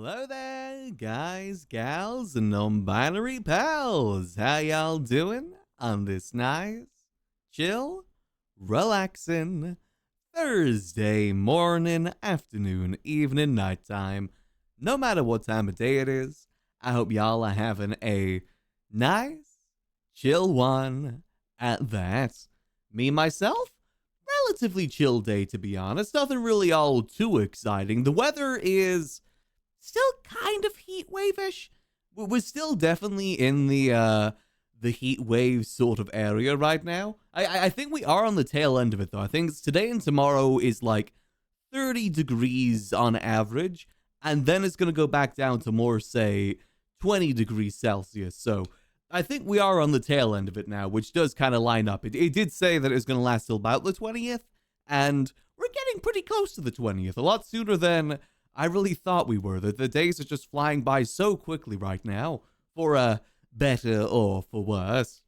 Hello there, guys, gals, and non-binary pals. How y'all doing on this nice, chill, relaxing Thursday morning, afternoon, evening, nighttime? No matter what time of day it is, I hope y'all are having a nice, chill one at that. Me, myself, relatively chill day, to be honest. Nothing really all too exciting. The weather is still kind of heat wave-ish. We're still definitely in the heat wave sort of area right now. I think we are on the tail end of it, though. I think today and tomorrow is like 30 degrees on average, and then it's going to go back down to more, say, 20 degrees Celsius. So I think we are on the tail end of it now, which does kind of line up. It did say that it was going to last till about the 20th, and we're getting pretty close to the 20th, a lot sooner than I really thought we were. The days are just flying by so quickly right now, for better or for worse.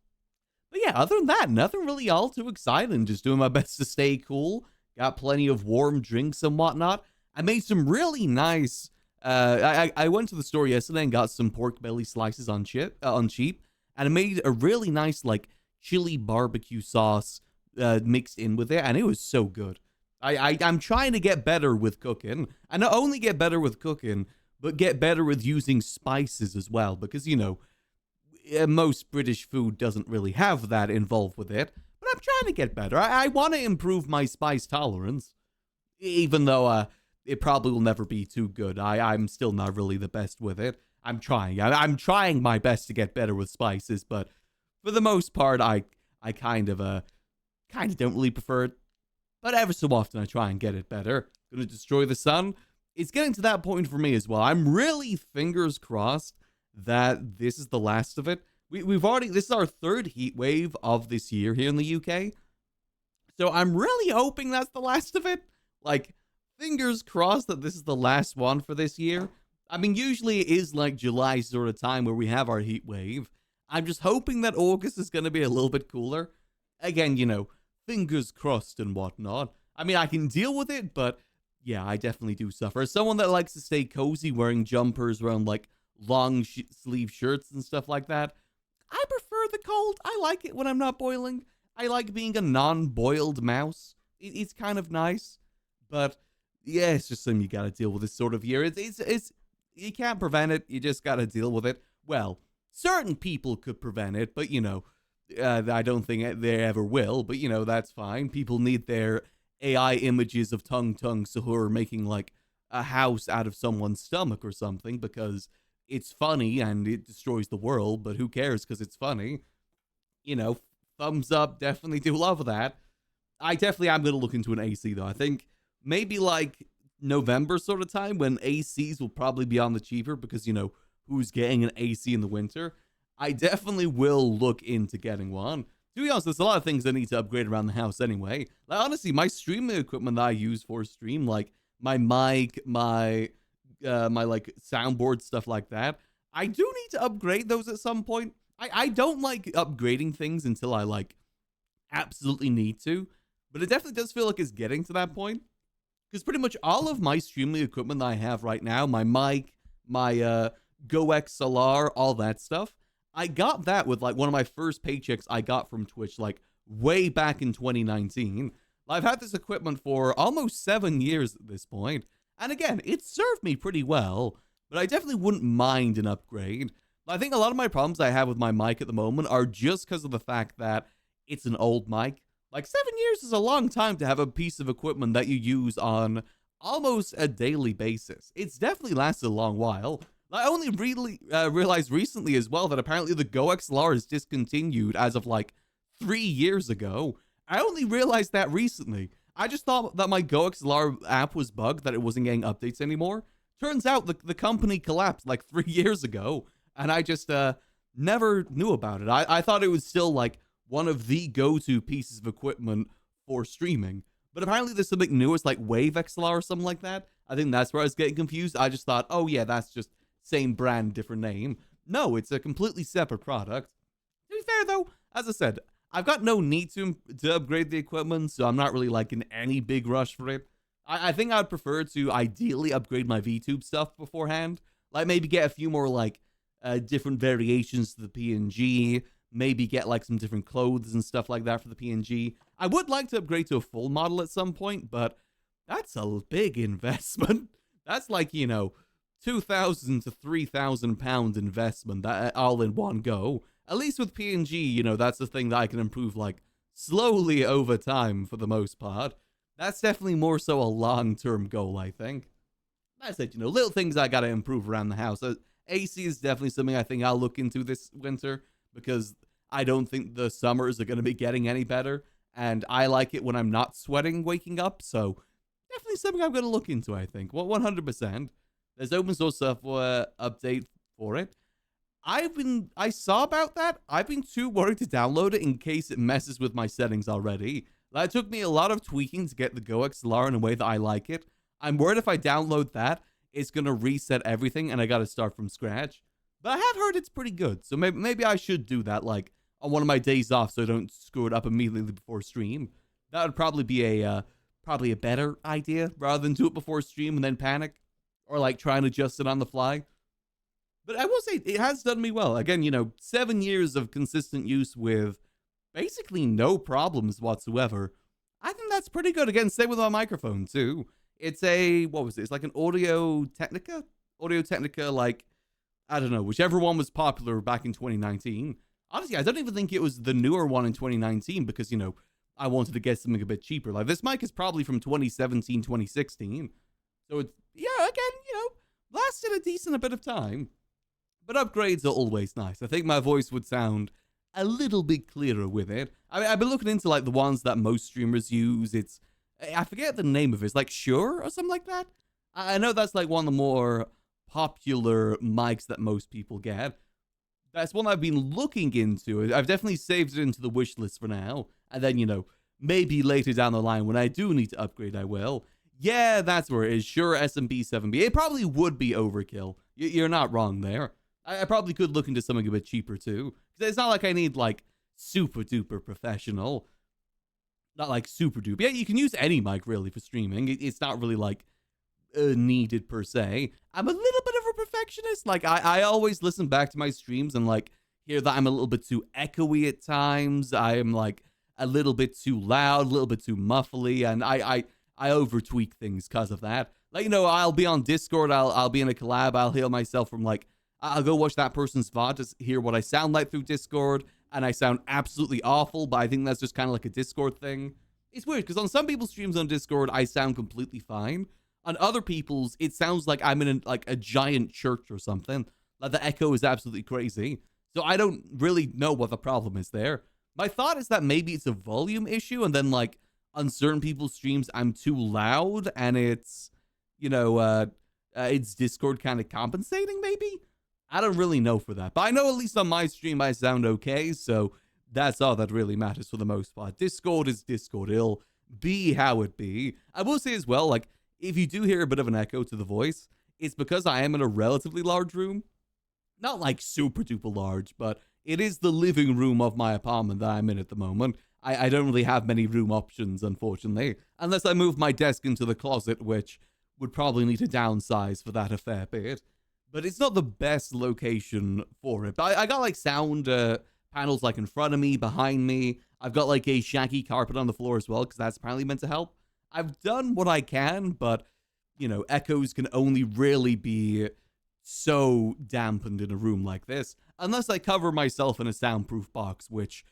But yeah, other than that, nothing really all too exciting. Just doing my best to stay cool. Got plenty of warm drinks and whatnot. I made some really nice. I went to the store yesterday and got some pork belly slices on cheap, and I made a really nice like chili barbecue sauce mixed in with it, and it was so good. I'm trying to get better with cooking, and not only get better with cooking, but get better with using spices as well, because, you know, most British food doesn't really have that involved with it, but I'm trying to get better. I want to improve my spice tolerance, even though it probably will never be too good. I'm still not really the best with it. I'm trying. I'm trying my best to get better with spices, but for the most part, I kind of don't really prefer it. But ever so often, I try and get it better. Gonna destroy the sun. It's getting to that point for me as well. I'm really fingers crossed that this is the last of it. We've already, this is our third heat wave of this year here in the UK. So I'm really hoping that's the last of it. Like, fingers crossed that this is the last one for this year. I mean, usually it is like July sort of time where we have our heat wave. I'm just hoping that August is going to be a little bit cooler. Again, you know, fingers crossed and whatnot. I mean, I can deal with it, but yeah, I definitely do suffer. As someone that likes to stay cozy wearing jumpers around like long sleeve shirts and stuff like that, I prefer the cold. I like it when I'm not boiling. I like being a non-boiled mouse. It's kind of nice, but yeah, it's just something you gotta deal with this sort of year. It's you can't prevent it. You just gotta deal with it. Well, certain people could prevent it, but you know, I don't think they ever will, but you know, that's fine. People need their AI images of Tung Sahur making like a house out of someone's stomach or something because it's funny and it destroys the world, but who cares because it's funny. You know, thumbs up, definitely do love that. I definitely am going to look into an AC though. I think maybe like November sort of time when ACs will probably be on the cheaper because, you know, who's getting an AC in the winter? I definitely will look into getting one. To be honest, there's a lot of things I need to upgrade around the house anyway. Like, honestly, my streaming equipment that I use for stream, like my mic, my like soundboard, stuff like that, I do need to upgrade those at some point. I don't like upgrading things until I like absolutely need to, but it definitely does feel like it's getting to that point. Because pretty much all of my streaming equipment that I have right now, my mic, my Go XLR, all that stuff, I got that with like one of my first paychecks I got from Twitch, like way back in 2019. I've had this equipment for almost 7 years at this point. And again, it served me pretty well, but I definitely wouldn't mind an upgrade. I think a lot of my problems I have with my mic at the moment are just because of the fact that it's an old mic. Like 7 years is a long time to have a piece of equipment that you use on almost a daily basis. It's definitely lasted a long while. I only really realized recently as well that apparently the Go XLR is discontinued as of like 3 years ago. I only realized that recently. I just thought that my Go XLR app was bugged, that it wasn't getting updates anymore. Turns out the company collapsed like 3 years ago, and I just never knew about it. I thought it was still like one of the go-to pieces of equipment for streaming. But apparently there's something new, it's like Wave XLR or something like that. I think that's where I was getting confused. I just thought, oh yeah, that's just same brand, different name. No, it's a completely separate product. To be fair though, as I said, I've got no need to upgrade the equipment, so I'm not really like in any big rush for it. I think I'd prefer to ideally upgrade my VTube stuff beforehand, Like maybe get a few more like different variations to the PNG. Maybe get like some different clothes and stuff like that for the PNG. I would like to upgrade to a full model at some point, but that's a big investment. That's like, you know, 2,000 to 3,000 pound investment that all in one go. At least with PNG, you know, that's the thing that I can improve like slowly over time for the most part. That's definitely more so a long-term goal, I think. That's it, you know, little things I gotta improve around the house. AC is definitely something I think I'll look into this winter because I don't think the summers are gonna be getting any better. And I like it when I'm not sweating waking up, so definitely something I'm gonna look into, I think. Well, 100%. There's open source software update for it. I saw about that. I've been too worried to download it in case it messes with my settings already. That took me a lot of tweaking to get the Go XLR in a way that I like it. I'm worried if I download that, it's gonna reset everything and I gotta start from scratch. But I have heard it's pretty good, so maybe I should do that, like, on one of my days off so I don't screw it up immediately before stream. That would probably be probably a better idea, rather than do it before stream and then panic. Or, like, try and adjust it on the fly. But I will say, it has done me well. Again, you know, 7 years of consistent use with basically no problems whatsoever. I think that's pretty good. Again, same with my microphone, too. It's what was it? It's like an Audio Technica? Audio Technica, like, I don't know, whichever one was popular back in 2019. Honestly, I don't even think it was the newer one in 2019 because, you know, I wanted to get something a bit cheaper. Like, this mic is probably from 2017, 2016. So it's, yeah, again, you know, lasted a decent bit of time. But upgrades are always nice. I think my voice would sound a little bit clearer with it. I mean, I've been looking into, like, the ones that most streamers use. I forget the name of it. It's like Shure or something like that. I know that's, like, one of the more popular mics that most people get. That's one I've been looking into. I've definitely saved it into the wish list for now. And then, you know, maybe later down the line when I do need to upgrade, I will. Yeah, that's where it is. Shure SMB 7B. It probably would be overkill. You're not wrong there. I probably could look into something a bit cheaper too. Because it's not like I need like super duper professional. Not like super duper. Yeah, you can use any mic really for streaming. It's not really like needed per se. I'm a little bit of a perfectionist. Like I always listen back to my streams and like hear that I'm a little bit too echoey at times. I am like a little bit too loud, a little bit too muffly, and I over tweak things because of that. Like, you know, I'll be on Discord, I'll be in a collab, I'll hear myself from like, I'll go watch that person's VOD to hear what I sound like through Discord, and I sound absolutely awful, but I think that's just kind of like a Discord thing. It's weird, because on some people's streams on Discord, I sound completely fine. On other people's, it sounds like I'm in like a giant church or something. Like the echo is absolutely crazy. So I don't really know what the problem is there. My thought is that maybe it's a volume issue, and then like on certain people's streams, I'm too loud, and it's, you know, it's Discord kind of compensating, maybe? I don't really know for that. But I know at least on my stream, I sound okay, so that's all that really matters for the most part. Discord is Discord. It'll be how it be. I will say as well, like, if you do hear a bit of an echo to the voice, it's because I am in a relatively large room. Not like super duper large, but it is the living room of my apartment that I'm in at the moment. I don't really have many room options, unfortunately, unless I move my desk into the closet, which would probably need to downsize for that a fair bit. But it's not the best location for it. But I got like sound panels like in front of me, behind me. I've got like a shaggy carpet on the floor as well, because that's apparently meant to help. I've done what I can, but, you know, echoes can only really be so dampened in a room like this, unless I cover myself in a soundproof box, which,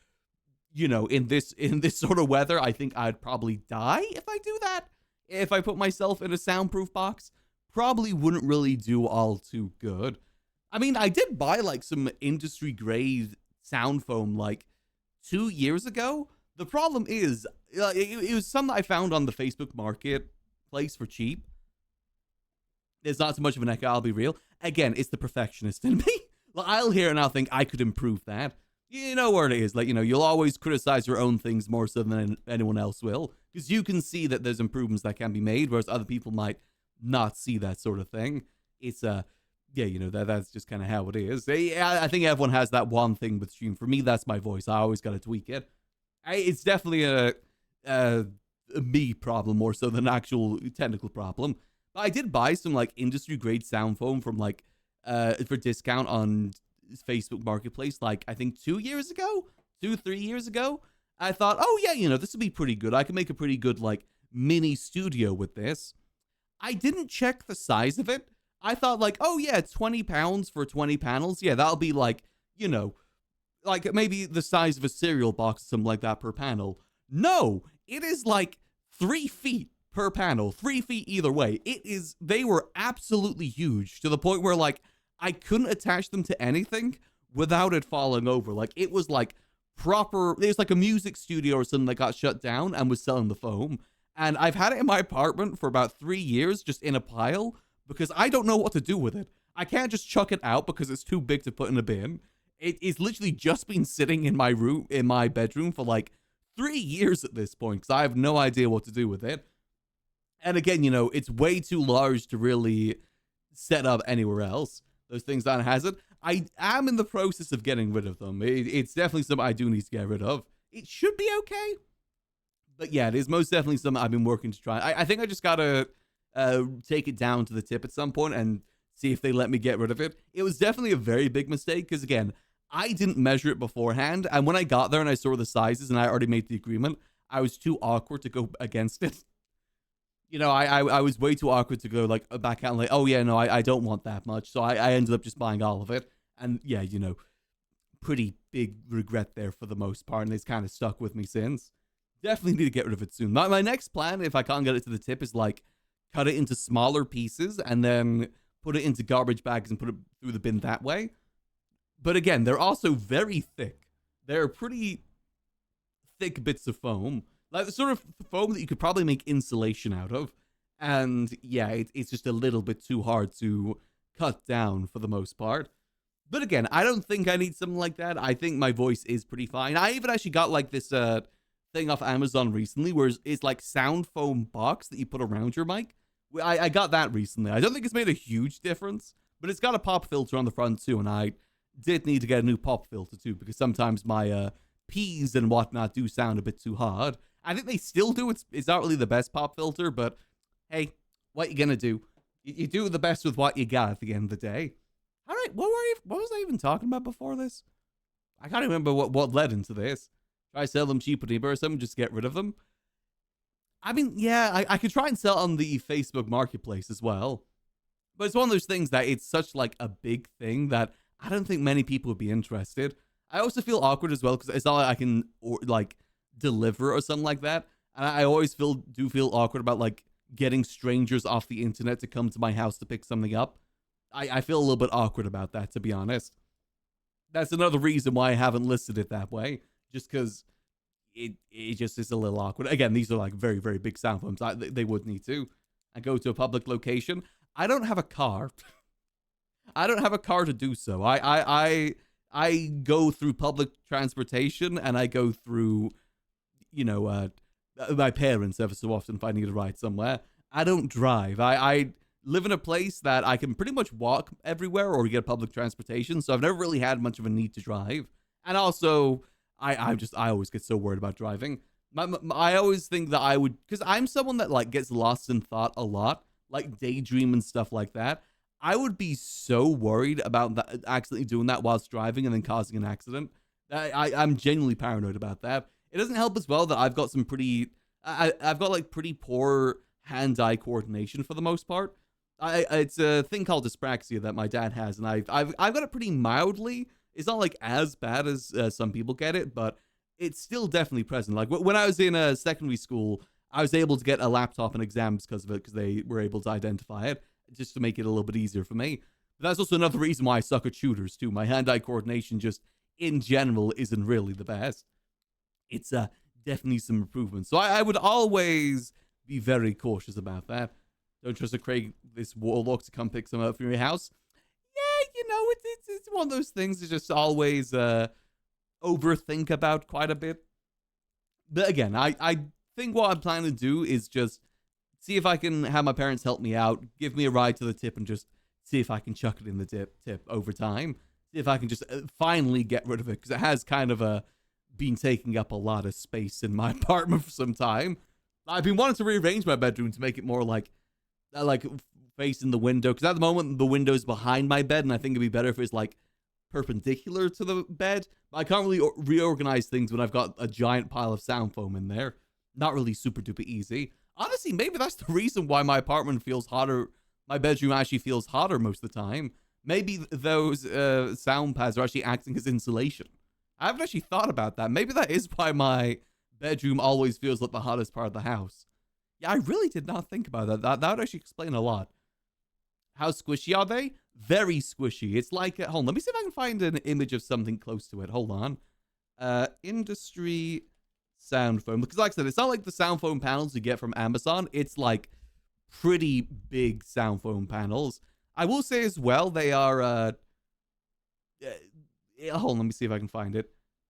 you know, in this sort of weather, I think I'd probably die if I do that. If I put myself in a soundproof box, probably wouldn't really do all too good. I mean, I did buy like some industry grade sound foam like 2 years ago. The problem is, it was something I found on the Facebook marketplace for cheap. There's not so much of an echo, I'll be real. Again, it's the perfectionist in me. Like, I'll hear and I'll think I could improve that. You know where it is. Like, you know, you'll always criticize your own things more so than anyone else will. Because you can see that there's improvements that can be made, whereas other people might not see that sort of thing. It's, yeah, you know, that's just kind of how it is. I think everyone has that one thing with stream. For me, that's my voice. I always got to tweak it. It's definitely a me problem more so than an actual technical problem. But I did buy some like industry grade sound foam from like for discount on Facebook Marketplace, like I think 3 years ago. I thought, oh yeah, this would be pretty good. I can make a pretty good like mini studio with this. I didn't check the size of it. I thought like, oh yeah, £20 for 20 panels. Yeah, that'll be like, like maybe the size of a cereal box, something like that per panel. No, it is like 3 feet per panel, 3 feet either way. They were absolutely huge to the point where like I couldn't attach them to anything without it falling over. Like it was like it was like a music studio or something that got shut down and was selling the foam. And I've had it in my apartment for about 3 years, just in a pile, because I don't know what to do with it. I can't just chuck it out because it's too big to put in a bin. It's literally just been sitting in my bedroom for like 3 years at this point, because I have no idea what to do with it. And again, it's way too large to really set up anywhere else. Those things aren't hazard. I am in the process of getting rid of them. It's definitely something I do need to get rid of. It should be okay. But yeah, it is most definitely something I've been working to try. I think I just gotta take it down to the tip at some point and see if they let me get rid of it. It was definitely a very big mistake because, again, I didn't measure it beforehand. And when I got there and I saw the sizes and I already made the agreement, I was too awkward to go against it. I was way too awkward to go like back out and like, oh yeah, no, I don't want that much. So I ended up just buying all of it. And yeah, pretty big regret there for the most part. And it's kind of stuck with me since. Definitely need to get rid of it soon. My next plan, if I can't get it to the tip, is like cut it into smaller pieces and then put it into garbage bags and put it through the bin that way. But again, they're also very thick. They're pretty thick bits of foam. Like the sort of foam that you could probably make insulation out of. And yeah, it's just a little bit too hard to cut down for the most part. But again, I don't think I need something like that. I think my voice is pretty fine. I even actually got like this thing off Amazon recently where it's like sound foam box that you put around your mic. I got that recently. I don't think it's made a huge difference, but it's got a pop filter on the front too, and I did need to get a new pop filter too, because sometimes my P's and whatnot do sound a bit too hard. I think they still do. It's not really the best pop filter, but hey, what you gonna do? You do the best with what you got at the end of the day. All right, what was I even talking about before this? I can't remember what led into this. Try sell them cheap on eBay or something, just get rid of them. I mean, yeah, I could try and sell on the Facebook Marketplace as well. But it's one of those things that it's such like a big thing that I don't think many people would be interested. I also feel awkward as well because it's not like I can like deliver or something like that. And I always feel awkward about like getting strangers off the internet to come to my house to pick something up. I feel a little bit awkward about that, to be honest. That's another reason why I haven't listed it that way. Just because it just is a little awkward. Again, these are like very, very big sound phones. They would need to. I go to a public location. I don't have a car. I don't have a car to do so. I go through public transportation and I go through, my parents ever so often if I need a ride somewhere. I don't drive. I live in a place that I can pretty much walk everywhere or get public transportation. So I've never really had much of a need to drive. And also, I always get so worried about driving. I always think that I would, because I'm someone that like gets lost in thought a lot, like daydream and stuff like that. I would be so worried about that, accidentally doing that whilst driving and then causing an accident. I'm genuinely paranoid about that. It doesn't help as well that I've got I've got like pretty poor hand-eye coordination for the most part. It's a thing called dyspraxia that my dad has, and I've got it pretty mildly. It's not like as bad as some people get it, but it's still definitely present. Like when I was in secondary school, I was able to get a laptop in exams because of it, because they were able to identify it, just to make it a little bit easier for me. But that's also another reason why I suck at shooters too. My hand-eye coordination just in general isn't really the best. It's definitely some improvement. So I would always be very cautious about that. Don't trust a Craig, this warlock, to come pick some up from your house. Yeah, it's one of those things to just always overthink about quite a bit. But again, I think what I'm planning to do is just see if I can have my parents help me out, give me a ride to the tip, and just see if I can chuck it in the tip over time. See if I can just finally get rid of it, because it has kind of been taking up a lot of space in my apartment for some time. I've been wanting to rearrange my bedroom to make it more like facing the window, because at the moment the window's behind my bed, and I think it'd be better if it's like perpendicular to the bed. But I can't really reorganize things when I've got a giant pile of sound foam in there. Not really super duper easy. Honestly, maybe that's the reason why my apartment feels hotter. My bedroom actually feels hotter most of the time. Maybe those sound pads are actually acting as insulation. I haven't actually thought about that. Maybe that is why my bedroom always feels like the hottest part of the house. Yeah, I really did not think about that. That would actually explain a lot. How squishy are they? Very squishy. It's like, hold on, let me see if I can find an image of something close to it. Hold on. Industry sound foam. Because like I said, it's not like the sound foam panels you get from Amazon. It's like pretty big sound foam panels. I will say as well, they are, hold on, let me see if I can find it.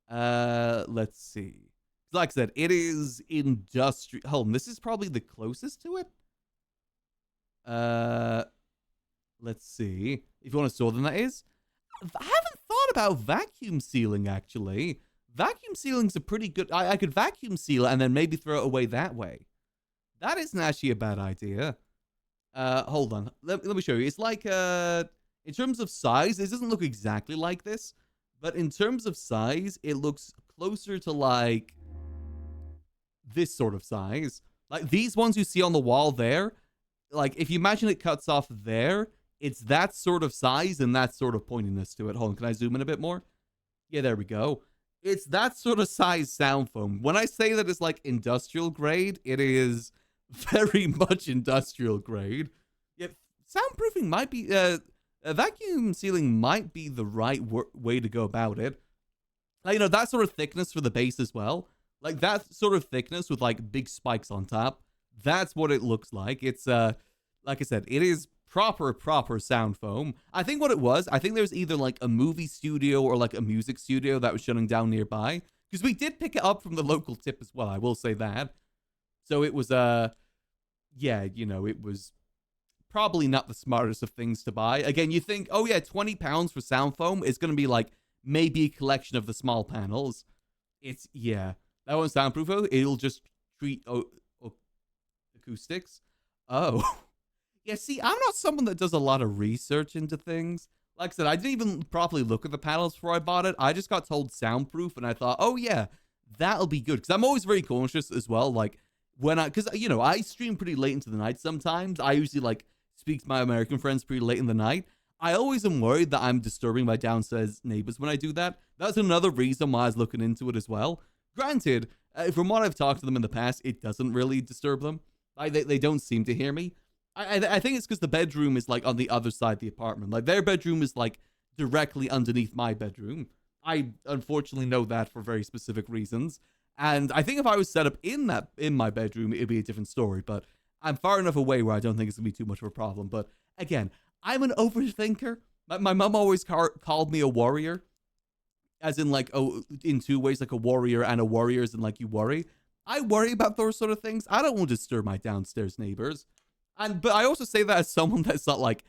Let's see. Like I said, it is industrial. Hold on, this is probably the closest to it. Let's see. If you want to saw them, that is. I haven't thought about vacuum sealing, actually. Vacuum sealing's a pretty good... I could vacuum seal it and then maybe throw it away that way. That isn't actually a bad idea. Hold on. Let me show you. It's like, in terms of size, it doesn't look exactly like this. But in terms of size, it looks closer to, like, this sort of size. Like, these ones you see on the wall there, like, if you imagine it cuts off there, it's that sort of size and that sort of pointiness to it. Hold on, can I zoom in a bit more? Yeah, there we go. It's that sort of size sound foam. When I say that it's like industrial grade, it is very much industrial grade. Yeah, soundproofing might be, vacuum sealing might be the right way to go about it. Like, you know, that sort of thickness for the base as well. Like, that sort of thickness with, like, big spikes on top. That's what it looks like. It's, like I said, it is proper sound foam. I think what it was, I think there's either, like, a movie studio or, like, a music studio that was shutting down nearby. Because we did pick it up from the local tip as well, I will say that. So it was, yeah, you know, it was probably not the smartest of things to buy. Again, you think, oh yeah, 20 pounds for sound foam is going to be, like, maybe a collection of the small panels. It's, yeah. That one's soundproof. It'll just treat acoustics. Oh. Yeah, see, I'm not someone that does a lot of research into things. Like I said, I didn't even properly look at the panels before I bought it. I just got told soundproof, and I thought, oh yeah, that'll be good. Because I'm always very conscious as well. Like, because, you know, I stream pretty late into the night sometimes. I usually, like, speak to my American friends pretty late in the night. I always am worried that I'm disturbing my downstairs neighbors when I do that. That's another reason why I was looking into it as well. Granted, from what I've talked to them in the past, it doesn't really disturb them. They don't seem to hear me. I think it's because the bedroom is, like, on the other side of the apartment. Like, their bedroom is, like, directly underneath my bedroom. I unfortunately know that for very specific reasons. And I think if I was set up in my bedroom, it'd be a different story. But I'm far enough away where I don't think it's going to be too much of a problem. But again, I'm an overthinker. My mom always called me a warrior. As in, like, oh, in two ways, like a warrior and a warrior as in, like, you worry. I worry about those sort of things. I don't want to disturb my downstairs neighbors. But I also say that as someone that's not, like,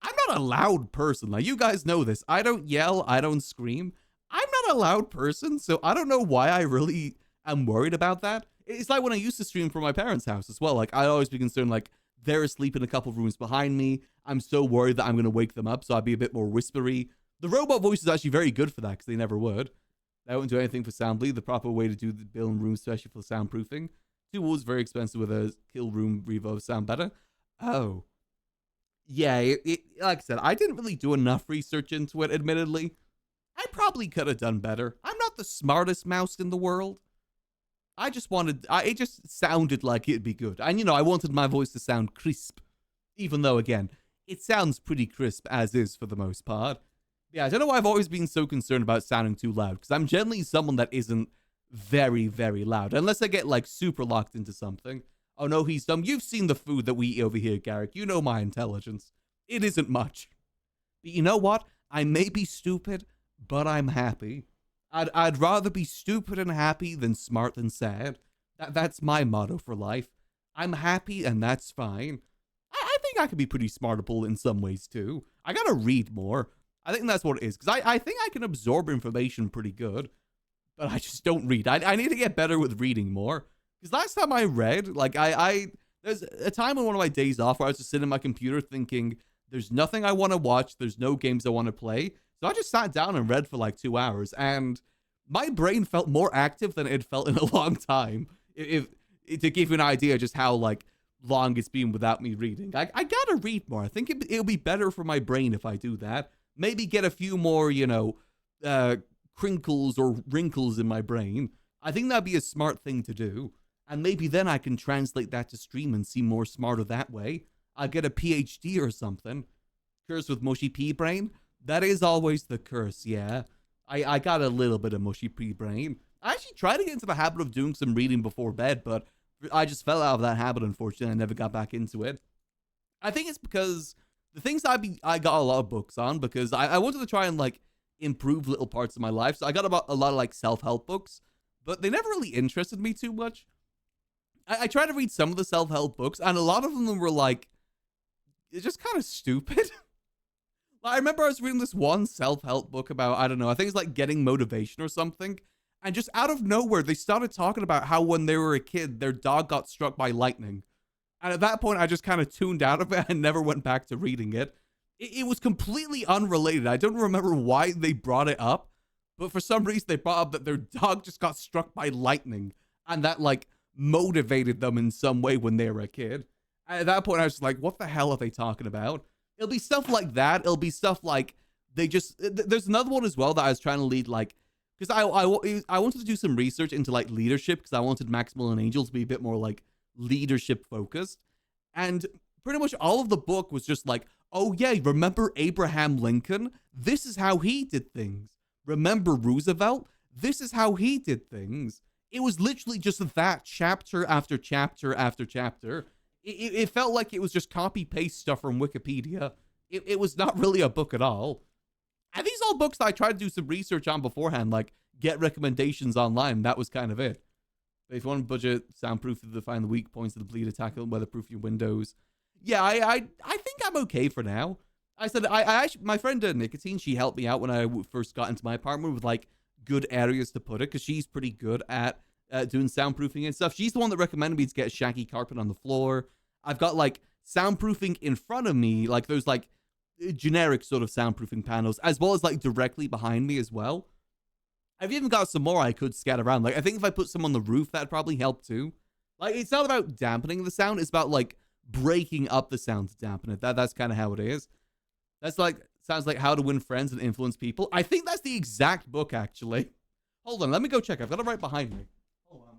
I'm not a loud person. Like, you guys know this. I don't yell. I don't scream. I'm not a loud person, so I don't know why I really am worried about that. It's like when I used to stream from my parents' house as well. Like, I'd always be concerned, like, they're asleep in a couple rooms behind me. I'm so worried that I'm going to wake them up, so I'd be a bit more whispery. The robot voice is actually very good for that, because they never would. They won't do anything for sound bleed. The proper way to do the build room, especially for soundproofing. 2 woods, very expensive with a kill room reverb sound better. Oh. Yeah, like I said, I didn't really do enough research into it, admittedly. I probably could have done better. I'm not the smartest mouse in the world. It just sounded like it'd be good. And, you know, I wanted my voice to sound crisp. Even though, again, it sounds pretty crisp as is for the most part. Yeah, I don't know why I've always been so concerned about sounding too loud. Because I'm generally someone that isn't very, very loud. Unless I get, like, super locked into something. Oh, no, he's dumb. You've seen the food that we eat over here, Garrick. You know my intelligence. It isn't much. But you know what? I may be stupid, but I'm happy. I'd rather be stupid and happy than smart and sad. That's my motto for life. I'm happy, and that's fine. I think I can be pretty smartable in some ways, too. I gotta read more. I think that's what it is. Because I think I can absorb information pretty good. But I just don't read. I need to get better with reading more. Because last time I read, like, There's a time in one of my days off where I was just sitting at my computer thinking, there's nothing I want to watch, there's no games I want to play. So I just sat down and read for like 2 hours, and my brain felt more active than it felt in a long time. To give you an idea just how like long it's been without me reading. I gotta read more. I think it'll be better for my brain if I do that. Maybe get a few more, crinkles or wrinkles in my brain. I think that'd be a smart thing to do. And maybe then I can translate that to stream and seem more smarter that way. I get a PhD or something. Curse with mushy pea brain. That is always the curse, yeah. I got a little bit of mushy pea brain. I actually tried to get into the habit of doing some reading before bed, but I just fell out of that habit, unfortunately. I never got back into it. I think it's because the things I got a lot of books on, because I wanted to try and like improve little parts of my life. So I got about a lot of like self-help books, but they never really interested me too much. I tried to read some of the self-help books, and a lot of them were like, it's just kind of stupid. I remember I was reading this one self-help book about, I don't know, I think it's like getting motivation or something. And just out of nowhere, they started talking about how when they were a kid, their dog got struck by lightning. And at that point, I just kind of tuned out of it and never went back to reading it. It was completely unrelated. I don't remember why they brought it up, but for some reason they brought up that their dog just got struck by lightning. And that like motivated them in some way when they were a kid. And at that point, I was like, what the hell are they talking about? It'll be stuff like that. It'll be stuff like there's another one as well that I was trying to lead, like, because I wanted to do some research into like leadership, because I wanted Maximilian Angel to be a bit more like leadership focused. And pretty much all of the book was just like, oh yeah, remember Abraham Lincoln? This is how he did things. Remember Roosevelt? This is how he did things. It was literally just that, chapter after chapter after chapter. It felt like it was just copy-paste stuff from Wikipedia. It was not really a book at all. And these are all books that I tried to do some research on beforehand, like get recommendations online. That was kind of it. But if you want budget, soundproof to define the weak points of the bleed attack, and weatherproof your windows. Yeah, I think I'm okay for now. I said, I actually, my friend Nicotine, she helped me out when I first got into my apartment with like good areas to put it, because she's pretty good at doing soundproofing and stuff. She's the one that recommended me to get shaggy carpet on the floor. I've got like soundproofing in front of me, like those like generic sort of soundproofing panels, as well as like directly behind me as well. I've even got some more I could scatter around. Like I think if I put some on the roof, that'd probably help too. Like it's not about dampening the sound, it's about like breaking up the sound to dampen it. That's kind of how it is. That's like, sounds like How to Win Friends and Influence People. I think that's the exact book actually. Hold on, let me go check. I've got it right behind me. Hold on.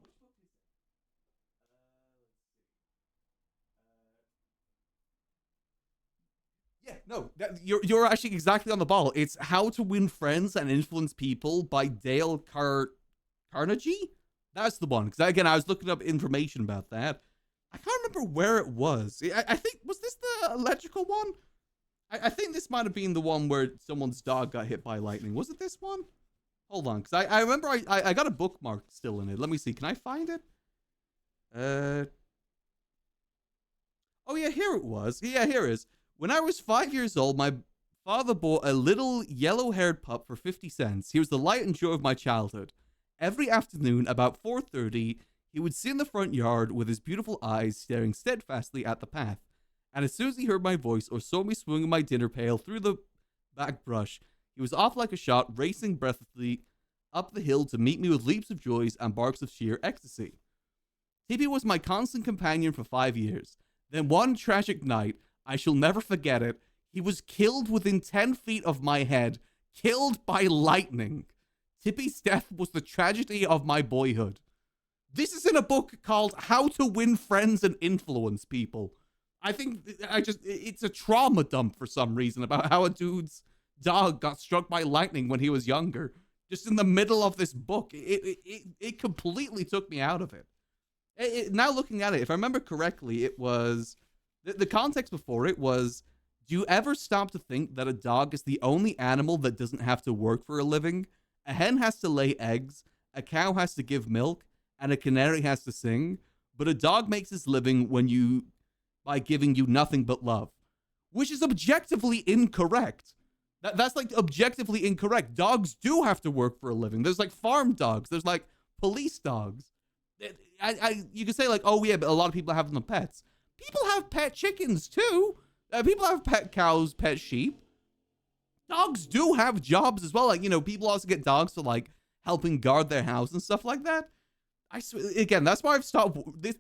Yeah, no, you're actually exactly on the ball. It's How to Win Friends and Influence People by Dale Carnegie. That's the one. Because again, I was looking up information about that. I can't remember where it was. I think, was this the electrical one? I think this might have been the one where someone's dog got hit by lightning. Was it this one? Hold on, because I remember I got a bookmark still in it. Let me see. Can I find it? Oh yeah, here it was. Yeah, here it is. When I was 5 years old, my father bought a little yellow-haired pup for 50 cents. He was the light and joy of my childhood. Every afternoon, about 4:30, he would sit in the front yard with his beautiful eyes staring steadfastly at the path. And as soon as he heard my voice or saw me swinging my dinner pail through the back brush, he was off like a shot, racing breathlessly up the hill to meet me with leaps of joy and barks of sheer ecstasy. Tippy was my constant companion for 5 years. Then one tragic night, I shall never forget it, he was killed within 10 feet of my head, killed by lightning. Tippy's death was the tragedy of my boyhood. This is in a book called How to Win Friends and Influence People. I think it's a trauma dump for some reason about how a dude's dog got struck by lightning when he was younger. Just in the middle of this book. It completely took me out of it. Now looking at it, if I remember correctly, it was... The context before it was, do you ever stop to think that a dog is the only animal that doesn't have to work for a living? A hen has to lay eggs, a cow has to give milk, and a canary has to sing, but a dog makes his living by giving you nothing but love. Which is objectively incorrect. That's like objectively incorrect. Dogs do have to work for a living. There's like farm dogs. There's like police dogs. You could say like, oh yeah, but a lot of people have them as pets. People have pet chickens too. People have pet cows, pet sheep. Dogs do have jobs as well. Like, people also get dogs for like helping guard their house and stuff like that. Again, that's why I've stopped. This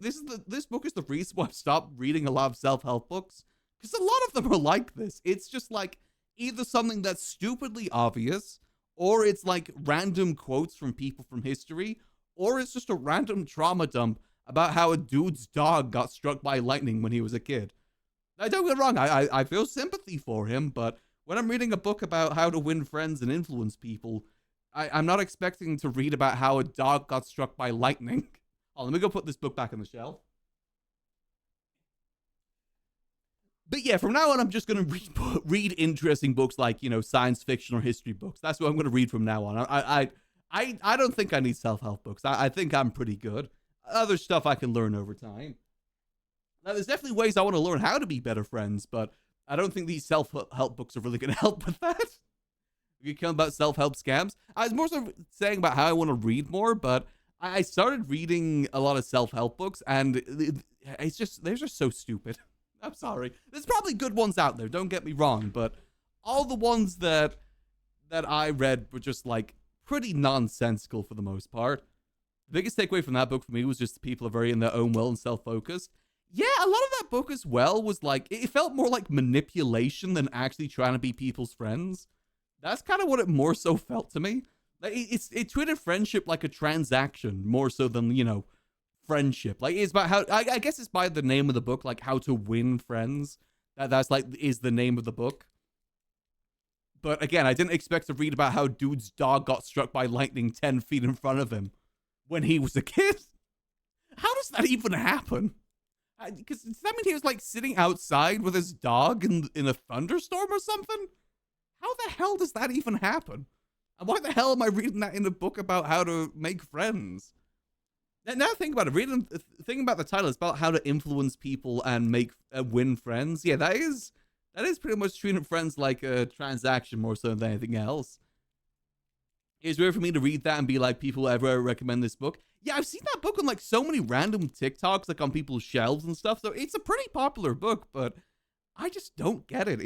book is the reason why I've stopped reading a lot of self-help books, because a lot of them are like this. It's just like either something that's stupidly obvious, or it's like random quotes from people from history, or it's just a random trauma dump about how a dude's dog got struck by lightning when he was a kid. Now, don't get me wrong, I feel sympathy for him, but when I'm reading a book about how to win friends and influence people, I'm not expecting to read about how a dog got struck by lightning. Oh, let me go put this book back on the shelf. But yeah, from now on, I'm just going to read interesting books like, science fiction or history books. That's what I'm going to read from now on. I don't think I need self-help books. I think I'm pretty good. Other stuff I can learn over time. Now, there's definitely ways I want to learn how to be better friends, but I don't think these self-help books are really going to help with that. You come about self-help scams. I was more so saying about how I want to read more, but I started reading a lot of self-help books, and they're just so stupid. I'm sorry. There's probably good ones out there, don't get me wrong, but all the ones that I read were just like pretty nonsensical for the most part. The biggest takeaway from that book for me was just people are very in their own will and self-focused. Yeah, a lot of that book as well was like, it felt more like manipulation than actually trying to be people's friends. That's kind of what it more so felt to me. Like, it treated friendship like a transaction more so than, friendship. Like, it's about how, I guess it's by the name of the book, like how to win friends. That's like, is the name of the book. But again, I didn't expect to read about how dude's dog got struck by lightning 10 feet in front of him when he was a kid. How does that even happen? Because does that mean he was like sitting outside with his dog in a thunderstorm or something? How the hell does that even happen? And why the hell am I reading that in a book about how to make friends? Now think about it. Thinking about the title, it's about how to influence people and make win friends. Yeah, that is pretty much treating friends like a transaction more so than anything else. It's weird for me to read that and be like, people ever recommend this book? Yeah, I've seen that book on like so many random TikToks, like on people's shelves and stuff. So it's a pretty popular book, but I just don't get it.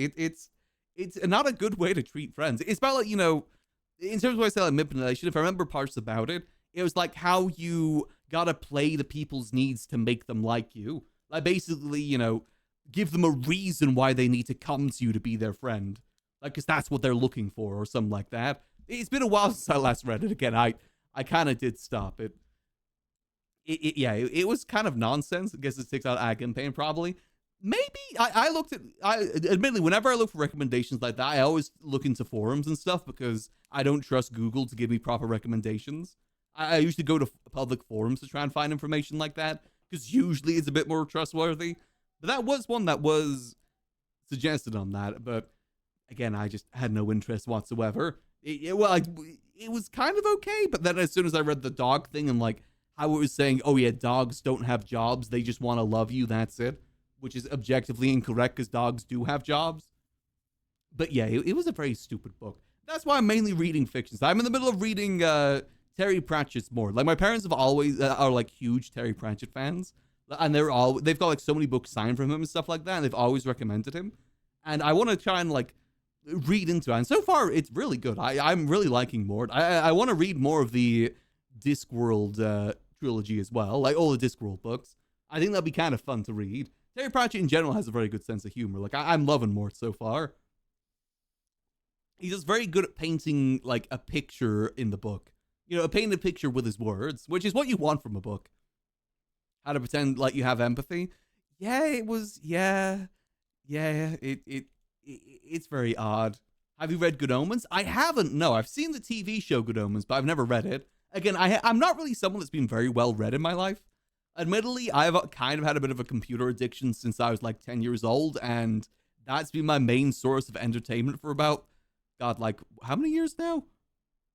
It's not a good way to treat friends. It's about like, in terms of what I say like manipulation, if I remember parts about it, it was like how you gotta play the people's needs to make them like you. Like basically, give them a reason why they need to come to you to be their friend. Like, because that's what they're looking for or something like that. It's been a while since I last read it. Again, I kind of did stop it. It was kind of nonsense. I guess it sticks out ag and pain probably. Maybe I admittedly, whenever I look for recommendations like that, I always look into forums and stuff because I don't trust Google to give me proper recommendations. I usually go to public forums to try and find information like that because usually it's a bit more trustworthy. But that was one that was suggested on that. But again, I just had no interest whatsoever. It was kind of okay, but then as soon as I read the dog thing and like how it was saying, oh yeah, dogs don't have jobs, they just want to love you, that's it, which is objectively incorrect because dogs do have jobs. But yeah, it was a very stupid book. That's why I'm mainly reading fiction. So I'm in the middle of reading Terry Pratchett's more. Like my parents have always are like huge Terry Pratchett fans, and they've got like so many books signed from him and stuff like that, and they've always recommended him. And I want to try and like read into it. And so far, it's really good. I'm really liking more. I want to read more of the Discworld trilogy as well, like all the Discworld books. I think that'd be kind of fun to read. Terry Pratchett in general has a very good sense of humor. Like I'm loving Mort so far. He's just very good at painting like a picture in the book. Painting a picture with his words, which is what you want from a book. How to pretend like you have empathy. Yeah, it was. Yeah, it's very odd. Have you read Good Omens? I haven't. No, I've seen the TV show Good Omens, but I've never read it. Again, I'm not really someone that's been very well read in my life. Admittedly, I've kind of had a bit of a computer addiction since I was like 10 years old, and that's been my main source of entertainment for about, God, like, how many years now?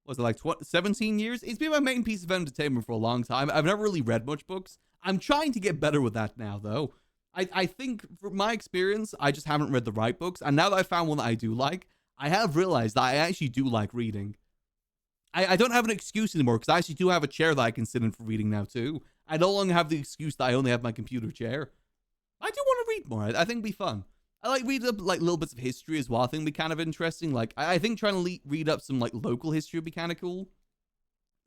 Was it like 17 years? It's been my main piece of entertainment for a long time. I've never really read much books. I'm trying to get better with that now, though. I think, from my experience, I just haven't read the right books, and now that I found one that I do like, I have realized that I actually do like reading. I don't have an excuse anymore, because I actually do have a chair that I can sit in for reading now, too. I no longer have the excuse that I only have my computer chair. I do want to read more. I think it'd be fun. I like read up like little bits of history as well. I think it'd be kind of interesting. Like I think trying to read up some like local history would be kind of cool.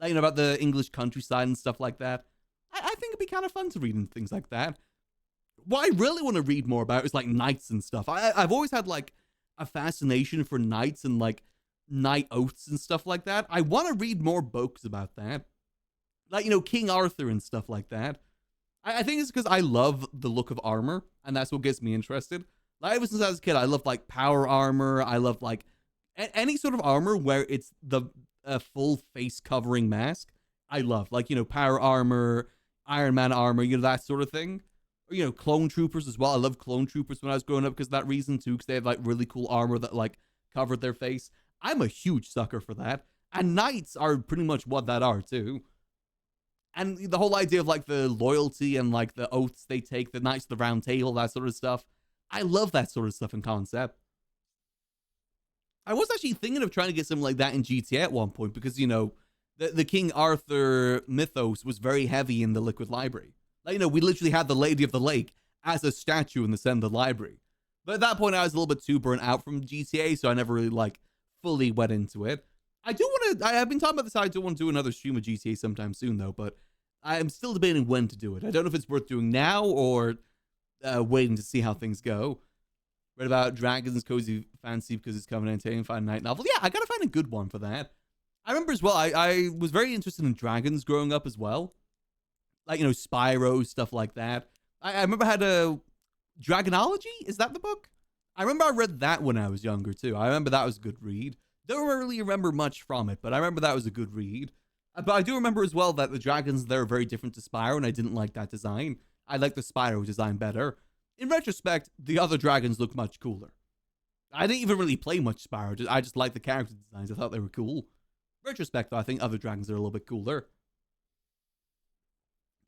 Like, about the English countryside and stuff like that. I think it'd be kind of fun to read and things like that. What I really want to read more about is like knights and stuff. I've always had like a fascination for knights and like knight oaths and stuff like that. I want to read more books about that. Like, King Arthur and stuff like that. I think it's because I love the look of armor, and that's what gets me interested. Like, ever since I was a kid, I loved like power armor. I love like any sort of armor where it's the full face covering mask. I love like power armor, Iron Man armor, that sort of thing. Or clone troopers as well. I loved clone troopers when I was growing up because of that reason too. Because they have like really cool armor that like covered their face. I'm a huge sucker for that, and knights are pretty much what that are too. And the whole idea of like the loyalty and like the oaths they take, the Knights of the Round Table, that sort of stuff. I love that sort of stuff in concept. I was actually thinking of trying to get something like that in GTA at one point because, the King Arthur mythos was very heavy in the Liquid Library. Like, we literally had the Lady of the Lake as a statue in the center of the library. But at that point, I was a little bit too burnt out from GTA, so I never really like fully went into it. I've been talking about this, I do want to do another stream of GTA sometime soon, though, but I'm still debating when to do it. I don't know if it's worth doing now or waiting to see how things go. Read about Dragon's Cozy Fancy because it's coming out in Fine Night Novel. Yeah, I gotta find a good one for that. I remember as well, I was very interested in dragons growing up as well. Like, Spyro, stuff like that. I remember I had a Dragonology? Is that the book? I remember I read that when I was younger, too. I remember that was a good read. Don't really remember much from it, but I remember that was a good read. But I do remember as well that the dragons there are very different to Spyro, and I didn't like that design. I like the Spyro design better. In retrospect, the other dragons look much cooler. I didn't even really play much Spyro. I just liked the character designs. I thought they were cool. Retrospect, though, I think other dragons are a little bit cooler.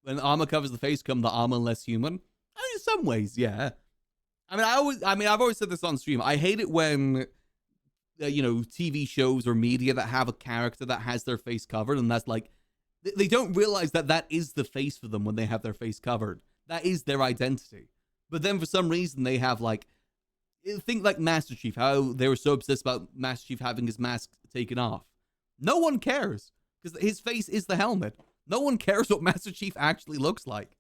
When armor covers the face, come the armor less human. I mean, in some ways, yeah. I've always said this on stream. I hate it when TV shows or media that have a character that has their face covered, and that's like, they don't realize that that is the face for them when they have their face covered. That is their identity. But then for some reason they have like, think like Master Chief, how they were so obsessed about Master Chief having his mask taken off. No one cares because his face is the helmet. No one cares what Master Chief actually looks like.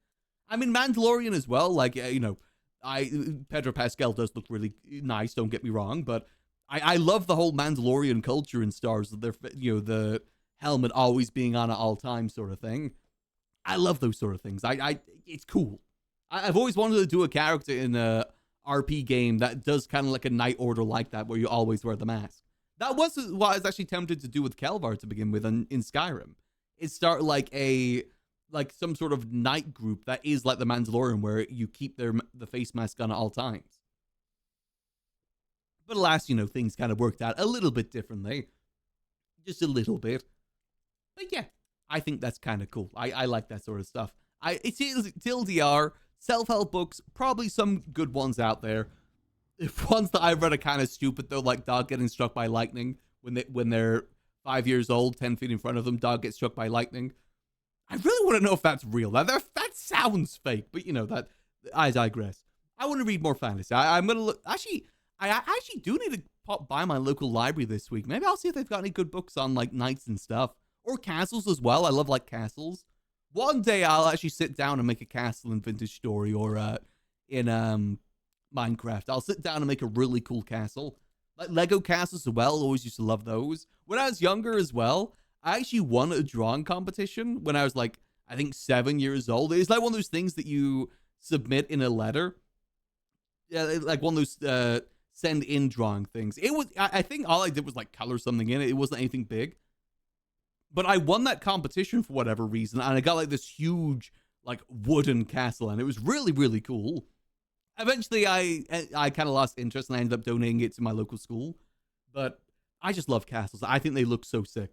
I mean, Mandalorian as well. Like, Pedro Pascal does look really nice. Don't get me wrong, but I love the whole Mandalorian culture in Star Wars. The helmet always being on at all times, sort of thing. I love those sort of things. It's cool. I've always wanted to do a character in a RP game that does kind of like a Night Order like that, where you always wear the mask. That was what I was actually tempted to do with Kelvar to begin with in Skyrim. Is start like some sort of night group that is like the Mandalorian, where you keep the face mask on at all times. But alas, things kind of worked out a little bit differently. Just a little bit. But yeah, I think that's kind of cool. I like that sort of stuff. It's TLDR, self-help books, probably some good ones out there. If ones that I've read are kind of stupid, though, like dog getting struck by lightning when they're 5 years old, 10 feet in front of them, dog gets struck by lightning. I really want to know if that's real. That sounds fake, but that I digress. I want to read more fantasy. I'm gonna look. Actually, I actually do need to pop by my local library this week. Maybe I'll see if they've got any good books on like knights and stuff, or castles as well. I love like castles. One day I'll actually sit down and make a castle in Vintage Story or in Minecraft. I'll sit down and make a really cool castle. Like Lego castles as well. Always used to love those. When I was younger as well, I actually won a drawing competition when I was like, I think 7 years old. It's like one of those things that you submit in a letter. Yeah, like one of those send in drawing things. It was, I think all I did was like color something in it. It wasn't anything big. But I won that competition for whatever reason, and I got like this huge like wooden castle, and it was really, really cool. Eventually, I kind of lost interest, and I ended up donating it to my local school. But I just love castles. I think they look so sick.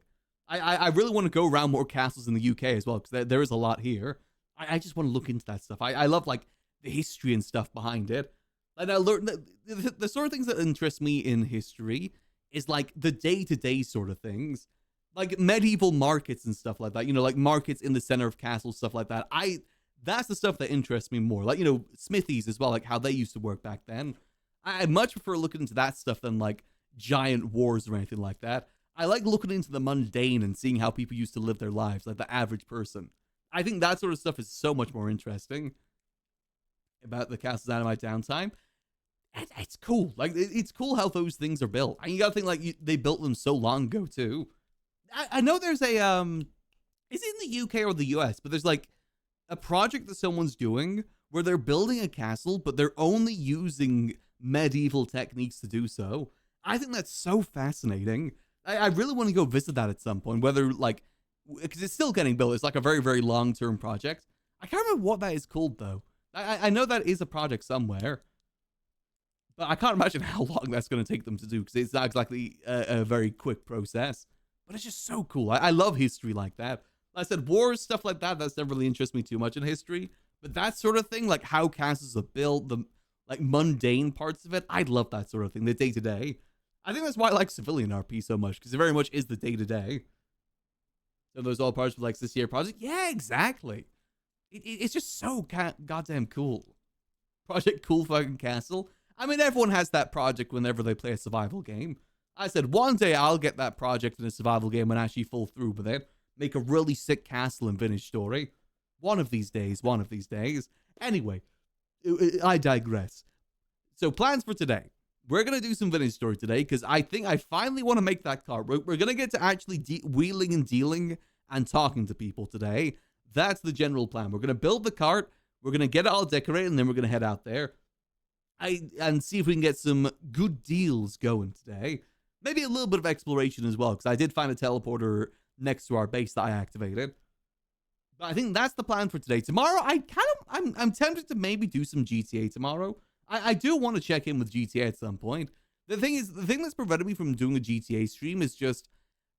I really want to go around more castles in the UK as well, because there is a lot here. I just want to look into that stuff. I love like the history and stuff behind it. And I learned that the sort of things that interest me in history is like the day-to-day sort of things. Like medieval markets and stuff like that, like markets in the center of castles, stuff like that. That's the stuff that interests me more. Like, you know, smithies as well, like how they used to work back then. I much prefer looking into that stuff than like giant wars or anything like that. I like looking into the mundane and seeing how people used to live their lives, like the average person. I think that sort of stuff is so much more interesting about the Castles Dynamite downtime. It's cool. Like, it's cool how those things are built. And you gotta think, like, they built them so long ago, too. I know there's a, is it in the UK or the US? But there's, like, a project that someone's doing where they're building a castle, but they're only using medieval techniques to do so. I think that's so fascinating. I really want to go visit that at some point, whether, like, because it's still getting built. It's like a very, very long-term project. I can't remember what that is called, though. I know that is a project somewhere, but I can't imagine how long that's going to take them to do, because it's not exactly a very quick process. But it's just so cool. I love history like that. Like I said, wars, stuff like that, that's never really interested me too much in history. But that sort of thing, like how castles are built, the like mundane parts of it, I love that sort of thing, the day-to-day. I think that's why I like civilian RP so much, because it very much is the day-to-day. So those all parts of like this year project, yeah, exactly. It's just so goddamn cool. Project Cool Fucking Castle. I mean, everyone has that project whenever they play a survival game. I said one day I'll get that project in a survival game and actually fall through with it. Make a really sick castle and vintage story. One of these days. Anyway, I digress. So plans for today. We're going to do some vintage story today because I think I finally want to make that cart. We're going to get to actually wheeling and dealing and talking to people today. That's the general plan. We're going to build the cart. We're going to get it all decorated, and then we're going to head out there and see if we can get some good deals going today. Maybe a little bit of exploration as well, because I did find a teleporter next to our base that I activated. But I think that's the plan for today. Tomorrow, I'm tempted to maybe do some GTA tomorrow. I do want to check in with GTA at some point. The thing that's prevented me from doing a GTA stream is just,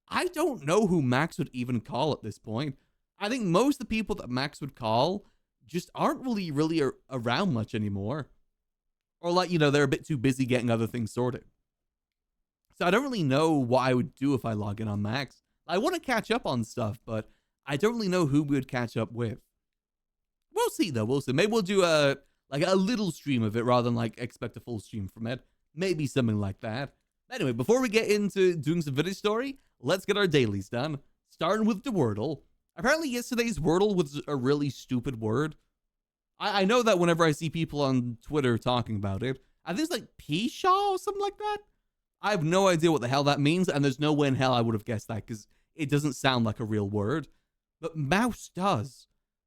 I don't know who Max would even call at this point. I think most of the people that Max would call just aren't really around much anymore. Or like, you know, they're a bit too busy getting other things sorted. So I don't really know what I would do if I log in on Max. I want to catch up on stuff, but I don't really know who we would catch up with. We'll see, though. We'll see. Maybe we'll do a little stream of it rather than like expect a full stream from it. Maybe something like that. Anyway, before we get into doing some vintage story, let's get our dailies done. Starting with the Wordle. Apparently yesterday's Wordle was a really stupid word. I know that whenever I see people on Twitter talking about it, I think it's like Pshaw or something like that. I have no idea what the hell that means, and there's no way in hell I would have guessed that, because it doesn't sound like a real word. But mouse does.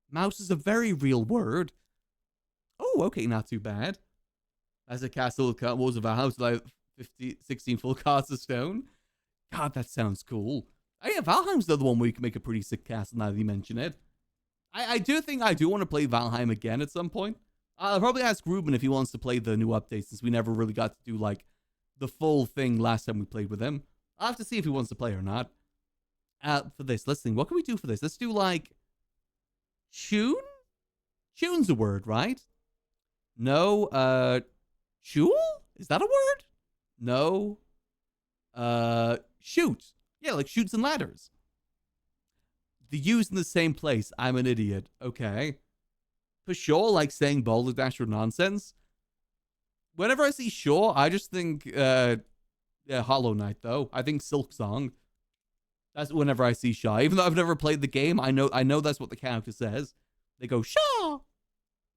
Mouse is a very real word. Oh, okay, not too bad. As a castle with walls of a house, like 16 full cards of stone. God, that sounds cool. Oh yeah, Valheim's the other one where you can make a pretty sick castle now that you mention it. I do think I do want to play Valheim again at some point. I'll probably ask Ruben if he wants to play the new update, since we never really got to do like the full thing last time we played with him. I'll have to see if he wants to play or not. For this, let's think. What can we do for this? Let's do like tune? Tune's a word, right? No, Jewel? Is that a word? No. Shoot. Yeah, like shoots and ladders. The U's in the same place. I'm an idiot. Okay. For sure, like saying boulder dash or nonsense. Whenever I see Shaw, I just think Hollow Knight, though. I think Silk Song. That's whenever I see Shaw. Even though I've never played the game, I know that's what the character says. They go, Shaw!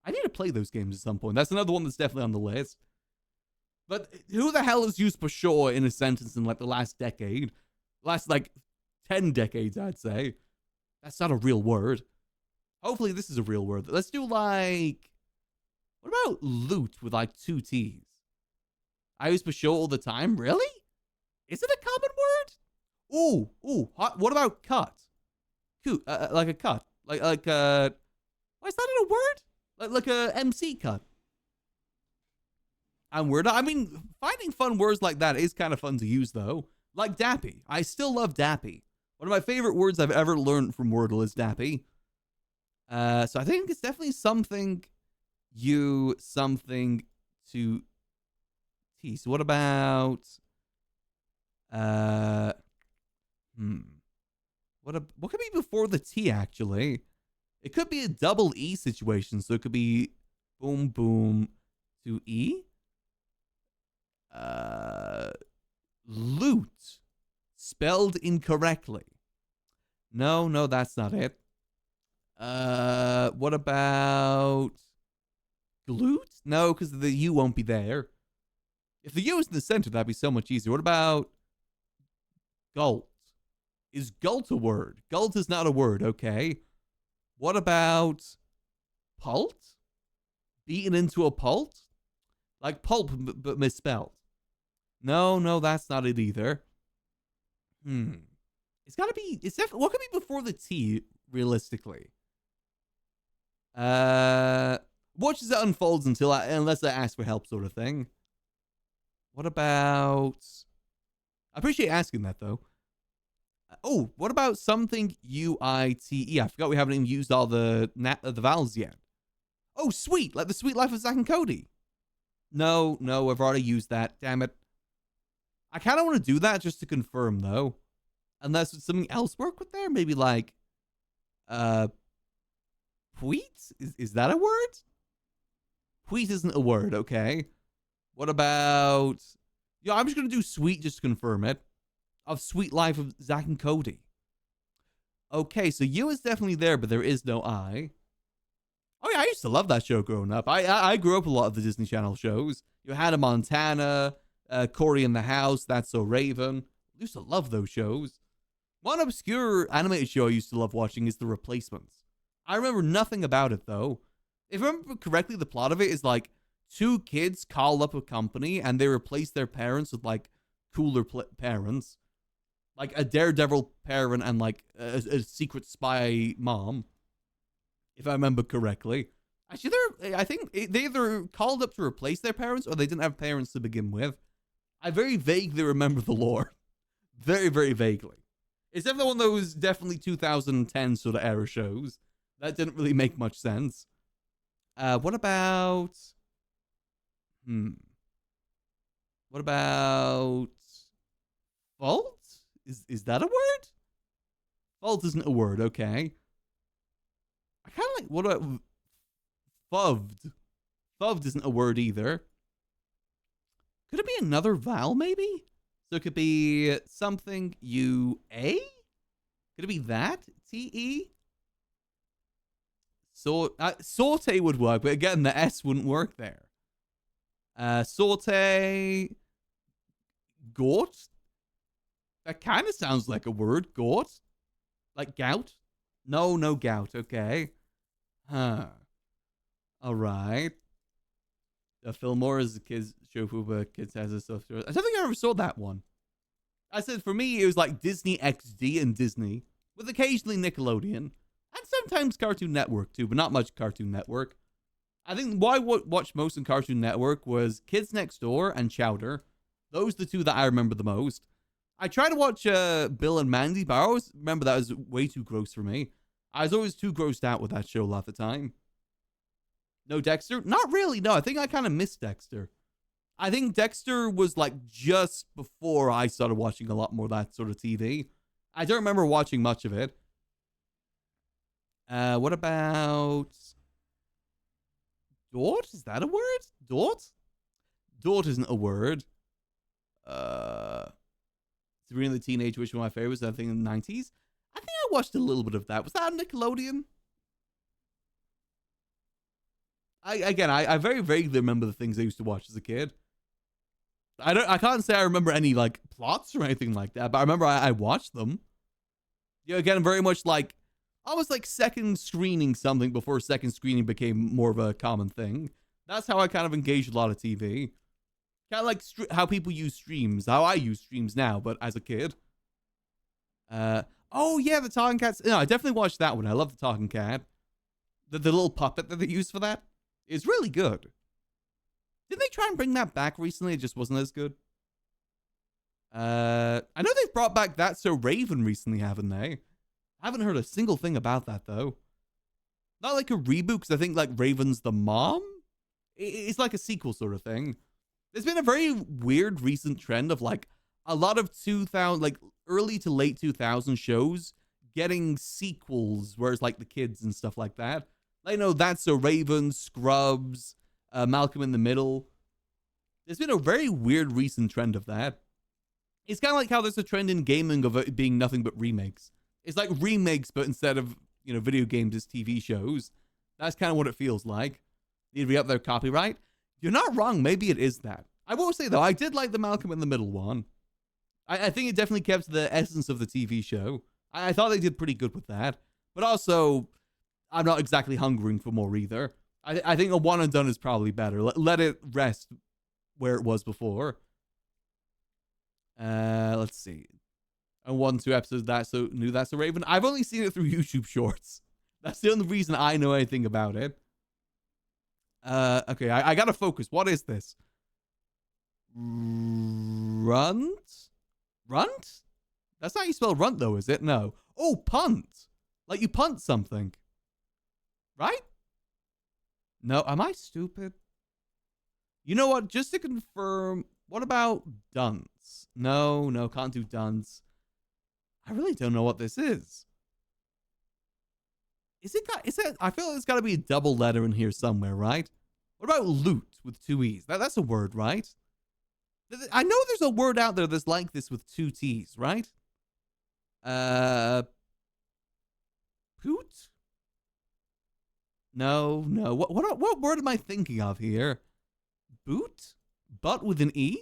I need to play those games at some point. That's another one that's definitely on the list. But who the hell has used Pshaw in a sentence in like the last decade? Last like 10 decades, I'd say. That's not a real word. Hopefully this is a real word. Let's do like, what about loot with like 2 T's? I use Pshaw all the time. Really? Is it a common word? Ooh. What about cut? Like a cut. Why is that in a word? Like a MC cut. I mean, finding fun words like that is kind of fun to use, though. Like dappy. I still love dappy. One of my favorite words I've ever learned from Wordle is dappy. So I think it's definitely something to tease. What about what could be before the T, actually? It could be a double E situation, so it could be boom, boom to E. Loot. Spelled incorrectly. No, that's not it. What about glute? No, because the U won't be there. If the U is in the center, that'd be so much easier. What about gult? Is gult a word? Gult is not a word, okay. What about pult? Beaten into a pult? Like pulp, but misspelled. No, that's not it either. It's gotta be, it's definitely, what could be before the T, realistically? Watch as it unfolds unless I ask for help sort of thing. What about, I appreciate asking that though. Oh, what about something UITE? I forgot we haven't even used all the vowels yet. Oh, sweet, like the sweet life of Zack and Cody. No, I've already used that. Damn it. I kind of want to do that just to confirm, though. Unless it's something else work with there? Maybe like, Pweet? Is that a word? Pweet isn't a word, okay. What about... Yeah, I'm just going to do sweet just to confirm it. Of Sweet Life of Zack and Cody. Okay, so U is definitely there, but there is no I. Oh yeah, I used to love that show growing up. I grew up with a lot of the Disney Channel shows. You had a Montana, Cory in the House, That's So Raven. I used to love those shows. One obscure animated show I used to love watching is The Replacements. I remember nothing about it though. If I remember correctly, the plot of it is like two kids call up a company and they replace their parents with like cooler parents. Like a daredevil parent and like a secret spy mom. If I remember correctly. Actually, I think they either called up to replace their parents or they didn't have parents to begin with. I very vaguely remember the lore. Very, very vaguely. It's definitely one of those definitely 2010 sort of era shows. That didn't really make much sense. What about... What about... Fault? Is that a word? Fault isn't a word, okay. I kind of like, what about fubbed? Fubbed isn't a word either. Could it be another vowel, maybe? So it could be something U-A? Could it be that? T-E? So, saute would work, but again, the S wouldn't work there. Saute... Gort? That kind of sounds like a word. Gort? Like gout? No gout. Okay. Huh. Alright. Fillmore is a kid's show for kids has a stuff. I don't think I ever saw that one. I said for me, it was like Disney XD and Disney, with occasionally Nickelodeon, and sometimes Cartoon Network too, but not much Cartoon Network. I think what I watched most on Cartoon Network was Kids Next Door and Chowder. Those are the two that I remember the most. I tried to watch Bill and Mandy, but I always remember that was way too gross for me. I was always too grossed out with that show a lot of the time. No Dexter? Not really, no. I think I kind of missed Dexter. I think Dexter was like just before I started watching a lot more of that sort of TV. I don't remember watching much of it. What about... Dort? Is that a word? Dort? Dort isn't a word. Sabrina the Teenage Witch, one of my favorites, I think in the 90s. I think I watched a little bit of that. Was that on Nickelodeon? I very vaguely remember the things I used to watch as a kid. I can't say I remember any like plots or anything like that, but I remember I watched them. Yeah, again, very much like almost like second screening something before second screening became more of a common thing. That's how I kind of engaged a lot of TV. Kind of like how people use streams, how I use streams now, but as a kid. Oh yeah, the Talking Cats. No, I definitely watched that one. I love the Talking Cat. The little puppet that they used for that is really good. Didn't they try and bring that back recently? It just wasn't as good. I know they've brought back That's So Raven recently, haven't they? I haven't heard a single thing about that, though. Not like a reboot, because I think, like, Raven's the mom? It's like a sequel sort of thing. There's been a very weird recent trend of, like, a lot of 2000, like, early to late 2000 shows getting sequels, whereas like the kids and stuff like that. Like, That's So Raven, Scrubs, Malcolm in the Middle. There's been a very weird recent trend of that. It's kind of like how there's a trend in gaming of it being nothing but remakes. It's like remakes, but instead of, video games, it's TV shows. That's kind of what it feels like. Need to be up there copyright. You're not wrong. Maybe it is that. I will say, though, I did like the Malcolm in the Middle one. I think it definitely kept the essence of the TV show. I thought they did pretty good with that. But also, I'm not exactly hungering for more either. I think a one and done is probably better. Let it rest where it was before. Let's see. And 1-2 episodes That's So Raven. I've only seen it through YouTube Shorts. That's the only reason I know anything about it. Okay, I gotta focus. What is this? Runt? Runt? That's not how you spell runt, though, is it? No. Oh, punt. Like you punt something. Right? No, am I stupid? You know what? Just to confirm, what about dunce? No, can't do dunce. I really don't know what this is. Is it? I feel like there's got to be a double letter in here somewhere, right? What about loot with 2 E's? That's a word, right? I know there's a word out there that's like this with 2 T's, right? Poot? No. What word am I thinking of here? Boot? Butt with an E?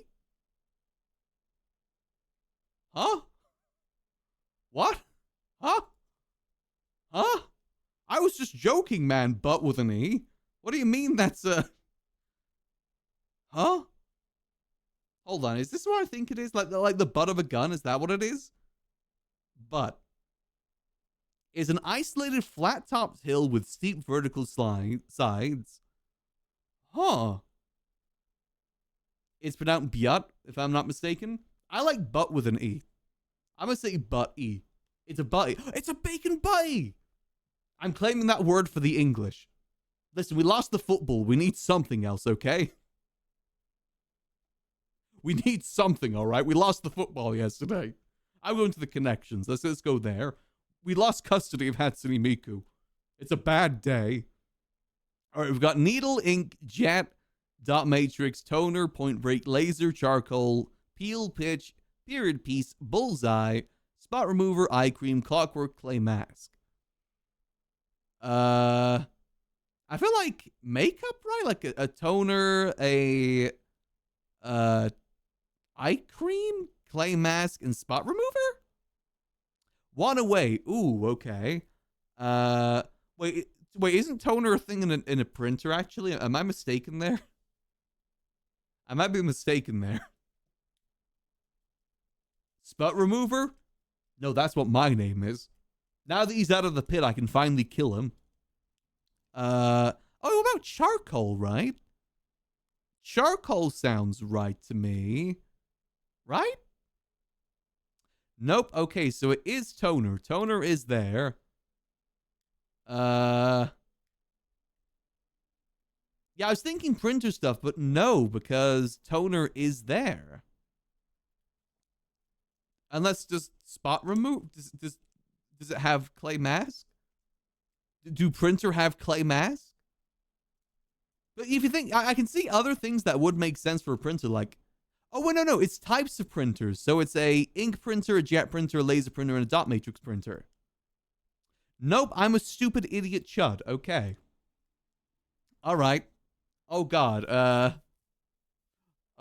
Huh? What? Huh? I was just joking, man. Butt with an E. What do you mean that's a... Huh? Hold on. Is this what I think it is? Like the butt of a gun? Is that what it is? Butt is an isolated flat-topped hill with steep vertical sides. Huh. It's pronounced Bjut, if I'm not mistaken. I like butt with an E. I'm going to say butt-y. It's a butty. It's a bacon butty! I'm claiming that word for the English. Listen, we lost the football. We need something else, okay? We need something, all right? We lost the football yesterday. I'm going to the connections. Let's go there. We lost custody of Hatsune Miku. It's a bad day. All right, we've got needle, ink, jet, dot matrix, toner, point break, laser, charcoal, peel, pitch, period piece, bullseye, spot remover, eye cream, clockwork, clay mask. I feel like makeup, right? Like a toner, a eye cream, clay mask, and spot remover? One away. Ooh, okay. Wait, isn't toner a thing in a printer, actually? Am I mistaken there? I might be mistaken there. Spot remover? No, that's what my name is. Now that he's out of the pit, I can finally kill him. Oh, what about charcoal, right? Charcoal sounds right to me. Right? Nope. Okay, so it is toner. Toner is there. Yeah, I was thinking printer stuff, but no, because toner is there. Unless just spot remove. Does it have clay mask? Do printer have clay mask? But if you think, I can see other things that would make sense for a printer, like, oh, wait, no, it's types of printers. So it's a ink printer, a jet printer, a laser printer, and a dot matrix printer. Nope, I'm a stupid idiot chud. Okay. All right. Oh, God.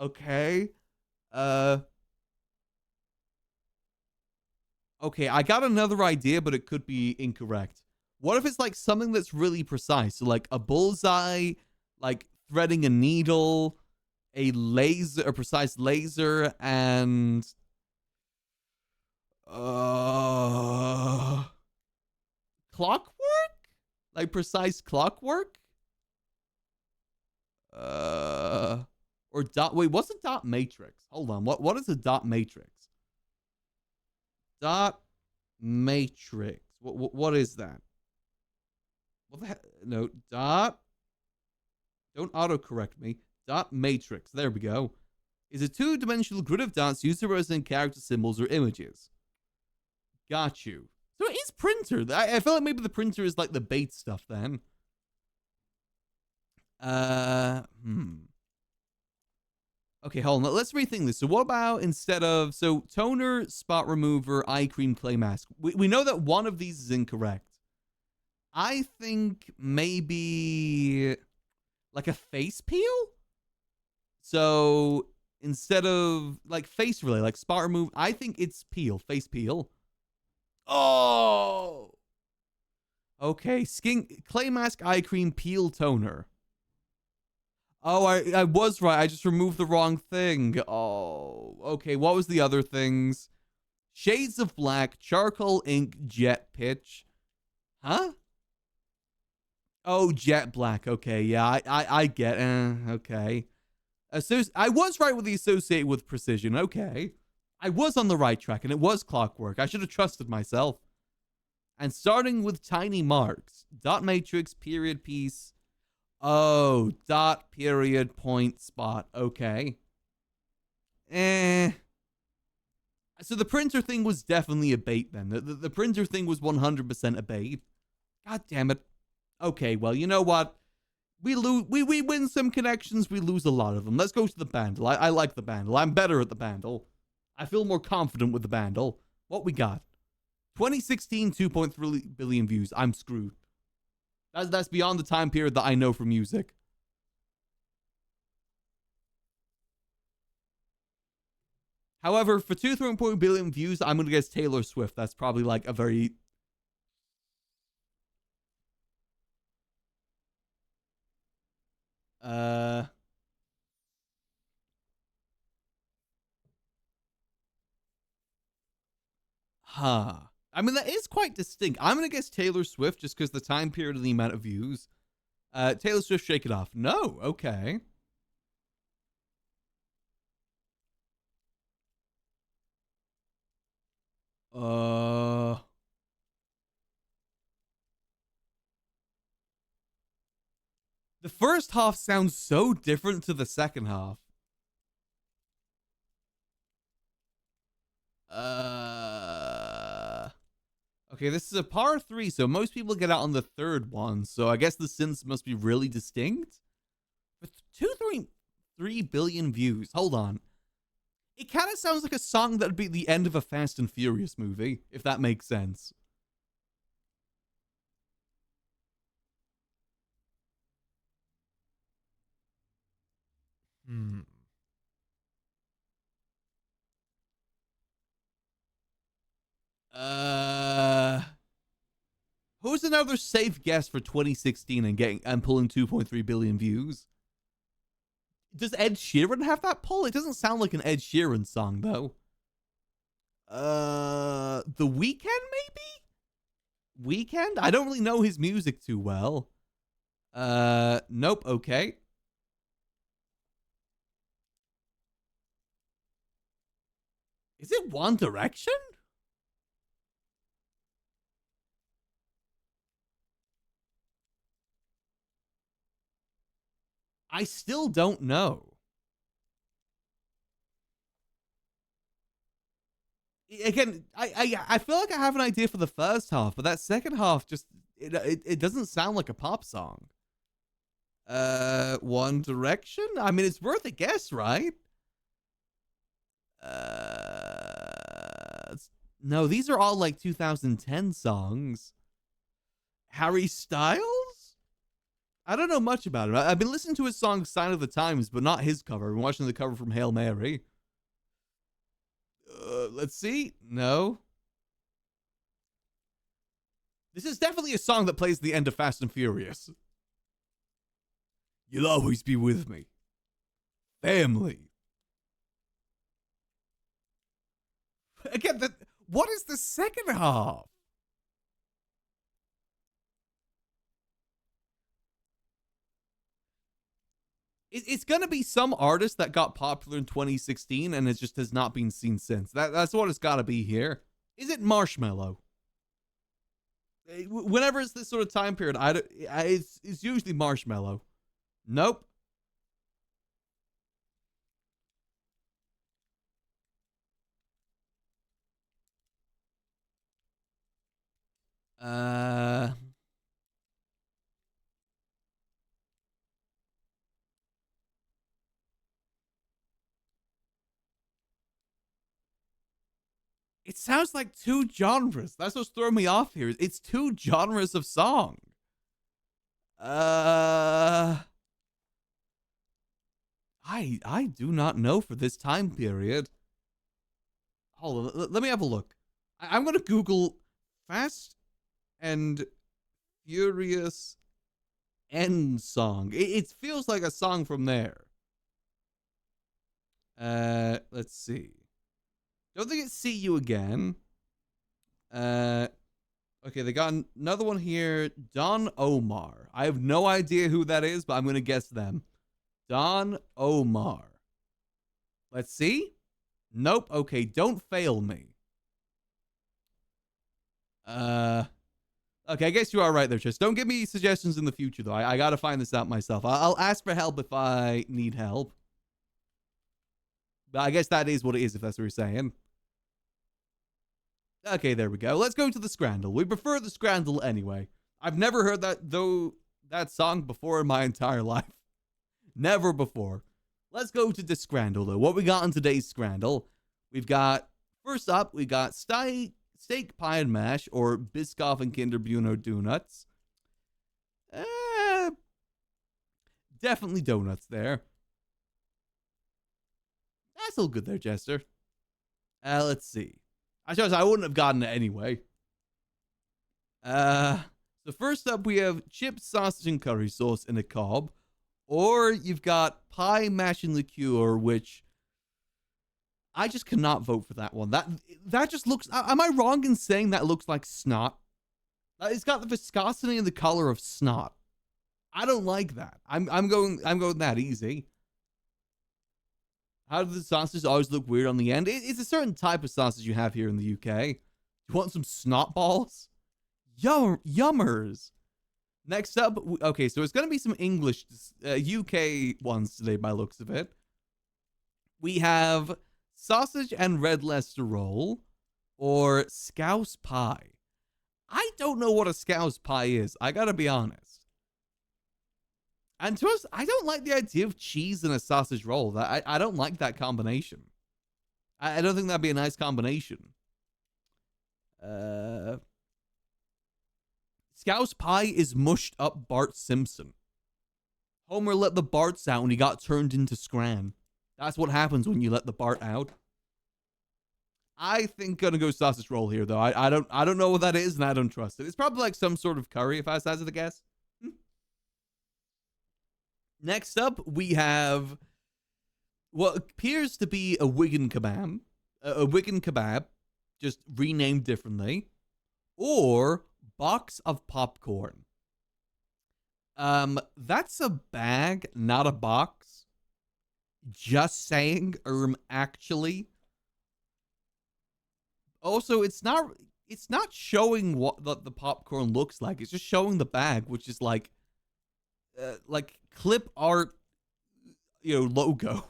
Okay. Okay, I got another idea, but it could be incorrect. What if it's like something that's really precise? So like a bullseye, like threading a needle, a precise laser, and clockwork? Like precise clockwork? Or dot, wait, what's a dot matrix? Hold on, what is a dot matrix? Dot matrix. What is that? What the heck? No, dot. Don't autocorrect me. Dot matrix. There we go. Is a two-dimensional grid of dots used to represent character symbols or images. Got you. So it is printer. I feel like maybe the printer is like the bait stuff then. Okay, hold on. Let's rethink this. So what about instead of toner, spot remover, eye cream, clay mask? We know that one of these is incorrect. I think maybe like a face peel. So instead of like face relay, like spot remove, I think it's peel, face peel. Oh, okay. Skin clay mask, eye cream, peel toner. Oh, I was right. I just removed the wrong thing. Oh, okay. What was the other things? Shades of black, charcoal ink, jet pitch. Huh? Oh, jet black. Okay, yeah, I get. Okay. I was right with the associate with precision. Okay, I was on the right track, and it was clockwork. I should have trusted myself. And starting with tiny marks, dot matrix, period piece. Oh, dot, period, point, spot. Okay. Eh. So the printer thing was definitely a bait then. The printer thing was 100% a bait. God damn it. Okay, well, you know what? We win some connections, we lose a lot of them. Let's go to the bandle. I like the bandle. I'm better at the bandle. I feel more confident with the bandle. What we got? 2016, 2.3 billion views. I'm screwed. That's beyond the time period that I know for music. However, for 2.3 billion views, I'm gonna guess Taylor Swift. That's probably like a very huh. I mean, that is quite distinct. I'm gonna guess Taylor Swift just because the time period and the amount of views. Taylor Swift, Shake It Off. No, okay. Uh, the first half sounds so different to the second half. Okay, this is a par three, so most people get out on the third one. So I guess the synths must be really distinct. With 3 billion views. Hold on. It kind of sounds like a song that'd be the end of a Fast and Furious movie, if that makes sense. Hmm. Uh, who's another safe guess for 2016 and pulling 2.3 billion views? Does Ed Sheeran have that pull? It doesn't sound like an Ed Sheeran song though. The Weeknd maybe? Weeknd? I don't really know his music too well. Nope. Okay. Is it One Direction? I still don't know. Again, I feel like I have an idea for the first half, but that second half just it doesn't sound like a pop song. One Direction? I mean, it's worth a guess, right? No, these are all like 2010 songs. Harry Styles? I don't know much about him. I've been listening to his song Sign of the Times, but not his cover. I've been watching the cover from Hail Mary. Let's see. No. This is definitely a song that plays at the end of Fast and Furious. You'll always be with me. Family. Again, what is the second half? It's going to be some artist that got popular in 2016 and it just has not been seen since. That's what it's got to be here. Is it Marshmallow? Whenever it's this sort of time period, it's usually Marshmallow. Nope. Uh, it sounds like two genres. That's what's throwing me off here. It's two genres of song. Uh, I do not know for this time period. Hold on, let me have a look. I'm gonna Google Fast and Furious End song. It feels like a song from there. Let's see. Don't think it's See You Again. Okay, they got another one here. Don Omar. I have no idea who that is, but I'm gonna guess them. Don Omar. Let's see. Nope. Okay, Don't Fail Me. Okay, I guess you are right there, Chris. Don't give me suggestions in the future, though. I gotta find this out myself. I'll ask for help if I need help. But I guess that is what it is, if that's what you're saying. Okay, there we go. Let's go to the Scrandle. We prefer the Scrandle anyway. I've never heard that song before in my entire life. Never before. Let's go to the Scrandle, though. What we got on today's Scrandle? We've got, first up, we got steak pie and mash, or Biscoff and Kinder Bueno donuts. Definitely donuts there. That's all good there, Jester. Let's see. I suppose I wouldn't have gotten it anyway. So first up, we have chips, sausage, and curry sauce in a cob. Or you've got pie, mash, and liqueur, which I just cannot vote for that one. That just looks. Am I wrong in saying that looks like snot? It's got the viscosity and the color of snot. I don't like that. I'm going that easy. How do the sausages always look weird on the end? It's a certain type of sausage you have here in the UK. You want some snot balls? Yummers. Next up, okay, so it's going to be some English, UK ones today by looks of it. We have sausage and red Leicester roll, or scouse pie. I don't know what a scouse pie is. I gotta be honest. And to us, I don't like the idea of cheese in a sausage roll. I don't like that combination. I don't think that'd be a nice combination. Scouse pie is mushed up Bart Simpson. Homer let the Barts out and he got turned into Scran. That's what happens when you let the Bart out. I think gonna go sausage roll here though. I don't know what that is and I don't trust it. It's probably like some sort of curry if I was to hazard a guess. Next up, we have what appears to be a Wigan kebab. A Wigan kebab, just renamed differently. Or box of popcorn. That's a bag, not a box. Just saying, actually. Also, it's not showing what the popcorn looks like. It's just showing the bag, which is like clip art, logo.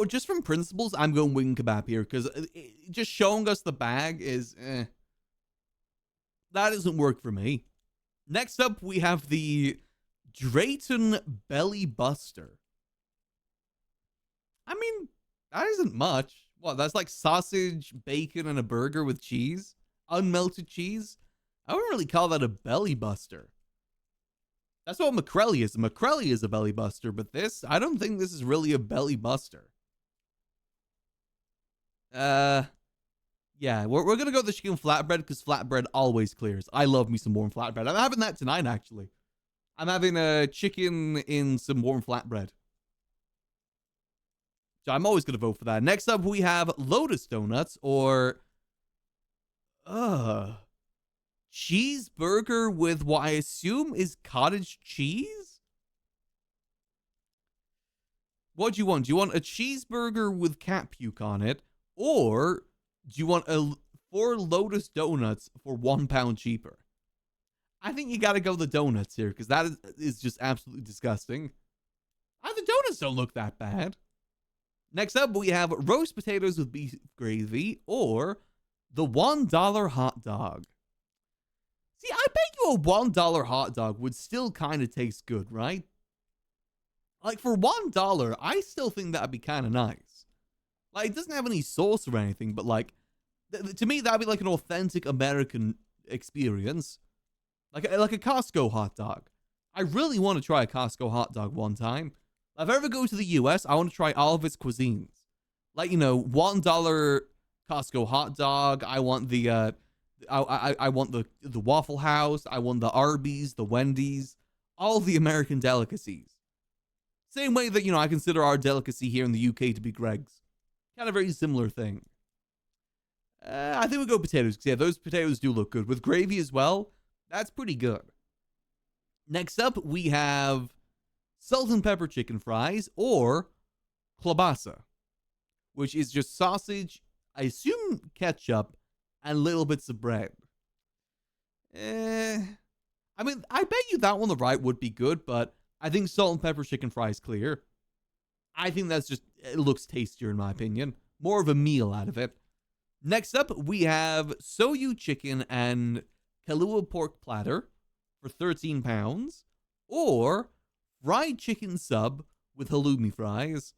Just from principles, I'm going wing kebab here because just showing us the bag is, that doesn't work for me. Next up, we have the Drayton Belly Buster. I mean, that isn't much. What, that's like sausage, bacon, and a burger with cheese? Unmelted cheese? I wouldn't really call that a belly buster. That's what McCrelly is. McCrelly is a belly buster, but this, I don't think this is really a belly buster. Yeah, we're gonna go with the chicken flatbread because flatbread always clears. I love me some warm flatbread. I'm having that tonight, actually. I'm having a chicken in some warm flatbread. So I'm always gonna vote for that. Next up, we have Lotus Donuts, or cheeseburger with what I assume is cottage cheese? What do you want? Do you want a cheeseburger with cat puke on it? Or do you want 4 Lotus Donuts for £1 cheaper? I think you gotta go the donuts here, because that is just absolutely disgusting. The donuts don't look that bad. Next up, we have roast potatoes with beef gravy, or The $1 hot dog. See, I bet you a $1 hot dog would still kind of taste good, right? Like, for $1, I still think that'd be kind of nice. Like, it doesn't have any sauce or anything, but, like, to me, that'd be like an authentic American experience. Like a Costco hot dog. I really want to try a Costco hot dog one time. If I ever go to the US, I want to try all of its cuisines. Like, you know, $1 Costco hot dog. I want the I want the Waffle House. I want the Arby's, the Wendy's, all the American delicacies. Same way that, you know, I consider our delicacy here in the UK to be Greg's. Kind of very similar thing. I think we'll go potatoes, because yeah, those potatoes do look good. With gravy as well, that's pretty good. Next up, we have salt and pepper chicken fries, or kielbasa, which is just sausage, I assume ketchup, and little bits of bread. I mean, I bet you that one on the right would be good, but I think salt and pepper chicken fries clear. I think that's just, it looks tastier in my opinion. More of a meal out of it. Next up, we have soyu chicken and Kahlua pork platter for £13, or fried chicken sub with halloumi fries.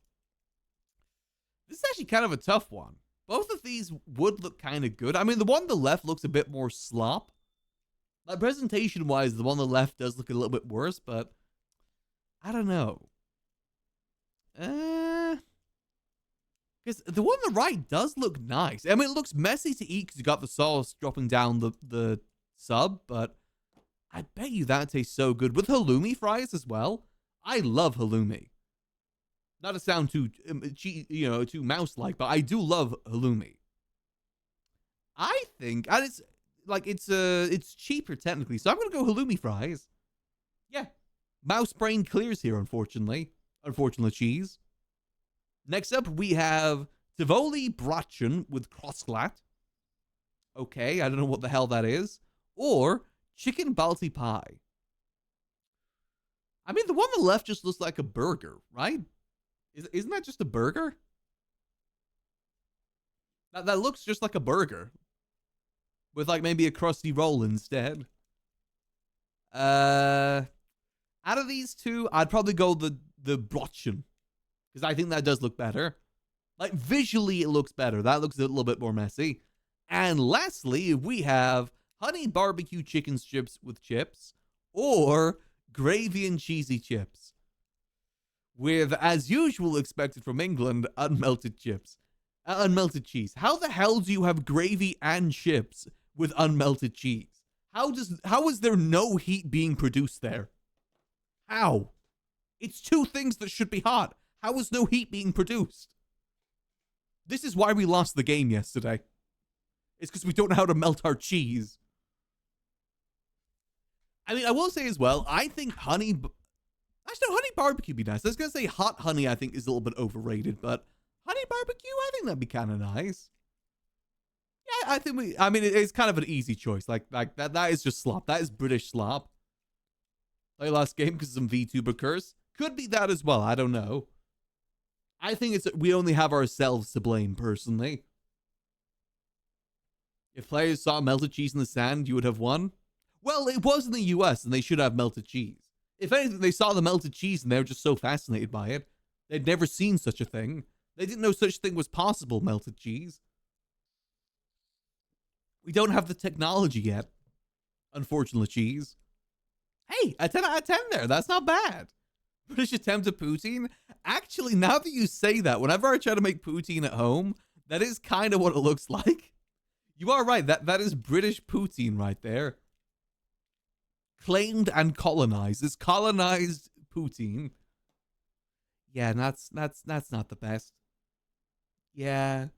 This is actually kind of a tough one. Both of these would look kind of good. I mean, the one on the left looks a bit more slop. Like, presentation-wise, the one on the left does look a little bit worse, but I don't know. Because the one on the right does look nice. I mean, it looks messy to eat because you got the sauce dropping down the sub, but I bet you that tastes so good. With halloumi fries as well. I love halloumi. Not to sound too, too mouse-like, but I do love halloumi. I think, and it's cheaper technically, so I'm gonna go halloumi fries. Yeah, mouse brain clears here, unfortunately. Unfortunate cheese. Next up, we have Tivoli Braten with Krossglatt. Okay, I don't know what the hell that is. Or chicken balti pie. I mean, the one on the left just looks like a burger, right? Isn't that just a burger? That looks just like a burger. With, like, maybe a crusty roll instead. Out of these two, I'd probably go the Braten. Because I think that does look better. Like, visually, it looks better. That looks a little bit more messy. And lastly, we have honey barbecue chicken strips with chips. Or gravy and cheesy chips. With, as usual expected from England, unmelted chips. Unmelted cheese. How the hell do you have gravy and chips with unmelted cheese? How is there no heat being produced there? How? It's two things that should be hot. How is no heat being produced? This is why we lost the game yesterday. It's because we don't know how to melt our cheese. I mean, I will say as well, I think honey... Actually, no, honey barbecue would be nice. I was going to say hot honey, I think, is a little bit overrated, but honey barbecue, I think that'd be kind of nice. Yeah, I mean, it's kind of an easy choice. Like that is just slop. That is British slop. Play last game because of some VTuber curse. Could be that as well. I don't know. I think we only have ourselves to blame, personally. If players saw melted cheese in the sand, you would have won. Well, it was in the US, and they should have melted cheese. If anything, they saw the melted cheese, and they were just so fascinated by it. They'd never seen such a thing. They didn't know such a thing was possible, melted cheese. We don't have the technology yet. Unfortunately, cheese. Hey, a 10 out of 10 there. That's not bad. British attempt at poutine? Actually, now that you say that, whenever I try to make poutine at home, that is kind of what it looks like. You are right. That is British poutine right there. Claimed and colonized. It's colonized poutine. Yeah, that's not the best. Yeah,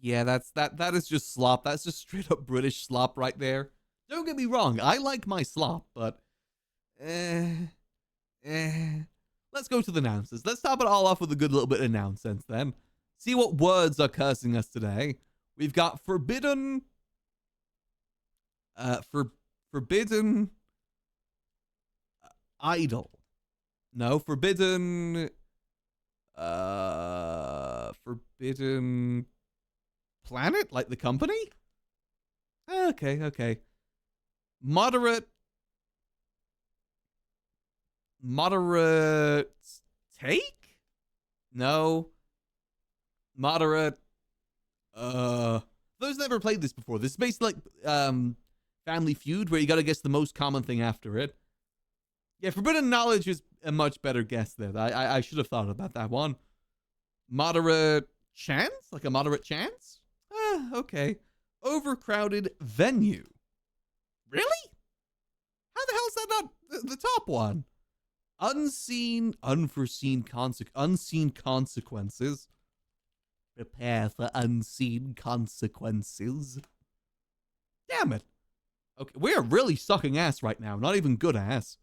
that is just slop. That's just straight up British slop right there. Don't get me wrong. I like my slop, but let's go to the nonsense. Let's top it all off with a good little bit of nonsense then. See what words are cursing us today. We've got forbidden. Forbidden. Idol. No, forbidden. Forbidden planet, like the company. Okay, okay. Moderate take? No. Moderate. Those never played this before. This is basically like Family Feud, where you gotta guess the most common thing after it. Yeah, Forbidden Knowledge is a much better guess there. I should have thought about that one. Moderate chance? Like a moderate chance? Okay. Overcrowded venue. Really? How the hell is that not the top one? Unforeseen consequences. Prepare for unseen consequences. Damn it. Okay, we are really sucking ass right now. Not even good ass.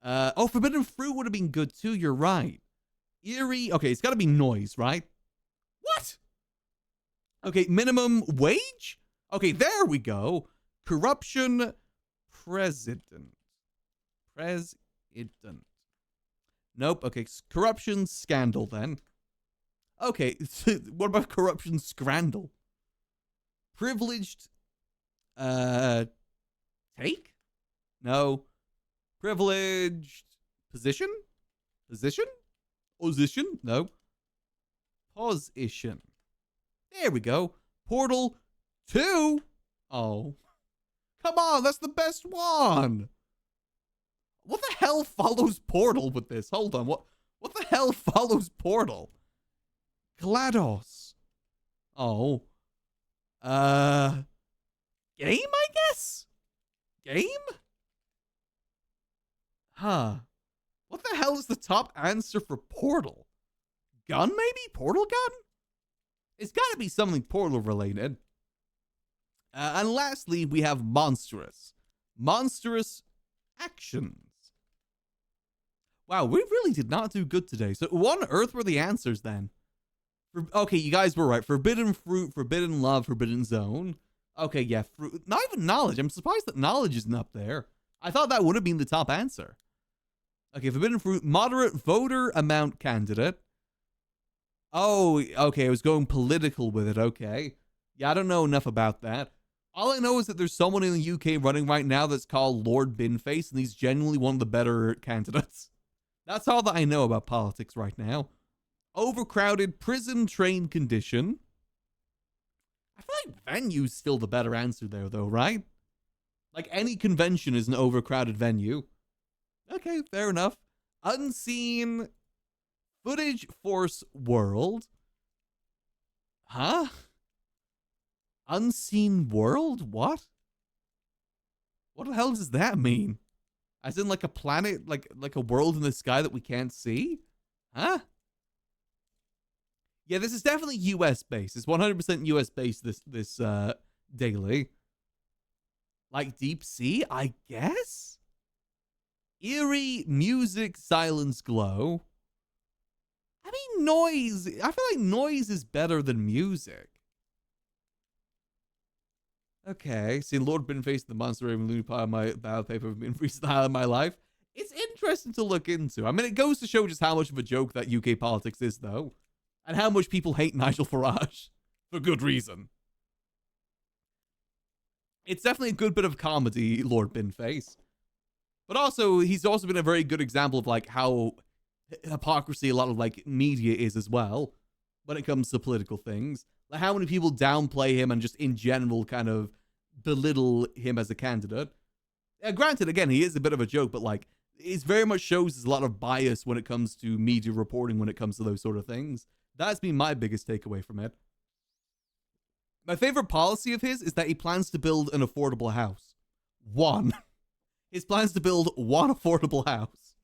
Forbidden Fruit would have been good too. You're right. Eerie. Okay, it's got to be noise, right? What? Okay, minimum wage? Okay, there we go. Corruption president. Nope. Okay, corruption scandal then. Okay, what about corruption scandal? Privileged take? No. Privileged position? Position? No. Position. There we go. Portal 2. Oh. Come on, that's the best one. What the hell follows Portal with this? Hold on. What the hell follows Portal? GLaDOS. Oh. Game, I guess? Game? Huh. What the hell is the top answer for Portal? Gun, maybe? Portal gun? It's gotta be something Portal related. And lastly, we have monstrous. Monstrous actions. Wow, we really did not do good today. So what on earth were the answers then? Okay, you guys were right. Forbidden fruit, forbidden love, forbidden zone. Okay, yeah, fruit. Not even knowledge. I'm surprised that knowledge isn't up there. I thought that would have been the top answer. Okay, forbidden fruit, moderate voter amount candidate. Oh, okay, I was going political with it. Okay. Yeah, I don't know enough about that. All I know is that there's someone in the UK running right now that's called Lord Binface, and he's genuinely one of the better candidates. That's all that I know about politics right now. Overcrowded prison train condition. I feel like venue's still the better answer there, though, right? Like, any convention is an overcrowded venue. Okay, fair enough. Unseen footage force world. Huh? Unseen world? What? What the hell does that mean? As in like a planet, like a world in the sky that we can't see? Huh? Yeah, this is definitely US based. It's 100% US based this daily. Like deep sea, I guess? Eerie music silence glow. I mean noise. I feel like noise is better than music. Okay, see Lord Binface, the monster raven loony pie, my ballot paper have been freestyle in my life. It's interesting to look into. I mean, it goes to show just how much of a joke that UK politics is, though. And how much people hate Nigel Farage. For good reason. It's definitely a good bit of comedy, Lord Binface. But also, he's also been a very good example of, like, how hypocrisy a lot of, like, media is as well. When it comes to political things. Like, how many people downplay him and just in general kind of belittle him as a candidate. Granted, again, he is a bit of a joke, but, like, it very much shows there's a lot of bias when it comes to media reporting when it comes to those sort of things. That's been my biggest takeaway from it. My favorite policy of his is that he plans to build an affordable house. One. His plans to build one affordable house.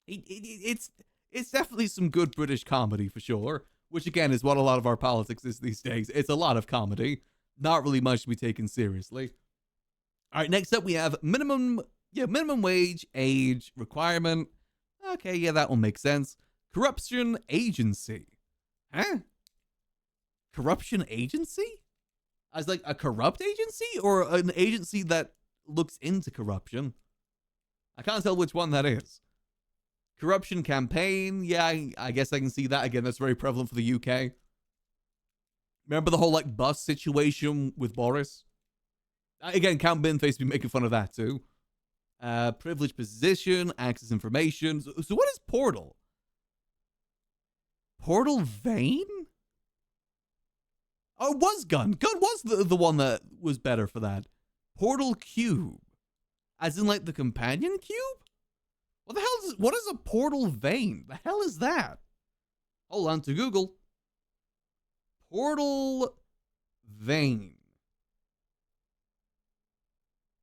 It's definitely some good British comedy for sure, which again is what a lot of our politics is these days. It's a lot of comedy, not really much to be taken seriously. All right, next up we have minimum wage, age, requirement. Okay, yeah, that one makes sense. Corruption agency. Huh? Corruption agency? As like a corrupt agency or an agency that looks into corruption? I can't tell which one that is. Corruption campaign. Yeah, I guess I can see that. Again, that's very prevalent for the UK. Remember the whole like bus situation with Boris? Again, Count Binface be making fun of that too. Privileged position, access information. So what is Portal? Portal Vein? Oh, it was Gun. Gun was the one that was better for that. Portal Cube. As in like the companion cube? What is a portal vein? The hell is that? Hold on to Google. Portal vein.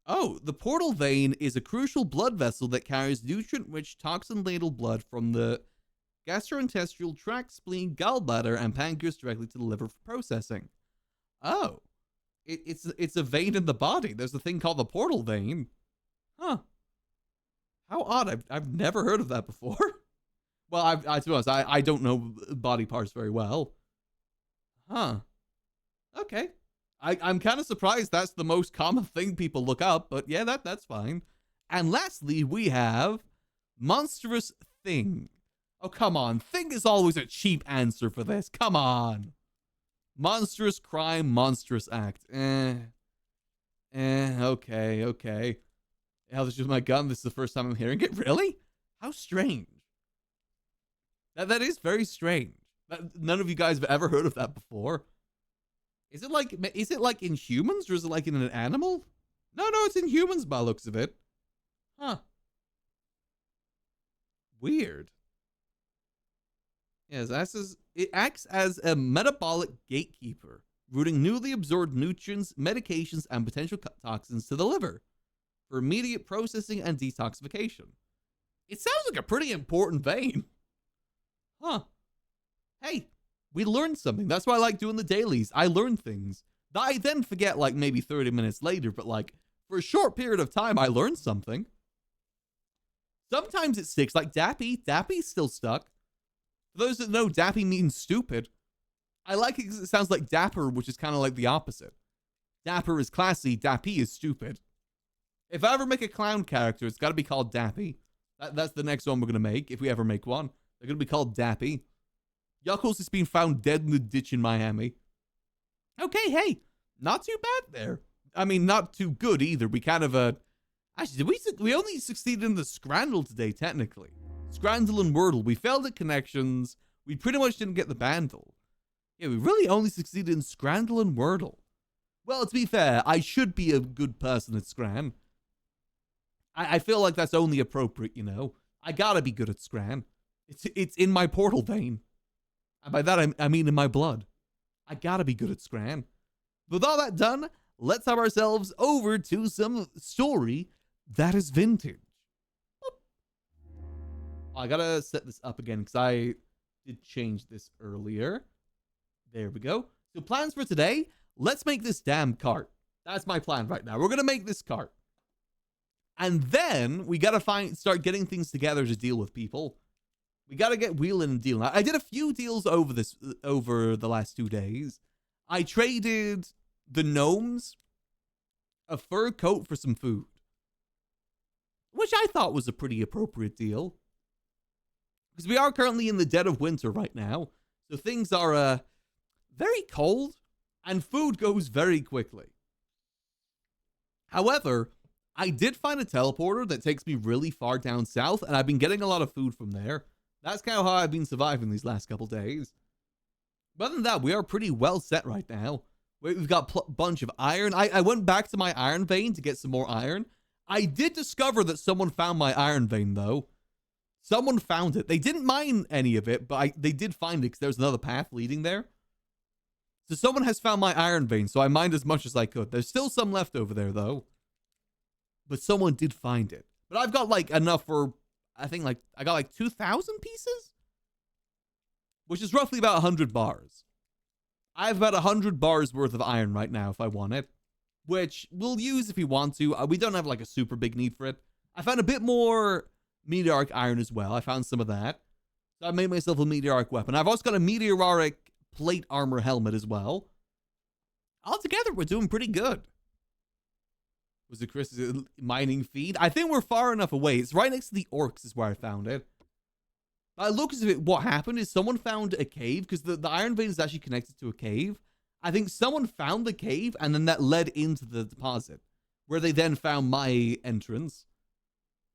Oh, the portal vein is a crucial blood vessel that carries nutrient-rich, toxin-laden blood from the gastrointestinal tract, spleen, gallbladder, and pancreas directly to the liver for processing. Oh, it's a vein in the body. There's a thing called the portal vein. Huh. How odd. I've never heard of that before. Well, to be honest, I don't know body parts very well. Huh. Okay. I'm kind of surprised that's the most common thing people look up, but yeah, that's fine. And lastly, we have monstrous thing. Oh, come on. Thing is always a cheap answer for this. Come on. Monstrous crime, monstrous act. Okay. Hell, this is my gun. This is the first time I'm hearing it. Really? How strange. That is very strange. None of you guys have ever heard of that before. Is it like in humans or is it like in an animal? No, it's in humans by the looks of it. Huh. Weird. Yes, it acts as a metabolic gatekeeper, routing newly absorbed nutrients, medications, and potential toxins to the liver for immediate processing and detoxification. It sounds like a pretty important vein. Huh. Hey, we learned something. That's why I like doing the dailies. I learn things that I then forget like maybe 30 minutes later, but like for a short period of time, I learned something. Sometimes it sticks, like Dappy. Dappy's still stuck. For those that know, Dappy means stupid. I like it because it sounds like Dapper, which is kind of like the opposite. Dapper is classy, Dappy is stupid. If I ever make a clown character, it's got to be called Dappy. That's the next one we're going to make, if we ever make one. They're going to be called Dappy. Yuckles has been found dead in the ditch in Miami. Okay, hey, not too bad there. I mean, not too good either. We kind of, actually, we only succeeded in the Scrandle today, technically. Scrandle and Wordle. We failed at Connections. We pretty much didn't get the Bandle. Yeah, we really only succeeded in Scrandle and Wordle. Well, to be fair, I should be a good person at Scran. I feel like that's only appropriate, you know. I gotta be good at Scran. It's in my portal vein. And by that, I mean in my blood. I gotta be good at Scran. With all that done, let's have ourselves over to some story that is vintage. I gotta set this up again because I did change this earlier. There we go. So plans for today, let's make this damn cart. That's my plan right now. We're gonna make this cart. And then we gotta start getting things together to deal with people. We gotta get wheeling and dealing. I did a few deals over the last 2 days. I traded the gnomes a fur coat for some food, which I thought was a pretty appropriate deal. Because we are currently in the dead of winter right now. So things are very cold and food goes very quickly. However, I did find a teleporter that takes me really far down south and I've been getting a lot of food from there. That's kind of how I've been surviving these last couple days. But other than that, we are pretty well set right now. We've got a bunch of iron. I went back to my iron vein to get some more iron. I did discover that someone found my iron vein, though. Someone found it. They didn't mine any of it, but they did find it because there was another path leading there. So someone has found my iron vein, so I mined as much as I could. There's still some left over there, though. But someone did find it. But I've got, like, enough for, I think, like, I got, like, 2,000 pieces? Which is roughly about 100 bars. I have about 100 bars worth of iron right now if I want it. Which we'll use if we want to. We don't have, like, a super big need for it. I found a bit more meteoric iron as well. I found some of that. So I made myself a meteoric weapon. I've also got a meteoric plate armor helmet as well. Altogether, we're doing pretty good. Was it Chris's mining feed? I think we're far enough away. It's right next to the orcs is where I found it. By the looks of it, what happened is someone found a cave, because the iron vein is actually connected to a cave, I think someone found the cave, and then that led into the deposit, where they then found my entrance.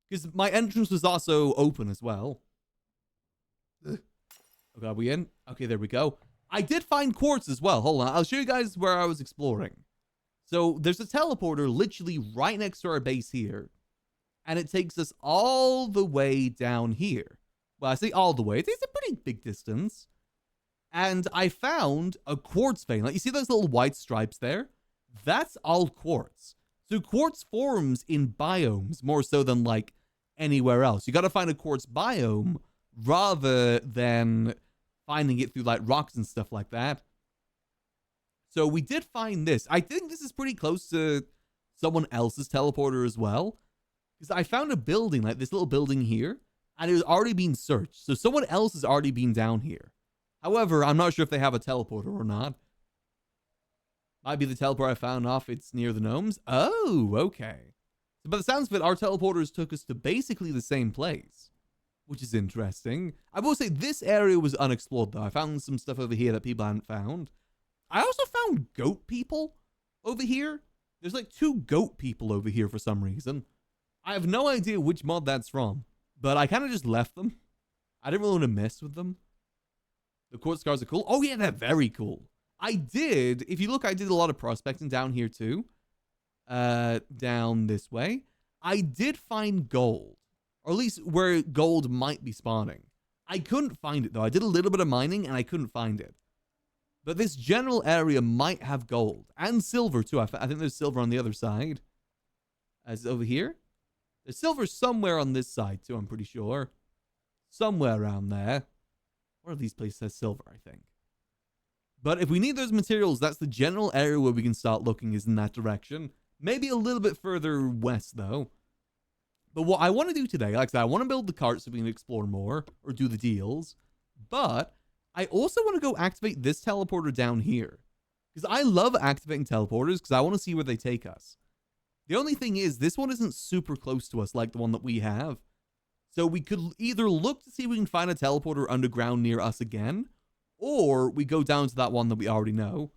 Because my entrance was also open as well. Okay, are we in? Okay, there we go. I did find quartz as well. Hold on, I'll show you guys where I was exploring. So there's a teleporter literally right next to our base here. And it takes us all the way down here. Well, I say all the way. It takes a pretty big distance. And I found a quartz vein. Like, you see those little white stripes there? That's all quartz. So quartz forms in biomes more so than, like, anywhere else. You got to find a quartz biome rather than finding it through, like, rocks and stuff like that. So we did find this. I think this is pretty close to someone else's teleporter as well. Because I found a building, like this little building here, and it was already being searched. So someone else has already been down here. However, I'm not sure if they have a teleporter or not. Might be the teleporter I found off. It's near the gnomes. Oh, okay. So by the sounds of it, our teleporters took us to basically the same place, which is interesting. I will say this area was unexplored, though. I found some stuff over here that people hadn't found. I also found goat people over here. There's like 2 goat people over here for some reason. I have no idea which mod that's from, but I kind of just left them. I didn't really want to mess with them. The quartz scars are cool. Oh yeah, they're very cool. If you look, I did a lot of prospecting down here too. Down this way. I did find gold, or at least where gold might be spawning. I couldn't find it though. I did a little bit of mining and I couldn't find it. But this general area might have gold and silver too. I think there's silver on the other side. As over here. There's silver somewhere on this side too, I'm pretty sure. Somewhere around there. One of these places has silver, I think. But if we need those materials, that's the general area where we can start looking, is in that direction. Maybe a little bit further west, though. But what I want to do today, like I said, I want to build the cart so we can explore more, or do the deals. But I also want to go activate this teleporter down here. Because I love activating teleporters, because I want to see where they take us. The only thing is, this one isn't super close to us like the one that we have. So we could either look to see if we can find a teleporter underground near us again, or we go down to that one that we already know.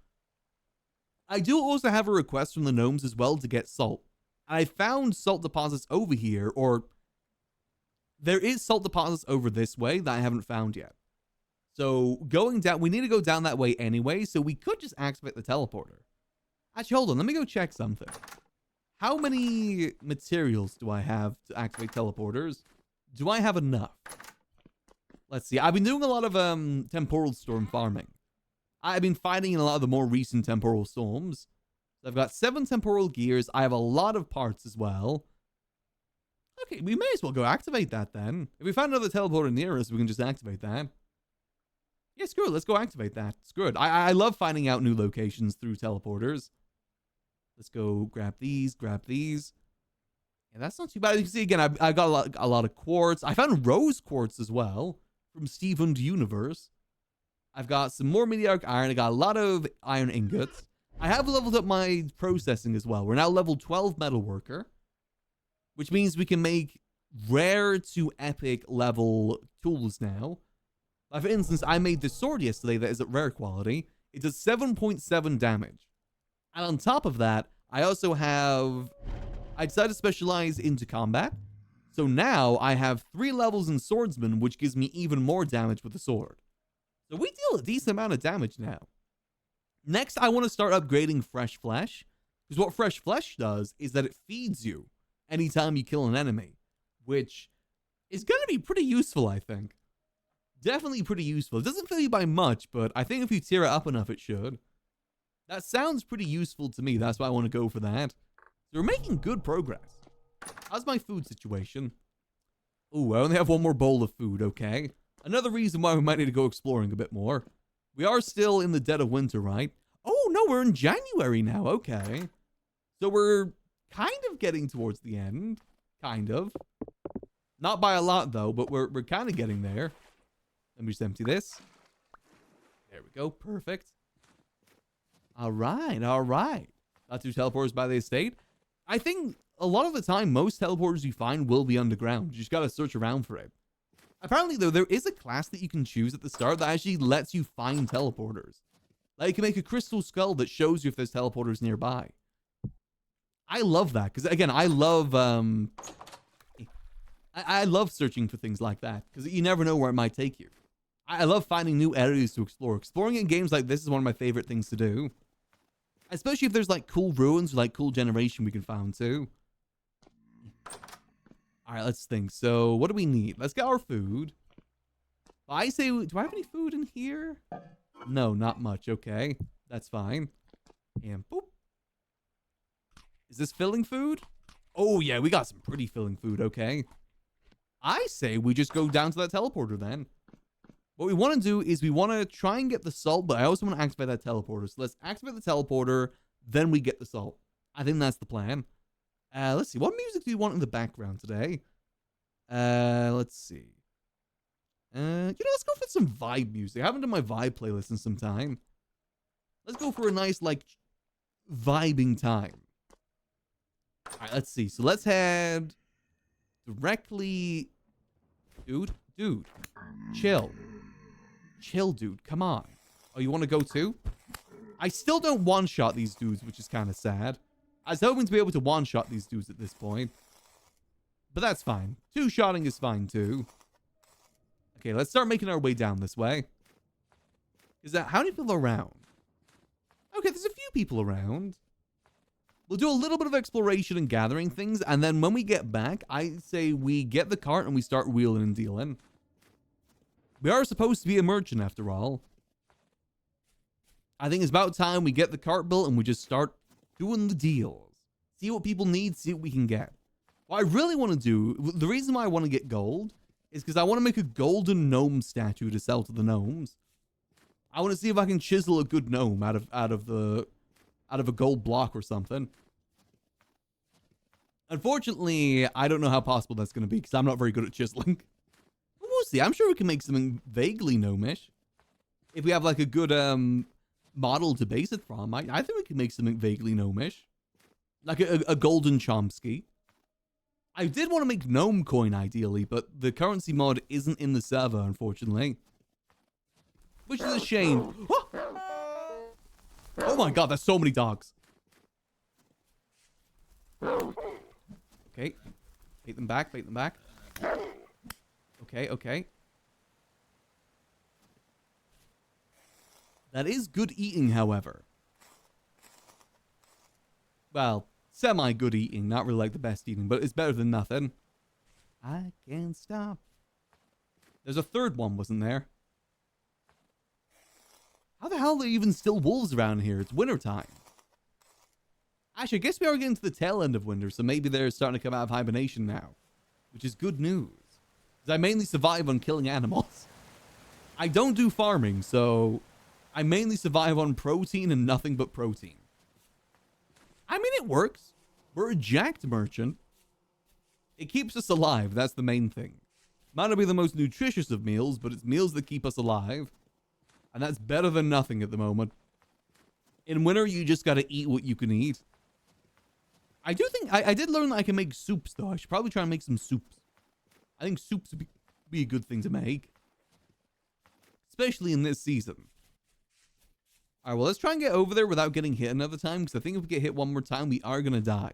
I do also have a request from the gnomes as well to get salt. I found salt deposits over here, or there is salt deposits over this way that I haven't found yet. So going down, we need to go down that way anyway, so we could just activate the teleporter. Actually, hold on, let me go check something. How many materials do I have to activate teleporters? Do I have enough? Let's see. I've been doing a lot of temporal storm farming. I've been fighting in a lot of the more recent temporal storms. So I've got 7 temporal gears. I have a lot of parts as well. Okay, we may as well go activate that then. If we find another teleporter near us, we can just activate that. Yeah, screw it. Let's go activate that. Screw it. I love finding out new locations through teleporters. Let's go grab these, grab these. Yeah, that's not too bad. You can see, again, I got a lot of quartz. I found rose quartz as well from Steven's Universe. I've got some more meteoric iron. I got a lot of iron ingots. I have leveled up my processing as well. We're now level 12 metalworker, which means we can make rare to epic level tools now. Like for instance, I made this sword yesterday that is at rare quality. It does 7.7 damage. And on top of that, I decided to specialize into combat. So now I have 3 levels in swordsman, which gives me even more damage with the sword. So we deal a decent amount of damage now. Next, I want to start upgrading fresh flesh. Because what fresh flesh does is that it feeds you anytime you kill an enemy. Which is going to be pretty useful, I think. Definitely pretty useful. It doesn't fill you by much, but I think if you tear it up enough, it should. That sounds pretty useful to me. That's why I want to go for that. So we're making good progress. How's my food situation? Oh, I only have 1 more bowl of food, okay. Another reason why we might need to go exploring a bit more. We are still in the dead of winter, right? Oh, no, we're in January now, okay. So we're kind of getting towards the end. Kind of. Not by a lot, though, but we're kind of getting there. Let me just empty this. There we go, perfect. All right. Got 2 teleporters by the estate. I think a lot of the time, most teleporters you find will be underground. You just got to search around for it. Apparently, though, there is a class that you can choose at the start that actually lets you find teleporters. Like, you can make a crystal skull that shows you if there's teleporters nearby. I love that, because, again, I love searching for things like that, because you never know where it might take you. I love finding new areas to explore. Exploring in games like this is one of my favorite things to do. Especially if there's, like, cool ruins or, like, cool generation we can find, too. Alright, let's think. So, what do we need? Let's get our food. I say, do I have any food in here? No, not much. Okay, that's fine. And boop. Is this filling food? Oh, yeah, we got some pretty filling food. Okay. I say we just go down to that teleporter then. What we want to do is we want to try and get the salt, but I also want to activate that teleporter. So let's activate the teleporter, then we get the salt. I think that's the plan. Let's see. What music do you want in the background today? Let's see. Let's go for some vibe music. I haven't done my vibe playlist in some time. Let's go for a nice, like, vibing time. All right, let's see. So let's head directly... Dude, chill. Chill, dude. Come on. Oh, you want to go too? I still don't one-shot these dudes, which is kind of sad. I was hoping to be able to one-shot these dudes at this point. But that's fine. Two-shotting is fine, too. Okay, let's start making our way down this way. How many people are around? Okay, there's a few people around. We'll do a little bit of exploration and gathering things, and then when we get back, I say we get the cart and we start wheeling and dealing. We are supposed to be a merchant, after all. I think it's about time we get the cart built and we just start doing the deals. See what people need, see what we can get. What I really want to do, the reason why I want to get gold, is because I want to make a golden gnome statue to sell to the gnomes. I want to see if I can chisel a good gnome out of a gold block or something. Unfortunately, I don't know how possible that's going to be because I'm not very good at chiseling. But we'll see. I'm sure we can make something vaguely gnomish. If we have like a good model to base it from, I think we can make something vaguely gnomish. Like a golden Chomsky. I did want to make gnome coin ideally, but the currency mod isn't in the server, unfortunately. Which is a shame. Oh my god, there's so many dogs. Okay. Bait them back, bait them back. Okay. That is good eating, however. Well, semi-good eating. Not really like the best eating, but it's better than nothing. I can't stop. There's a third one, wasn't there? How the hell are there even still wolves around here? It's wintertime. Actually, I guess we are getting to the tail end of winter, so maybe they're starting to come out of hibernation now. Which is good news. Because I mainly survive on killing animals. I don't do farming, so I mainly survive on protein and nothing but protein. I mean, it works. We're a jacked merchant. It keeps us alive, that's the main thing. Might not be the most nutritious of meals, but it's meals that keep us alive. And that's better than nothing at the moment. In winter, you just gotta eat what you can eat. I do think... I did learn that I can make soups, though. I should probably try and make some soups. I think soups would be a good thing to make. Especially in this season. Alright, well, let's try and get over there without getting hit another time. Because I think if we get hit one more time, we are gonna die.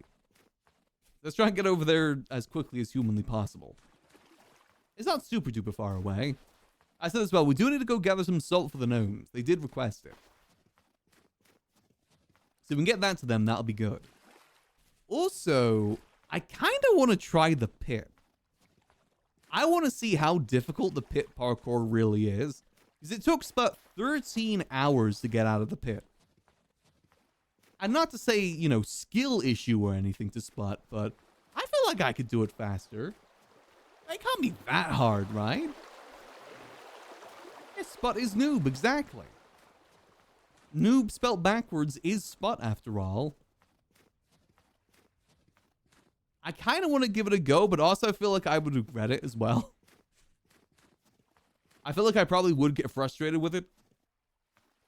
Let's try and get over there as quickly as humanly possible. It's not super duper far away. I said as well, we do need to go gather some salt for the gnomes. They did request it. So we can get that to them, that'll be good. Also, I kind of want to try the pit. I want to see how difficult the pit parkour really is. Because it took about 13 hours to get out of the pit. And not to say, you know, skill issue or anything to Spot, but I feel like I could do it faster. It can't be that hard, right? Yeah, Spot is noob, exactly. Noob spelt backwards is Spot after all. I kind of want to give it a go, but also I feel like I would regret it as well. I feel like I probably would get frustrated with it.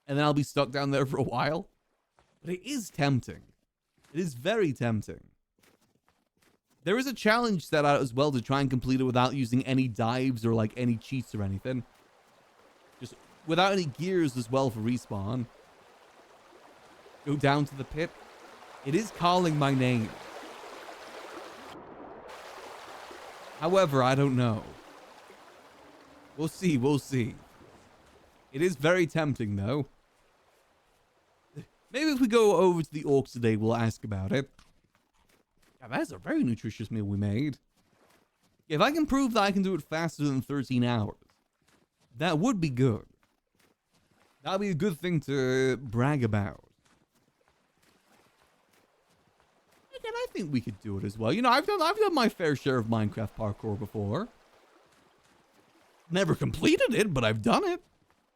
And then I'll be stuck down there for a while. But it is tempting. It is very tempting. There is a challenge set out as well to try and complete it without using any dives or like any cheats or anything. Just without any gears as well for respawn. Go down to the pit. It is calling my name. However, I don't know. We'll see, we'll see. It is very tempting, though. Maybe if we go over to the orcs today, we'll ask about it. Yeah, that's a very nutritious meal we made. If I can prove that I can do it faster than 13 hours, that would be good. That would be a good thing to brag about. And I think we could do it as well. You know, I've done my fair share of Minecraft parkour before. Never completed it, but I've done it.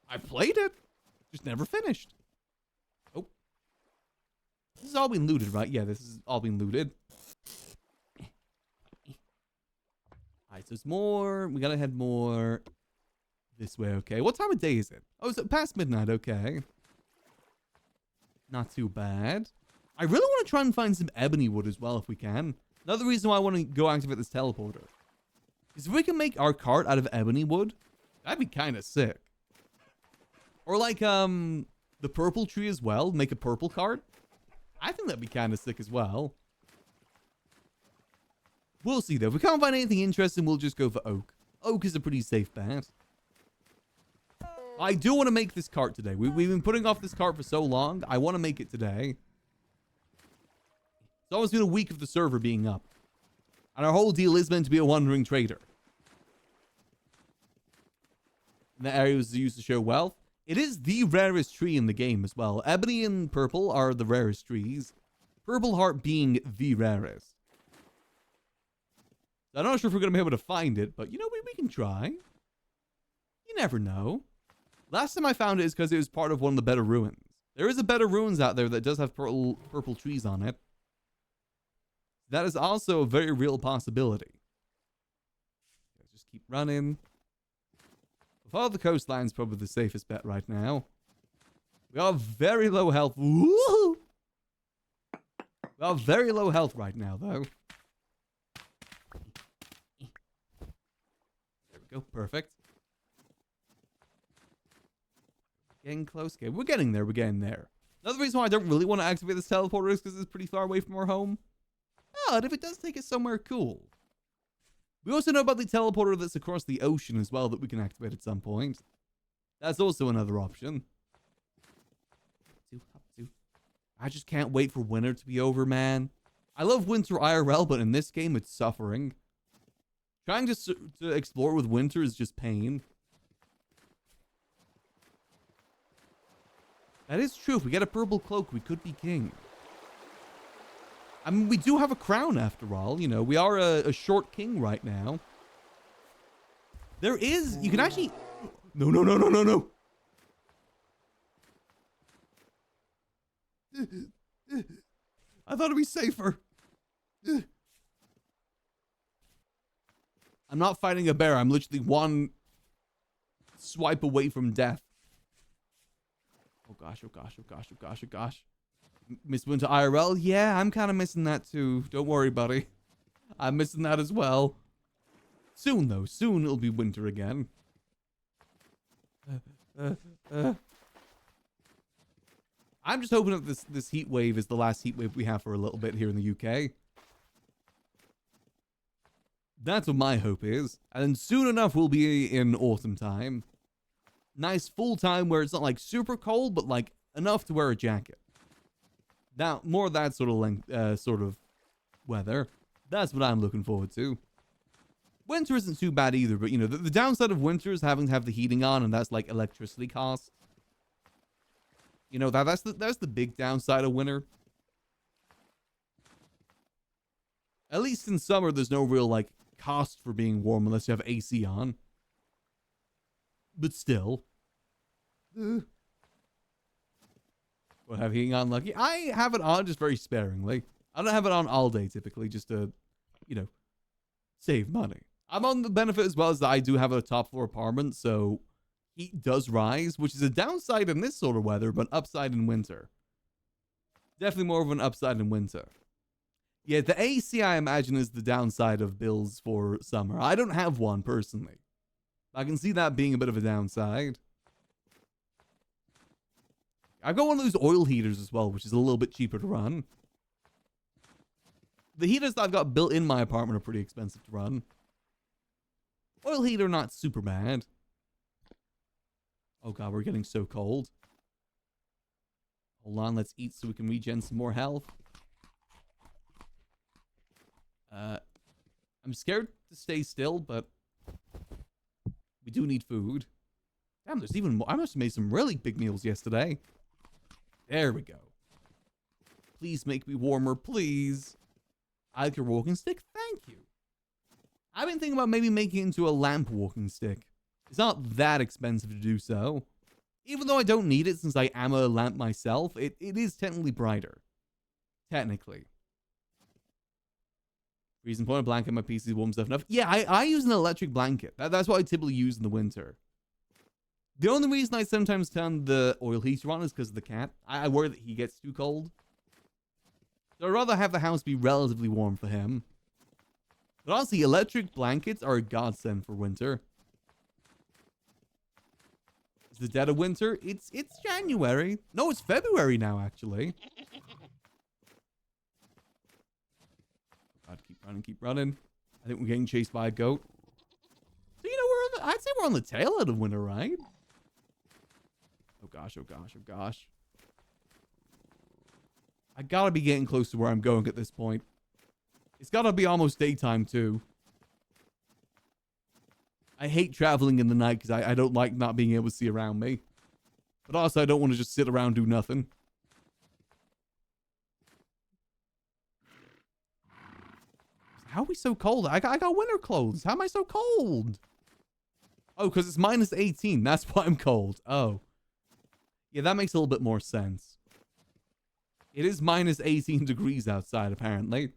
I've played it. Just never finished. Oh. This has all been looted, right? Yeah, this has all been looted. Alright, so there's more. We gotta head more this way, okay. What time of day is it? Oh, it's past midnight, okay. Not too bad. I really want to try and find some ebony wood as well if we can. Another reason why I want to go activate this teleporter is if we can make our cart out of ebony wood, that'd be kind of sick. Or like the purple tree as well, make a purple cart. I think that'd be kind of sick as well. We'll see though. If we can't find anything interesting, we'll just go for oak. Oak is a pretty safe bet. I do want to make this cart today. We've been putting off this cart for so long. I want to make it today. It's almost been a week of the server being up. And our whole deal is meant to be a wandering trader. And the area was used to show wealth. It is the rarest tree in the game as well. Ebony and purple are the rarest trees. Purple heart being the rarest. I'm not sure if we're going to be able to find it, but you know, we can try. You never know. Last time I found it is because it was part of one of the better ruins. There is a better ruins out there that does have purple trees on it. That is also a very real possibility. Let's just keep running. Follow the coastline's probably the safest bet right now. We are very low health. Woo! We are very low health right now, though. There we go. Perfect. Getting close. Okay, we're getting there. We're getting there. Another reason why I don't really want to activate this teleporter is because it's pretty far away from our home. But if it does take us somewhere cool. We also know about the teleporter that's across the ocean as well that we can activate at some point. That's also another option. I just can't wait for winter to be over, man. I love winter IRL, but in this game, it's suffering. Trying to explore with winter is just pain. That is true. If we get a purple cloak, we could be king. I mean, we do have a crown after all. You know, we are a short king right now. There is... You can actually... No, no, no, no, no, no. I thought it'd be safer. I'm not fighting a bear. I'm literally one swipe away from death. Oh gosh, oh gosh, oh gosh, oh gosh, oh gosh. Miss Winter IRL? Yeah, I'm kind of missing that too. Don't worry, buddy. I'm missing that as well. Soon, though. Soon it'll be winter again. I'm just hoping that this heat wave is the last heat wave we have for a little bit here in the UK. That's what my hope is. And then soon enough, we'll be in autumn time. Nice full time where it's not like super cold, but like enough to wear a jacket. Now, more of that sort of weather. That's what I'm looking forward to. Winter isn't too bad either, but you know, the downside of winter is having to have the heating on, and that's like electricity costs. You know, that's the big downside of winter. At least in summer, there's no real like cost for being warm unless you have AC on. But still. What, have heating on lucky? I have it on just very sparingly. I don't have it on all day typically, just to, you know, save money. I'm on the benefit as well as that I do have a top floor apartment, so heat does rise, which is a downside in this sort of weather, but upside in winter. Definitely more of an upside in winter. Yeah, the AC I imagine is the downside of bills for summer. I don't have one personally. I can see that being a bit of a downside. I've got one of those oil heaters as well, which is a little bit cheaper to run. The heaters that I've got built in my apartment are pretty expensive to run. Oil heater, not super bad. Oh god, we're getting so cold. Hold on, let's eat so we can regen some more health. I'm scared to stay still, but we do need food. Damn, there's even more. I must have made some really big meals yesterday. There we go. Please make me warmer, please. I like your walking stick. Thank you. I've been thinking about maybe making it into a lamp walking stick. It's not that expensive to do so. Even though I don't need it since I am a lamp myself, it is technically brighter. Technically. Reason point a blanket, my PC warm stuff enough. Yeah, I use an electric blanket. That's what I typically use in the winter. The only reason I sometimes turn the oil heater on is because of the cat. I worry that he gets too cold. So I'd rather have the house be relatively warm for him. But honestly, electric blankets are a godsend for winter. Is the dead of winter? It's January. No, it's February now, actually. God, keep running. I think we're getting chased by a goat. So, you know, I'd say we're on the tail end of winter, right? Oh gosh, oh gosh, oh gosh. I gotta be getting close to where I'm going at this point. It's gotta be almost daytime, too. I hate traveling in the night because I don't like not being able to see around me. But also, I don't want to just sit around and do nothing. How are we so cold? I got winter clothes. How am I so cold? Oh, because it's minus 18. That's why I'm cold. Oh. Yeah, that makes a little bit more sense. It is minus 18 degrees outside, apparently.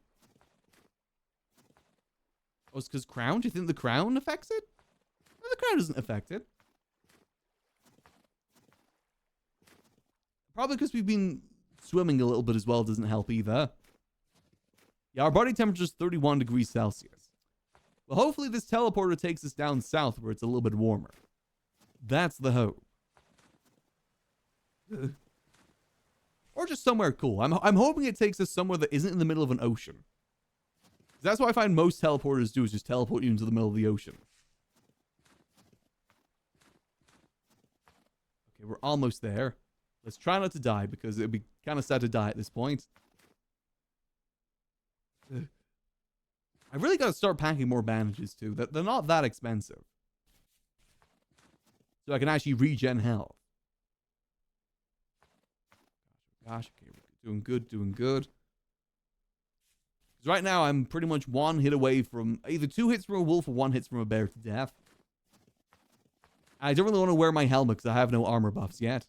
Oh, it's because crown? Do you think the crown affects it? No, the crown doesn't affect it. Probably because we've been swimming a little bit as well doesn't help either. Yeah, our body temperature is 31 degrees Celsius. Well, hopefully this teleporter takes us down south where it's a little bit warmer. That's the hope. Or just somewhere cool. I'm hoping it takes us somewhere that isn't in the middle of an ocean. That's what I find most teleporters do, is just teleport you into the middle of the ocean. Okay, we're almost there. Let's try not to die, because it would be kind of sad to die at this point. I really got to start packing more bandages, too. They're not that expensive. So I can actually regen health. Gosh, okay, we're doing good, doing good. Because right now, I'm pretty much one hit away from either 2 hits from a wolf or 1 hit from a bear to death. I don't really want to wear my helmet because I have no armor buffs yet.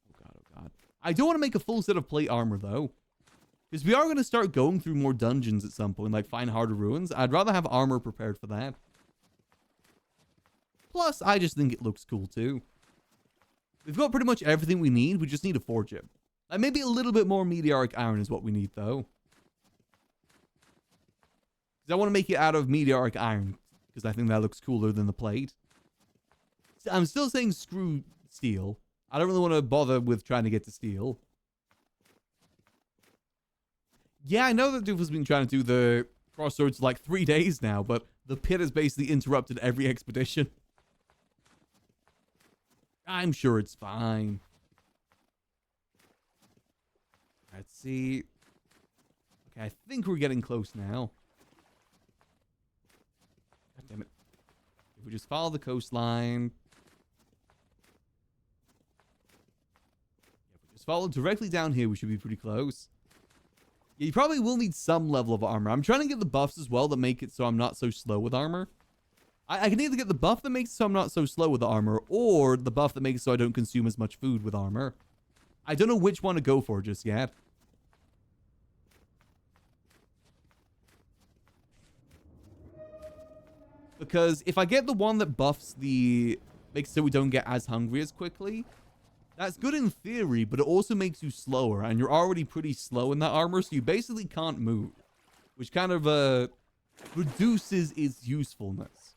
Oh god, oh god. I do want to make a full set of plate armor, though. Because we are going to start going through more dungeons at some point, like find harder ruins. I'd rather have armor prepared for that. Plus, I just think it looks cool, too. We've got pretty much everything we need. We just need to forge it. Like, maybe a little bit more meteoric iron is what we need, though. Because I want to make it out of meteoric iron. Because I think that looks cooler than the plate. I'm still saying screw steel. I don't really want to bother with trying to get to steel. Yeah, I know that Doof has been trying to do the crossroads like 3 days now, but the pit has basically interrupted every expedition. I'm sure it's fine. Let's see. Okay, I think we're getting close now. God damn it. If we just follow the coastline. If we just follow directly down here, we should be pretty close. Yeah, you probably will need some level of armor. I'm trying to get the buffs as well that make it so I'm not so slow with armor. I can either get the buff that makes it so I'm not so slow with the armor, or the buff that makes it so I don't consume as much food with armor. I don't know which one to go for just yet. Because if I get the one that buffs the... makes it so we don't get as hungry as quickly, that's good in theory, but it also makes you slower, and you're already pretty slow in that armor, so you basically can't move. Which kind of, reduces its usefulness.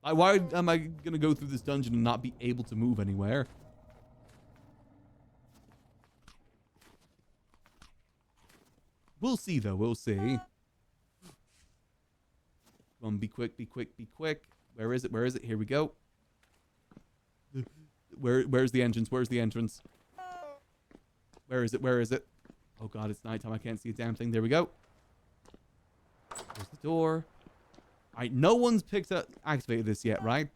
Like, why am I gonna go through this dungeon and not be able to move anywhere? We'll see, though. We'll see. Come on, be quick, be quick, be quick. Where is it? Where is it? Here we go. Where's the entrance? Where's the entrance? Where is it? Where is it? Oh, God, it's nighttime. I can't see a damn thing. There we go. There's the door. All right, no one's activated this yet, right?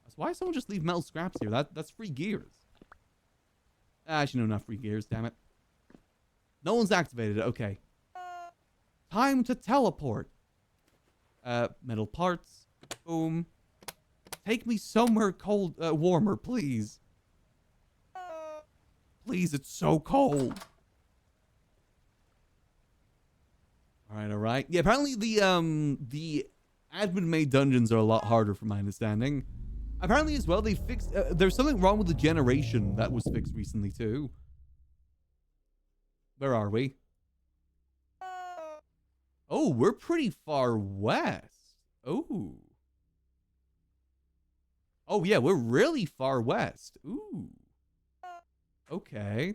So why does someone just leave metal scraps here? That's free gears. Actually, no, not free gears, damn it. No one's activated it. Okay. Time to teleport. Metal parts. Boom. Take me somewhere cold, warmer, please. Please, it's so cold. All right. Yeah, apparently the admin-made dungeons are a lot harder, from my understanding. Apparently, as well, they fixed... there's something wrong with the generation that was fixed recently, too. Where are we? Oh, we're pretty far west. Oh. Oh, yeah, we're really far west. Ooh. Okay.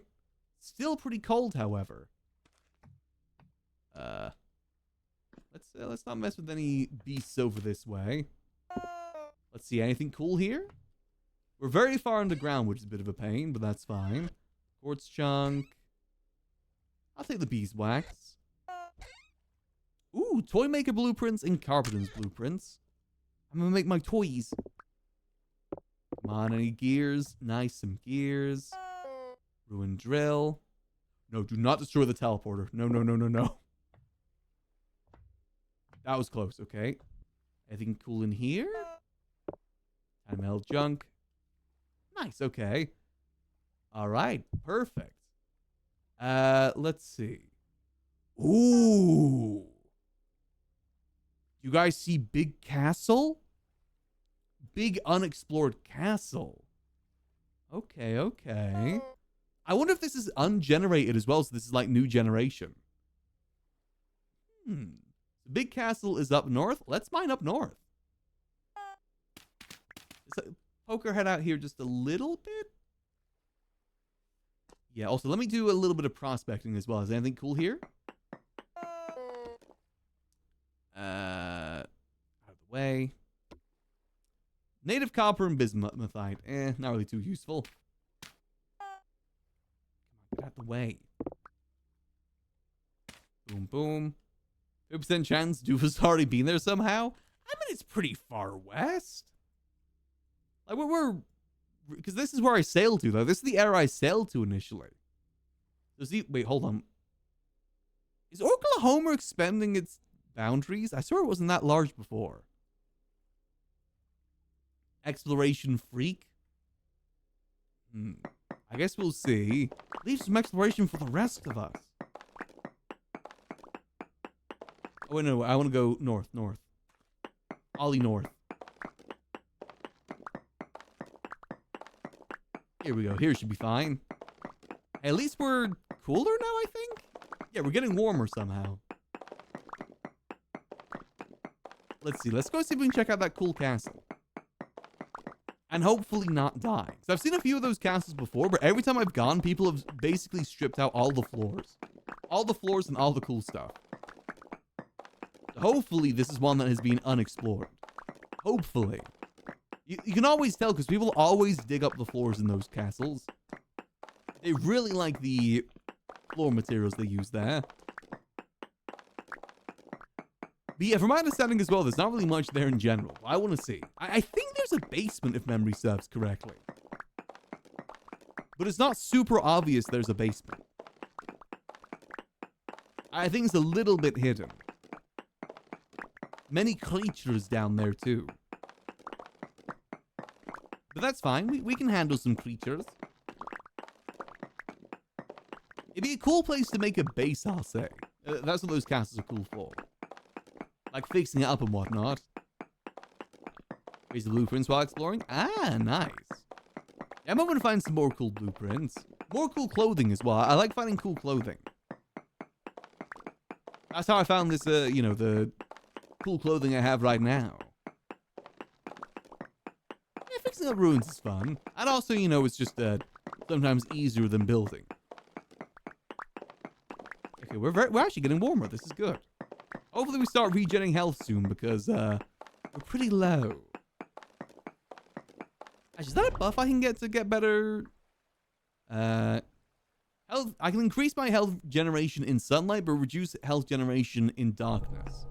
Still pretty cold, however. Let's not mess with any beasts over this way. Let's see, anything cool here? We're very far underground, which is a bit of a pain, but that's fine. Quartz chunk. I'll take the beeswax. Ooh, toy maker blueprints and carpenter's blueprints. I'm gonna make my toys. Come on, any gears? Nice, some gears. Ruined drill. No, do not destroy the teleporter. No, no, no, no, no. That was close, okay. Anything cool in here? ML junk. Nice, okay. All right, perfect. Let's see. Ooh. You guys see Big Castle? Big unexplored castle. Okay, okay. I wonder if this is ungenerated as well, so this is like new generation. The Big Castle is up north. Let's mine up north. So, poke our head out here just a little bit. Yeah, also, let me do a little bit of prospecting as well. Is anything cool here? Out of the way. Native copper and bismuthite. Not really too useful. Get out the way. Boom, boom. 50% chance Doofa's already been there somehow. I mean, it's pretty far west. Like, because this is where I sailed to, though. This is the area I sailed to initially. Wait, hold on. Is Oklahoma expanding its boundaries? I swear it wasn't that large before. Exploration freak? I guess we'll see. Leave some exploration for the rest of us. Oh, wait, no, I want to go north. Ollie north. Here we go. Here should be fine. Hey, at least we're cooler now, I think? Yeah, we're getting warmer somehow. Let's see. Let's go see if we can check out that cool castle. And hopefully not die. So I've seen a few of those castles before, but every time I've gone, people have basically stripped out all the floors. All the floors and all the cool stuff. So hopefully this is one that has been unexplored. Hopefully. You can always tell because people always dig up the floors in those castles. They really like the floor materials they use there. But yeah, from my understanding as well, there's not really much there in general. I want to see. I think there's a basement, if memory serves correctly. But it's not super obvious there's a basement. I think it's a little bit hidden. Many creatures down there, too. But that's fine. We can handle some creatures. It'd be a cool place to make a base, I'll say. That's what those castles are cool for. Like fixing it up and whatnot. Raise the blueprints while exploring. Ah, nice. Yeah, I'm hoping to find some more cool blueprints. More cool clothing as well. I like finding cool clothing. That's how I found this, the cool clothing I have right now. Yeah, fixing up ruins is fun. And also, it's just sometimes easier than building. Okay, we're actually getting warmer. This is good. Hopefully we start regenerating health soon because we're pretty low. Actually, is that a buff I can get to get better? Health. I can increase my health generation in sunlight, but reduce health generation in darkness.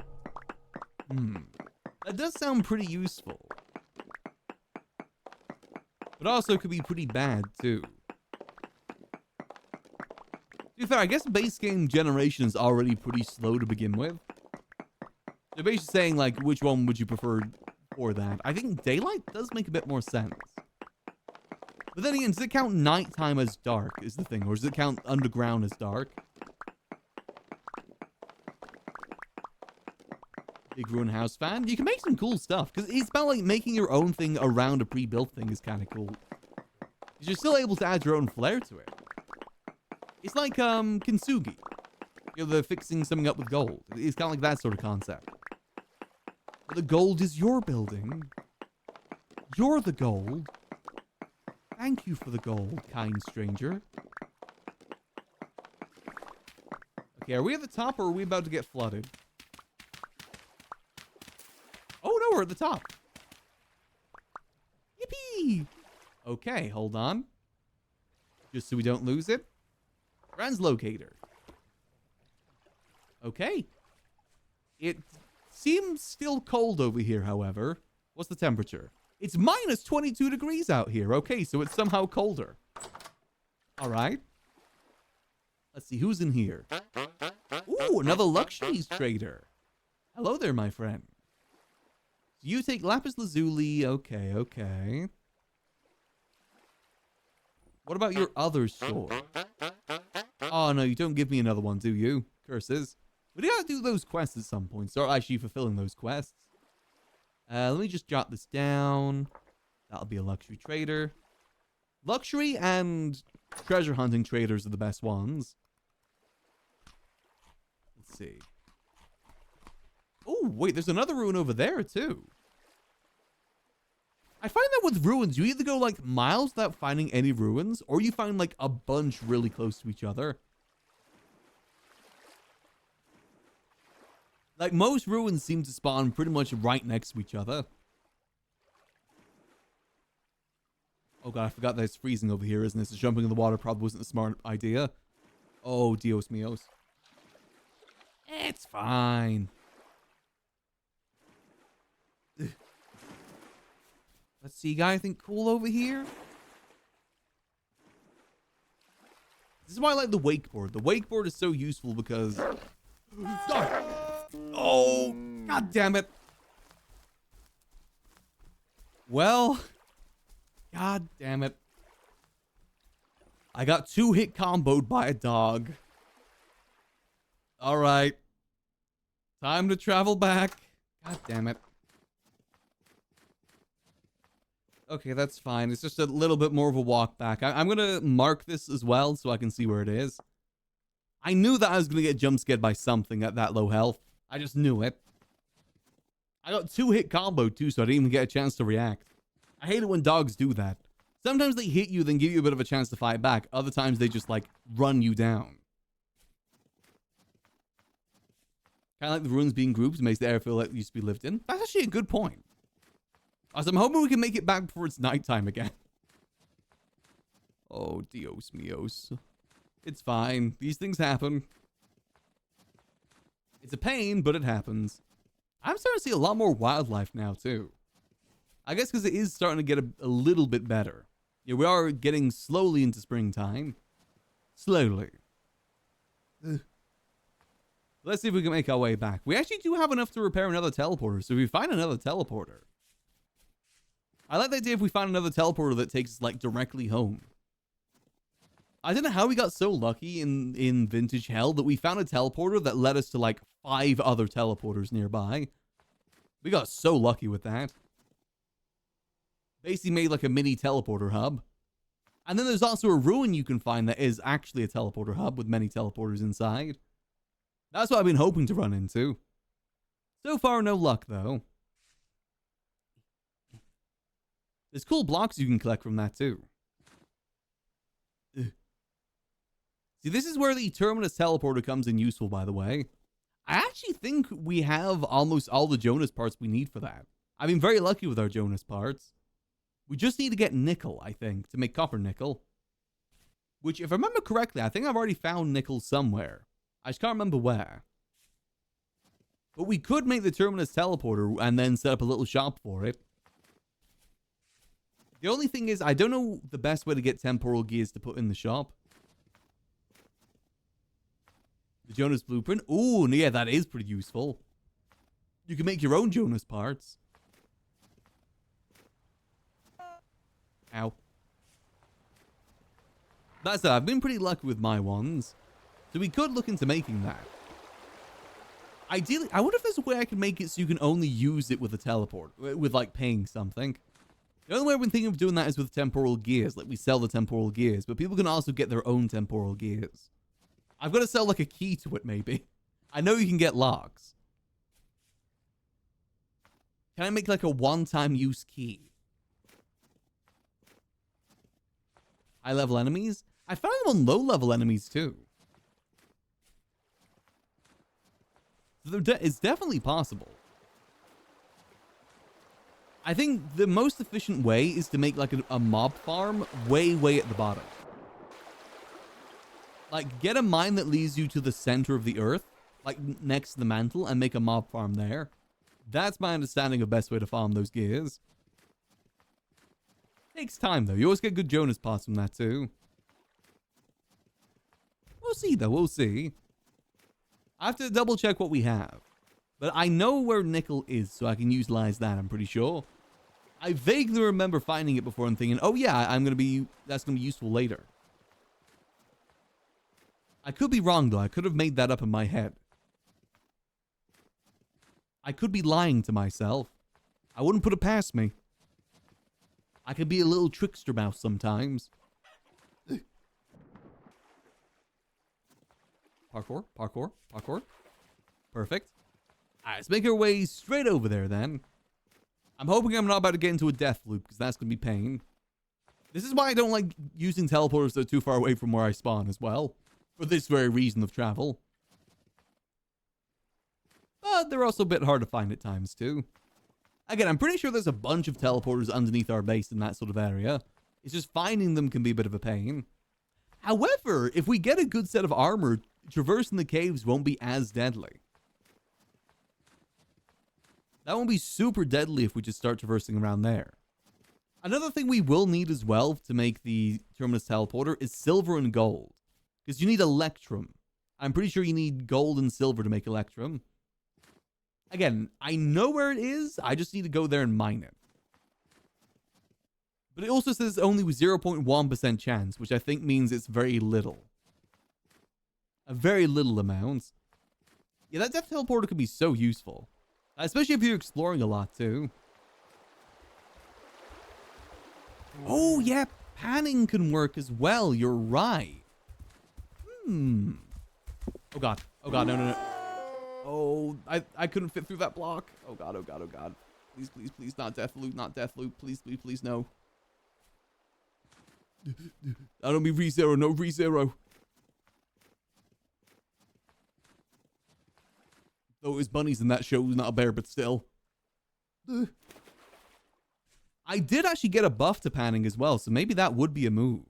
That does sound pretty useful. But also could be pretty bad, too. To be fair, I guess base game generation is already pretty slow to begin with. They're basically saying, like, which one would you prefer for that? I think daylight does make a bit more sense. But then again, does it count nighttime as dark is the thing? Or does it count underground as dark? Big ruin house fan. You can make some cool stuff. Because it's about like making your own thing around a pre-built thing is kind of cool. Because you're still able to add your own flair to it. It's like Kintsugi. You know, the fixing something up with gold. It's kind of like that sort of concept. But the gold is your building. You're the gold. Thank you for the gold, kind stranger. Okay, are we at the top or are we about to get flooded? Oh no, we're at the top. Yippee! Okay, hold on. Just so we don't lose it. Translocator. Okay. It seems still cold over here, however. What's the temperature? It's minus 22 degrees out here. Okay, so it's somehow colder. All right. Let's see, who's in here? Ooh, another luxuries trader. Hello there, my friend. So you take lapis lazuli. Okay, okay. What about your other sword? Oh, no, you don't give me another one, do you? Curses. We do gotta do those quests at some point. Start actually fulfilling those quests. Let me just jot this down. That'll be a luxury trader. Luxury and treasure hunting traders are the best ones. Let's see. Oh, wait, there's another ruin over there, too. I find that with ruins, you either go, like, miles without finding any ruins, or you find, like, a bunch really close to each other. Like, most ruins seem to spawn pretty much right next to each other. Oh god, I forgot that it's freezing over here, isn't it? So jumping in the water probably wasn't a smart idea. Oh, Dios míos. It's fine. Ugh. Let's see, got anything cool over here? This is why I like the wakeboard. The wakeboard is so useful because... Oh, god damn it. Well, god damn it. I got 2-hit comboed by a dog. All right. Time to travel back. God damn it. Okay, that's fine. It's just a little bit more of a walk back. I'm going to mark this as well so I can see where it is. I knew that I was going to get jump scared by something at that low health. I just knew it. I got 2-hit combo too, so I didn't even get a chance to react. I hate it when dogs do that. Sometimes they hit you, then give you a bit of a chance to fight back. Other times they just, like, run you down. Kind of like the ruins being groups makes the area feel like it used to be lived in. That's actually a good point. So I'm hoping we can make it back before it's nighttime again. Oh, Dios míos. It's fine. These things happen. It's a pain, but it happens. I'm starting to see a lot more wildlife now, too. I guess because it is starting to get a little bit better. Yeah, we are getting slowly into springtime. Slowly. Ugh. Let's see if we can make our way back. We actually do have enough to repair another teleporter, so if we find another teleporter... I like the idea if we find another teleporter that takes us, like, directly home. I don't know how we got so lucky in Vintage Hell that we found a teleporter that led us to, like, 5 other teleporters nearby. We got so lucky with that. Basically made, like, a mini teleporter hub. And then there's also a ruin you can find that is actually a teleporter hub with many teleporters inside. That's what I've been hoping to run into. So far, no luck, though. There's cool blocks you can collect from that, too. Ugh. See, this is where the Terminus teleporter comes in useful, by the way. I actually think we have almost all the Jonas parts we need for that. I've been very lucky with our Jonas parts. We just need to get nickel, I think, to make copper nickel. Which, if I remember correctly, I think I've already found nickel somewhere. I just can't remember where. But we could make the Terminus teleporter and then set up a little shop for it. The only thing is, I don't know the best way to get temporal gears to put in the shop. The Jonas blueprint. Oh, yeah, that is pretty useful. You can make your own Jonas parts. Ow. That's it. I've been pretty lucky with my ones. So we could look into making that. Ideally, I wonder if there's a way I can make it so you can only use it with a teleport. With, like, paying something. The only way I've been thinking of doing that is with temporal gears. Like, we sell the temporal gears. But people can also get their own temporal gears. I've got to sell, like, a key to it, maybe. I know you can get locks. Can I make, like, a one-time use key? High-level enemies? I found them on low-level enemies, too. So it's definitely possible. I think the most efficient way is to make, like, a mob farm way at the bottom. Like, get a mine that leads you to the center of the earth, like, next to the mantle, and make a mob farm there. That's my understanding of best way to farm those gears. Takes time, though. You always get good Jonas parts from that, too. We'll see, though. We'll see. I have to double-check what we have. But I know where nickel is, so I can utilize that, I'm pretty sure. I vaguely remember finding it before and thinking, oh, yeah, that's going to be useful later. I could be wrong, though. I could have made that up in my head. I could be lying to myself. I wouldn't put it past me. I could be a little trickster mouse sometimes. Parkour, parkour, parkour. Perfect. Alright, let's make our way straight over there, then. I'm hoping I'm not about to get into a death loop, because that's going to be pain. This is why I don't like using teleporters that are too far away from where I spawn as well. For this very reason of travel. But they're also a bit hard to find at times, too. Again, I'm pretty sure there's a bunch of teleporters underneath our base in that sort of area. It's just finding them can be a bit of a pain. However, if we get a good set of armor, traversing the caves won't be as deadly. That won't be super deadly if we just start traversing around there. Another thing we will need as well to make the Terminus teleporter is silver and gold. Because you need electrum. I'm pretty sure you need gold and silver to make electrum. Again, I know where it is. I just need to go there and mine it. But it also says only 0.1% chance, which I think means it's very little. A very little amount. Yeah, that death teleporter could be so useful. Especially if you're exploring a lot, too. Oh, yeah, panning can work as well. You're right. Oh, God. Oh, God, no, no, no. Oh, I couldn't fit through that block. Oh, God, oh, God, oh, God. Please, please, please, not death loop, not death loop. Please, please, please, no. I don't mean re-zero, no re-zero. Though it was bunnies in that show, not a bear, but still. I did actually get a buff to panning as well, so maybe that would be a move.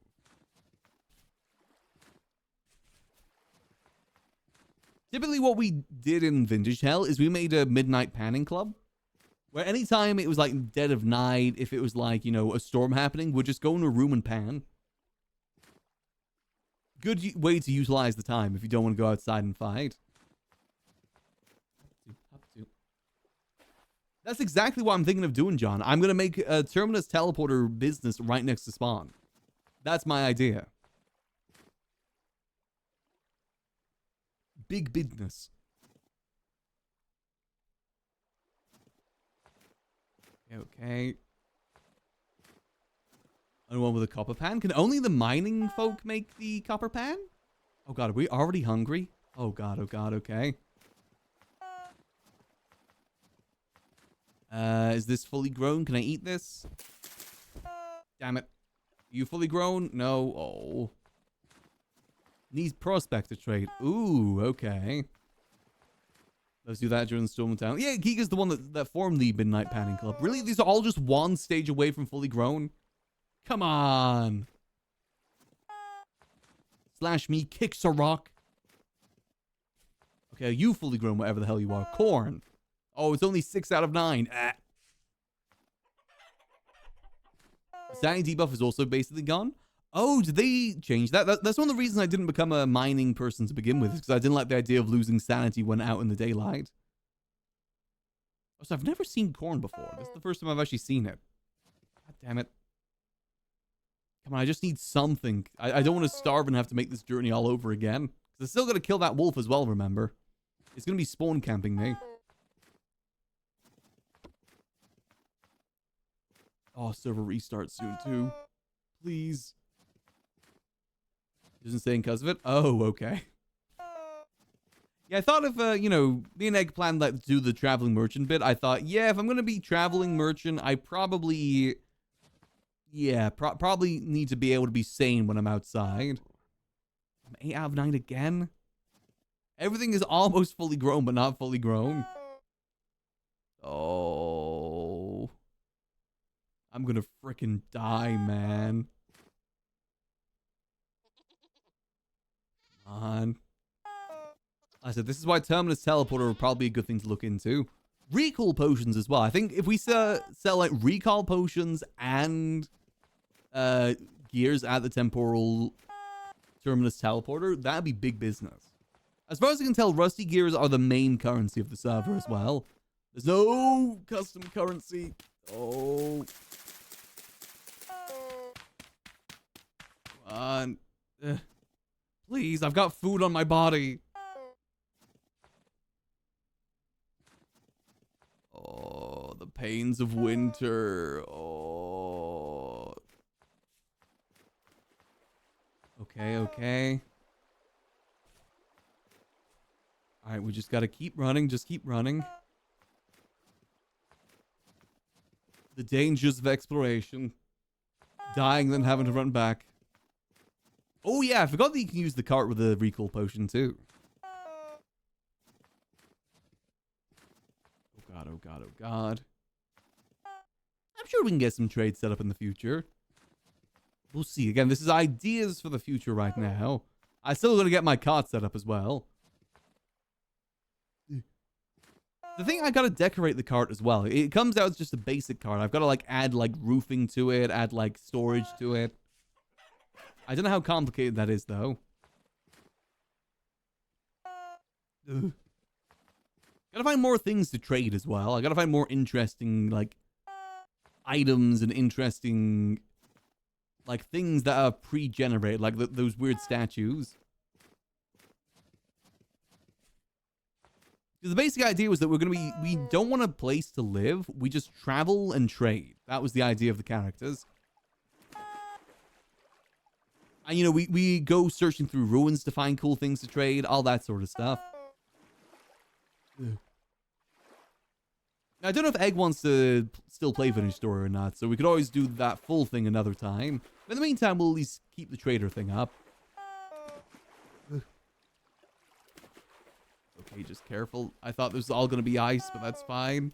Typically what we did in Vintage Hell is we made a midnight panning club. Where anytime it was like dead of night, if it was like, you know, a storm happening, we'd just go in a room and pan. Good way to utilize the time if you don't want to go outside and fight. That's exactly what I'm thinking of doing, John. I'm going to make a Terminus teleporter business right next to spawn. That's my idea. Big business. Okay. And one with a copper pan. Can only the mining folk make the copper pan? Oh god, are we already hungry? Oh god, okay. Is this fully grown? Can I eat this? Damn it. Are you fully grown? No. Oh. Needs prospector trade. Ooh, okay. Let's do that during the Storm Town. Yeah, Giga's the one that formed the Midnight Panning Club. Really? These are all just one stage away from fully grown? Come on. Slash me, kicks a rock. Okay, you fully grown, whatever the hell you are. Corn. Oh, it's only 6 out of 9. Ah. Sanity debuff is also basically gone. Oh, did they change that? That's one of the reasons I didn't become a mining person to begin with, because I didn't like the idea of losing sanity when out in the daylight. So I've never seen corn before. This is the first time I've actually seen it. God damn it. Come on, I just need something. I don't want to starve and have to make this journey all over again. Because I still got to kill that wolf as well, remember? It's going to be spawn camping me. Oh, server restart soon, too. Please. Doesn't say because of it? Oh, okay. Yeah, I thought if, you know, me and Egg planned to do the traveling merchant bit, I thought, yeah, if I'm going to be traveling merchant, I probably... Yeah, probably need to be able to be sane when I'm outside. I'm 8 out of 9 again? Everything is almost fully grown, but not fully grown. Oh... I'm gonna frickin' die, man. Come on. I said, this is why Terminus Teleporter would probably be a good thing to look into. Recall potions as well. I think if we sell like recall potions and gears at the temporal Terminus Teleporter, that'd be big business. As far as I can tell, rusty gears are the main currency of the server as well. There's no custom currency. Oh. Come on. Please, I've got food on my body. Oh, the pains of winter. Oh. Okay, okay. Alright, we just gotta keep running. Just keep running. The dangers of exploration. Dying, then having to run back. Oh yeah, I forgot that you can use the cart with the recall potion too. Oh god, oh god, oh god. I'm sure we can get some trades set up in the future. We'll see. Again, this is ideas for the future right now. I still gotta get my cart set up as well. The thing, I gotta decorate the cart as well. It comes out as just a basic cart. I've gotta like add like roofing to it, add like storage to it. I don't know how complicated that is, though. Ugh. Gotta find more things to trade as well. I gotta find more interesting, like, items and interesting, like, things that are pre-generated, like those weird statues. Because the basic idea was that we don't want a place to live. We just travel and trade. That was the idea of the characters. And, you know, we go searching through ruins to find cool things to trade, all that sort of stuff. Ugh. I don't know if Egg wants to still play Vintage Story or not, so we could always do that full thing another time. But in the meantime, we'll at least keep the trader thing up. Ugh. Okay, just careful. I thought this was all going to be ice, but that's fine.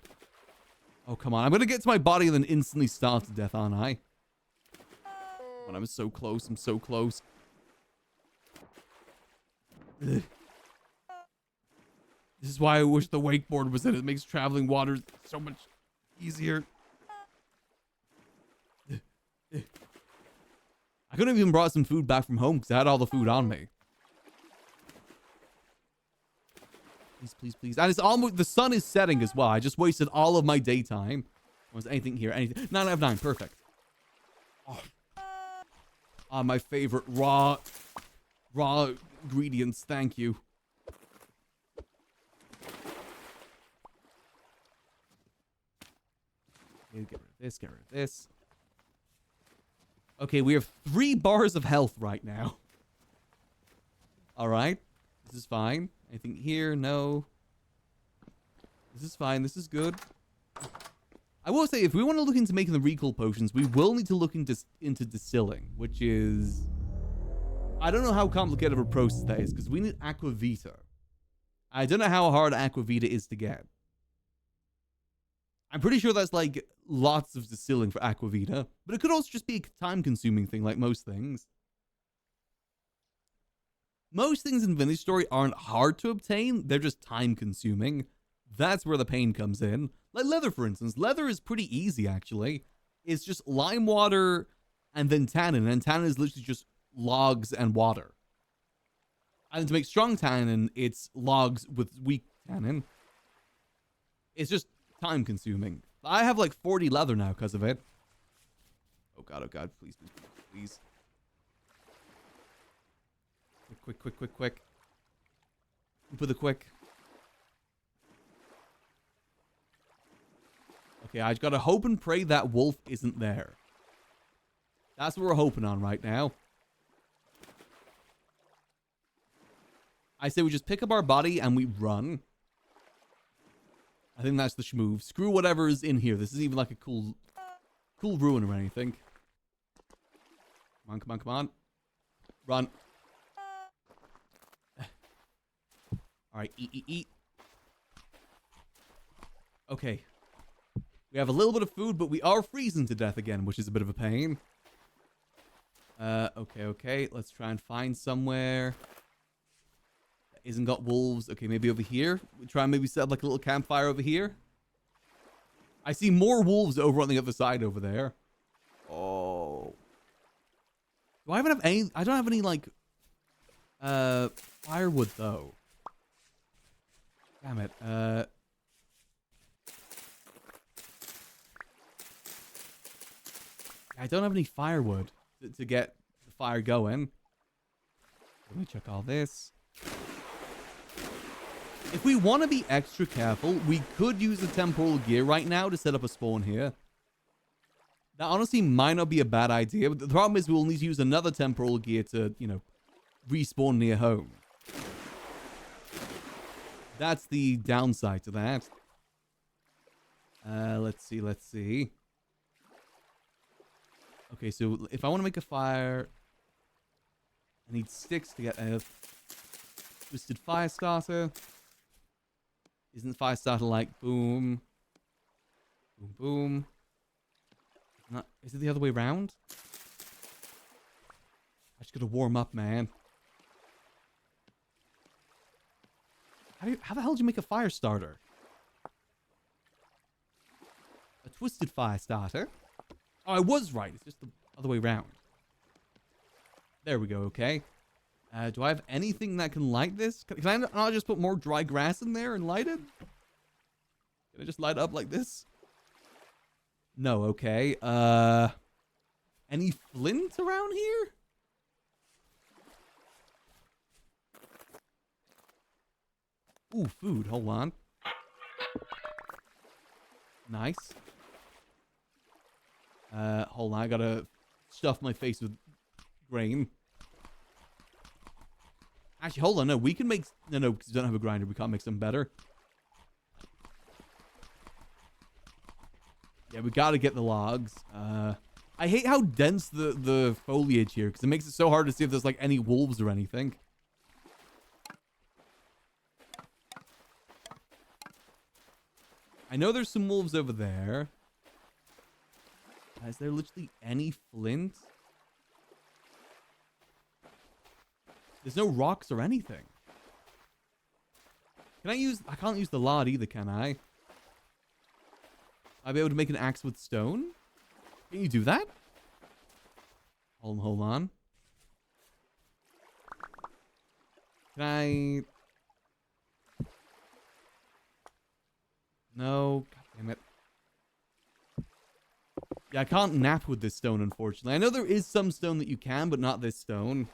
Oh, come on. I'm going to get to my body and then instantly starve to death, aren't I? When I'm so close, I'm so close. Ugh. This is why I wish the wakeboard was in it. It makes traveling water so much easier. Ugh. Ugh. I could have even brought some food back from home because I had all the food on me. Please, please, please. And it's almost, the sun is setting as well. I just wasted all of my daytime. Was anything here? Anything? 9 out of 9. Perfect. Oh. Ah, my favorite raw ingredients. Thank you. Okay, get rid of this, get rid of this. Okay, we have 3 bars of health right now. Alright. This is fine. Anything here? No. This is fine. This is good. I will say, if we want to look into making the recall potions, we will need to look into distilling, which is... I don't know how complicated of a process that is, because we need Aquavita. I don't know how hard Aquavita is to get. I'm pretty sure that's like lots of distilling for Aquavita, but it could also just be a time-consuming thing, like most things. Most things in Vintage Story aren't hard to obtain, they're just time-consuming. That's where the pain comes in. Like leather, for instance. Leather is pretty easy, actually. It's just lime water and then tannin, and tannin is literally just logs and water. And to make strong tannin, it's logs with weak tannin. It's just time-consuming. I have like 40 leather now because of it. Oh god, please, please, please. Quick. Put the quick. Okay, I just gotta hope and pray that wolf isn't there. That's what we're hoping on right now. I say we just pick up our body and we run. I think that's the schmoove. Screw whatever is in here. This isn't even like a cool ruin or anything. Come on. Run. Alright, eat. Okay. We have a little bit of food, but we are freezing to death again, which is a bit of a pain. Okay. Let's try and find somewhere that isn't got wolves. Okay, maybe over here. We try and maybe set up like a little campfire over here. I see more wolves over on the other side over there. Oh. Do I even have any? I don't have any like firewood though. Damn it. I don't have any firewood to get the fire going. Let me check all this. If we want to be extra careful, we could use the temporal gear right now to set up a spawn here. That honestly might not be a bad idea, but the problem is we'll need to use another temporal gear to, you know, respawn near home. That's the downside to that. Let's see. Okay, so if I want to make a fire, I need sticks to get a twisted fire starter. Isn't fire starter like boom, boom, boom? Not, is it the other way around? I just gotta warm up, man. How the hell do you make a fire starter? A twisted fire starter? Oh, I was right. It's just the other way around. There we go, okay. Do I have anything that can light this? Can I not just put more dry grass in there and light it? Can I just light it up like this? No, okay. Any flint around here? Ooh, food. Hold on. Nice. Hold on. I gotta stuff my face with grain. Actually, hold on. No, we can make... No, because we don't have a grinder. We can't make something better. Yeah, we gotta get the logs. I hate how dense the foliage here, because it makes it so hard to see if there's, like, any wolves or anything. I know there's some wolves over there. Is there literally any flint? There's no rocks or anything. Can I use... I can't use the lard either, can I? I'll be able to make an axe with stone? Can you do that? Hold on. Can I... No. God damn it. Yeah, I can't nap with this stone, unfortunately. I know there is some stone that you can, but not this stone.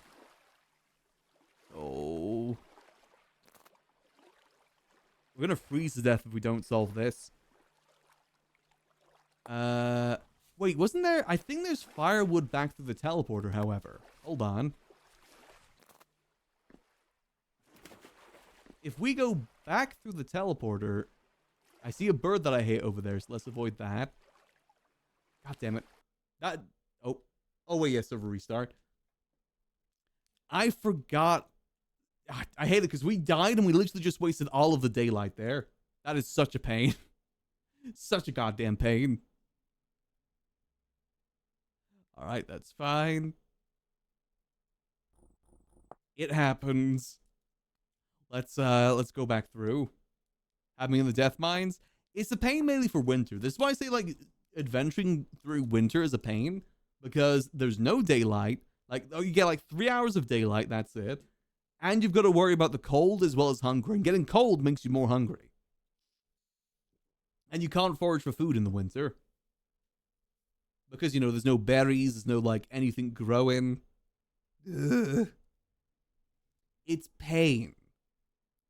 Oh. We're gonna freeze to death if we don't solve this. Wait, wasn't there... I think there's firewood back through the teleporter, however. Hold on. If we go back through the teleporter... I see a bird that I hate over there, so let's avoid that. God damn it. That... Oh. Oh, wait, yes, server restart. I forgot. I hate it because we died and we literally just wasted all of the daylight there. That is such a pain. Such a goddamn pain. All right, that's fine. It happens. Let's go back through. Having in the death mines. It's a pain mainly for winter. This is why I say like adventuring through winter is a pain because there's no daylight. Like, oh, you get like 3 hours of daylight. That's it. And you've got to worry about the cold as well as hunger. And getting cold makes you more hungry. And you can't forage for food in the winter. Because, you know, there's no berries. There's no, like, anything growing. Ugh. It's pain.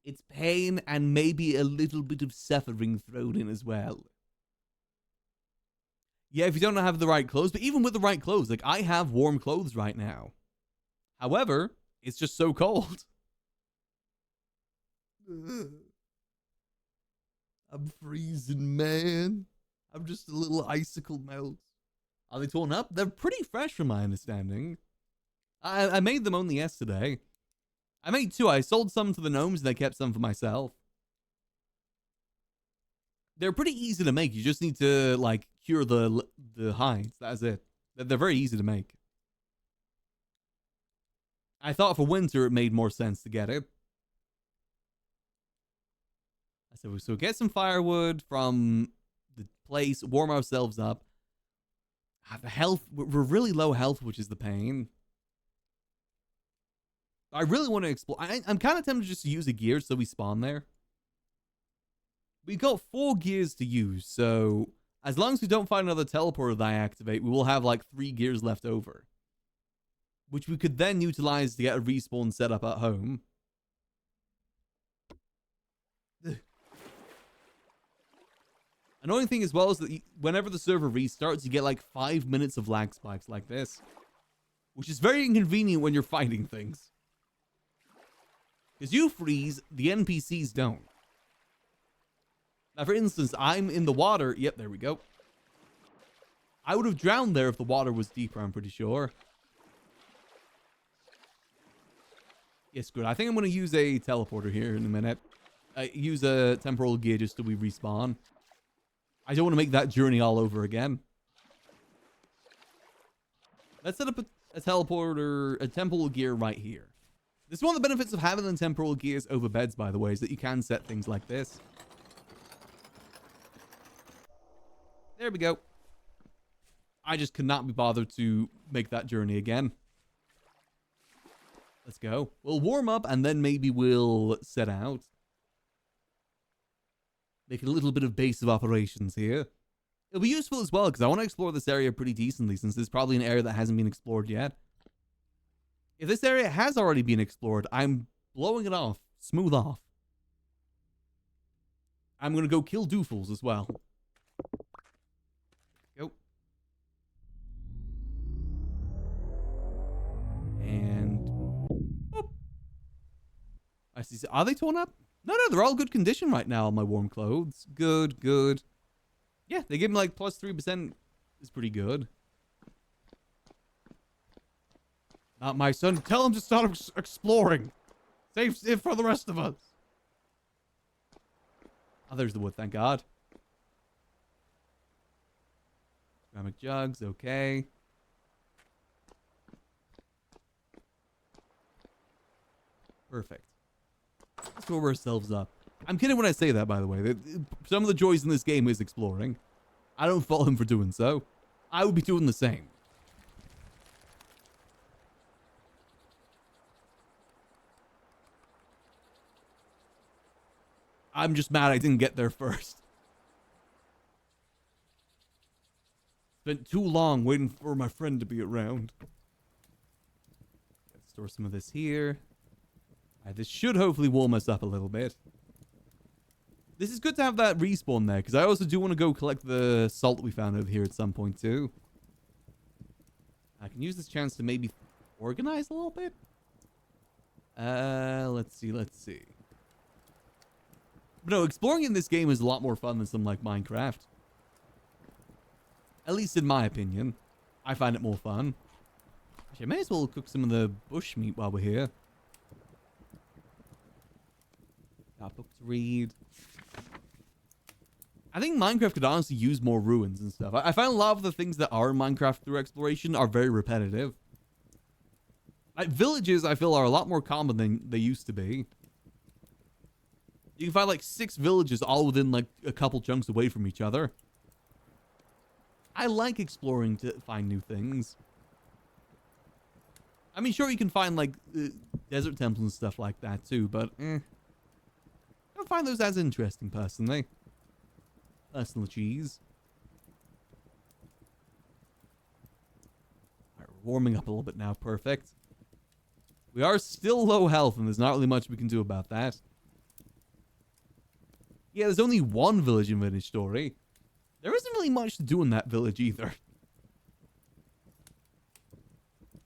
It's pain and maybe a little bit of suffering thrown in as well. Yeah, if you don't have the right clothes. But even with the right clothes, like, I have warm clothes right now. However, it's just so cold. I'm freezing, man. I'm just a little icicle melt. Are they torn up? They're pretty fresh from my understanding. I made them only yesterday. I made 2. I sold some to the gnomes and I kept some for myself. They're pretty easy to make. You just need to, like, cure the hides. That's it. They're very easy to make. I thought for winter it made more sense to get it. So get some firewood from the place, warm ourselves up. The health, we're really low health, which is the pain. I really want to explore. I'm kind of tempted just to use a gear so we spawn there. We've got 4 gears to use, so as long as we don't find another teleporter that I activate, we will have like 3 gears left over. Which we could then utilize to get a respawn set up at home. Annoying thing as well is that whenever the server restarts, you get like 5 minutes of lag spikes like this. Which is very inconvenient when you're fighting things. Because you freeze, the NPCs don't. Now, for instance, I'm in the water. Yep, there we go. I would have drowned there if the water was deeper, I'm pretty sure. Yes, good. I think I'm going to use a teleporter here in a minute. Use a temporal gear just till we respawn. I don't want to make that journey all over again. Let's set up a teleporter, a temporal gear right here. This is one of the benefits of having the temporal gears over beds, by the way, is that you can set things like this. There we go. I just cannot be bothered to make that journey again. Let's go. We'll warm up and then maybe we'll set out. Make a little bit of base of operations here. It'll be useful as well because I want to explore this area pretty decently since there's probably an area that hasn't been explored yet. If this area has already been explored, I'm blowing it off. Smooth off. I'm going to go kill doofles as well. Go. And... Boop. I see. Are they torn up? No, they're all good condition right now on my warm clothes. Good, good. Yeah, they give me like plus 3%. Is pretty good. Not my son. Tell him to start exploring. Save it for the rest of us. Oh, there's the wood, thank God. Ceramic jugs, okay. Perfect. Let's throw ourselves up. I'm kidding when I say that, by the way. Some of the joys in this game is exploring. I don't fault him for doing so. I would be doing the same. I'm just mad I didn't get there first. Spent too long waiting for my friend to be around. Let's store some of this here. This should hopefully warm us up a little bit. This is good to have that respawn there, because I also do want to go collect the salt we found over here at some point, too. I can use this chance to maybe organize a little bit. Let's see. But no, exploring in this game is a lot more fun than something like Minecraft. At least in my opinion. I find it more fun. Actually, I may as well cook some of the bush meat while we're here. Got a book to read. I think Minecraft could honestly use more ruins and stuff. I find a lot of the things that are in Minecraft through exploration are very repetitive. Like, villages, I feel, are a lot more common than they used to be. You can find like 6 villages all within like a couple chunks away from each other. I like exploring to find new things. I mean, sure, you can find like desert temples and stuff like that too, but I don't find those as interesting personally. Personal cheese. Alright, we're warming up a little bit now. Perfect. We are still low health, and there's not really much we can do about that. Yeah, there's only one village in Vintage Story. There isn't really much to do in that village either.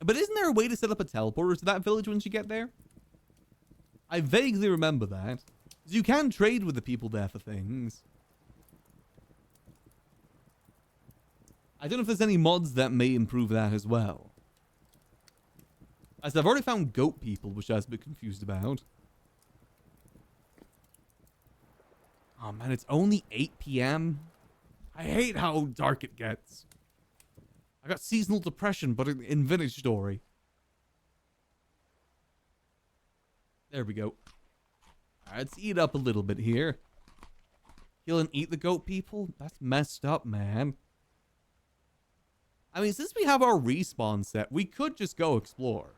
But isn't there a way to set up a teleporter to that village once you get there? I vaguely remember that. Because you can trade with the people there for things. I don't know if there's any mods that may improve that as well. As I've already found goat people, which I was a bit confused about. Oh man, it's only 8 p.m. I hate how dark it gets. I got seasonal depression, but in Vintage Story. There we go. Alright, let's eat up a little bit here. Kill and eat the goat people? That's messed up, man. I mean, since we have our respawn set, we could just go explore.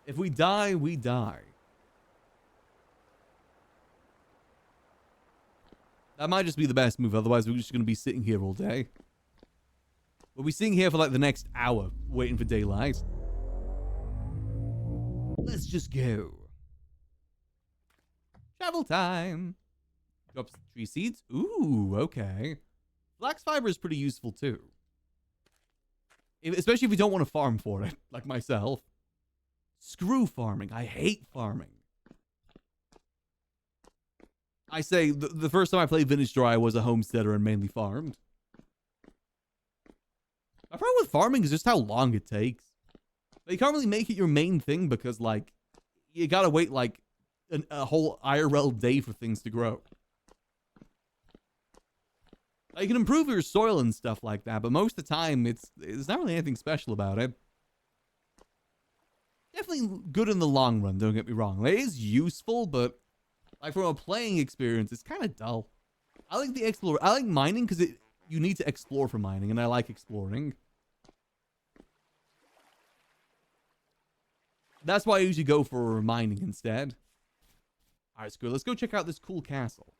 If we die, we die. That might just be the best move, otherwise we're just going to be sitting here all day. We'll be sitting here for like the next hour, waiting for daylight. Let's just go. Travel time. Drops 3 seeds. Ooh, okay. Flax fiber is pretty useful too. Especially if you don't want to farm for it, like myself. Screw farming. I hate farming. I say, the first time I played Vintage Story, I was a homesteader and mainly farmed. My problem with farming is just how long it takes. You can't really make it your main thing because, like, you gotta wait, like, a whole IRL day for things to grow. You can improve your soil and stuff like that, but most of the time, it's not really anything special about it. Definitely good in the long run, don't get me wrong. It is useful, but like from a playing experience, it's kind of dull. I like the explore. I like mining because you need to explore for mining, and I like exploring. That's why I usually go for mining instead. All right, screw it. Let's go check out this cool castle.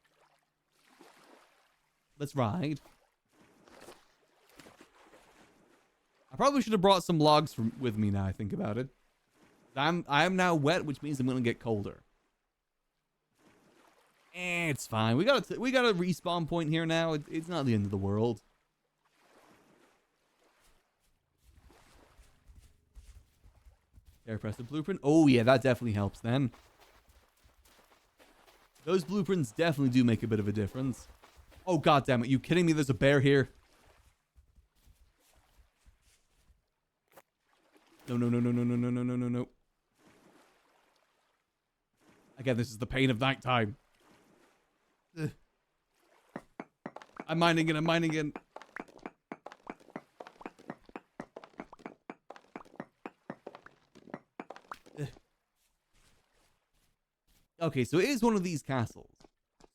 Let's ride. I probably should have brought some logs with me now I think about it. I am now wet, which means I'm going to get colder. It's fine. We got a respawn point here now. It's not the end of the world. Air press the blueprint. Oh yeah, that definitely helps then. Those blueprints definitely do make a bit of a difference. Oh god damn it! You kidding me? There's a bear here. No no no no no no no no no no no. Again, this is the pain of nighttime. Ugh. I'm mining it. I'm mining it. Ugh. Okay, so it is one of these castles.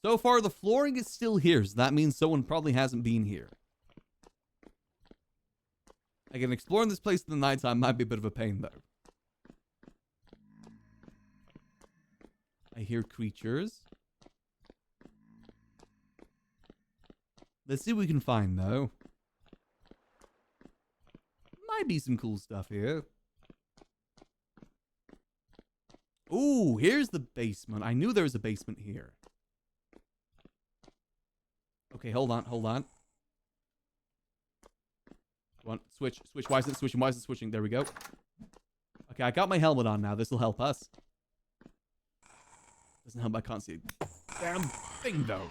So far, the flooring is still here, so that means someone probably hasn't been here. Again, exploring this place in the nighttime might be a bit of a pain, though. I hear creatures. Let's see what we can find, though. Might be some cool stuff here. Ooh, here's the basement. I knew there was a basement here. Okay, hold on, hold on. Come on, switch. Why isn't it switching? Why isn't it switching? There we go. Okay, I got my helmet on now. This will help us. Doesn't help, I can't see a damn thing, though.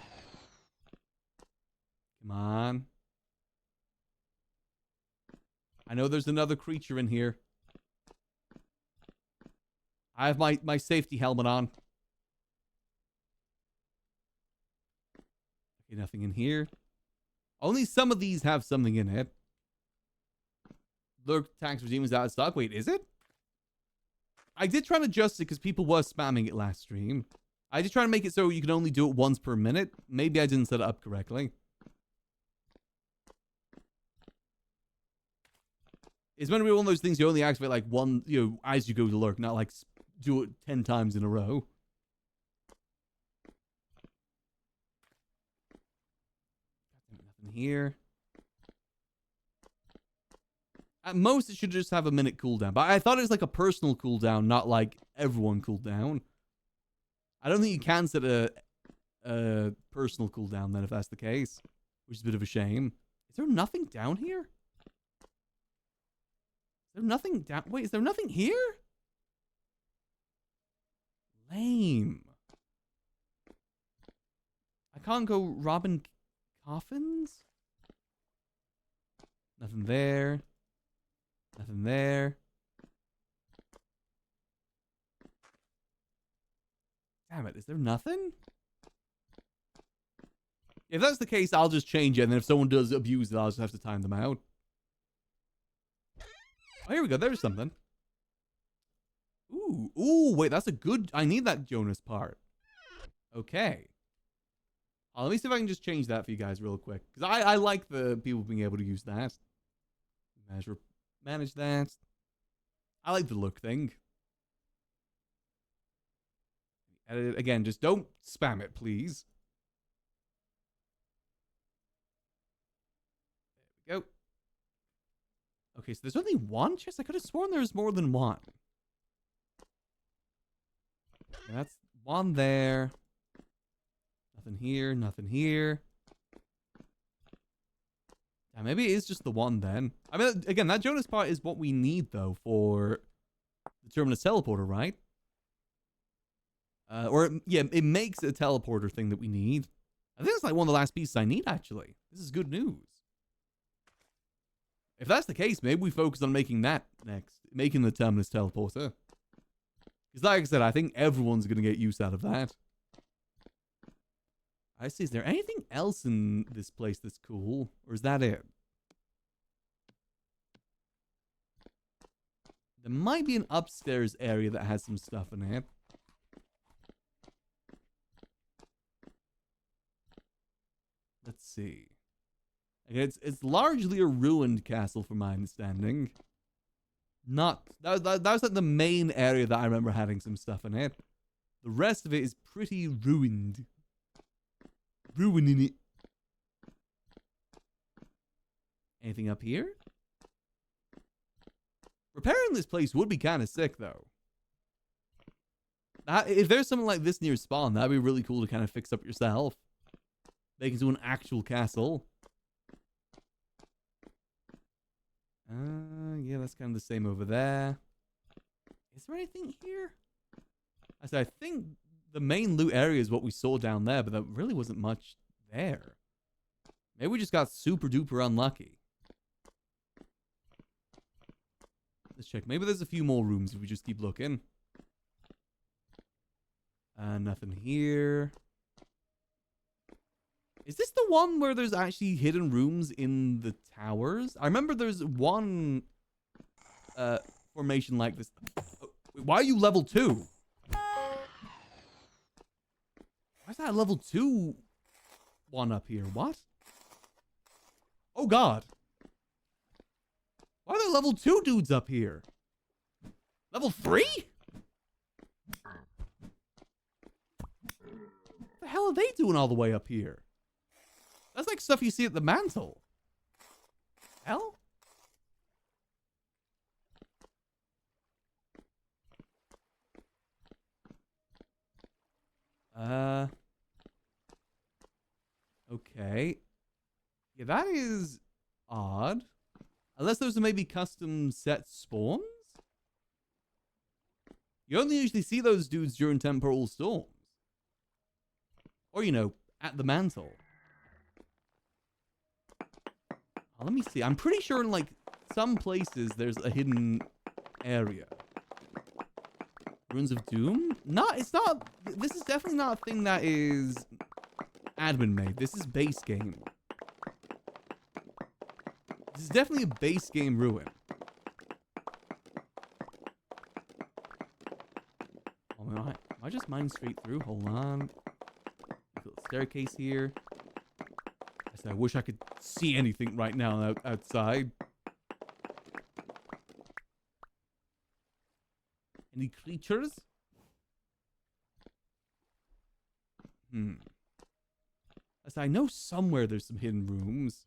Come on. I know there's another creature in here. I have my safety helmet on. Okay, nothing in here. Only some of these have something in it. Lurk tax regime is out of stock. Wait, is it? I did try to adjust it because people were spamming it last stream. I did try to make it so you can only do it once per minute. Maybe I didn't set it up correctly. It's meant to be one of those things you only activate like one, as you go to lurk, not like do it 10 times in a row. Nothing here. At most, it should just have a minute cooldown. But I thought it was like a personal cooldown, not like everyone cooldown. I don't think you can set a personal cooldown then if that's the case. Which is a bit of a shame. Is there nothing down here? Is there nothing down? Wait, is there nothing here? Lame. I can't go robbing coffins? Nothing there. Nothing there. Damn it, is there nothing? If that's the case, I'll just change it, and then if someone does abuse it, I'll just have to time them out. Oh, here we go, there's something. Ooh, wait, that's a good... I need that Jonas part. Okay. Let me see if I can just change that for you guys real quick. Because I like the people being able to use that. Manage that. I like the look thing. Edit it. Again, just don't spam it, please. There we go. Okay, so there's only one chest? I could have sworn there was more than one. Okay, that's one there. Nothing here, nothing here. Yeah, maybe it is just the one then. I mean, again, that Jonas part is what we need, though, for the Terminus teleporter, right? It makes a teleporter thing that we need. I think it's like one of the last pieces I need, actually. This is good news. If that's the case, maybe we focus on making that next. Making the Terminus teleporter. Because like I said, I think everyone's going to get use out of that. I see. Is there anything else in this place that's cool? Or is that it? There might be an upstairs area that has some stuff in it. Let's see. Okay, it's largely a ruined castle from my understanding. That was like the main area that I remember having some stuff in it. The rest of it is pretty ruined. Ruining it. Anything up here? Repairing this place would be kind of sick, though. If there's something like this near spawn, that'd be really cool to kind of fix up yourself. Make it into an actual castle. Yeah, that's kind of the same over there. Is there anything here? I think the main loot area is what we saw down there, but there really wasn't much there. Maybe we just got super duper unlucky. Let's check. Maybe there's a few more rooms if we just keep looking. Nothing here. Is this the one where there's actually hidden rooms in the towers? I remember there's one formation like this. Why are you level 2? Why's that level 2 one up here? What? Oh, God. Why are there level 2 dudes up here? Level 3? What the hell are they doing all the way up here? That's like stuff you see at the mantle. Hell? Okay. Yeah, that is odd. Unless those are maybe custom set spawns? You only usually see those dudes during temporal storms. Or, at the mantle. Oh, let me see. I'm pretty sure in, some places there's a hidden area. Ruins of Doom? It's not. This is definitely not a thing that is admin made. This is base game. This is definitely a base game ruin. Oh, am I just mining straight through? Hold on. Little staircase here. I wish I could see anything right now outside. Any creatures? I know somewhere there's some hidden rooms.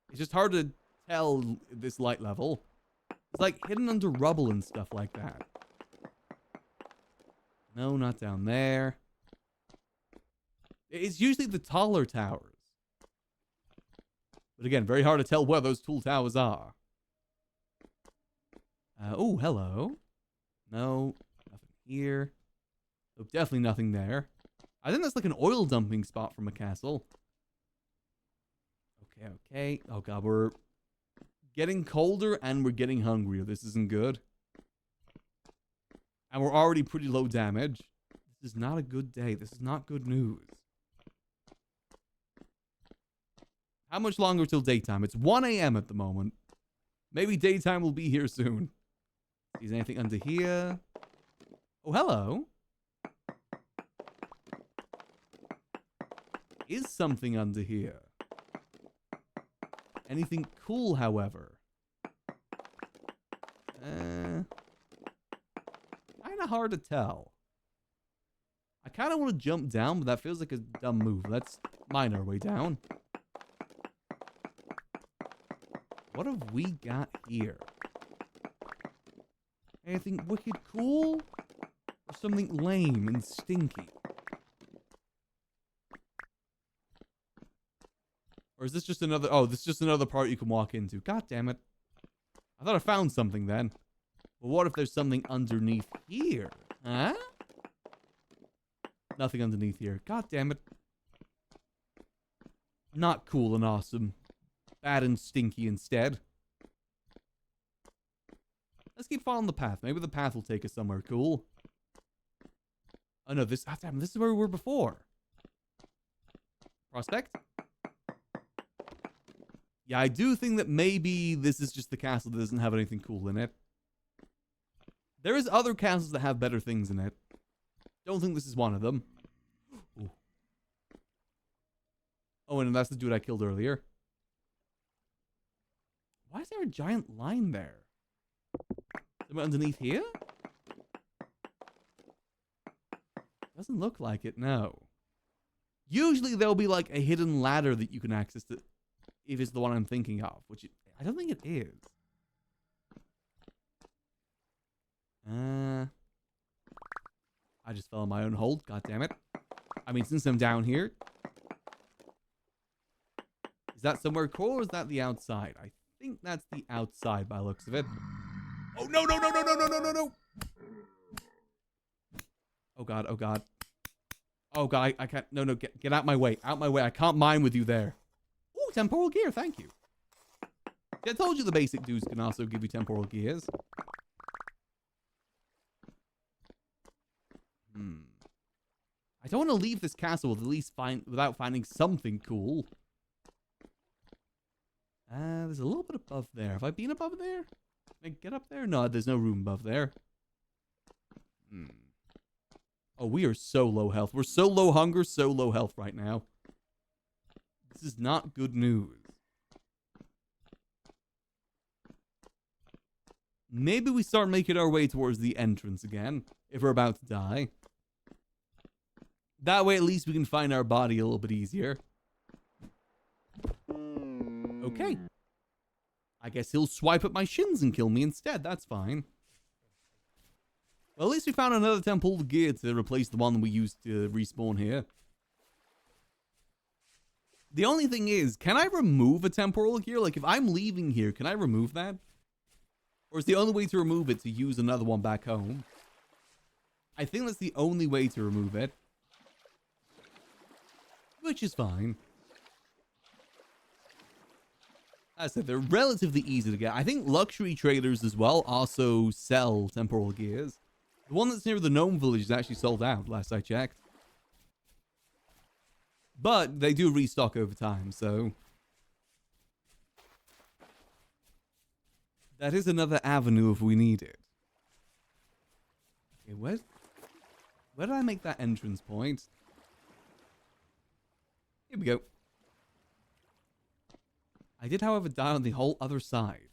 It's just hard to tell at this light level. It's like hidden under rubble and stuff like that. No, not down there. It's usually the taller towers. But again, very hard to tell where those tall towers are. Oh, hello. No, nothing here. Oh, definitely nothing there. I think that's like an oil dumping spot from a castle. Okay. Oh god, we're getting colder and we're getting hungrier. This isn't good. And we're already pretty low damage. This is not a good day. This is not good news. How much longer till daytime? It's 1 a.m. at the moment. Maybe daytime will be here soon. Is anything under here? Oh, hello. Is something under here? Anything cool, however? Kind of hard to tell. I kind of want to jump down, but that feels like a dumb move. Let's mine our way down. What have we got here? Anything wicked cool? Or something lame and stinky? Or is this just another... Oh, this is just another part you can walk into. God damn it. I thought I found something then. But what if there's something underneath here? Huh? Nothing underneath here. God damn it. Not cool and awesome. Bad and stinky instead. Let's keep following the path. Maybe the path will take us somewhere cool. Oh no, this... Oh, damn, this is where we were before. Prospect? Yeah, I do think that maybe this is just the castle that doesn't have anything cool in it. There is other castles that have better things in it. Don't think this is one of them. Ooh. Oh, and that's the dude I killed earlier. Why is there a giant line there? Somewhere underneath here? Doesn't look like it, no. Usually there'll be like a hidden ladder that you can access to, if it's the one I'm thinking of, which I don't think it is. I just fell in my own hole. God damn it. I mean, since I'm down here. Is that somewhere cool or is that the outside? I think that's the outside by the looks of it. Oh, no. Oh, God. Oh, God, I can't. No, get out my way. Out my way. I can't mine with you there. Ooh, temporal gear. Thank you. I told you the basic dudes can also give you temporal gears. I don't want to leave this castle without finding something cool. There's a little bit above there. Have I been above there? Can I get up there? No, there's no room above there. Oh, we are so low health. We're so low hunger, so low health right now. This is not good news. Maybe we start making our way towards the entrance again, if we're about to die. That way, at least we can find our body a little bit easier. Okay. I guess he'll swipe at my shins and kill me instead. That's fine. Well, at least we found another temple gear to replace the one we used to respawn here. The only thing is, can I remove a temporal gear? Like, if I'm leaving here, can I remove that? Or is the only way to remove it to use another one back home? I think that's the only way to remove it. Which is fine. As I said, they're relatively easy to get. I think luxury traders as well also sell temporal gears. The one that's near the gnome village is actually sold out, last I checked. But they do restock over time, so... that is another avenue if we need it. Okay, where did I make that entrance point? Here we go. I did, however, die on the whole other side.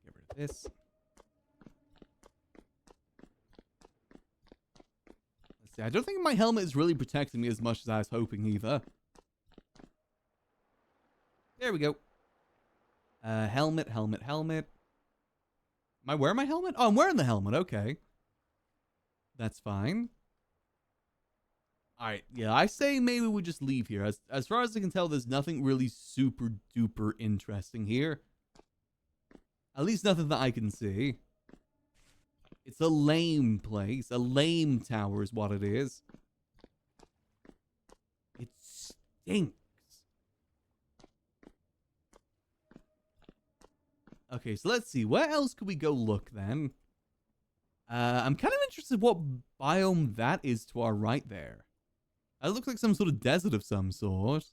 Get rid of this. Let's see. I don't think my helmet is really protecting me as much as I was hoping either. There we go. Helmet. Am I wearing my helmet? Oh, I'm wearing the helmet. Okay. That's fine. Alright, yeah, I say maybe we just leave here. As far as I can tell, there's nothing really super duper interesting here. At least nothing that I can see. It's a lame place. A lame tower is what it is. It stinks. Okay, so let's see. Where else could we go look then? I'm kind of interested what biome that is to our right there. It looks like some sort of desert of some sort.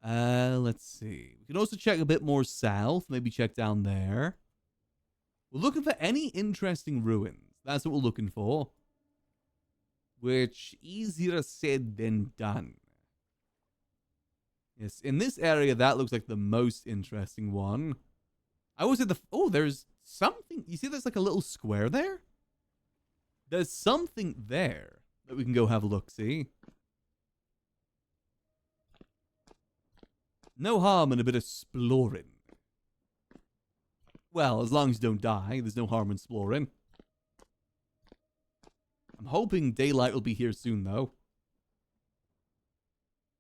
Let's see. We can also check a bit more south. Maybe check down there. We're looking for any interesting ruins. That's what we're looking for. Which, easier said than done. Yes, in this area, that looks like the most interesting one. I always said oh, there's something. You see there's like a little square there? There's something there that we can go have a look-see. No harm in a bit of exploring. Well, as long as you don't die, there's no harm in exploring. I'm hoping daylight will be here soon, though.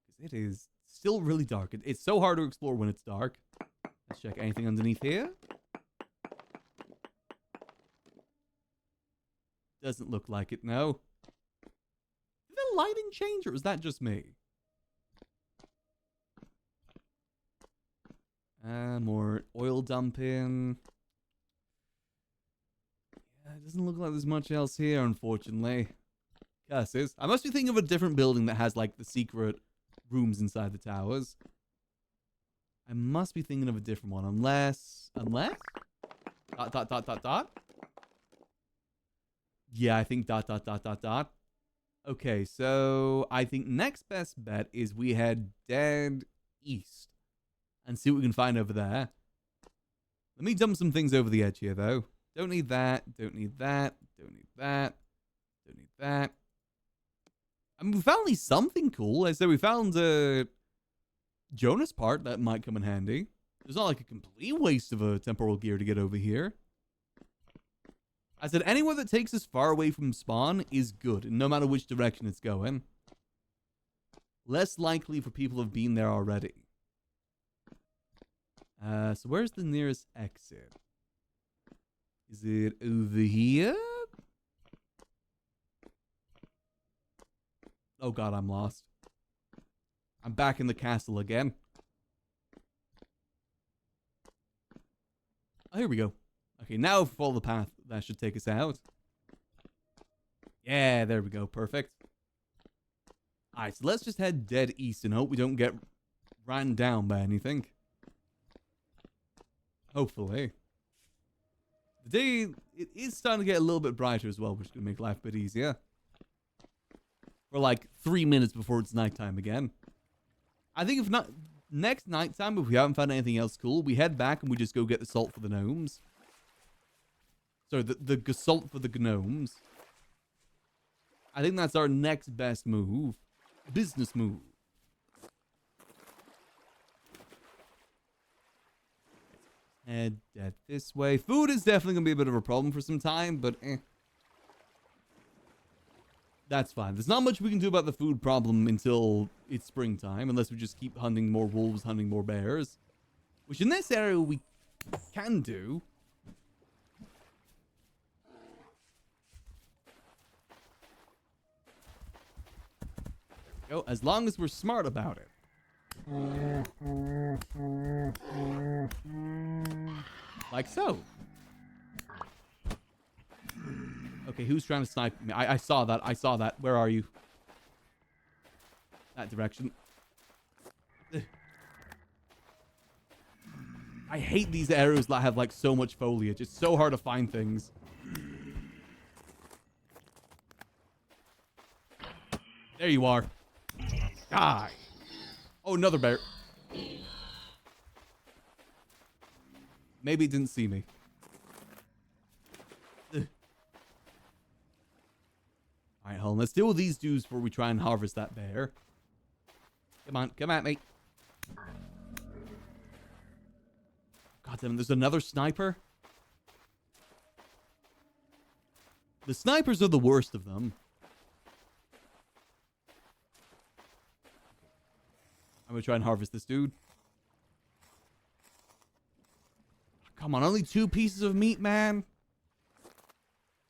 Because it is still really dark. It's so hard to explore when it's dark. Let's check anything underneath here. Doesn't look like it, no. Did the lighting change, or was that just me? More oil dumping. Yeah, it doesn't look like there's much else here, unfortunately. Curses. I must be thinking of a different building that has, like, the secret rooms inside the towers. I must be thinking of a different one, unless... Dot. Yeah, I think dot. Okay, so I think next best bet is we head dead east and see what we can find over there. Let me dump some things over the edge here, though. Don't need that. Don't need that. Don't need that. Don't need that. I mean, we found at least something cool. I said we found a Jonas part that might come in handy. It's not like a complete waste of a temporal gear to get over here. I said anywhere that takes us far away from spawn is good, no matter which direction it's going. Less likely for people who have been there already. So where's the nearest exit? Is it over here? Oh god, I'm lost. I'm back in the castle again. Oh, here we go. Okay, now if we follow the path, that should take us out. Yeah, there we go. Perfect. Alright, so let's just head dead east and hope we don't get ran down by anything. Hopefully. The day, it is starting to get a little bit brighter as well, which is going to make life a bit easier. For like 3 minutes before it's nighttime again. I think if not, next nighttime, if we haven't found anything else cool, we head back and we just go get the salt for the gnomes. Sorry, the salt for the gnomes. I think that's our next best move. Business move. Head this way. Food is definitely going to be a bit of a problem for some time, but that's fine. There's not much we can do about the food problem until it's springtime, unless we just keep hunting more wolves, hunting more bears. Which in this area we can do. Go, as long as we're smart about it. Like so. Okay, who's trying to snipe me? I saw that. I saw that. Where are you? That direction. Ugh. I hate these arrows that have like so much foliage. It's so hard to find things. There you are. Die. Oh, another bear. Maybe it didn't see me. Ugh. All right, hold on. Let's deal with these dudes before we try and harvest that bear. Come on, come at me. God damn, there's another sniper. The snipers are the worst of them. I'm gonna try and harvest this dude. Come on, only 2 pieces of meat, man.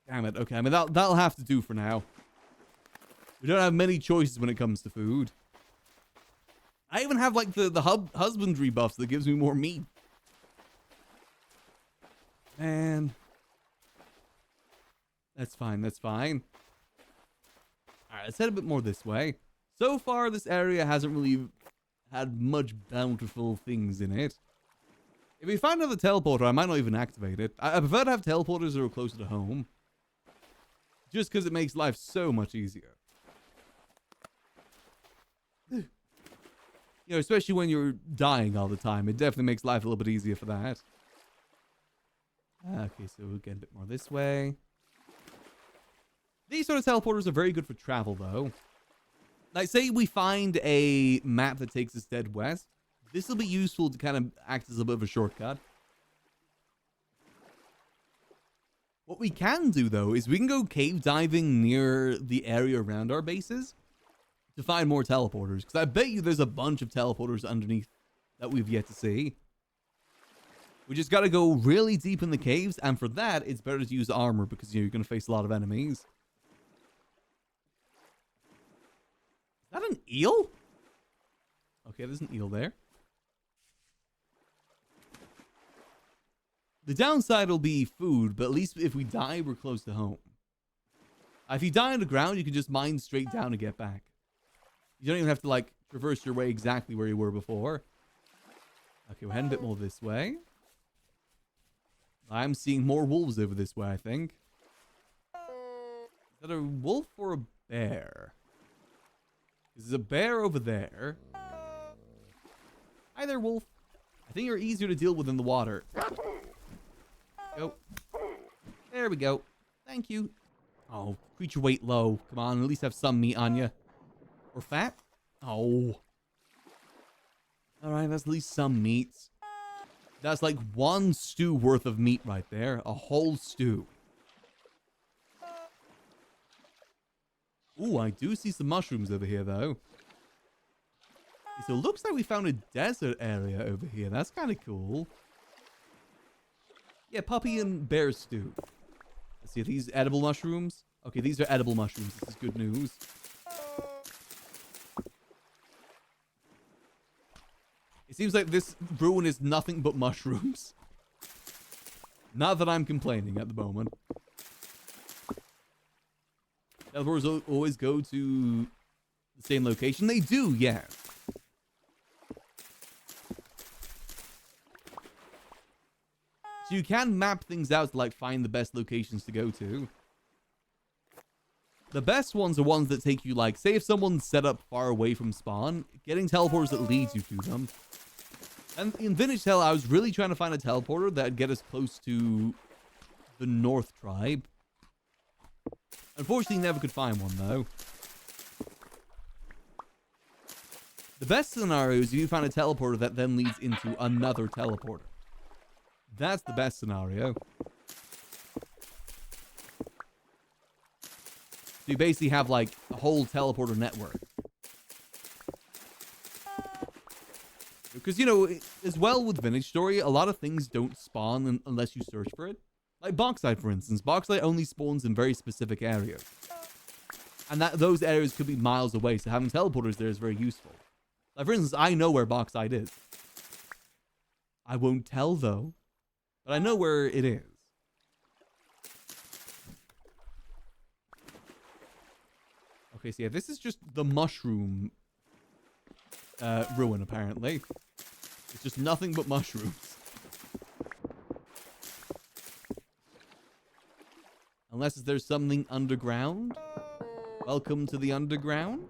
Damn it. Okay, I mean, that'll have to do for now. We don't have many choices when it comes to food. I even have, like, the husbandry buffs that gives me more meat. Man. That's fine, that's fine. Alright, let's head a bit more this way. So far, this area hasn't really had much bountiful things in it. If we find another teleporter, I might not even activate it. I prefer to have teleporters that are closer to home. Just because it makes life so much easier. You know, especially when you're dying all the time. It definitely makes life a little bit easier for that. Okay, so we'll get a bit more this way. These sort of teleporters are very good for travel, though. Like, say we find a map that takes us dead west. This will be useful to kind of act as a bit of a shortcut. What we can do, though, is we can go cave diving near the area around our bases to find more teleporters. Because I bet you there's a bunch of teleporters underneath that we've yet to see. We just got to go really deep in the caves. And for that, it's better to use armor because you're going to face a lot of enemies. Is that an eel? Okay, there's an eel there. The downside will be food, but at least if we die, we're close to home. If you die on the ground, you can just mine straight down and get back. You don't even have to, like, traverse your way exactly where you were before. Okay, we're heading a bit more this way. I'm seeing more wolves over this way, I think. Is that a wolf or a bear? There's a bear over there. Hi there, wolf. I think you're easier to deal with in the water. Go. There we go. Thank you. Oh, creature weight low. Come on, at least have some meat on you. Or fat? Oh. Alright, that's at least some meat. That's like 1 stew worth of meat right there. A whole stew. Ooh, I do see some mushrooms over here, though. So it looks like we found a desert area over here. That's kind of cool. Yeah, puppy and bear stew. Let's see, are these edible mushrooms? Okay, these are edible mushrooms. This is good news. It seems like this ruin is nothing but mushrooms. Not that I'm complaining at the moment. Teleporters always go to the same location. They do, yeah. So you can map things out to, like, find the best locations to go to. The best ones are ones that take you, like, say if someone's set up far away from spawn, getting teleporters that leads you to them. And in Vintage Tale, I was really trying to find a teleporter that'd get us close to the North Tribe. Unfortunately, never could find one, though. The best scenario is if you find a teleporter that then leads into another teleporter. That's the best scenario. So you basically have, like, a whole teleporter network. Because, you know, as well with Vintage Story, a lot of things don't spawn unless you search for it. Like bauxite, for instance. Bauxite only spawns in very specific areas. And those areas could be miles away, so having teleporters there is very useful. Like, for instance, I know where bauxite is. I won't tell, though. But I know where it is. Okay, so yeah, this is just the mushroom ruin, apparently. It's just nothing but mushrooms. Unless there's something underground. Welcome to the underground.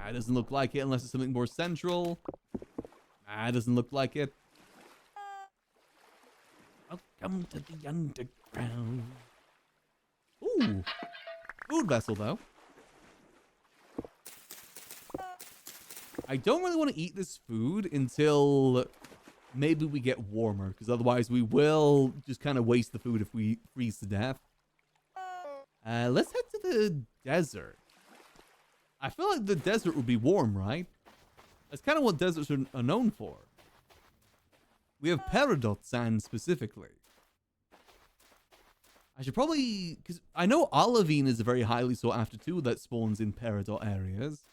It doesn't look like it unless it's something more central. It doesn't look like it. Welcome to the underground. Ooh. Food vessel, though. I don't really want to eat this food until maybe we get warmer, because otherwise we will just kind of waste the food if we freeze to death. Let's head to the desert. I feel like the desert would be warm, right? That's kind of what deserts are known for. We have peridot sand specifically. I should probably... because I know olivine is a very highly sought after too that spawns in peridot areas.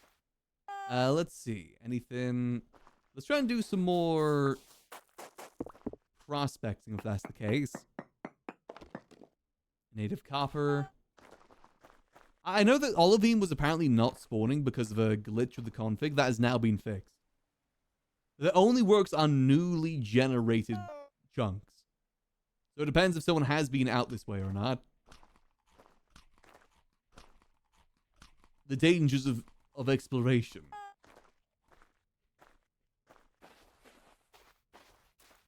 Let's see. Anything... let's try and do some more prospecting if that's the case. Native copper. I know that olivine was apparently not spawning because of a glitch with the config. That has now been fixed. That only works on newly generated chunks. So it depends if someone has been out this way or not. The dangers of exploration.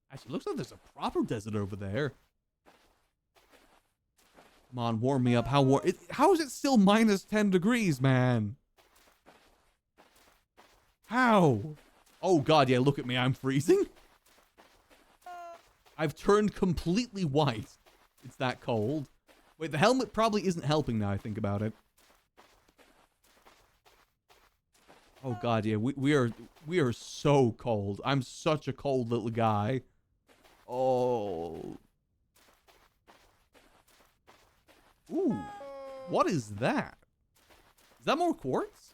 Actually, it looks like there's a proper desert over there. Come on, warm me up. How is it still minus 10 degrees, man? How? Oh, God, yeah, look at me. I'm freezing. I've turned completely white. It's that cold. Wait, the helmet probably isn't helping now I think about it. Oh, God, yeah, we are so cold. I'm such a cold little guy. Oh. Ooh, what is that? Is that more quartz?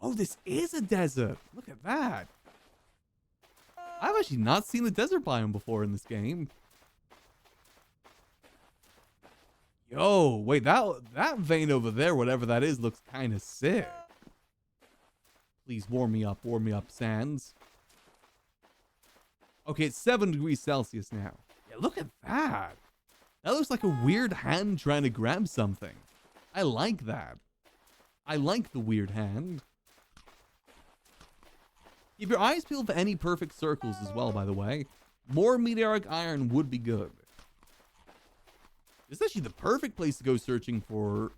Oh, this is a desert. Look at that. I've actually not seen the desert biome before in this game. Yo, wait, that vein over there, whatever that is, looks kind of sick. Please warm me up, sands. Okay, it's 7 degrees Celsius now. Yeah, look at that. That looks like a weird hand trying to grab something. I like that. I like the weird hand. Keep your eyes peeled for any perfect circles as well, by the way. More meteoric iron would be good. This is actually the perfect place to go searching for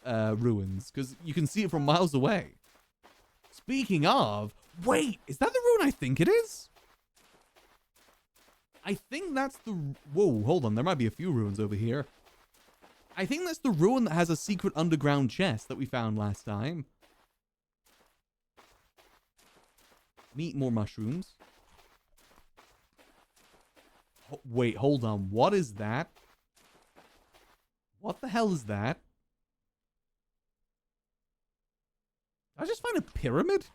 ruins, because you can see it from miles away. Speaking of, wait, is that the ruin I think it is? I think that's the... whoa, hold on. There might be a few ruins over here. I think that's the ruin that has a secret underground chest that we found last time. Meet more mushrooms. Wait, hold on. What is that? What the hell is that? Did I just find a pyramid?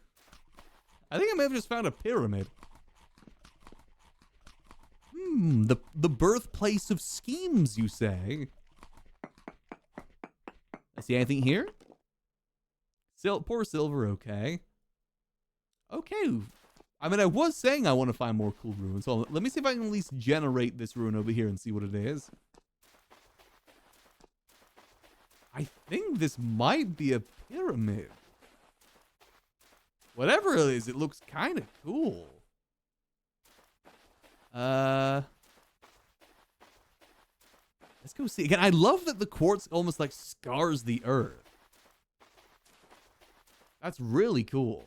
I think I may have just found a pyramid. The birthplace of schemes, you say? I see anything here? Poor silver, okay. Okay. I mean, I was saying I want to find more cool ruins. So let me see if I can at least generate this ruin over here and see what it is. I think this might be a pyramid. Whatever it is, it looks kind of cool. Let's go see. Again, I love that the quartz almost like scars the earth. That's really cool.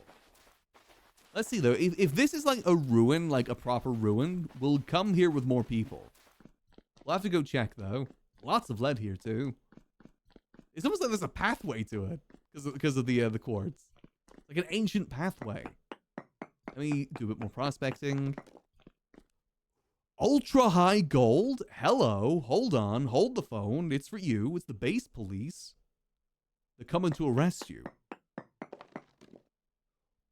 Let's see, though. If this is like a ruin, like a proper ruin, we'll come here with more people. We'll have to go check, though. Lots of lead here, too. It's almost like there's a pathway to it because of the quartz. Like an ancient pathway. Let me do a bit more prospecting. Ultra high gold? Hello. Hold on. Hold the phone. It's for you. It's the base police. They're coming to arrest you.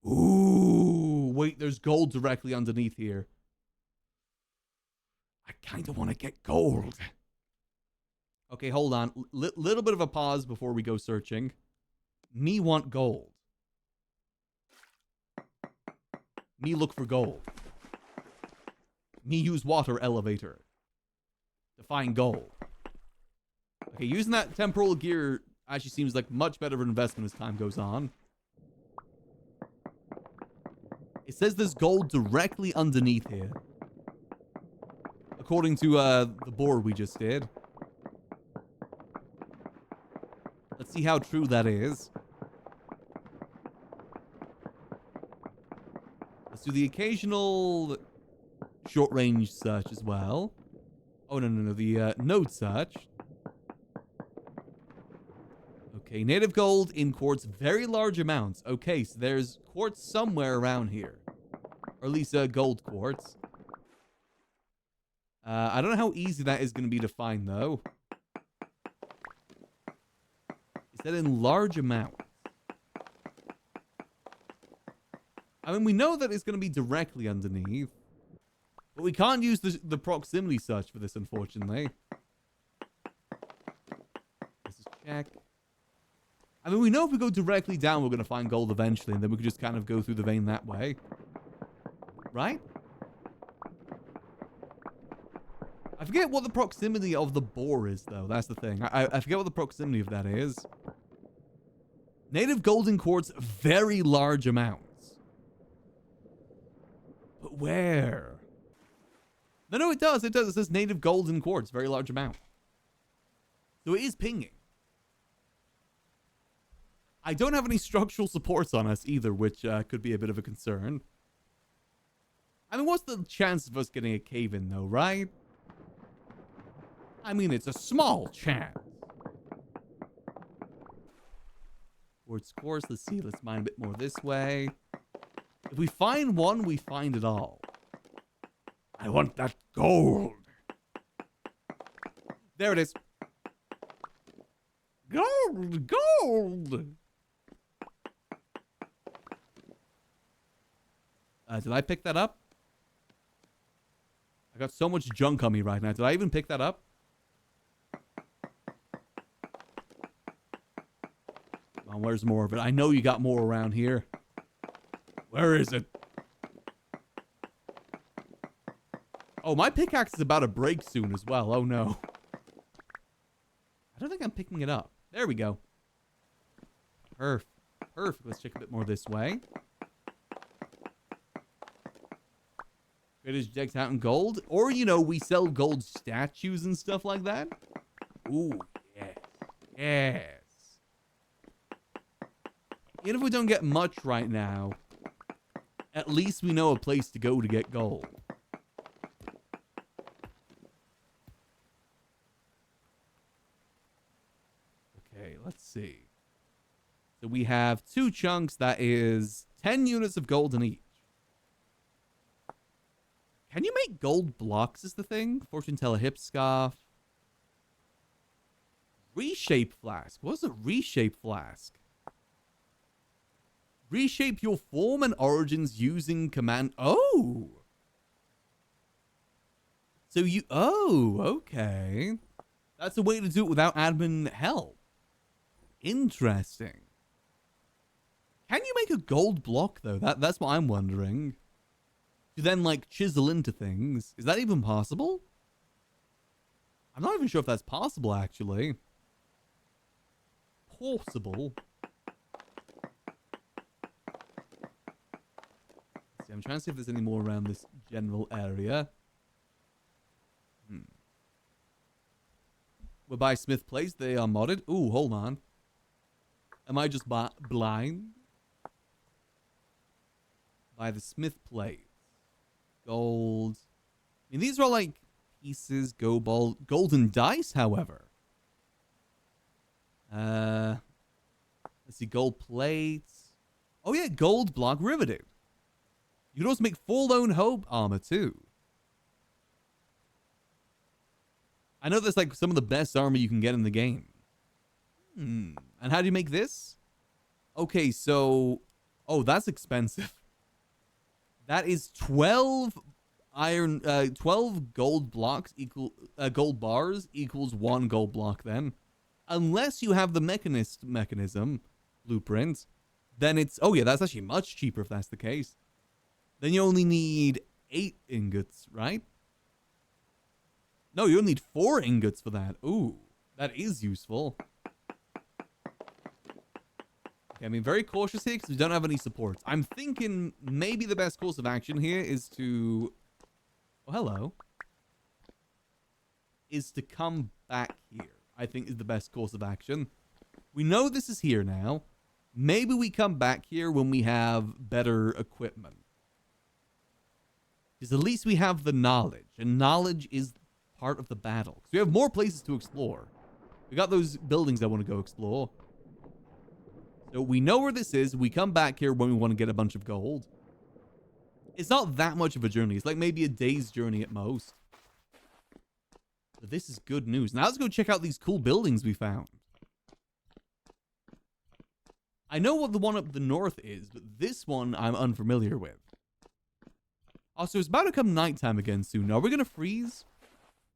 Ooh. Wait, there's gold directly underneath here. I kind of want to get gold. Okay, hold on. Little bit of a pause before we go searching. Me want gold. Me look for gold. Me use water elevator to find gold. Okay, using that temporal gear actually seems like much better of an investment as time goes on. It says there's gold directly underneath here, according to the board we just did. Let's see how true that is. Let's do the occasional short-range search as well. Oh, no. The node search. Okay, native gold in quartz, very large amounts. Okay, so there's quartz somewhere around here. Or at least gold quartz. I don't know how easy that is going to be to find, though. Is that in large amounts? I mean, we know that it's going to be directly underneath. But we can't use the proximity search for this, unfortunately. Let's just check. I mean, we know if we go directly down, we're going to find gold eventually, and then we can just kind of go through the vein that way. Right? I forget what the proximity of the bore is, though. That's the thing. I forget what the proximity of that is. Native golden quartz, very large amounts. But where? No, it does. It does. It says native golden quartz, very large amount. So it is pinging. I don't have any structural supports on us either, which could be a bit of a concern. I mean, what's the chance of us getting a cave in, though, right? I mean, it's a small chance. Quartz course. Let's see. Let's mine a bit more this way. If we find one, we find it all. I want that gold. There it is. Gold! Gold! Did I pick that up? I got so much junk on me right now. Did I even pick that up? Come on, where's more of it? I know you got more around here. Where is it? Oh, my pickaxe is about to break soon as well. Oh, no. I don't think I'm picking it up. There we go. Perfect. Perfect. Let's check a bit more this way. Traders decked out in gold. Or, you know, we sell gold statues and stuff like that. Ooh, yes. Yes. Even if we don't get much right now, at least we know a place to go to get gold. Okay, let's see. So we have 2 chunks. That is 10 units of gold in each. Can you make gold blocks is the thing? Fortune teller hip scarf. Reshape flask. What's a reshape flask? Reshape your form and origins using command. Oh! So you... Oh, okay. That's a way to do it without admin help. Interesting. Can you make a gold block, though? That's what I'm wondering. To then, like, chisel into things. Is that even possible? I'm not even sure if that's possible, actually. Possible. Let's see, I'm trying to see if there's any more around this general area. We're by Smith Place. They are modded. Ooh, hold on. Am I just blind? By the Smith Place. Gold. I mean, these are all like pieces, golden dice, however. Let's see, gold plates. Oh yeah, gold block riveted. You can also make full lone hope armor too. I know that's like some of the best armor you can get in the game. And how do you make this? Okay, so... Oh, that's expensive. That is 12 iron 12 gold blocks equal gold bars equals 1 gold block then. Unless you have the mechanism blueprint, then it's, oh yeah, that's actually much cheaper if that's the case. Then you only need 8 ingots, right? No, you only need 4 ingots for that. Ooh, that is useful. Okay, I'm being very cautious here because we don't have any supports. I'm thinking maybe the best course of action here is to... Oh, hello. Is to come back here, I think is the best course of action. We know this is here now. Maybe we come back here when we have better equipment. Because at least we have the knowledge. And knowledge is part of the battle. Because we have more places to explore. We got those buildings I want to go explore. So we know where this is. We come back here when we want to get a bunch of gold. It's not that much of a journey. It's like maybe a day's journey at most. But this is good news. Now let's go check out these cool buildings we found. I know what the one up the north is, but this one I'm unfamiliar with. Also, it's about to come nighttime again soon. Are we gonna freeze?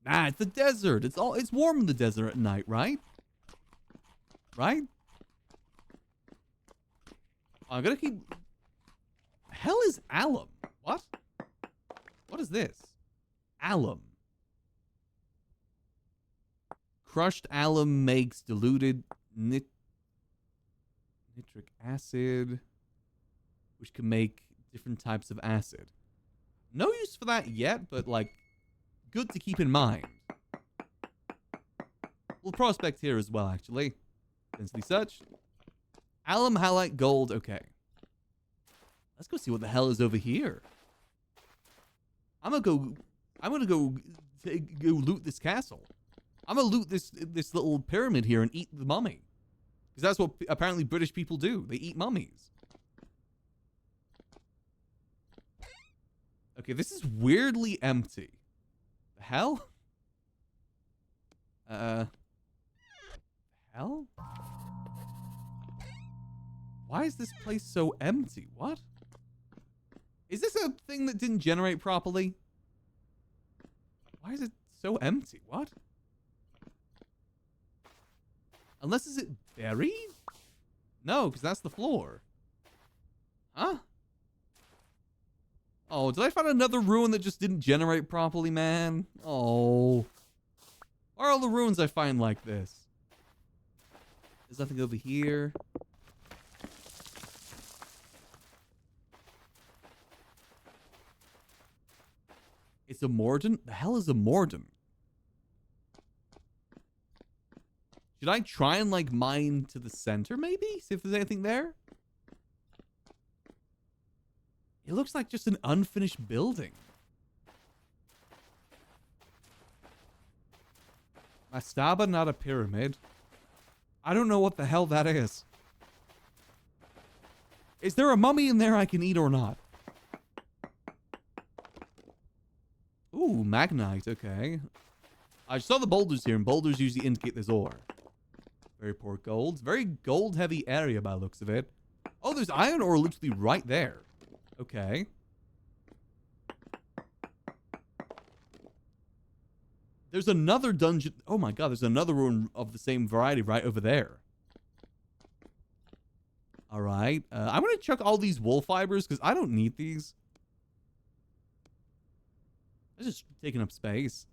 Nah, it's the desert. It's warm in the desert at night, right? Right? I'm gonna keep... Hell is alum? What? What is this? Alum. Crushed alum makes diluted nitric acid, which can make different types of acid. No use for that yet, but, like, good to keep in mind. We'll prospect here as well, actually. Densely such. Alum, halite, gold. Okay. Let's go see what the hell is over here. I'm gonna go loot this castle. I'm gonna loot this little pyramid here and eat the mummy. Because that's what apparently British people do. They eat mummies. Okay, this is weirdly empty. The hell? Hell? Why is this place so empty? What? Is this a thing that didn't generate properly? Why is it so empty? What? Unless, is it buried? No, because that's the floor. Huh? Oh, did I find another ruin that just didn't generate properly, man? Oh. Why are all the ruins I find like this? There's nothing over here. It's a mordant? The hell is a mordant? Should I try and, like, mine to the center, maybe? See if there's anything there? It looks like just an unfinished building. Mastaba, not a pyramid. I don't know what the hell that is. Is there a mummy in there I can eat or not? Ooh, magnite, okay. I saw the boulders here, and boulders usually indicate there's ore. Very poor gold. Very gold-heavy area by the looks of it. Oh, there's iron ore literally right there. Okay. There's another dungeon. Oh my god, there's another ruin of the same variety right over there. Alright. I'm going to chuck all these wool fibers because I don't need these. It's just taking up space.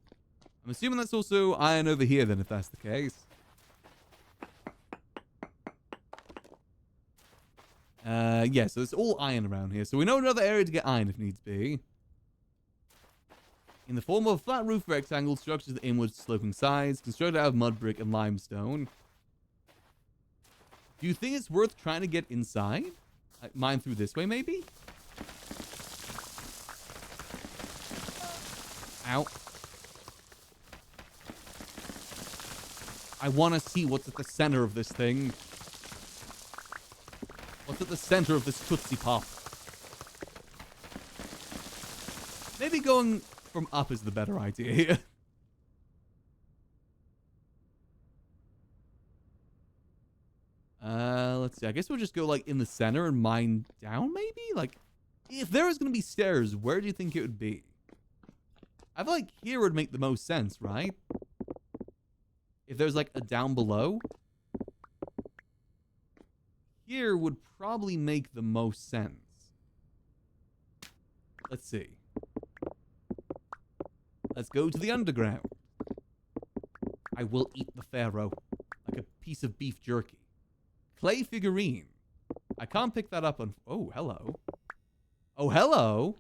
I'm assuming that's also iron over here then, if that's the case. Yeah, so it's all iron around here. So we know another area to get iron if needs be. In the form of a flat roof rectangle, structures with inward sloping sides, constructed out of mud brick and limestone. Do you think it's worth trying to get inside? Mine through this way, maybe? Ow. I want to see what's at the center of this thing. What's at the center of this Tootsie Pop? Maybe going from up is the better idea here. Let's see. I guess we'll just go, like, in the center and mine down, maybe? Like, if there was going to be stairs, where do you think it would be? I feel like here would make the most sense, right? If there's like a down below, here would probably make the most sense. Let's see. Let's go to the underground. I will eat the pharaoh like a piece of beef jerky. Clay figurine. I can't pick that up on... Oh, hello. Oh, hello.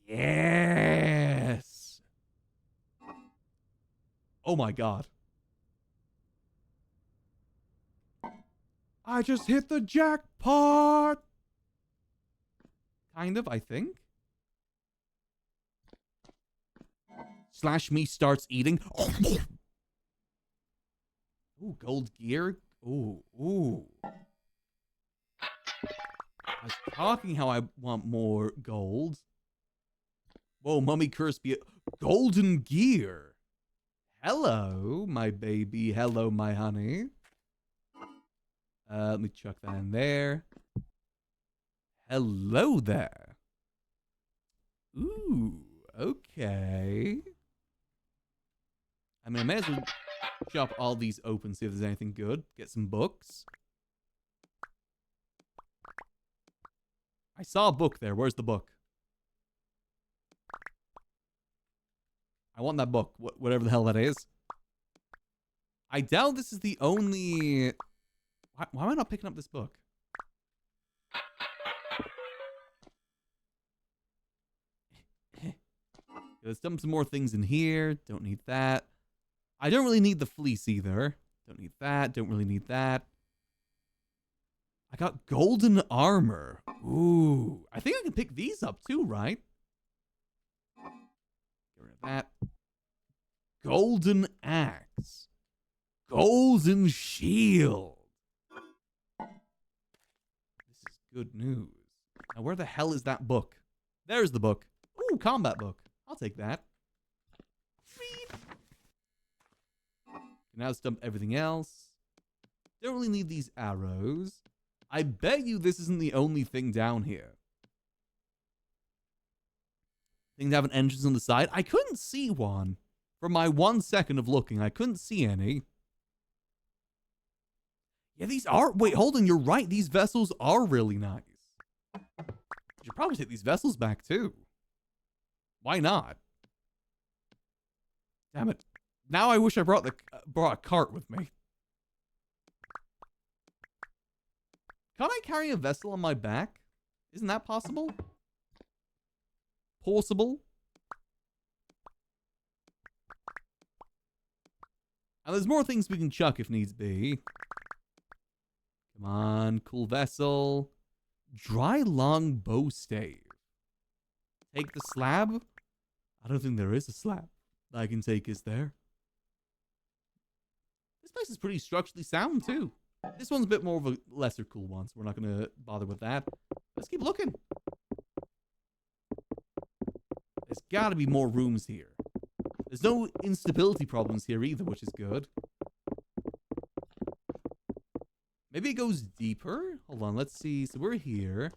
Yes. Oh my god. I just hit the jackpot. Kind of, I think. Slash me starts eating. Ooh, gold gear. Ooh. I was talking how I want more gold. Whoa, Mummy Curse be golden gear. Hello, my baby. Hello, my honey. Let me chuck that in there. Hello there. Ooh, okay. I mean, I may as well chop all these open, see if there's anything good. Get some books. I saw a book there. Where's the book? I want that book. Whatever the hell that is. I doubt this is the only... Why am I not picking up this book? Let's dump some more things in here. Don't need that. I don't really need the fleece either. Don't need that. Don't really need that. I got golden armor. Ooh. I think I can pick these up too, right? Get rid of that. Golden axe. Golden shield. This is good news. Now, where the hell is that book? There's the book. Ooh, combat book. I'll take that. Now let's dump everything else. Don't really need these arrows. I bet you this isn't the only thing down here. Things have an entrance on the side. I couldn't see one. For my 1 second of looking, I couldn't see any. Yeah, these are... Wait, hold on. You're right. These vessels are really nice. I should probably take these vessels back, too. Why not? Damn it. Now I wish I brought a cart with me. Can't I carry a vessel on my back? Isn't that possible? Possible? And there's more things we can chuck if needs be. Come on, cool vessel. Dry long bow stave. Take the slab? I don't think there is a slab that I can take, is there? This place is pretty structurally sound, too. This one's a bit more of a lesser cool one, so we're not going to bother with that. Let's keep looking. There's got to be more rooms here. There's no instability problems here either, which is good. Maybe it goes deeper? Hold on, let's see. So we're here.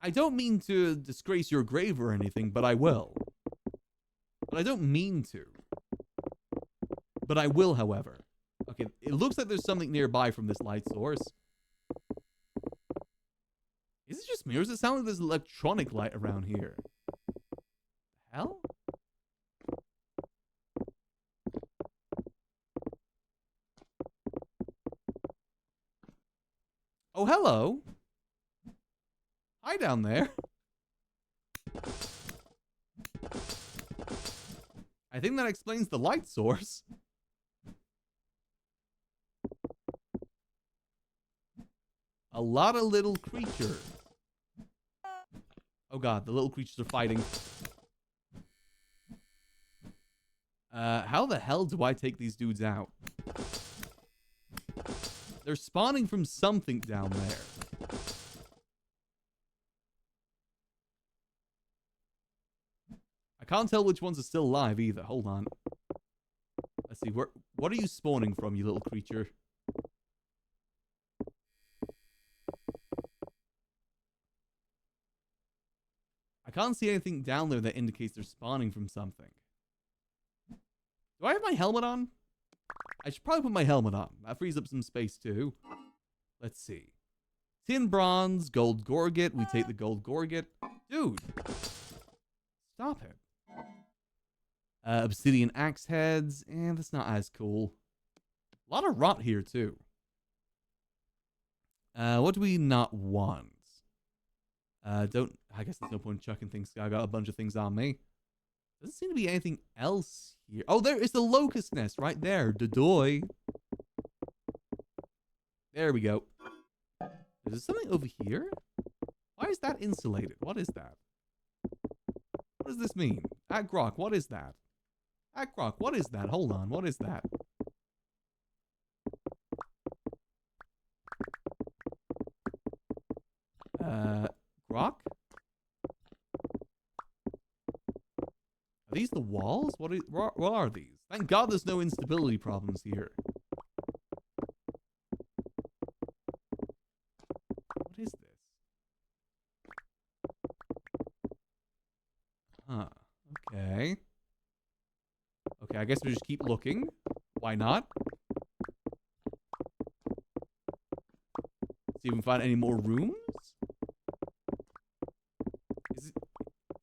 I don't mean to disgrace your grave or anything, but I will. But I don't mean to. But I will, however. Okay, it looks like there's something nearby from this light source. Is it just me, or does it sound like there's electronic light around here? The hell? Oh, hello. Hi down there. I think that explains the light source. A lot of little creatures. Oh god, the little creatures are fighting. How the hell do I take these dudes out? They're spawning from something down there. I can't tell which ones are still alive either. Hold on. Let's see. What are you spawning from, you little creature? can't see anything down there that indicates they're spawning from something. Do I have my helmet on? I should probably put my helmet on. That frees up some space too. Let's see. Tin bronze, gold gorget. We take the gold gorget. Dude. Stop it. Obsidian axe heads. That's not as cool. A lot of rot here too. What do we not want? I guess there's no point in chucking things. I got a bunch of things on me. Doesn't seem to be anything else here. Oh, there is the locust nest right there. Dodoy. There we go. Is there something over here? Why is that insulated? What is that? What does this mean? At Grok, what is that? At Grok, what is that? Hold on, what is that? Grok? Are these the walls? What are these? Thank God there's no instability problems here. What is this? Huh. Okay. Okay, I guess we just keep looking. Why not? See if we can find any more rooms?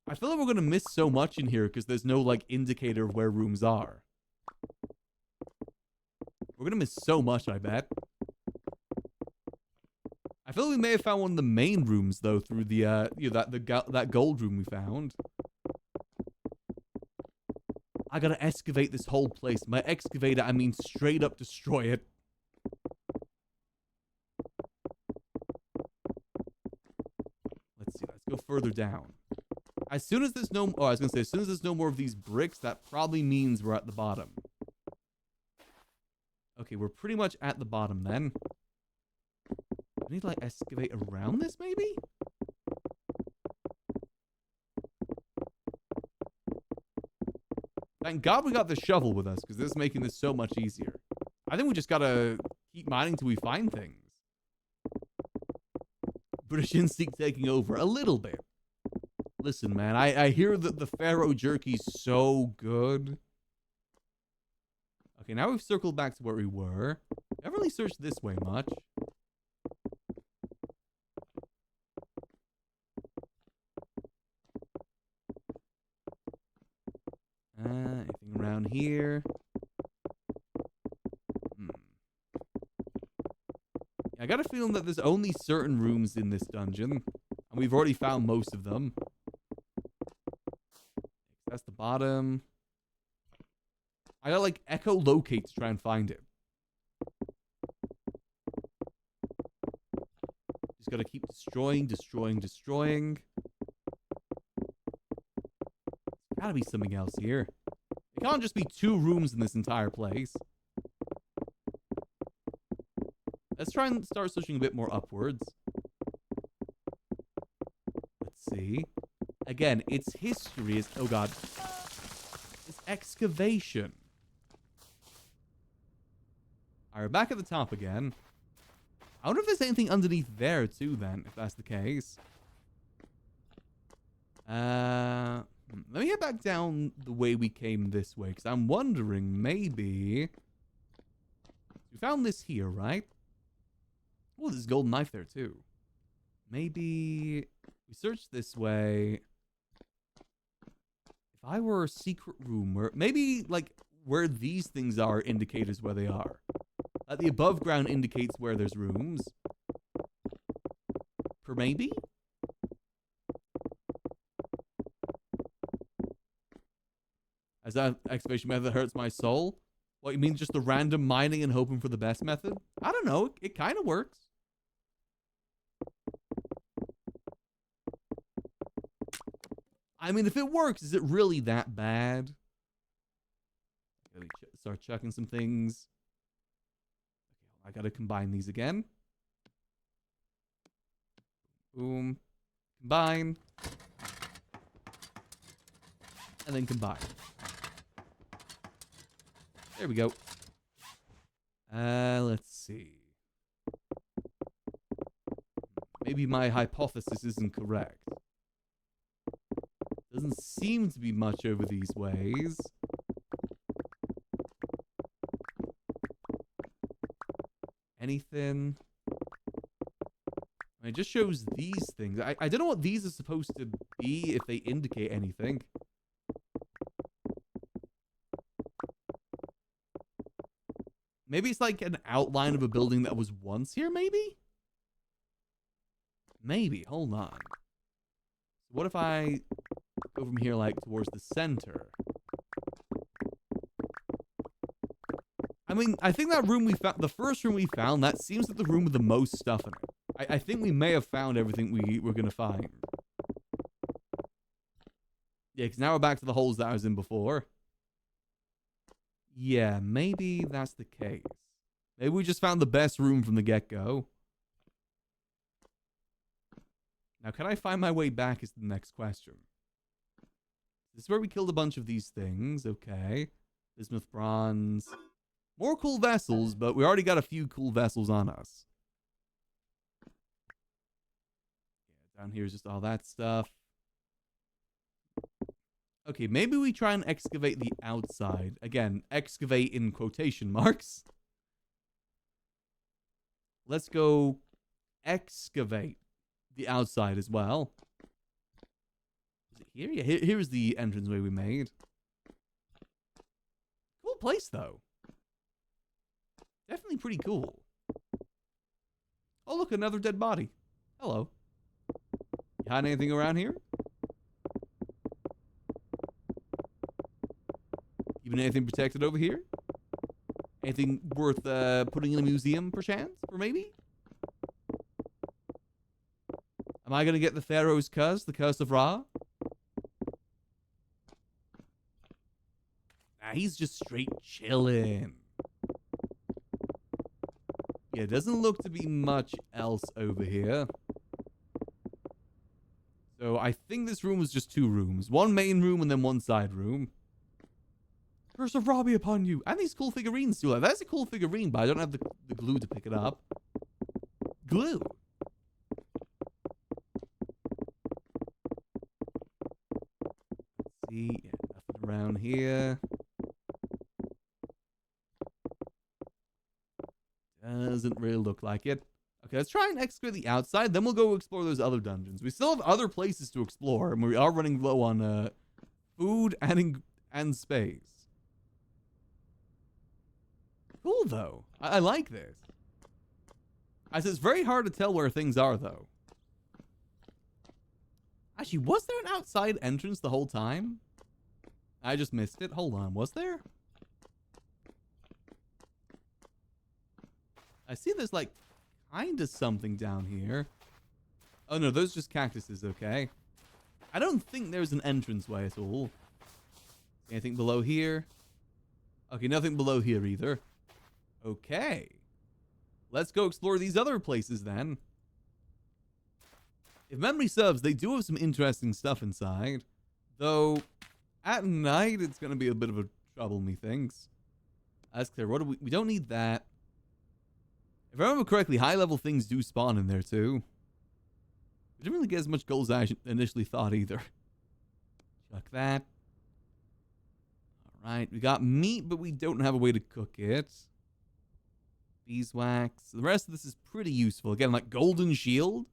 I feel like we're going to miss so much in here because there's no, like, indicator of where rooms are. We're going to miss so much, I bet. I feel like we may have found one of the main rooms, though, through the, that gold room we found. I gotta excavate this whole place. By excavator, I mean straight up destroy it. Let's see, let's go further down. As soon as there's no... Oh, I was going to say, as soon as there's no more of these bricks, that probably means we're at the bottom. Okay, we're pretty much at the bottom then. I need to, like, excavate around this, maybe? Thank God we got the shovel with us, because this is making this so much easier. I think we just gotta keep mining till we find things. British instinct taking over a little bit. Listen, man, I hear that the Pharaoh jerky's so good. Okay, now we've circled back to where we were. Never really searched this way much. Anything around here? I got a feeling that there's only certain rooms in this dungeon, and we've already found most of them. That's the bottom. I gotta, like, echolocate to try and find it. Just gotta keep destroying. There's gotta be something else here. It can't just be 2 rooms in this entire place. Let's try and start searching a bit more upwards. Let's see. Again, its history is... Oh, God. It's excavation. Alright, we're back at the top again. I wonder if there's anything underneath there, too, then, if that's the case. Let me get back down the way we came this way, because I'm wondering, maybe... We found this here, right? Oh, there's a golden knife there, too. Maybe... We search this way... If I were a secret room, where... Maybe, like, where these things are indicators where they are. The above ground indicates where there's rooms. For maybe? As that excavation method hurts my soul? What, you mean just the random mining and hoping for the best method? I don't know. It kind of works. I mean, if it works, is it really that bad? Let me start chucking some things. Okay, I gotta combine these again. Boom. Combine. And then combine. There we go. Let's see. Maybe my hypothesis isn't correct. Doesn't seem to be much over these ways. Anything? It just shows these things. I don't know what these are supposed to be, if they indicate anything. Maybe it's like an outline of a building that was once here, maybe? Maybe. Hold on. What if I go from here, like, towards the center? I mean, I think that room we found, the first room we found, that seems like the room with the most stuff in it. I think we may have found everything we were going to find. Yeah, because now we're back to the holes that I was in before. Yeah, maybe that's the case. Maybe we just found the best room from the get-go. Now, can I find my way back is the next question. This is where we killed a bunch of these things. Okay. Bismuth bronze. More cool vessels, but we already got a few cool vessels on us. Yeah, down here is just all that stuff. Okay, maybe we try and excavate the outside. Again, excavate in quotation marks. Let's go excavate the outside as well. Is it here? Yeah, here's the entranceway we made. Cool place, though. Definitely pretty cool. Oh, look, another dead body. Hello. You hiding anything around here? Even anything protected over here? Anything worth putting in a museum, perchance? Or maybe? Am I going to get the Pharaoh's curse? The curse of Ra? Nah, he's just straight chilling. Yeah, doesn't look to be much else over here. So I think this room was just two rooms. One main room and then one side room. Curse of Ra be upon you. And these cool figurines too. Like, that's a cool figurine, but I don't have the glue to pick it up. Glue. Let's see. Yeah, nothing around here. Doesn't really look like it. Okay, let's try and excavate the outside. Then we'll go explore those other dungeons. We still have other places to explore, and we are running low on food and space. Cool, though. I like this. As it's very hard to tell where things are, though. Actually, was there an outside entrance the whole time? I just missed it. Hold on, was there? I see there's, like, kind of something down here. Oh, no, those are just cactuses, okay. I don't think there's an entranceway at all. Anything below here? Okay, nothing below here either. Okay. Let's go explore these other places then. If memory serves, they do have some interesting stuff inside. Though, at night, it's going to be a bit of a trouble, methinks. That's clear. What do we don't need that. If I remember correctly, high-level things do spawn in there, too. We didn't really get as much gold as I initially thought, either. Chuck that. Alright, we got meat, but we don't have a way to cook it. Beeswax. The rest of this is pretty useful. Again, like golden shield.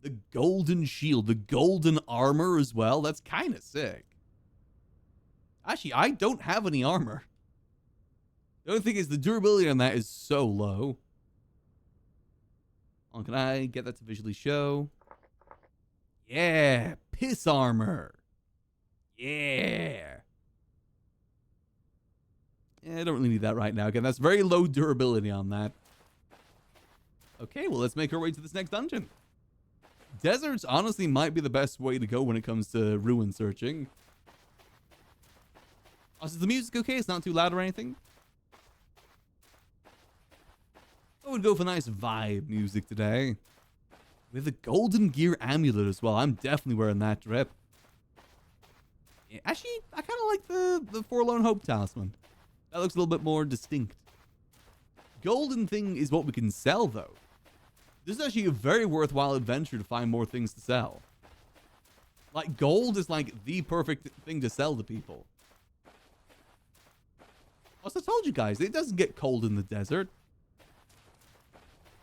The golden shield. The golden armor as well. That's kind of sick. Actually, I don't have any armor. The only thing is the durability on that is so low. Oh, can I get that to visually show? Yeah, piss armor. Yeah. I don't really need that right now. Again, that's very low durability on that. Okay, well, let's make our way to this next dungeon. Deserts honestly might be the best way to go when it comes to ruin searching. Also, is the music okay? It's not too loud or anything? I would go for nice vibe music today. With a golden gear amulet as well. I'm definitely wearing that drip. Yeah, actually, I kind of like the Forlorn Hope talisman. That looks a little bit more distinct. Golden thing is what we can sell, though. This is actually a very worthwhile adventure to find more things to sell. Like, gold is like the perfect thing to sell to people. Also, I told you guys, it doesn't get cold in the desert.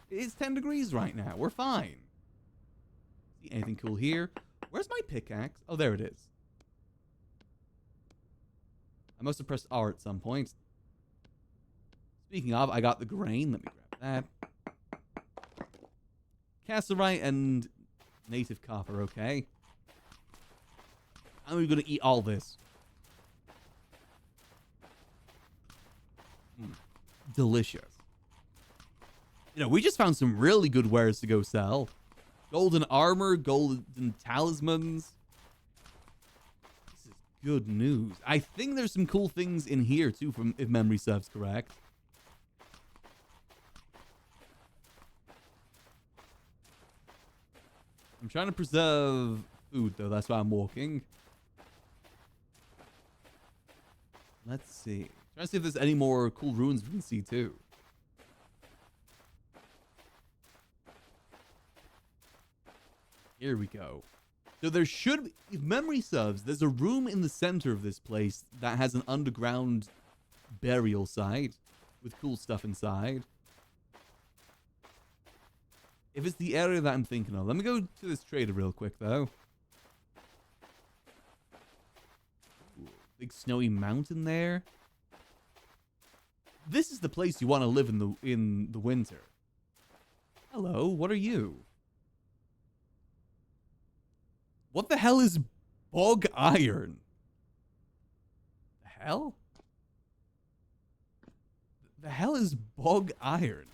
It's 10 degrees right now. We're fine. See anything cool here? Where's my pickaxe? Oh, there it is. I must have pressed R at some point. Speaking of, I got the grain. Let me grab that. Cassiterite and native copper, okay. And we're going to eat all this. Delicious. You know, we just found some really good wares to go sell. Golden armor, golden talismans. This is good news. I think there's some cool things in here, too, from if memory serves correct. I'm trying to preserve food, though. That's why I'm walking. Let's see. Trying to see if there's any more cool ruins we can see, too. Here we go. So there should be, if memory serves, there's a room in the center of this place that has an underground burial site with cool stuff inside. If it's the area that I'm thinking of. Let me go to this trader real quick, though. Ooh, big snowy mountain there. This is the place you want to live in the winter. Hello, what are you? What the hell is bog iron? The hell? The hell is bog iron?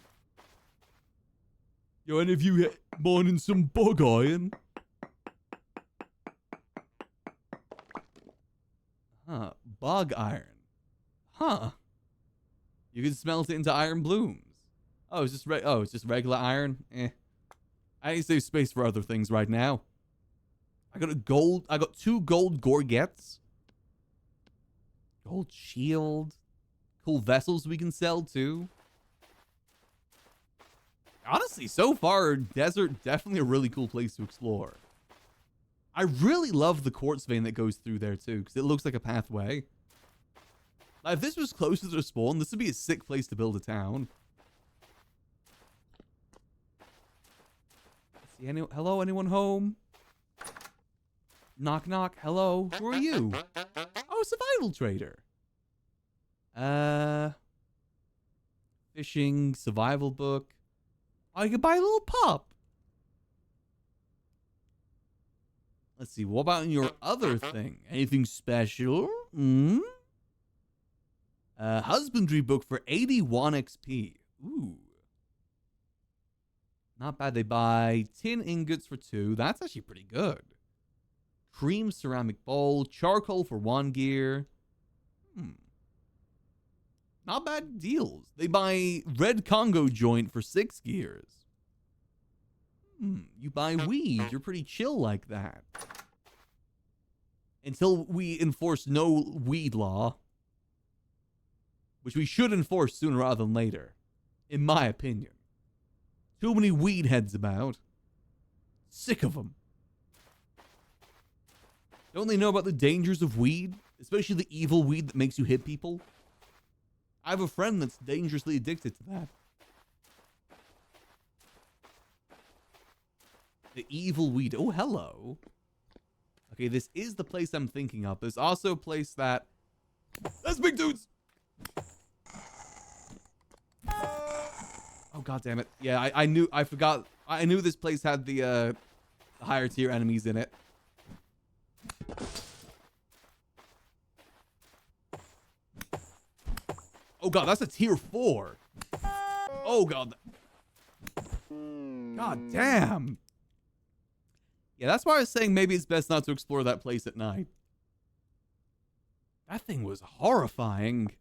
Yo, any of you mining some bog iron? Huh, bog iron. Huh. You can smelt it into iron blooms. Oh, it's just regular iron. I need to save space for other things right now. I got 2 gold gorgets. Gold shield. Cool vessels we can sell too. Honestly, so far, desert, definitely a really cool place to explore. I really love the quartz vein that goes through there too, because it looks like a pathway. Now, if this was closer to spawn, this would be a sick place to build a town. Let's see, hello, anyone home? Knock, knock. Hello. Who are you? Oh, survival trader. Fishing, survival book. Oh, you can buy a little pup. Let's see. What about in your other thing? Anything special? Husbandry book for 81 XP. Ooh. Not bad. They buy tin ingots for 2. That's actually pretty good. Cream ceramic bowl. Charcoal for 1 gear. Not bad deals. They buy red Congo joint for 6 gears. You buy weed. You're pretty chill like that. Until we enforce no weed law. Which we should enforce sooner rather than later. In my opinion. Too many weed heads about. Sick of them. Don't they know about the dangers of weed? Especially the evil weed that makes you hit people? I have a friend that's dangerously addicted to that. The evil weed. Oh, hello. Okay, this is the place I'm thinking of. There's also a place that... That's big dudes! Oh, god damn it. Yeah, I forgot. I knew this place had the higher tier enemies in it. Oh god, that's a tier 4. Oh god. God damn. Yeah, that's why I was saying maybe it's best not to explore that place at night. That thing was horrifying.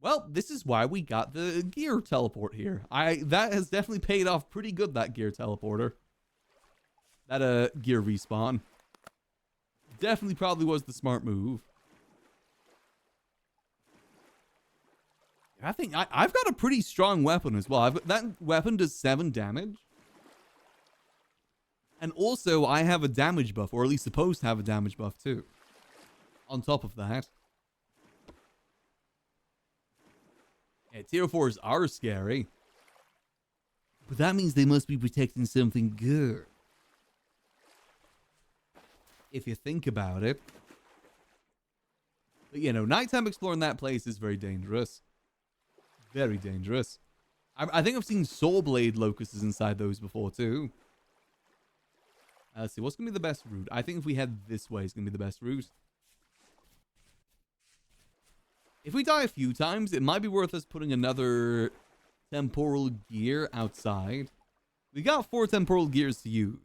Well, this is why we got the gear teleport here. That has definitely paid off pretty good, that gear teleporter. That gear respawn. Definitely probably was the smart move. I think I've got a pretty strong weapon as well. That weapon does 7 damage. And also, I have a damage buff, or at least supposed to have a damage buff too. On top of that. Yeah, tier 4s are scary. But that means they must be protecting something good. If you think about it. But, you know, nighttime exploring that place is very dangerous. Very dangerous. I think I've seen Soul Blade locusts inside those before, too. Let's see, what's going to be the best route? I think if we head this way, it's going to be the best route. If we die a few times, it might be worth us putting another temporal gear outside. We got 4 temporal gears to use.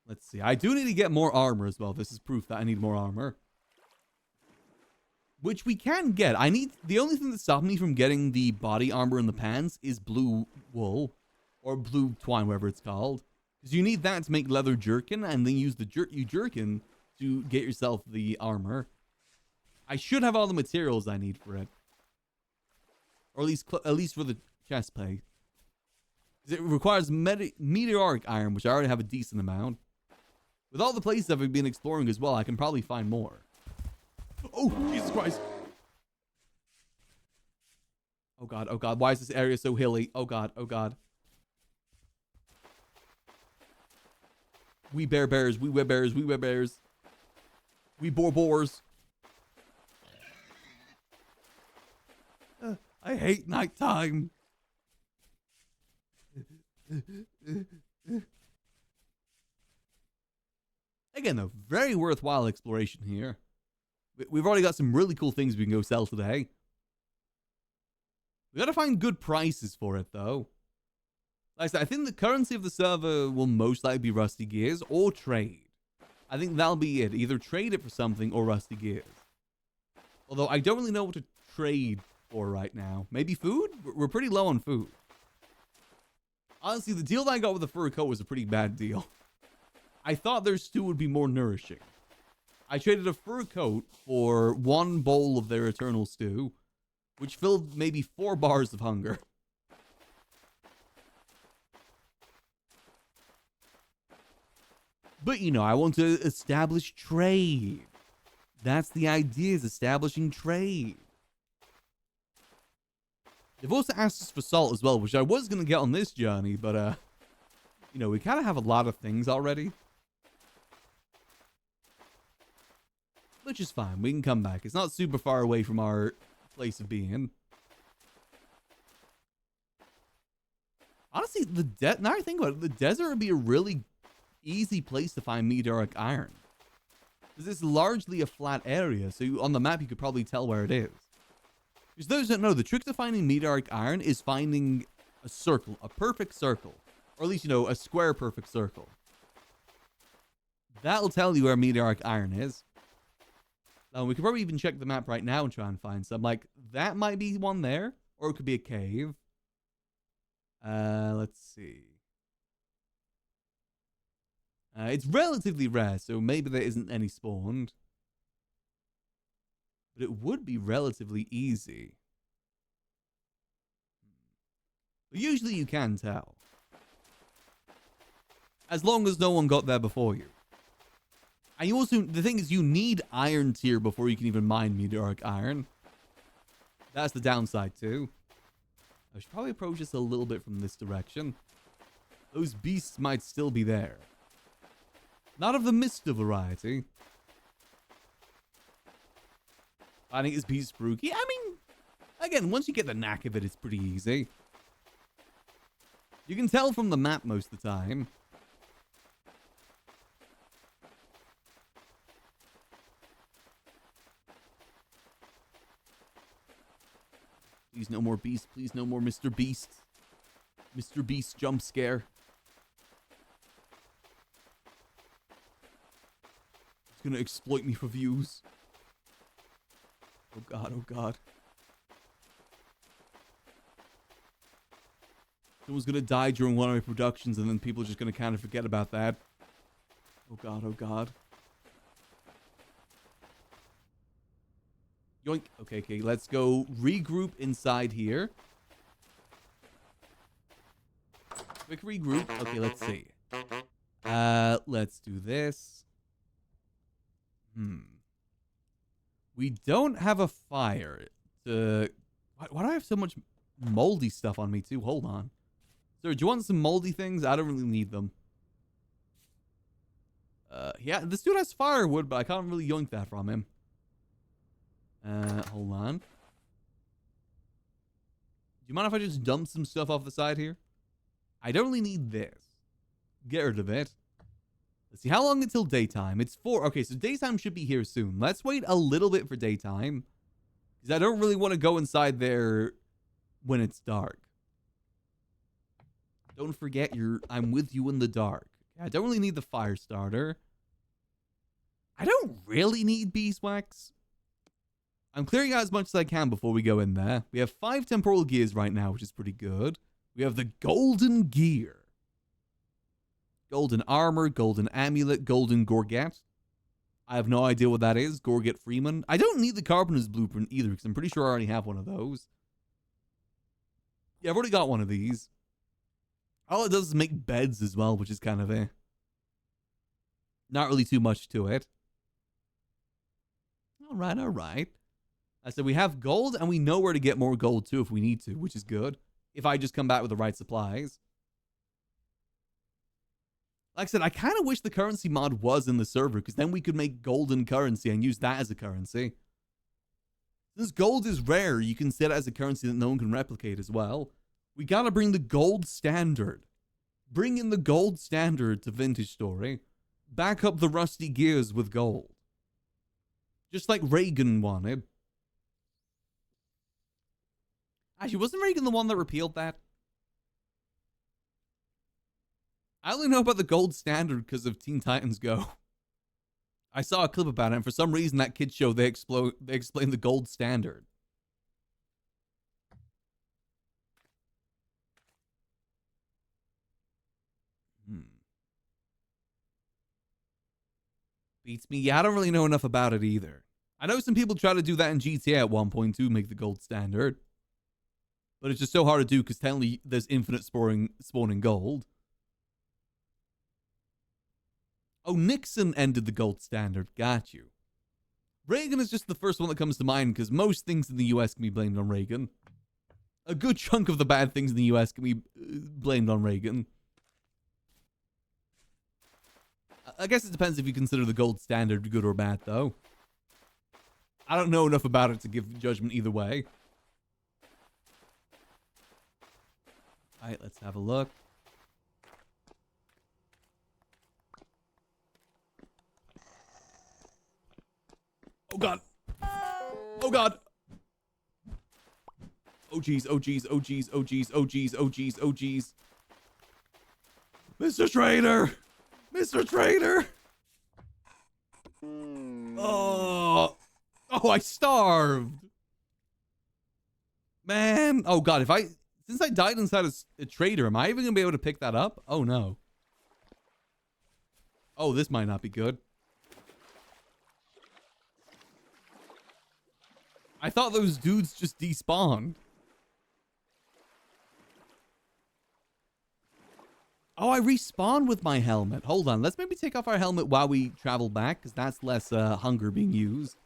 Let's see. I do need to get more armor as well. This is proof that I need more armor. Which we can get. The only thing that stopped me from getting the body armor and the pants is blue wool. Or blue twine, whatever it's called. Because you need that to make leather jerkin, and then use the jerkin to get yourself the armor. I should have all the materials I need for it. Or at least for the chest plate. It requires meteoric iron, which I already have a decent amount. With all the places I've been exploring as well, I can probably find more. Oh, Jesus Christ. Oh God, oh God. Why is this area so hilly? Oh God, oh God. We bear bears, we wear bears, we wear bears. We boars. I hate nighttime. Again, though, very worthwhile exploration here. We've already got some really cool things we can go sell today. We gotta find good prices for it, though. Like I said, I think the currency of the server will most likely be rusty gears or trade. I think that'll be it. Either trade it for something or rusty gears. Although I don't really know what to trade for right now. Maybe food? We're pretty low on food. Honestly, the deal that I got with the fur coat was a pretty bad deal. I thought their stew would be more nourishing. I traded a fur coat for 1 bowl of their eternal stew, which filled maybe 4 bars of hunger. But, you know, I want to establish trade. That's the idea, is establishing trade. They've also asked us for salt as well, which I was going to get on this journey, but, you know, we kind of have a lot of things already. Which is fine. We can come back. It's not super far away from our place of being. Honestly, now I think about it, the desert would be a really easy place to find meteoric iron. Because it's largely a flat area, so on the map you could probably tell where it is. Because those that know, the trick to finding meteoric iron is finding a circle, a perfect circle. Or at least, you know, a square perfect circle. That'll tell you where meteoric iron is. We could probably even check the map right now and try and find some. Like, that might be one there. Or it could be a cave. Let's see. It's relatively rare, so maybe there isn't any spawned. But it would be relatively easy. But usually you can tell. As long as no one got there before you. And you also, the thing is, you need iron tier before you can even mine meteoric iron. That's the downside too. I should probably approach this a little bit from this direction. Those beasts might still be there. Not of the Mister variety. I think it's beast spooky. I mean, again, once you get the knack of it, it's pretty easy. You can tell from the map most of the time. Please no more beast. Please no more Mr. Beast. Mr. Beast jump scare. He's gonna exploit me for views. Oh God, oh God. Someone's gonna die during one of my productions and then people are just gonna kind of forget about that. Oh God, oh God. Yoink. Okay, let's go regroup inside here. Quick regroup. Okay, let's see. Let's do this. We don't have a fire to... Why do I have so much moldy stuff on me, too? Hold on. Sir, do you want some moldy things? I don't really need them. Yeah, this dude has firewood, but I can't really yoink that from him. Hold on. Do you mind if I just dump some stuff off the side here? I don't really need this. Get rid of it. Let's see, how long until daytime? It's 4. Okay, so daytime should be here soon. Let's wait a little bit for daytime. Because I don't really want to go inside there when it's dark. Don't forget, I'm with you in the dark. I don't really need the fire starter. I don't really need beeswax. I'm clearing out as much as I can before we go in there. We have 5 temporal gears right now, which is pretty good. We have the golden gear. Golden armor, golden amulet, golden gorget. I have no idea what that is. Gorget Freeman. I don't need the carpenter's blueprint either, because I'm pretty sure I already have one of those. Yeah, I've already got one of these. All it does is make beds as well, which is kind of not really too much to it. All right, all right. I said we have gold, and we know where to get more gold too if we need to, which is good. If I just come back with the right supplies. Like I said, I kind of wish the currency mod was in the server, because then we could make golden currency and use that as a currency. Since gold is rare, you can set it as a currency that no one can replicate as well. We gotta bring the gold standard. Bring in the gold standard to Vintage Story. Back up the rusty gears with gold. Just like Reagan wanted. Actually, wasn't Reagan the one that repealed that? I only know about the gold standard because of Teen Titans Go. I saw a clip about it, and for some reason that kids show they explain the gold standard. Beats me. Yeah, I don't really know enough about it either. I know some people try to do that in GTA at 1.2, make the gold standard. But it's just so hard to do because technically there's infinite spawning gold. Oh, Nixon ended the gold standard. Got you. Reagan is just the first one that comes to mind because most things in the US can be blamed on Reagan. A good chunk of the bad things in the US can be blamed on Reagan. I guess it depends if you consider the gold standard good or bad, though. I don't know enough about it to give judgment either way. Alright, let's have a look. Oh god. Oh god. Oh jeez, oh jeez, oh jeez, oh jeez, oh jeez, oh jeez, oh jeez. Mr. Trader! Mr. Trader! Oh. Oh, I starved. Man. Oh god, since I died inside a trader, am I even gonna be able to pick that up? Oh no. Oh, this might not be good. I thought those dudes just despawned. Oh, I respawn with my helmet. Hold on. Let's maybe take off our helmet while we travel back, because that's less hunger being used.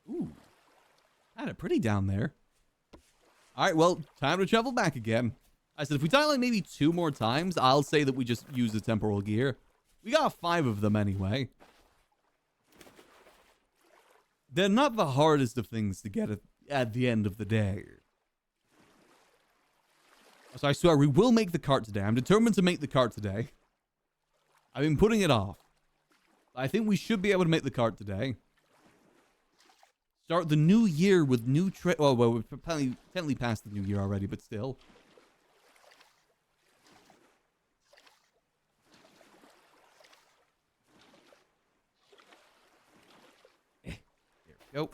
Ooh. Had it pretty down there. Alright, well, time to travel back again. I said if we die like maybe 2 more times, I'll say that we just use the temporal gear. We got 5 of them anyway. They're not the hardest of things to get at the end of the day. So I swear, we will make the cart today. I'm determined to make the cart today. I've been putting it off. I think we should be able to make the cart today. Start the new year with new well, we're technically past the new year already, but still. There we go.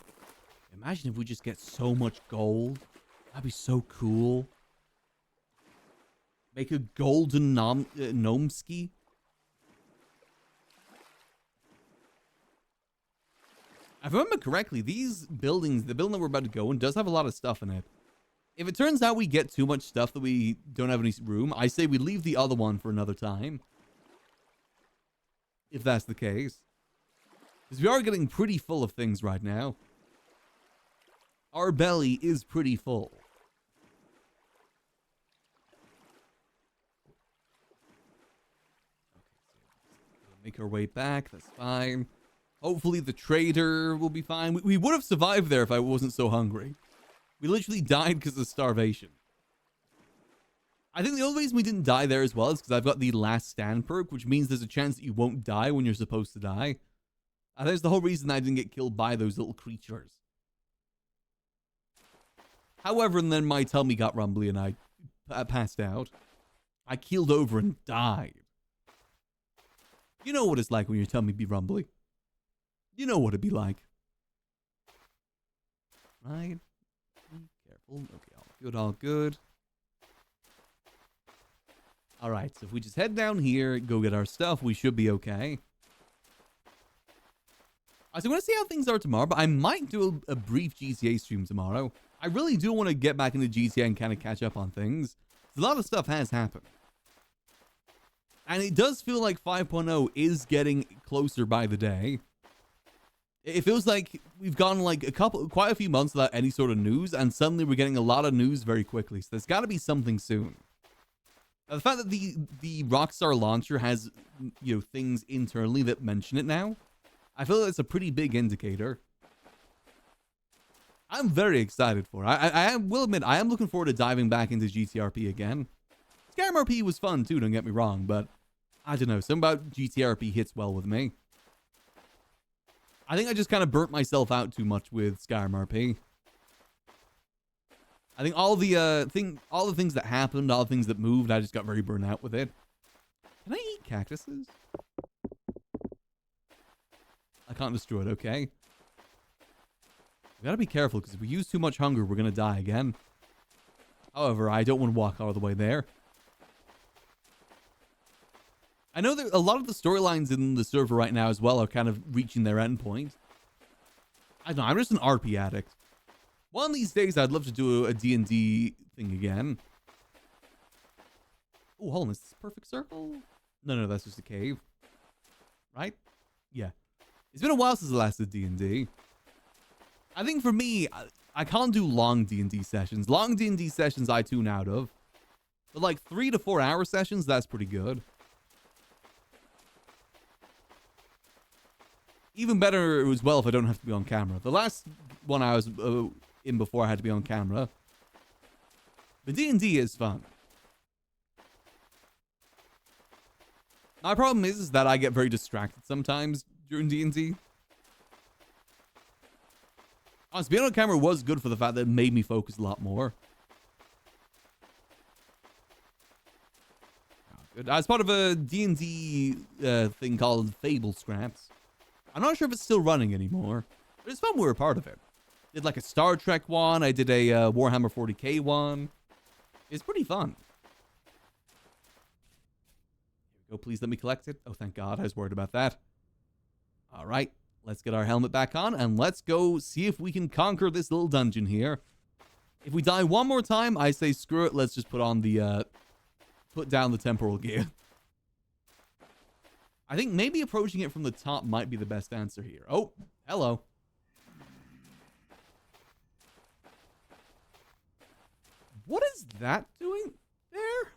Imagine if we just get so much gold. That'd be so cool. Make a golden gnome ski. If I remember correctly, these buildings, the building that we're about to go in, does have a lot of stuff in it. If it turns out we get too much stuff that we don't have any room, I say we leave the other one for another time. If that's the case. Because we are getting pretty full of things right now. Our belly is pretty full. Okay, so make our way back. That's fine. Hopefully the trader will be fine. We would have survived there if I wasn't so hungry. We literally died because of starvation. I think the only reason we didn't die there as well is because I've got the last stand perk, which means there's a chance that you won't die when you're supposed to die. And that's the whole reason I didn't get killed by those little creatures. However, and then my tummy got rumbly and I passed out. I keeled over and died. You know what it's like when your tummy be rumbly. You know what it'd be like. Right. Careful. Okay, all good, all good. Alright, so if we just head down here, go get our stuff, we should be okay. I want to see how things are tomorrow, but I might do a brief GTA stream tomorrow. I really do want to get back into GTA and kind of catch up on things. A lot of stuff has happened. And it does feel like 5.0 is getting closer by the day. It feels like we've gone like quite a few months without any sort of news, and suddenly we're getting a lot of news very quickly. So there's got to be something soon. Now, the fact that the Rockstar launcher has, you know, things internally that mention it now, I feel that's a pretty big indicator. I'm very excited for it. I will admit, I am looking forward to diving back into GTRP again. Skyrim RP was fun too, don't get me wrong, but I don't know, something about GTRP hits well with me. I think I just kind of burnt myself out too much with Skyrim RP. I think all the things that happened, all the things that moved, I just got very burnt out with it. Can I eat cactuses? I can't destroy it, okay. We gotta be careful, because if we use too much hunger, we're gonna die again. However, I don't want to walk all the way there. I know that a lot of the storylines in the server right now as well are kind of reaching their end point. I don't know, I'm just an RP addict. One of these days, I'd love to do a D&D thing again. Oh, hold on, is this a perfect circle? No, that's just a cave. Right? Yeah. It's been a while since I last did D&D. I think for me, I can't do long D&D sessions. Long D&D sessions I tune out of. But like 3 to 4 hour sessions, that's pretty good. Even better as well if I don't have to be on camera. The last one I was in before I had to be on camera. But D&D is fun. My problem is that I get very distracted sometimes during D&D. Honestly, being on camera was good for the fact that it made me focus a lot more. Good. As part of a D&D thing called Fable Scraps. I'm not sure if it's still running anymore, but it's fun we were a part of it. Did like a Star Trek one. I did a Warhammer 40k one. It's pretty fun. Here we go. Please let me collect it. Oh, thank God. I was worried about that. All right. Let's get our helmet back on and let's go see if we can conquer this little dungeon here. If we die one more time, I say screw it. Let's just put on the, put down the temporal gear. I think maybe approaching it from the top might be the best answer here. Oh, hello. What is that doing there?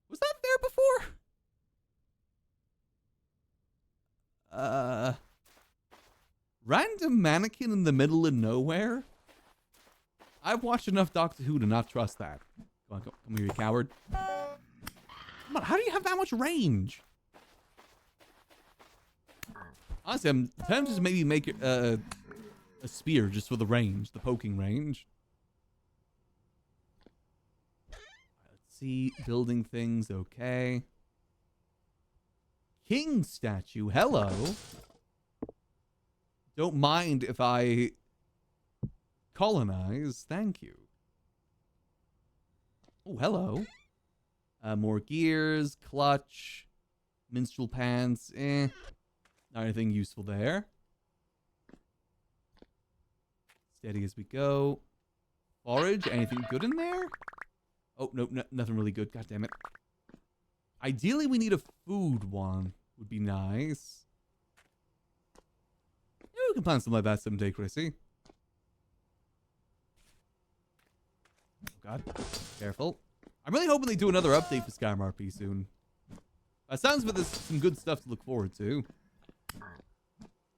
Was that there before? Random mannequin in the middle of nowhere? I've watched enough Doctor Who to not trust that. Come on, come here, you coward. Come on, how do you have that much range? Honestly, I'm tempted to maybe make a spear just for the range, the poking range. Let's see, building things, okay. King statue, hello. Don't mind if I colonize, thank you. Oh, hello. More gears, clutch, minstrel pants, Not anything useful there. Steady as we go. Forage. Anything good in there? Oh, no, nothing really good. God damn it. Ideally, we need a food one. Would be nice. Yeah, we can plan something like that someday, Chrissy. Oh, God. Careful. I'm really hoping they do another update for Skyrim RP soon. That sounds like there's some good stuff to look forward to.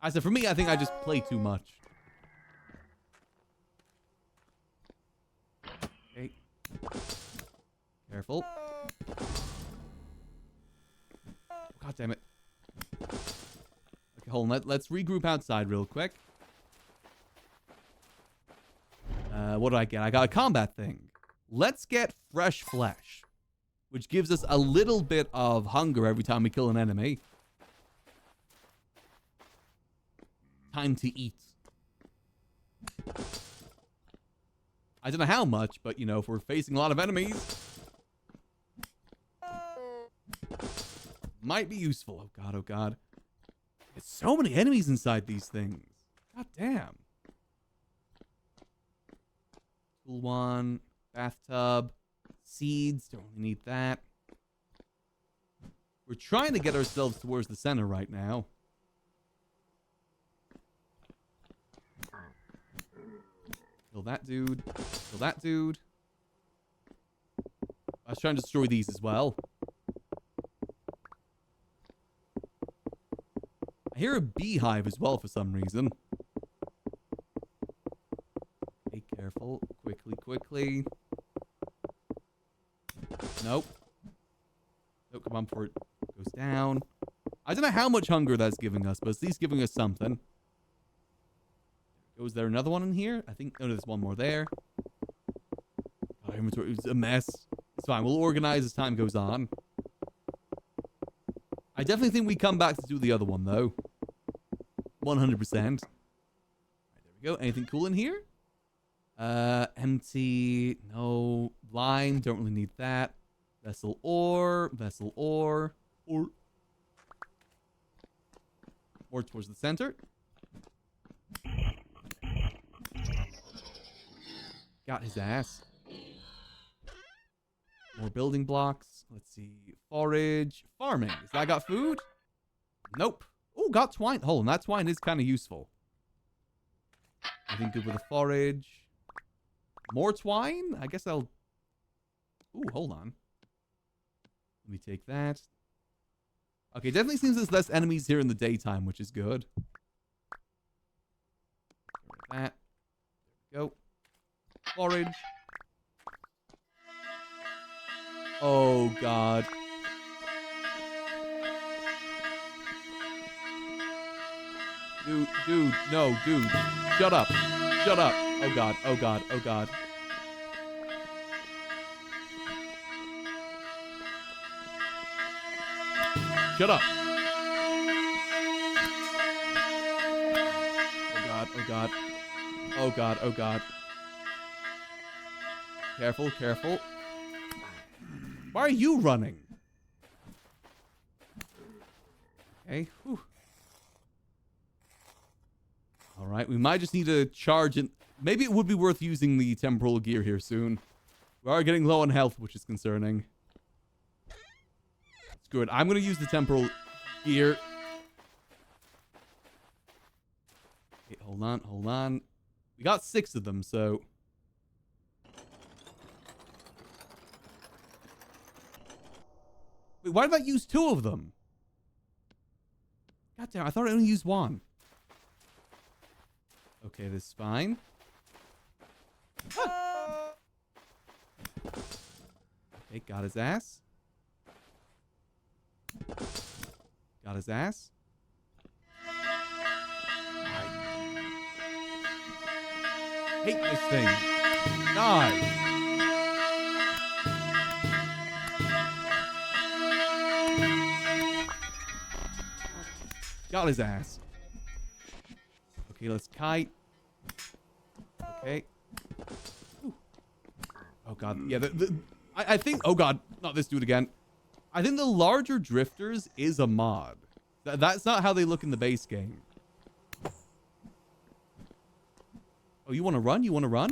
I said, for me, I think I just play too much. Okay. Careful. God damn it. Okay, hold on. Let's regroup outside real quick. What do I get? I got a combat thing. Let's get fresh flesh, which gives us a little bit of hunger every time we kill an enemy. Time to eat. I don't know how much, but, you know, if we're facing a lot of enemies, might be useful. Oh, God, oh, God. There's so many enemies inside these things. God damn. Tool one, bathtub, seeds. Don't really need that. We're trying to get ourselves towards the center right now. Kill that dude. Kill that dude. I was trying to destroy these as well. I hear a beehive as well for some reason. Be careful. Quickly, quickly. Nope. Nope, come on before it goes down. I don't know how much hunger that's giving us, but it's at least giving us something. Was there another one in here? I think, oh, there's one more there. Oh, inventory is a mess. It's fine. We'll organize as time goes on. I definitely think we come back to do the other one, though. 100%. Right, there we go. Anything cool in here? Empty. No. Lime. Don't really need that. Vessel ore. Vessel ore. Ore. More towards the center. Got his ass. More building blocks. Let's see. Forage. Farming. Is that got food? Nope. Oh, got twine. Hold on. That twine is kind of useful. I think good with the forage. More twine? I guess I'll... Ooh, hold on. Let me take that. Okay, definitely seems there's less enemies here in the daytime, which is good. That. There we go. Forage. Oh, God. Dude, no, dude. Shut up. Shut up. Oh, God, oh, God, oh, God. Shut up. Oh, God, oh, God. Oh, God, oh, God. Careful, careful. Why are you running? Okay. Whew. All right. We might just need to charge it. Maybe it would be worth using the temporal gear here soon. We are getting low on health, which is concerning. Screw it. I'm going to use the temporal gear. Okay, hold on. Hold on. We got 6 of them, so... Wait, why did I use 2 of them? God damn, I thought I only used 1. Okay, this is fine. Ah! Okay, got his ass. Got his ass. I hate this thing. Die. Got his ass. Okay, let's kite. Okay. Ooh. Oh, God. Yeah, I think... Oh, God. Not this dude again. I think the larger drifters is a mod. That's not how they look in the base game. Oh, you want to run? You want to run?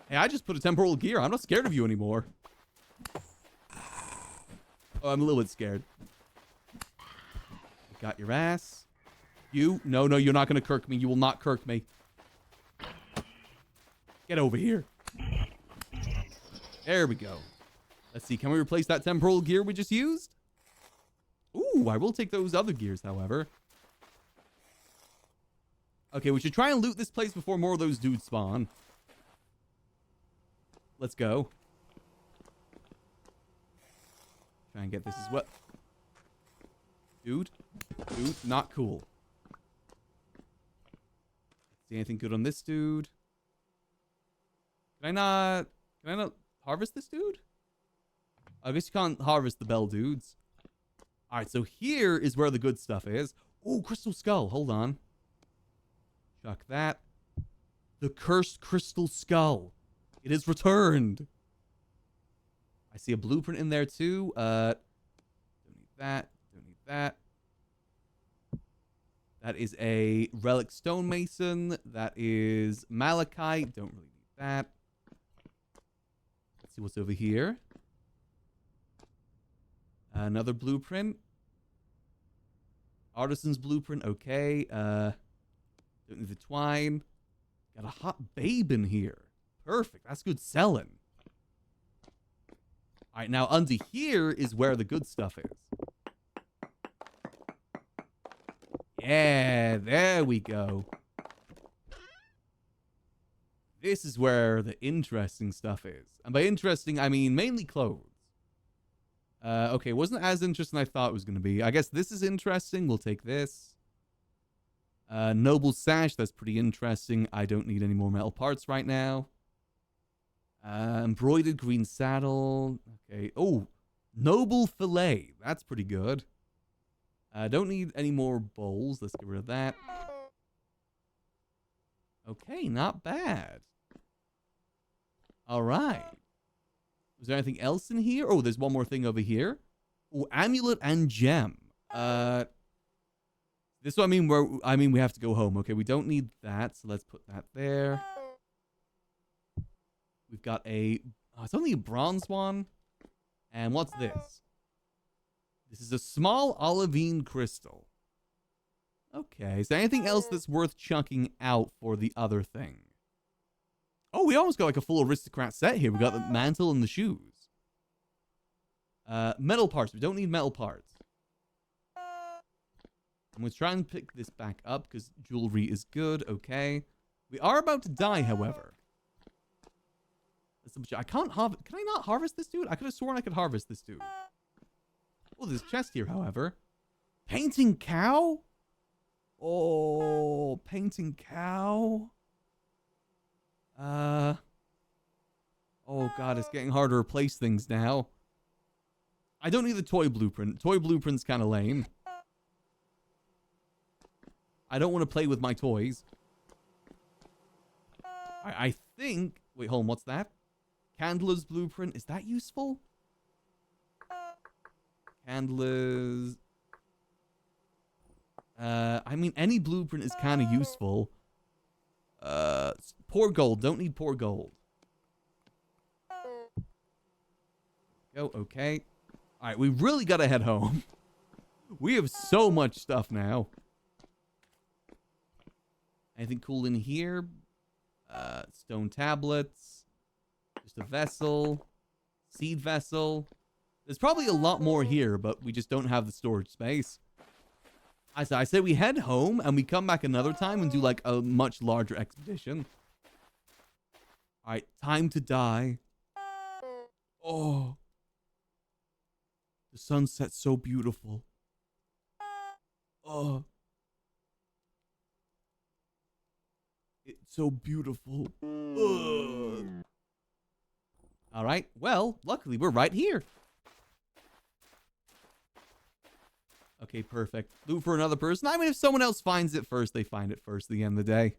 Hey, I just put a temporal gear. I'm not scared of you anymore. Oh, I'm a little bit scared. Got your ass. You? No, no, you're not going to kirk me. You will not kirk me. Get over here. There we go. Let's see. Can we replace that temporal gear we just used? Ooh, I will take those other gears, however. Okay, we should try and loot this place before more of those dudes spawn. Let's go. Try and get this as well. Dude, not cool. See anything good on this dude? Can I not harvest this dude? I guess you can't harvest the bell dudes. All right, so here is where the good stuff is. Oh, crystal skull. Hold on. Chuck that. The cursed crystal skull. It is returned. I see a blueprint in there too. Don't need that. Don't need that. That is a relic stonemason. That is malachite. Don't really need that. Let's see what's over here. Another blueprint. Artisan's blueprint. Okay. Don't need the twine. Got a hot babe in here. Perfect. That's good selling. All right, now under here is where the good stuff is. Yeah, there we go. This is where the interesting stuff is. And by interesting, I mean mainly clothes. Okay, wasn't as interesting as I thought it was going to be. I guess this is interesting. We'll take this. Noble sash, that's pretty interesting. I don't need any more metal parts right now. Embroidered green saddle. Okay. Oh, noble fillet. That's pretty good. Don't need any more bowls. Let's get rid of that. Okay, not bad. All right. Was there anything else in here? Oh, there's one more thing over here. Oh, amulet and gem. This one, I mean we have to go home. Okay, we don't need that, so let's put that there. We've got a... Oh, it's only a bronze one. And what's this? This is a small olivine crystal. Okay, is there anything else that's worth chunking out for the other thing? Oh, we almost got like a full aristocrat set here. We got the mantle and the shoes. Metal parts. We don't need metal parts. I'm going to try and pick this back up because jewelry is good. Okay. We are about to die, however. I can't harvest. Can I not harvest this dude? I could have sworn I could harvest this dude. Oh, there's a chest here, however. Painting cow? Oh, painting cow. Oh, God, it's getting hard to replace things now. I don't need the toy blueprint. Toy blueprint's kind of lame. I don't want to play with my toys. I think... Wait, hold on. What's that? Candler's blueprint. Is that useful? Candler's... I mean, any blueprint is kind of useful. Poor gold. Don't need poor gold. Go. Okay. All right. We really got to head home. We have so much stuff now. Anything cool in here? Stone tablets. Just a vessel. Seed vessel. There's probably a lot more here, but we just don't have the storage space. I say we head home and we come back another time and do like a much larger expedition. All right, time to die. Oh. The sunset's so beautiful. Oh. It's so beautiful. Ugh. All right. Well, luckily we're right here. Okay, perfect. Loot for another person. I mean, if someone else finds it first, they find it first at the end of the day.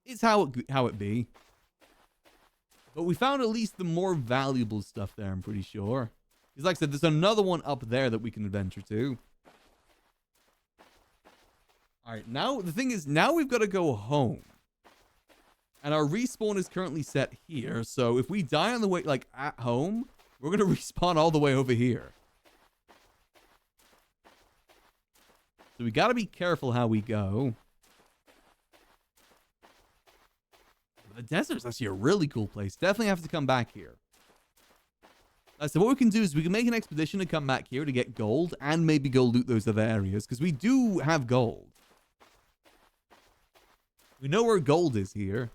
It's how it be. But we found at least the more valuable stuff there, I'm pretty sure. Because like I said, there's another one up there that we can adventure to. All right, now the thing is, now we've got to go home. And our respawn is currently set here. So if we die on the way, like at home, we're going to respawn all the way over here. So we got to be careful how we go. The desert's actually a really cool place. Definitely have to come back here. So what we can do is we can make an expedition to come back here to get gold and maybe go loot those other areas because we do have gold. We know where gold is here.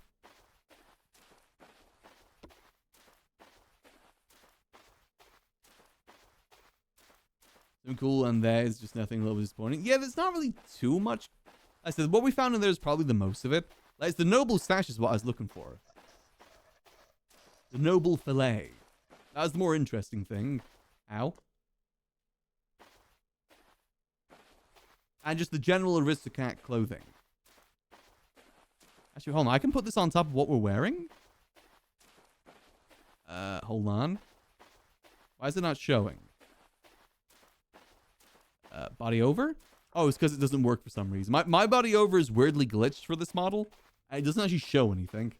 Cool, and there's just nothing a little disappointing. Yeah, there's not really too much. I said what we found in there is probably the most of it. Like, the noble stash is what I was looking for. The noble fillet. That was the more interesting thing. Ow. And just the general aristocrat clothing. Actually, hold on. I can put this on top of what we're wearing. Hold on. Why is it not showing? Body over? Oh, it's because it doesn't work for some reason. My body over is weirdly glitched for this model. And it doesn't actually show anything.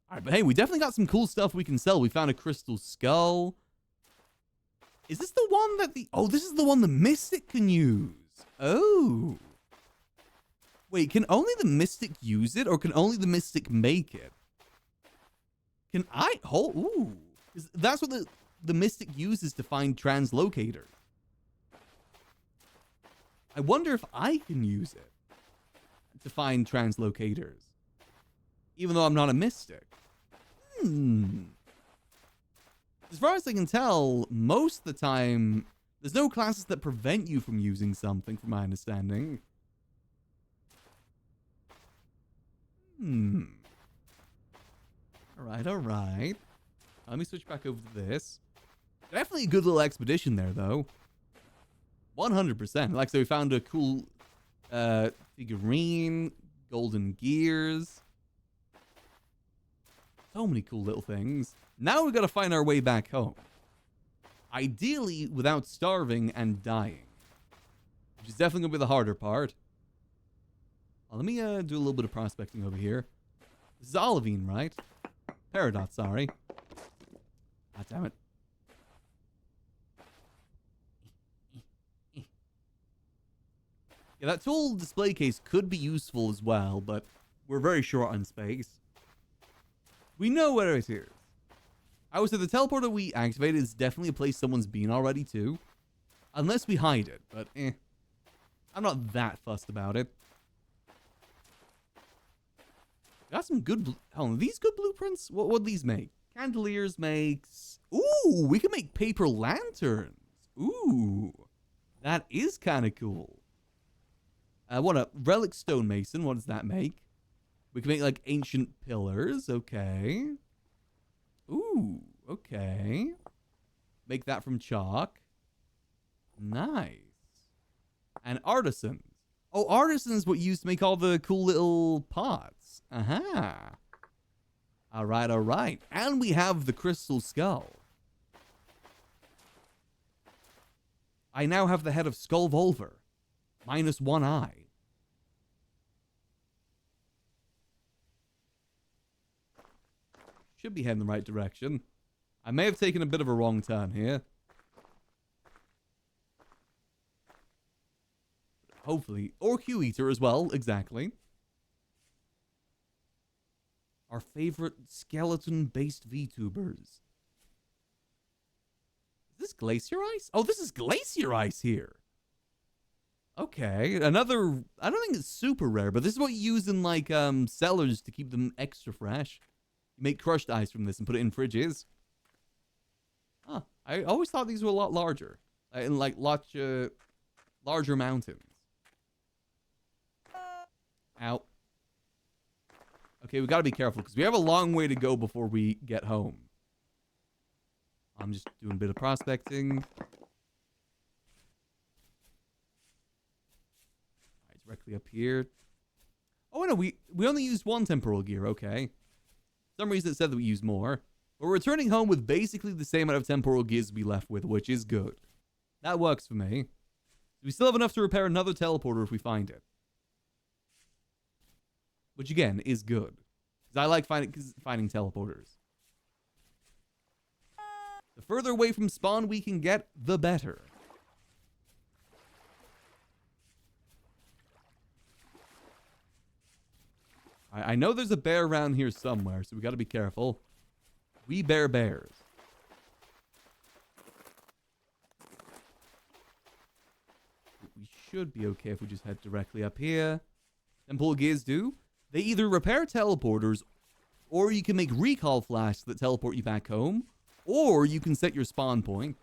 Alright, but hey, we definitely got some cool stuff we can sell. We found a crystal skull. Is this the one that the... Oh, this is the one the Mystic can use. Oh. Wait, can only the Mystic use it? Or can only the Mystic make it? Can I... Hold... Ooh. That's what the Mystic uses to find translocators. I wonder if I can use it to find translocators. Even though I'm not a Mystic. As far as I can tell, most of the time, there's no classes that prevent you from using something, from my understanding. Alright, alright. Let me switch back over to this. Definitely a good little expedition there, though. 100%. Like, so we found a cool figurine, golden gears. So many cool little things. Now we got to find our way back home. Ideally, without starving and dying. Which is definitely going to be the harder part. Let me do a little bit of prospecting over here. This is Olivine, right? Peridot, sorry. God damn it. Yeah, that tool display case could be useful as well, but we're very short on space. We know where it is. I would say the teleporter we activated is definitely a place someone's been already too. Unless we hide it, but I'm not that fussed about it. Got some good... Hold on, these good blueprints? What would these make? Candeliers makes... Ooh, we can make paper lanterns. Ooh, that is kind of cool. What a relic stonemason. What does that make? We can make like ancient pillars. Okay. Ooh, okay. Make that from chalk. Nice. And artisans. Oh, artisans what used to make all the cool little pots. Aha. All right, all right. And we have the crystal skull. I now have the head of Skullvolver. Minus one eye. Should be heading the right direction. I may have taken a bit of a wrong turn here. Hopefully. Or Q-Eater as well, exactly. Our favorite skeleton-based VTubers. Is this glacier ice? Oh, this is glacier ice here. Okay, another... I don't think it's super rare, but this is what you use in, like, cellars to keep them extra fresh. You make crushed ice from this and put it in fridges. Huh. I always thought these were a lot larger. In, like, larger mountains. Ow. Okay, we gotta be careful, because we have a long way to go before we get home. I'm just doing a bit of prospecting. Directly up here. Oh, no, we only used one temporal gear, okay. For some reason it said that we used more. But we're returning home with basically the same amount of temporal gears we left with, which is good. That works for me. We still have enough to repair another teleporter if we find it. which again is good. Because I like finding teleporters. The further away from spawn we can get, the better. I know there's a bear around here somewhere, so we gotta be careful. We bear bears. We should be okay if we just head directly up here. Temple gears do. They either repair teleporters, or you can make recall flashes that teleport you back home, or you can set your spawn point.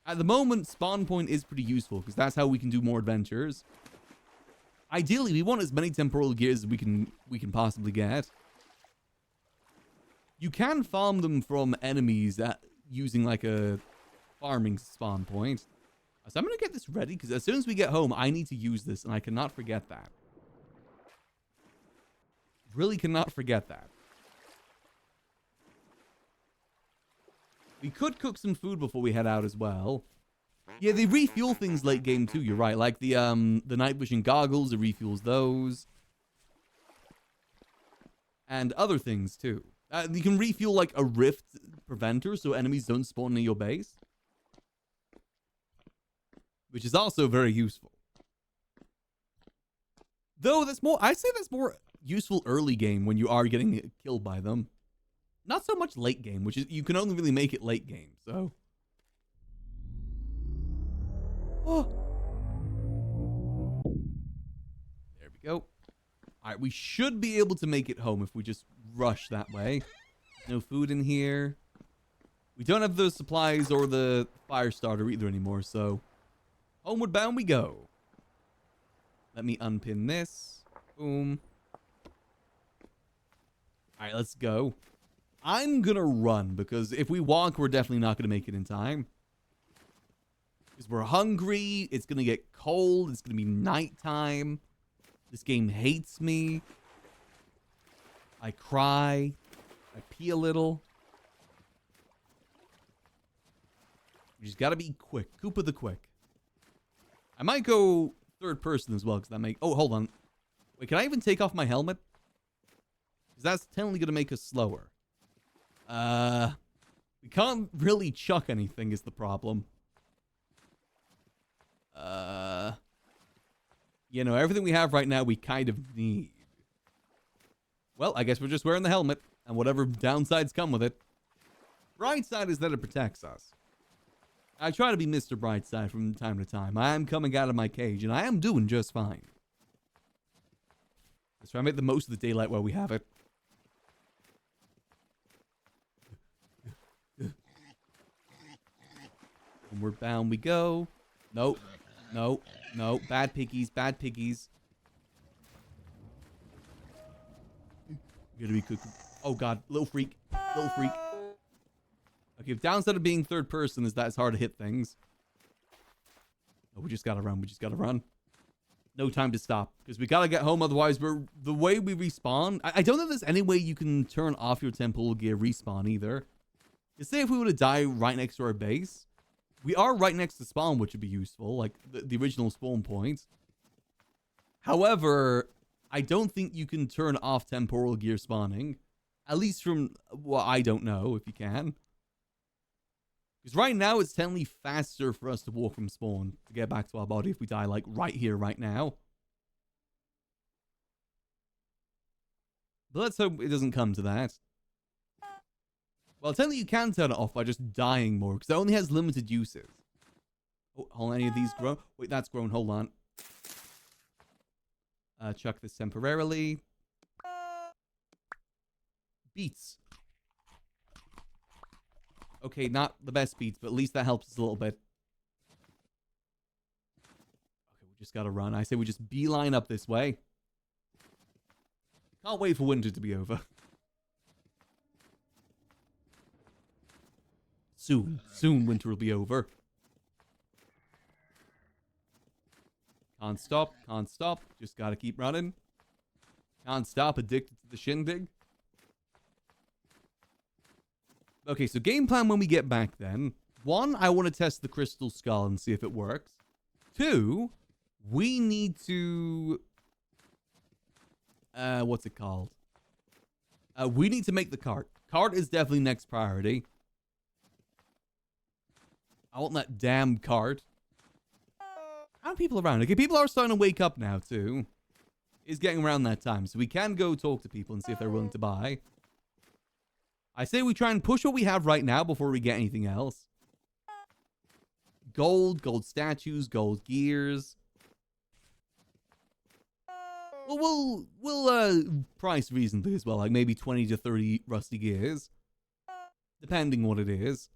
At the moment, spawn point is pretty useful, because that's how we can do more adventures. Ideally, we want as many temporal gears as we can possibly get. You can farm them from enemies using like a farming spawn point. So I'm going to get this ready, because as soon as we get home, I need to use this, and I cannot forget that. Really cannot forget that. We could cook some food before we head out as well. Yeah, they refuel things late game too, you're right. Like the night vision goggles, it refuels those. And other things too. You can refuel like a rift preventer so enemies don't spawn near your base. Which is also very useful. Though I'd say that's more useful early game when you are getting killed by them. Not so much late game, which is, you can only really make it late game, so. Oh. There we go. Alright, we should be able to make it home if we just rush that way. No food in here. We don't have the supplies or the fire starter either anymore, so. Homeward bound we go. Let me unpin this. Boom. Alright, let's go. I'm gonna run, because if we walk, we're definitely not gonna make it in time. Because we're hungry, it's gonna get cold, it's gonna be nighttime. This game hates me. I cry. I pee a little. We just gotta be quick. Koopa the Quick. I might go third person as well, because that make... Oh, hold on. Wait, can I even take off my helmet? Because that's technically gonna make us slower. We can't really chuck anything is the problem. You know, everything we have right now, we kind of need. Well, I guess we're just wearing the helmet, and whatever downsides come with it. Bright side is that it protects us. I try to be Mr. Brightside from time to time. I am coming out of my cage, and I am doing just fine. Let's try and make the most of the daylight while we have it. Homeward bound we go. Nope. No. No. Bad piggies. Bad piggies. We gotta be quick. Oh god. Little freak. Little freak. Okay, if downside of being third person is that it's hard to hit things. Oh, we just gotta run. We just gotta run. No time to stop. Because we gotta get home, otherwise the way we respawn... I don't know if there's any way you can turn off your temple gear respawn either. You say if we were to die right next to our base... We are right next to spawn, which would be useful, like the original spawn point. However, I don't think you can turn off temporal gear spawning. At least from what I don't know, if you can. Because right now, it's technically faster for us to walk from spawn to get back to our body if we die, like, right here, right now. But let's hope it doesn't come to that. Well, technically you can turn it off by just dying more, because it only has limited uses. Oh, hold on, any of these grown? Wait, that's grown, hold on. Chuck this temporarily. Beets. Okay, not the best beets, but at least that helps us a little bit. Okay, we just gotta run. I say we just beeline up this way. Can't wait for winter to be over. Soon winter will be over. Can't stop. Just gotta keep running. Can't stop, addicted to the shindig. Okay, so game plan when we get back then. 1, I want to test the crystal skull and see if it works. 2, we need to What's it called? We need to make the cart. Cart is definitely next priority. I want that damn cart. How many people around? Okay, people are starting to wake up now, too. It's getting around that time, so we can go talk to people and see if they're willing to buy. I say we try and push what we have right now before we get anything else. Gold statues, gold gears. Well, we'll price reasonably as well, like maybe 20 to 30 rusty gears, depending what it is.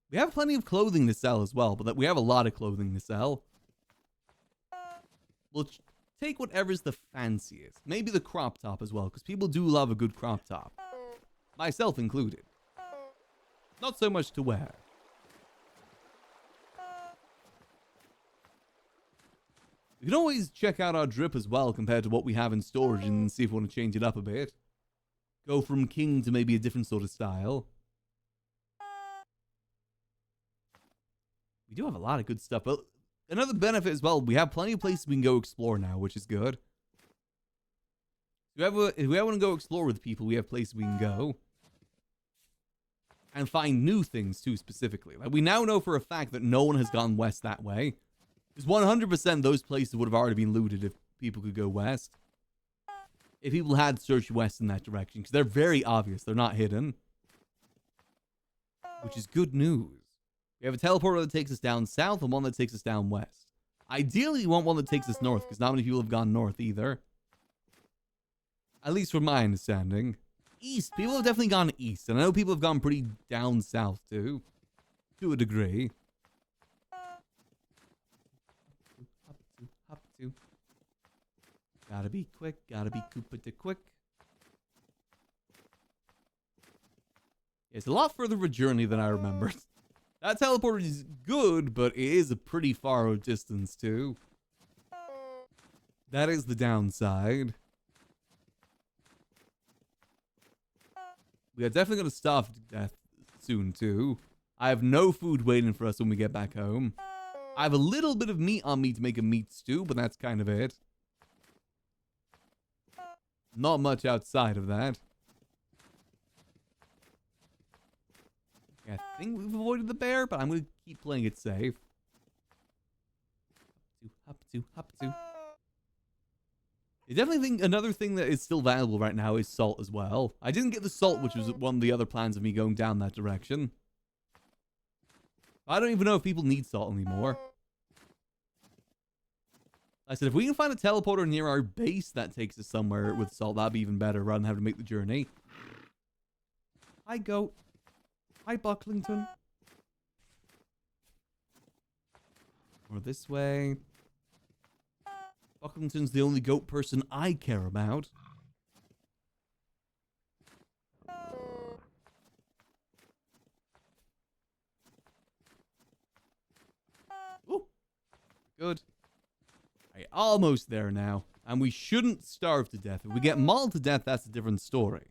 We have plenty of clothing to sell as well, but we have a lot of clothing to sell. We'll take whatever's the fanciest. Maybe the crop top as well, because people do love a good crop top. Myself included. Not so much to wear. We can always check out our drip as well compared to what we have in storage and see if we want to change it up a bit. Go from king to maybe a different sort of style. We do have a lot of good stuff, but another benefit as well, we have plenty of places we can go explore now, which is good. If we ever want to go explore with people, we have places we can go. And find new things too, specifically. Like, we now know for a fact that no one has gone west that way. Because 100% those places would have already been looted if people could go west. If people had searched west in that direction. Because they're very obvious. They're not hidden. Which is good news. We have a teleporter that takes us down south and one that takes us down west. Ideally, you want one that takes us north. Because not many people have gone north either. At least from my understanding. East. People have definitely gone east. And I know people have gone pretty down south too. To a degree. Up to. Gotta be quick. Gotta be Koopa quick. It's a lot further of a journey than I remembered. That teleporter is good, but it is a pretty far distance too. That is the downside. We are definitely going to starve to death soon, too. I have no food waiting for us when we get back home. I have a little bit of meat on me to make a meat stew, but that's kind of it. Not much outside of that. I think we've avoided the bear, but I'm going to keep playing it safe. Hop to. I definitely think another thing that is still valuable right now is salt as well. I didn't get the salt, which was one of the other plans of me going down that direction. I don't even know if people need salt anymore. I said, if we can find a teleporter near our base that takes us somewhere with salt, that'd be even better rather than having to make the journey. Hi, goat. Hi, Bucklington. Or this way. Bucklington's the only goat person I care about. Ooh. Good. Alright, almost there now. And we shouldn't starve to death. If we get mauled to death, that's a different story.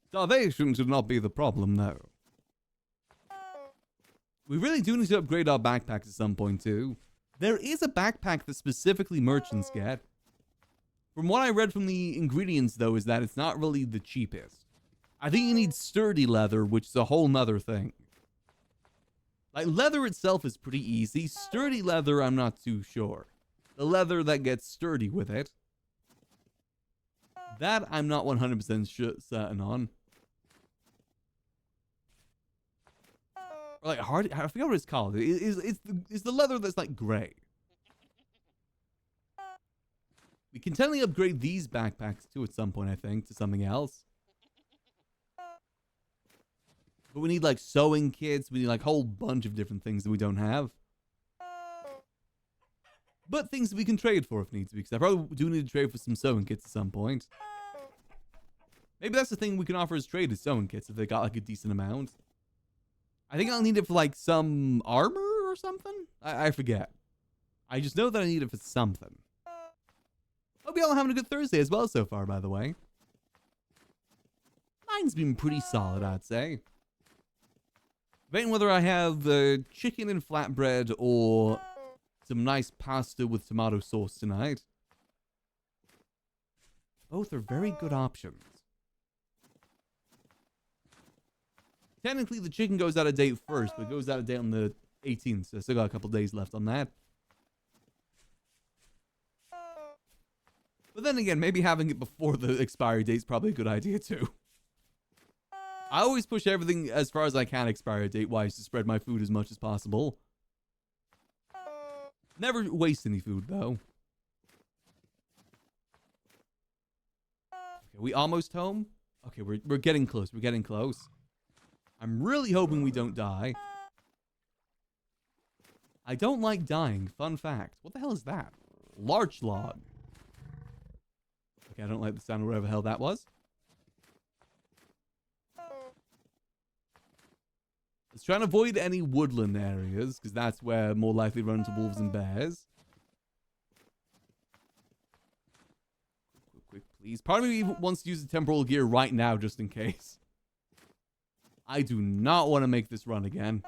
Starvation should not be the problem, though. We really do need to upgrade our backpacks at some point, too. There is a backpack that specifically merchants get. From what I read from the ingredients, though, is that it's not really the cheapest. I think you need sturdy leather, which is a whole nother thing. Like, leather itself is pretty easy. Sturdy leather, I'm not too sure. The leather that gets sturdy with it. That I'm not 100% certain on. Or like hard, I forget what it's called. It's the leather that's like gray. We can technically upgrade these backpacks too at some point, I think, to something else. But we need like sewing kits. We need like a whole bunch of different things that we don't have. But things that we can trade for if needs be. Because I probably do need to trade for some sewing kits at some point. Maybe that's the thing we can offer as trade is sewing kits if they got like a decent amount. I think I'll need it for like some armor or something. I forget. I just know that I need it for something. Hope y'all are having a good Thursday as well so far, by the way. Mine's been pretty solid, I'd say. Debating whether I have chicken and flatbread or some nice pasta with tomato sauce tonight. Both are very good options. Technically, the chicken goes out of date first, but it goes out of date on the 18th, so I still got a couple days left on that. But then again, maybe having it before the expiry date is probably a good idea too. I always push everything as far as I can expiry date-wise to spread my food as much as possible. Never waste any food, though. Okay, we almost home? Okay, we're getting close. We're getting close. I'm really hoping we don't die. I don't like dying. Fun fact. What the hell is that? Larch log. Okay, I don't like the sound of whatever the hell that was. Let's try and avoid any woodland areas, because that's where more likely run into wolves and bears. Quick, please. Part of me even wants to use the temporal gear right now, just in case. I do not want to make this run again.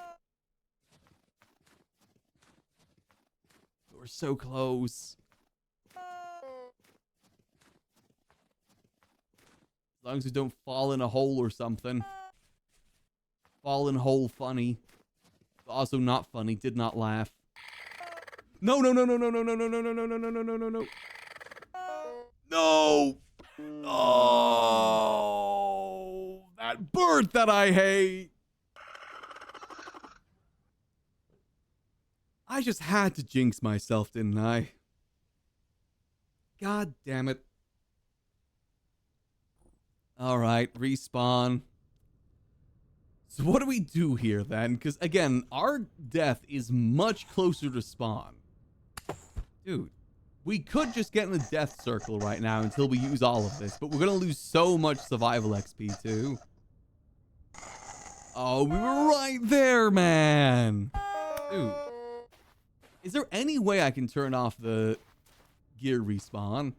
We're so close. As long as we don't fall in a hole or something. Fall in hole funny. But also not funny. Did not laugh. No, no, no, no, no, no, no, no, no, no, no, no, no, no, no, no, no. No! Oh! That bird that I hate! I just had to jinx myself, didn't I? God damn it. Alright, respawn. So what do we do here then? Because again, our death is much closer to spawn. Dude, we could just get in the death circle right now until we use all of this, but we're going to lose so much survival XP too. Oh, we were right there, man. Dude. Is there any way I can turn off the gear respawn?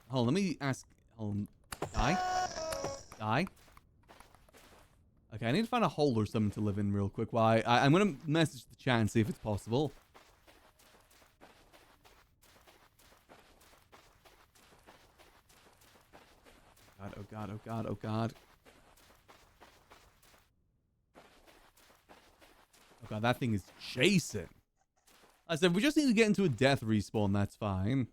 Hold on, let me ask. Die? Die? Okay, I need to find a hole or something to live in real quick. While I'm going to message the chat and see if it's possible. God, oh god, oh god, oh god. Oh god, that thing is chasing. I said, we just need to get into a death respawn, that's fine.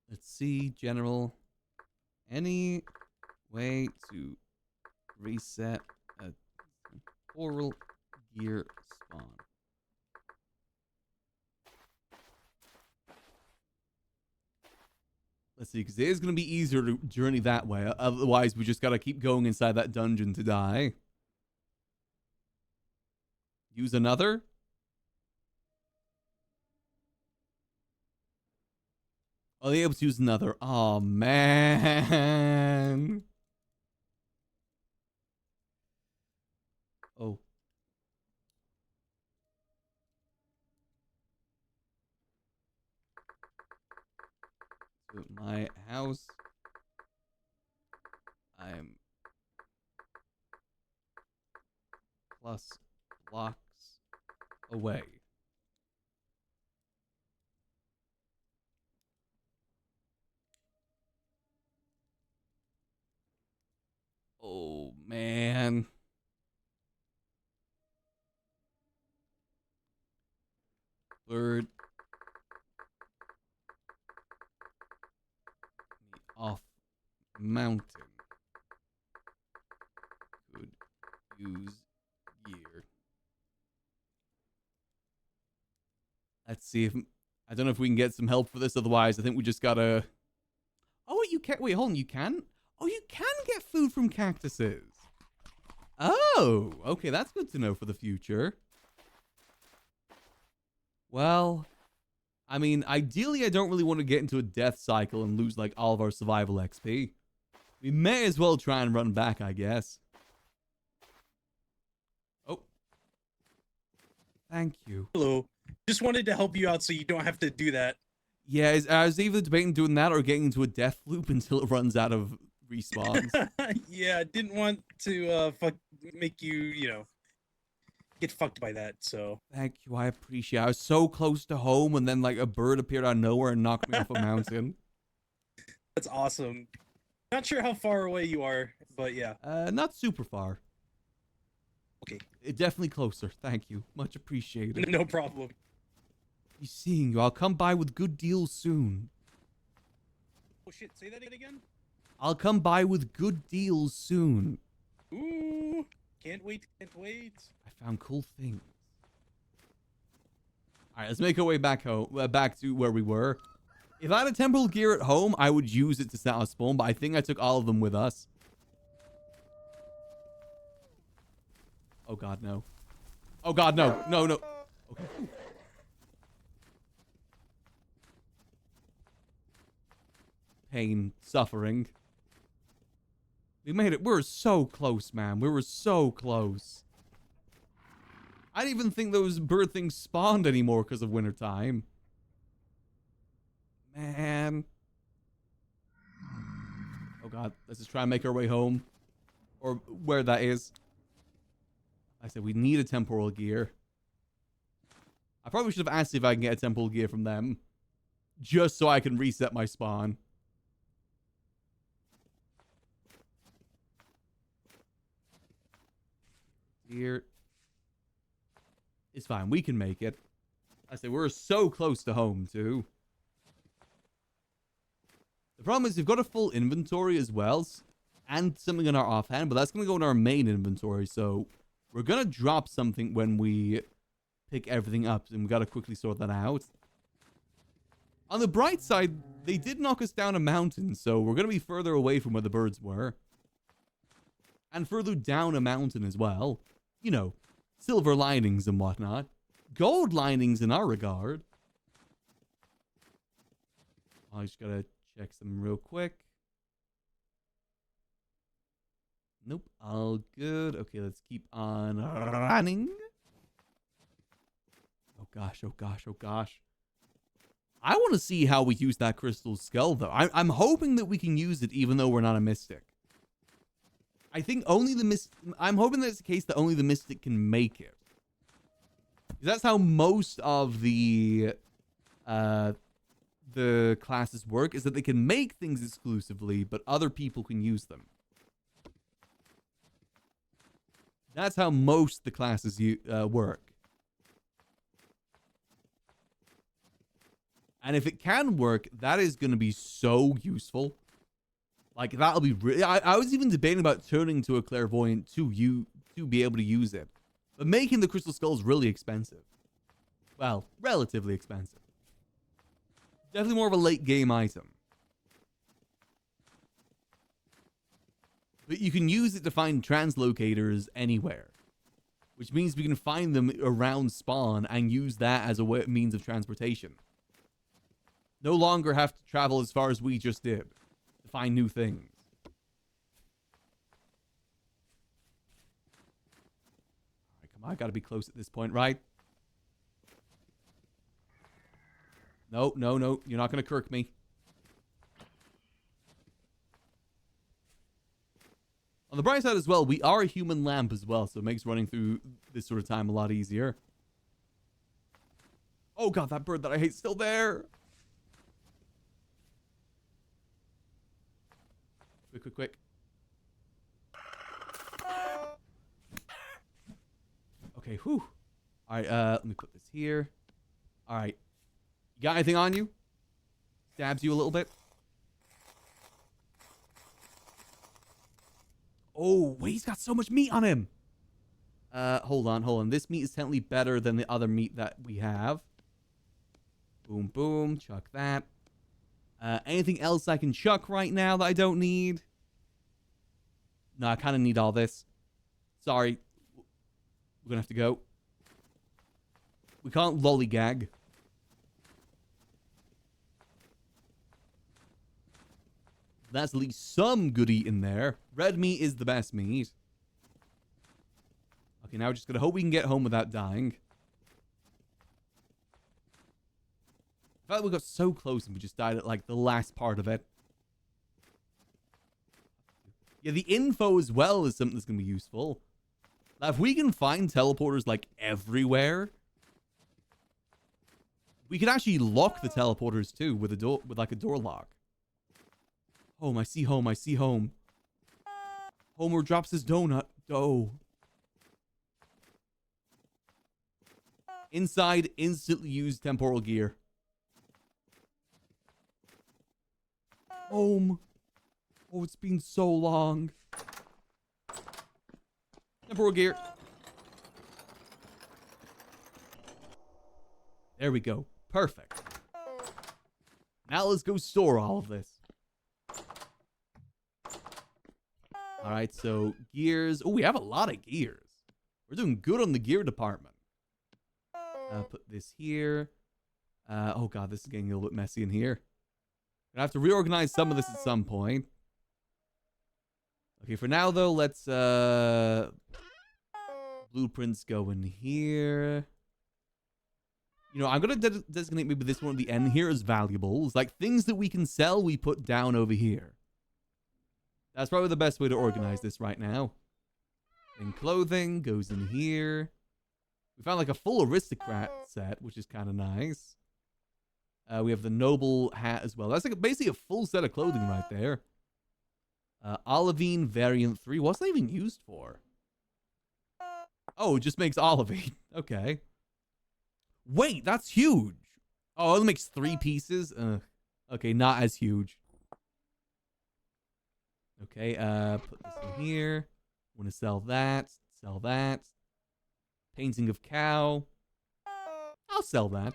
Let's see, general. Any way to reset a temporal gear spawn? Let's see, because it is going to be easier to journey that way. Otherwise, we just got to keep going inside that dungeon to die. Use another? Oh, they're able to use another. Oh, man. Oh. So my house. I'm plus blocks away. Oh, man. Bird. Off mountain. Could use gear. Let's see if... I don't know if we can get some help for this. Otherwise, I think we just gotta... Oh, wait, you can't... Wait, hold on. You can? Oh, you can get food from cactuses. Oh, okay. That's good to know for the future. Well, I mean, ideally, I don't really want to get into a death cycle and lose, like, all of our survival XP. We may as well try and run back, I guess. Oh. Thank you. Hello. Just wanted to help you out so you don't have to do that. Yeah, I was either debating doing that or getting into a death loop until it runs out of respawns. Yeah, I didn't want to make you, get fucked by that, so. Thank you, I appreciate it. I was so close to home, and then like a bird appeared out of nowhere and knocked me off a mountain. That's awesome. Not sure how far away you are, but yeah. Not super far. Okay. Definitely closer. Thank you. Much appreciated. No problem. Be seeing you. I'll come by with good deals soon. Oh shit, say that again? I'll come by with good deals soon. Ooh, can't wait, can't wait. I found cool things. Alright, let's make our way back home, back to where we were. If I had a temporal gear at home, I would use it to set our spawn, but I think I took all of them with us. Oh god, no. Oh god, no. No, no. Okay. Pain, suffering. We made it. We were so close, man. We were so close. I didn't even think those bird things spawned anymore because of wintertime. Man. Oh god, let's just try and make our way home. Or where that is. I said we need a temporal gear. I probably should have asked if I can get a temporal gear from them. Just so I can reset my spawn. Here. It's fine. We can make it. I say we're so close to home, too. The problem is we've got a full inventory as well. And something in our offhand. But that's going to go in our main inventory. So we're going to drop something when we pick everything up. And we got to quickly sort that out. On the bright side, they did knock us down a mountain. So we're going to be further away from where the birds were. And further down a mountain as well. You know, silver linings and whatnot. Gold linings in our regard. I just gotta check some real quick. Nope, all good. Okay, let's keep on running. Oh gosh, oh gosh, oh gosh. I want to see how we use that crystal skull, though. I'm hoping that we can use it even though we're not a mystic. I think only the I'm hoping that it's the case that only the mystic can make it. That's how most of the classes work, is that they can make things exclusively, but other people can use them. That's how most the classes work. And if it can work, that is going to be so useful. Like, that'll be really... I was even debating about turning to a clairvoyant to be able to use it. But making the crystal skull is really expensive. Well, relatively expensive. Definitely more of a late game item. But you can use it to find translocators anywhere. Which means we can find them around spawn and use that as a means of transportation. No longer have to travel as far as we just did to find new things. Alright, come on, I gotta be close at this point, right? No, no, no, you're not gonna kirk me. On the bright side as well, we are a human lamp as well, so it makes running through this sort of time a lot easier. Oh god, that bird that I hate is still there! Quick, quick, quick. Okay, whew. Alright, let me put this here. Alright. You got anything on you? Stabs you a little bit? Oh, wait, he's got so much meat on him. Hold on, hold on. This meat is technically better than the other meat that we have. Boom, boom. Chuck that. Anything else I can chuck right now that I don't need? No, I kind of need all this. Sorry. We're going to have to go. We can't lollygag. That's at least some goodie in there. Red meat is the best meat. Okay, now we're just going to hope we can get home without dying. I felt like we got so close and we just died at like the last part of it. Yeah, the info as well is something that's going to be useful. Now, if we can find teleporters like everywhere, we could actually lock the teleporters too with a door, with like a door lock. Home, I see home, I see home. Homer drops his donut. Oh. Inside, instantly use temporal gear. Home. Oh, it's been so long. Temporal gear. There we go. Perfect. Now let's go store all of this. All right, so gears. Oh, we have a lot of gears. We're doing good on the gear department. Put this here. Oh, God, this is getting a little bit messy in here. Gonna have to reorganize some of this at some point. Okay, for now, though, let's... blueprints go in here. You know, I'm going to designate maybe this one at the end here as valuables. Like, things that we can sell, we put down over here. That's probably the best way to organize this right now. Then clothing goes in here. We found like a full aristocrat set, which is kind of nice. We have the noble hat as well. That's like basically a full set of clothing right there. Olivine variant 3. What's that even used for? Oh, it just makes olivine. Okay. Wait, that's huge. Oh, it makes 3 pieces. Okay, not as huge. Okay, put this in here. Want to sell that. Sell that. Painting of cow. I'll sell that.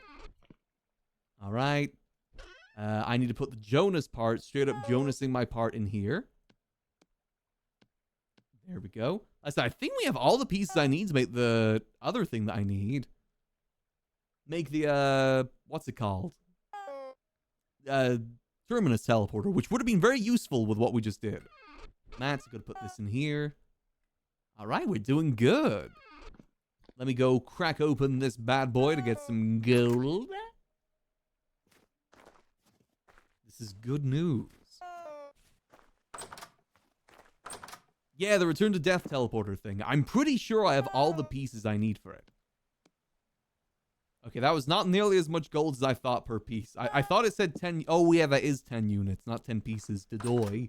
All right. I need to put the Jonas part, straight up Jonasing my part in here. There we go. I think we have all the pieces I need to make the other thing that I need. Make the, what's it called? Terminus teleporter, which would have been very useful with what we just did. Matt's going to put this in here. All right, we're doing good. Let me go crack open this bad boy to get some gold. This is good news. Yeah, the return to death teleporter thing. I'm pretty sure I have all the pieces I need for it. Okay, that was not nearly as much gold as I thought per piece. I thought it said 10. Oh, yeah, that is 10 units, not 10 pieces. The doy.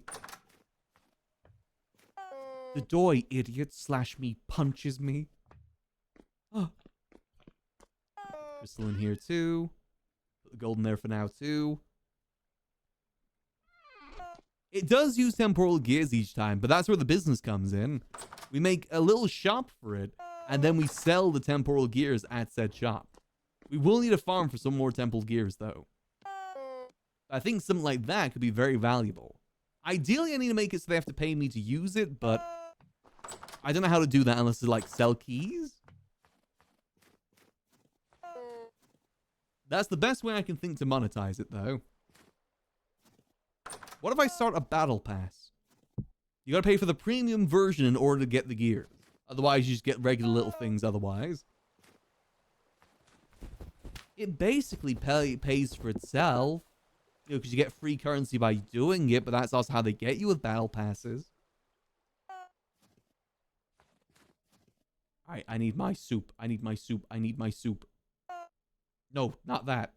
The doy, idiot, slash me, punches me. Oh. Crystal in here, too. Put the gold in there for now, too. It does use temporal gears each time, but that's where the business comes in. We make a little shop for it, and then we sell the temporal gears at said shop. We will need a farm for some more temple gears, though. I think something like that could be very valuable. Ideally, I need to make it so they have to pay me to use it, but I don't know how to do that unless to, like, sell keys. That's the best way I can think to monetize it, though. What if I start a battle pass? You gotta pay for the premium version in order to get the gears. Otherwise, you just get regular little things otherwise. It basically pays for itself. You know, because you get free currency by doing it, but that's also how they get you with battle passes. Alright, I need my soup. I need my soup. I need my soup. No, not that.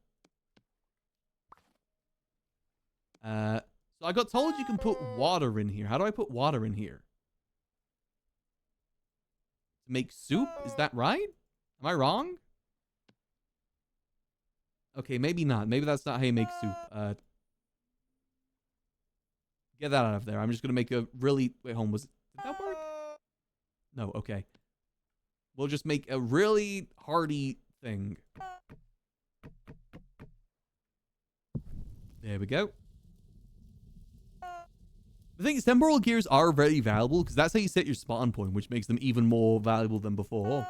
So I got told you can put water in here. How do I put water in here? To make soup? Is that right? Am I wrong? Okay, maybe not. Maybe that's not how you make soup. Get that out of there. I'm just going to make a really... Wait, home, did that work? No, okay. We'll just make a really hearty thing. There we go. The thing is, temporal gears are very valuable because that's how you set your spawn point, which makes them even more valuable than before.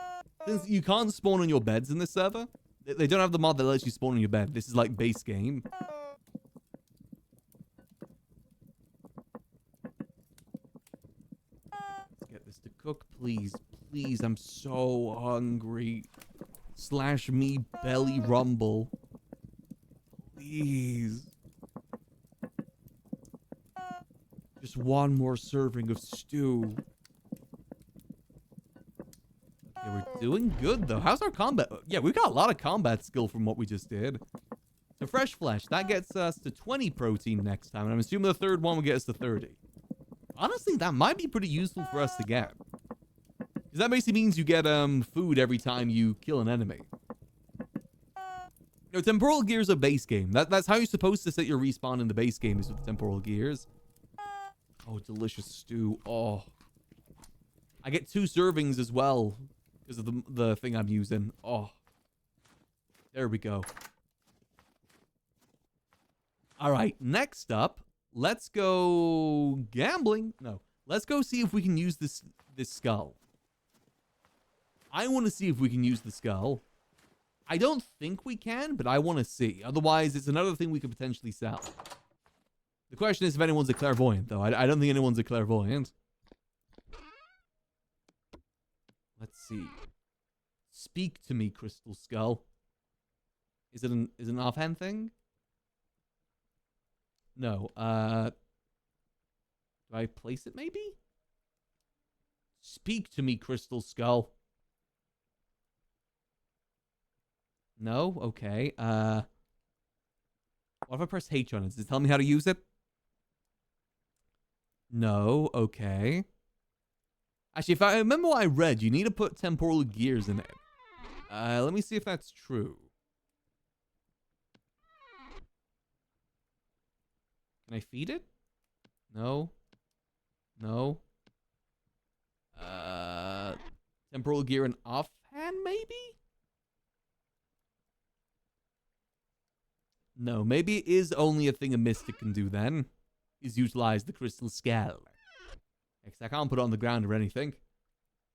Since you can't spawn on your beds in this server, they don't have the mod that lets you spawn on your bed. This is like base game. Let's get this to cook, please. Please, I'm so hungry. Slash me belly rumble. Please. Just one more serving of stew. Okay, we're doing good, though. How's our combat? Yeah, we got a lot of combat skill from what we just did. So fresh flesh, that gets us to 20 protein next time. And I'm assuming the third one will get us to 30. Honestly, that might be pretty useful for us to get. Because that basically means you get food every time you kill an enemy. You know, temporal gears are base game. That's how you're supposed to set your respawn in the base game, is with temporal gears. Oh, delicious stew. Oh. I get 2 servings as well because of the thing I'm using. Oh. There we go. All right, next up, let's go gambling. No, let's go see if we can use this skull. I want to see if we can use the skull. I don't think we can, but I want to see. Otherwise, it's another thing we could potentially sell. The question is if anyone's a clairvoyant, though. I don't think anyone's a clairvoyant. Let's see. Speak to me, Crystal Skull. Is it an offhand thing? No. Do I place it, maybe? Speak to me, Crystal Skull. No? Okay. What if I press H on it? Does it tell me how to use it? No. Okay. Actually, if I remember what I read, you need to put temporal gears in it. Let me see if that's true. Can I feed it? No. No. Temporal gear and offhand, maybe? No, maybe it is only a thing a mystic can do then. Is utilize the crystal skull. Because I can't put it on the ground or anything.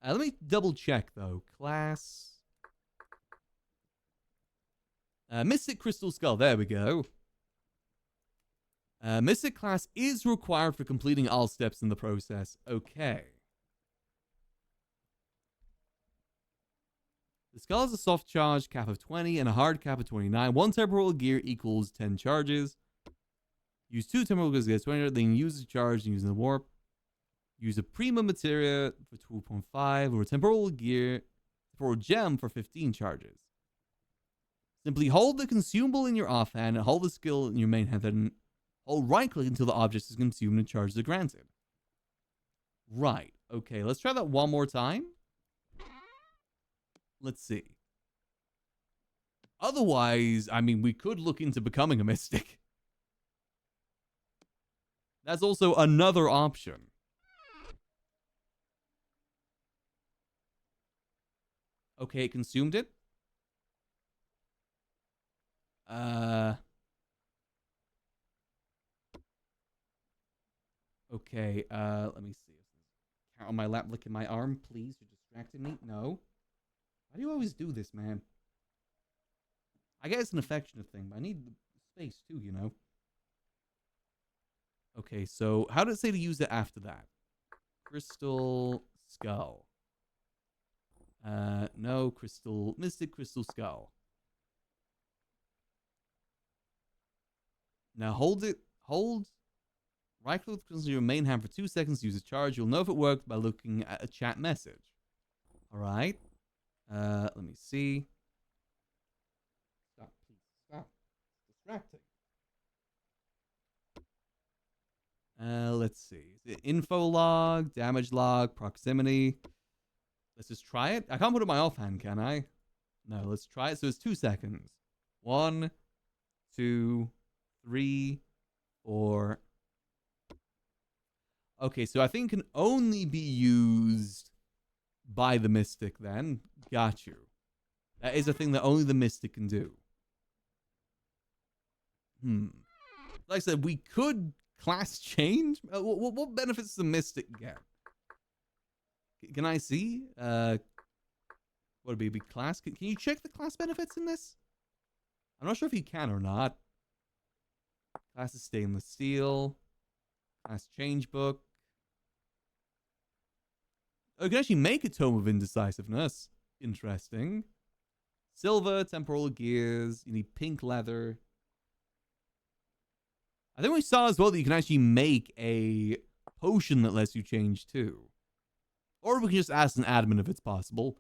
Let me double check though. Class. Mystic Crystal Skull. There we go. Mystic class is required for completing all steps in the process. Okay. The skull has a soft charge cap of 20 and a hard cap of 29. 1 temporal gear equals 10 charges. Use 2 temporal gears to get 20. Then use the charge and use the warp. Use a prima materia for 2.5 or a temporal gem for 15 charges. Simply hold the consumable in your offhand and hold the skill in your main hand. Then hold right click until the object is consumed and charges are granted. Right. Okay, let's try that one more time. Let's see. Otherwise, I mean, we could look into becoming a mystic. That's also another option. Okay, it consumed it. Okay, let me see. Count on my lap, licking my arm, please. You're distracting me. No. Why do you always do this, man? I guess it's an affectionate thing, but I need the space too, you know? Okay, so how did it say to use it after that? Crystal Skull. No, Mystic Crystal Skull. Now hold right click with your main hand for 2 seconds, use a charge. You'll know if it worked by looking at a chat message. Alright. Let me see. Stop, please. Stop. It's distracting. Let's see. Is it info log, damage log, proximity? Let's just try it. I can't put it in my offhand, can I? No, let's try it. So it's 2 seconds. 1, 2, 3, 4. Okay, so I think it can only be used by the mystic then. Got you. That is a thing that only the mystic can do. Like I said, we could class change. What benefits does the mystic get? Can I see? What would it be? Class? Can you check the class benefits in this? I'm not sure if you can or not. Class is stainless steel. Class change book. Oh, you can actually make a Tome of Indecisiveness. Interesting. Silver, temporal gears. You need pink leather. I think we saw as well that you can actually make a potion that lets you change too. Or we can just ask an admin if it's possible.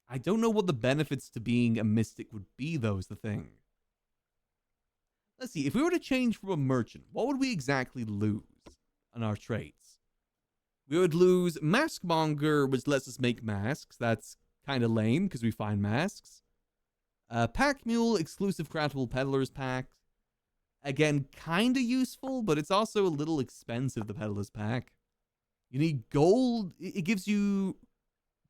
I don't know what the benefits to being a mystic would be, though, is the thing. Let's see, if we were to change from a merchant, what would we exactly lose on our traits? We would lose Maskmonger, which lets us make masks. That's kind of lame, because we find masks. Pack Mule, exclusive craftable peddler's pack. Again, kind of useful, but it's also a little expensive, the peddler's pack. You need gold. It gives you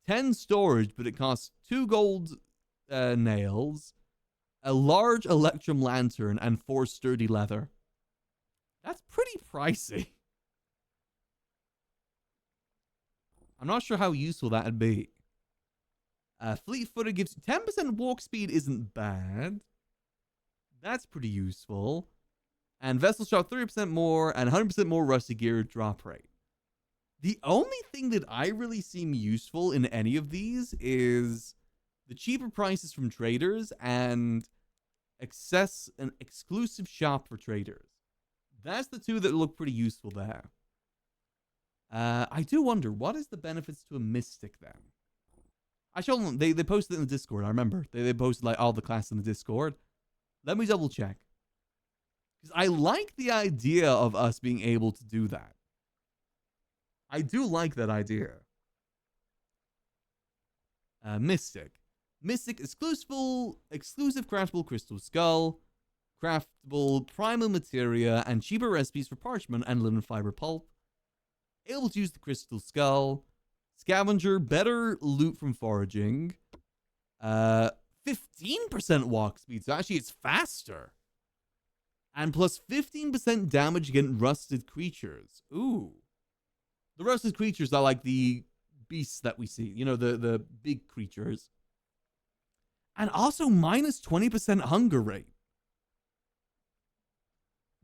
10 storage, but it costs 2 gold nails, a large electrum lantern, and 4 sturdy leather. That's pretty pricey. I'm not sure how useful that would be. Fleet Footer gives 10% walk speed isn't bad. That's pretty useful. And Vessel Shot 30% more and 100% more rusty gear drop rate. The only thing that I really seem useful in any of these is the cheaper prices from traders and an exclusive shop for traders. That's the two that look pretty useful there. I do wonder, what is the benefits to a mystic then? I showed them, they posted it in the Discord, I remember. They posted like all the classes in the Discord. Let me double check. Because I like the idea of us being able to do that. I do like that idea. Mystic. Mystic exclusive craftable crystal skull, craftable primal materia, and cheaper recipes for parchment and linen fiber pulp. Able to use the crystal skull. Scavenger, better loot from foraging. 15% walk speed, so actually it's faster. And plus 15% damage against rusted creatures. Ooh. The rusted creatures are like the beasts that we see. You know, the big creatures. And also minus 20% hunger rate.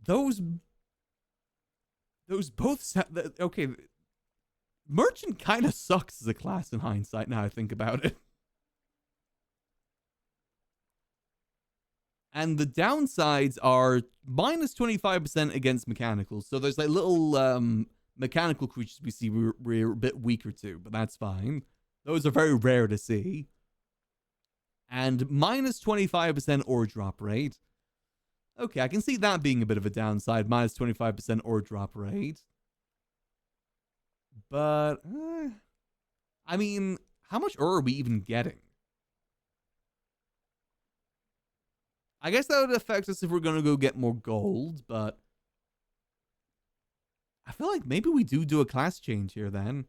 Those both... Okay. Merchant kind of sucks as a class in hindsight, now I think about it. And the downsides are minus 25% against mechanicals. So there's like little mechanical creatures we see we're a bit weaker to, but that's fine. Those are very rare to see. And minus 25% ore drop rate. Okay, I can see that being a bit of a downside. Minus 25% ore drop rate. But, I mean, how much ore are we even getting? I guess that would affect us if we're going to go get more gold, but I feel like maybe we do a class change here then.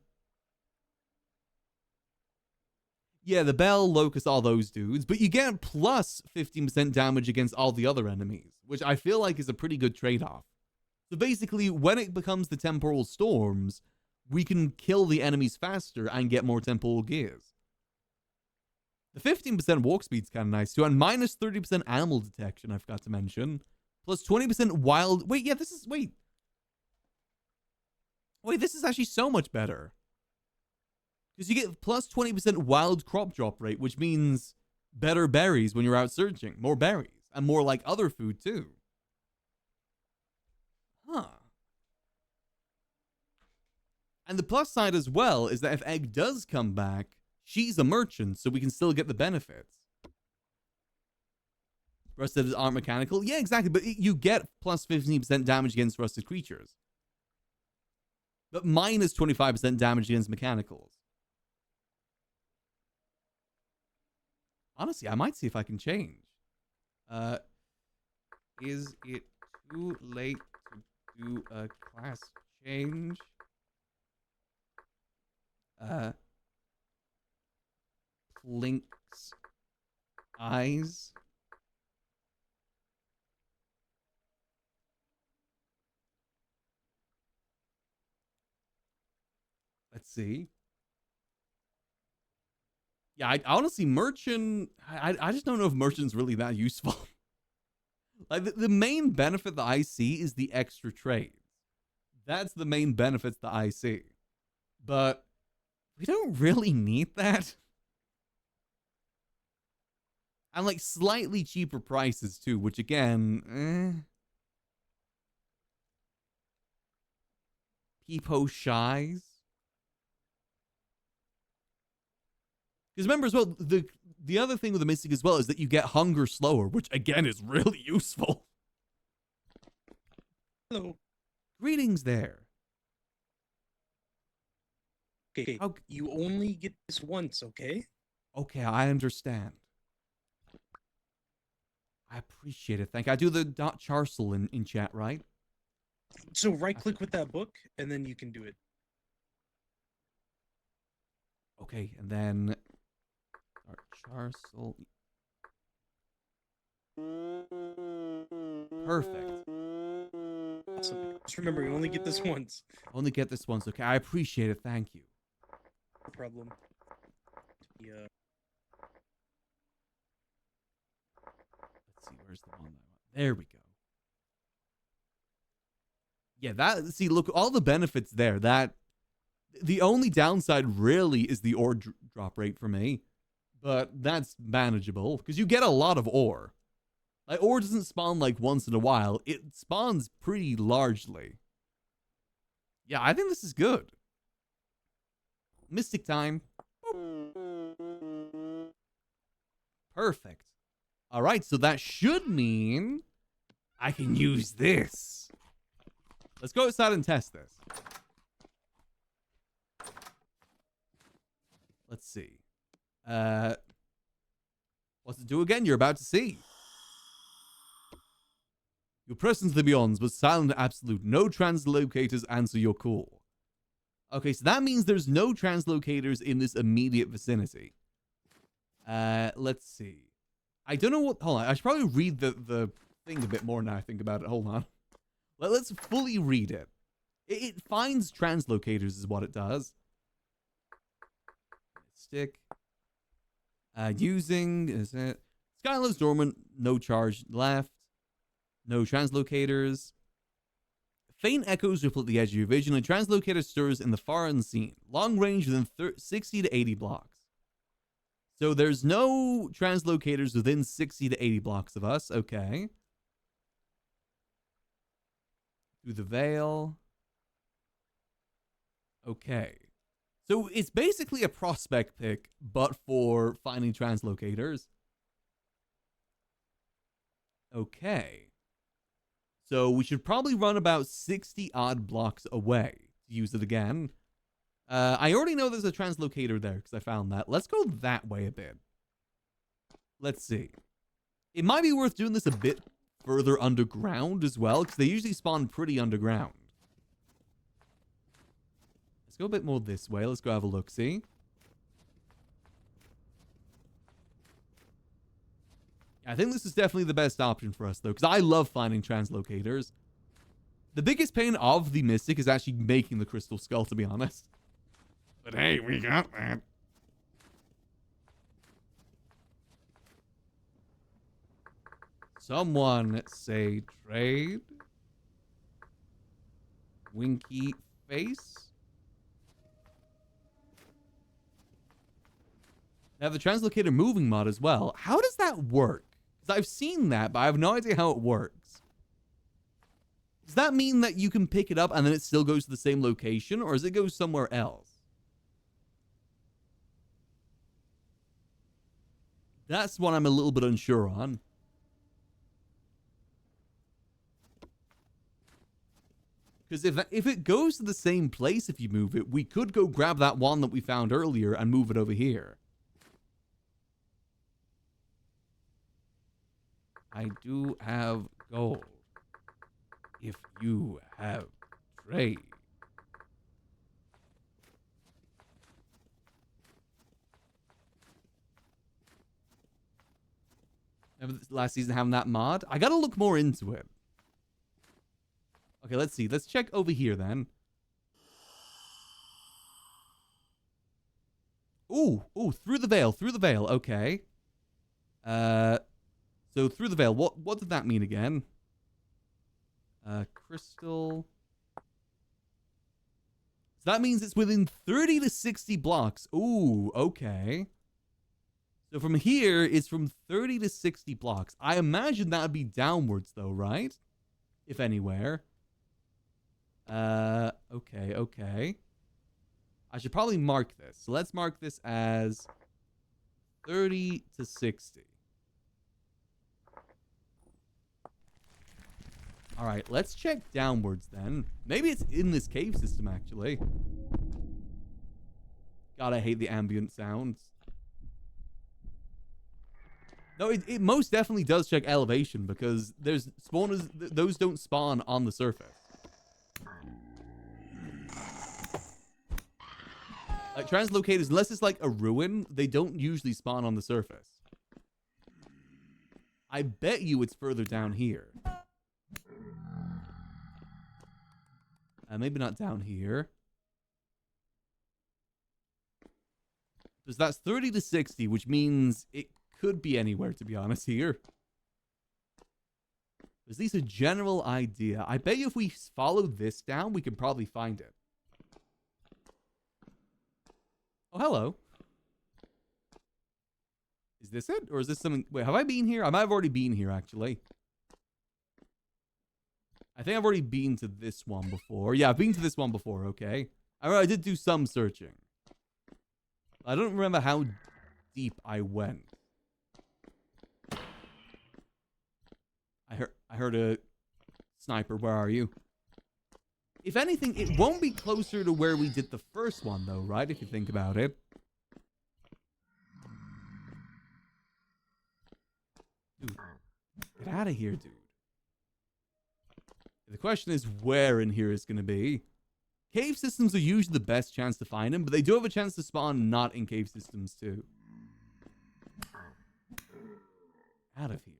Yeah, the Bell, Locust, all those dudes, but you get plus 15% damage against all the other enemies, which I feel like is a pretty good trade-off. So basically, when it becomes the Temporal Storms, we can kill the enemies faster and get more temporal gears. The 15% walk speed's kind of nice too, and minus 30% animal detection, I forgot to mention. Plus 20% wild... Wait, yeah, this is... Wait, this is actually so much better. Because you get plus 20% wild crop drop rate, which means better berries when you're out searching. More berries. And more like other food too. Huh. And the plus side as well is that if Egg does come back, she's a merchant, so we can still get the benefits. Rusted aren't mechanical? Yeah, exactly, but you get plus 15% damage against rusted creatures. But minus 25% damage against mechanicals. Honestly, I might see if I can change. Is it too late to do a class change? Link's eyes. Let's see. Yeah, I honestly, merchant... I just don't know if merchant's really that useful. Like, the main benefit that I see is the extra trades. That's the main benefits that I see. But we don't really need that. And like slightly cheaper prices too, which again, Peepo Shies. Because remember as well, the other thing with the Mystic as well is that you get hunger slower, which again is really useful. Hello. Greetings there. Okay, How, you only get this once, okay? okay, I understand. I appreciate it. Thank you. I do the dot charsel in chat, right? So right-click with that book, and then you can do it. Okay, and then dot charsel. Perfect. Awesome. Just remember, you only get this once. Only get this once. Okay, I appreciate it. Thank you. No problem. Yeah. Let's see, where's the one that I want? There we go. Yeah, that, see, look, all the benefits there. That, the only downside really is the ore drop rate for me. But that's manageable, because you get a lot of ore. Like, ore doesn't spawn like once in a while. It spawns pretty largely. Yeah, I think this is good. Mystic time. Perfect. All right, so that should mean I can use this. Let's go outside and test this. Let's see. What's it do again? You're about to see. Your presence in the beyonds was silent and absolute. No translocators answer your call. Okay, so that means there's no translocators in this immediate vicinity. Let's see. I don't know what... Hold on. I should probably read the thing a bit more now I think about it. Hold on. Let's fully read it. It finds translocators is what it does. Stick. Using... Is it... Skylar's dormant. No charge left. No translocators. Faint echoes ripple at the edge of your vision. A translocator stirs in the far unseen. Long range within 60 to 80 blocks. So there's no translocators within 60 to 80 blocks of us. Okay. Through the veil. Okay. So it's basically a prospect pick, but for finding translocators. Okay. So we should probably run about 60 odd blocks away to use it again. I already know there's a translocator there because I found that. Let's go that way a bit. Let's see. It might be worth doing this a bit further underground as well, because they usually spawn pretty underground. Let's go a bit more this way. Let's go have a look-see. I think this is definitely the best option for us, though, because I love finding translocators. The biggest pain of the Mystic is actually making the Crystal Skull, to be honest. But hey, we got that. Someone say trade. Winky face. They have the translocator moving mod as well. How does that work? Because I've seen that, but I have no idea how it works. Does that mean that you can pick it up and then it still goes to the same location, or does it go somewhere else? That's what I'm a little bit unsure on. Because if it goes to the same place if you move it, we could go grab that one that we found earlier and move it over here. I do have gold. If you have trade. Remember this last season having that mod? I gotta look more into it. Okay, let's see. Let's check over here then. Ooh, through the veil, okay. So through the veil, what did that mean again? Crystal. So that means it's within 30 to 60 blocks. Ooh, okay. So from here, it's from 30 to 60 blocks. I imagine that would be downwards, though, right? If anywhere. Okay. I should probably mark this. So let's mark this as 30 to 60. All right, let's check downwards then. Maybe it's in this cave system, actually. God, I hate the ambient sounds. No, it most definitely does check elevation because there's spawners, those don't spawn on the surface. Like translocators, unless it's like a ruin, they don't usually spawn on the surface. I bet you it's further down here. Maybe not down here. Because that's 30 to 60, which means it could be anywhere, to be honest, here. There's at least a general idea. I bet you if we follow this down, we can probably find it. Oh, hello. Is this it? Or is this something... Wait, have I been here? I might have already been here, actually. I think I've already been to this one before. Yeah, I've been to this one before, okay. I did do some searching. I don't remember how deep I went. I heard a sniper. Where are you? If anything, it won't be closer to where we did the first one, though, right? If you think about it. Dude, get out of here, dude. The question is where in here is going to be. Cave systems are usually the best chance to find them, but they do have a chance to spawn not in cave systems, too. Out of here.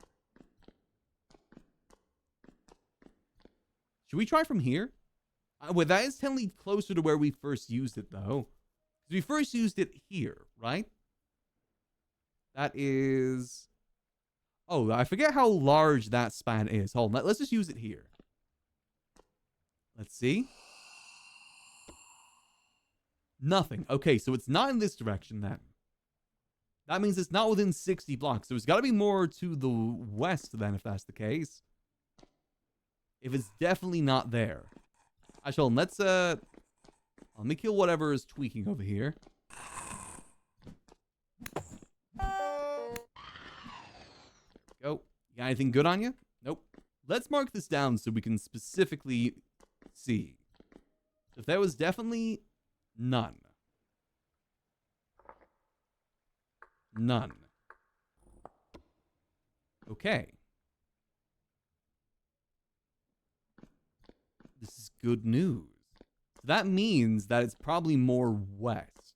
Should we try from here? Well, that is technically closer to where we first used it, though. We first used it here, right? That is... Oh, I forget how large that span is. Hold on, let's just use it here. Let's see. Nothing. Okay, so it's not in this direction, then. That means it's not within 60 blocks. So it's got to be more to the west, then, if that's the case. If it's definitely not there. Actually, let's, let me kill whatever is tweaking over here. Go. You got anything good on you? Nope. Let's mark this down so we can specifically see. If there was definitely none. None. Okay. This is good news. So that means that it's probably more west.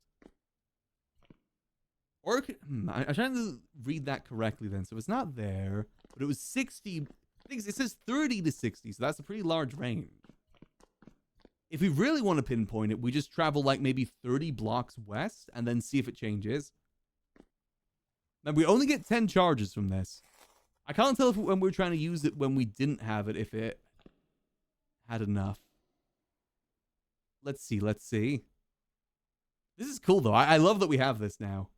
Or I'm trying to read that correctly then. So it's not there, but it was 60. It says 30 to 60, so that's a pretty large range. If we really want to pinpoint it, we just travel like maybe 30 blocks west and then see if it changes. Now, we only get 10 charges from this. I can't tell if when we're trying to use it when we didn't have it, if it had enough. Let's see, let's see. This is cool, though. I love that we have this now.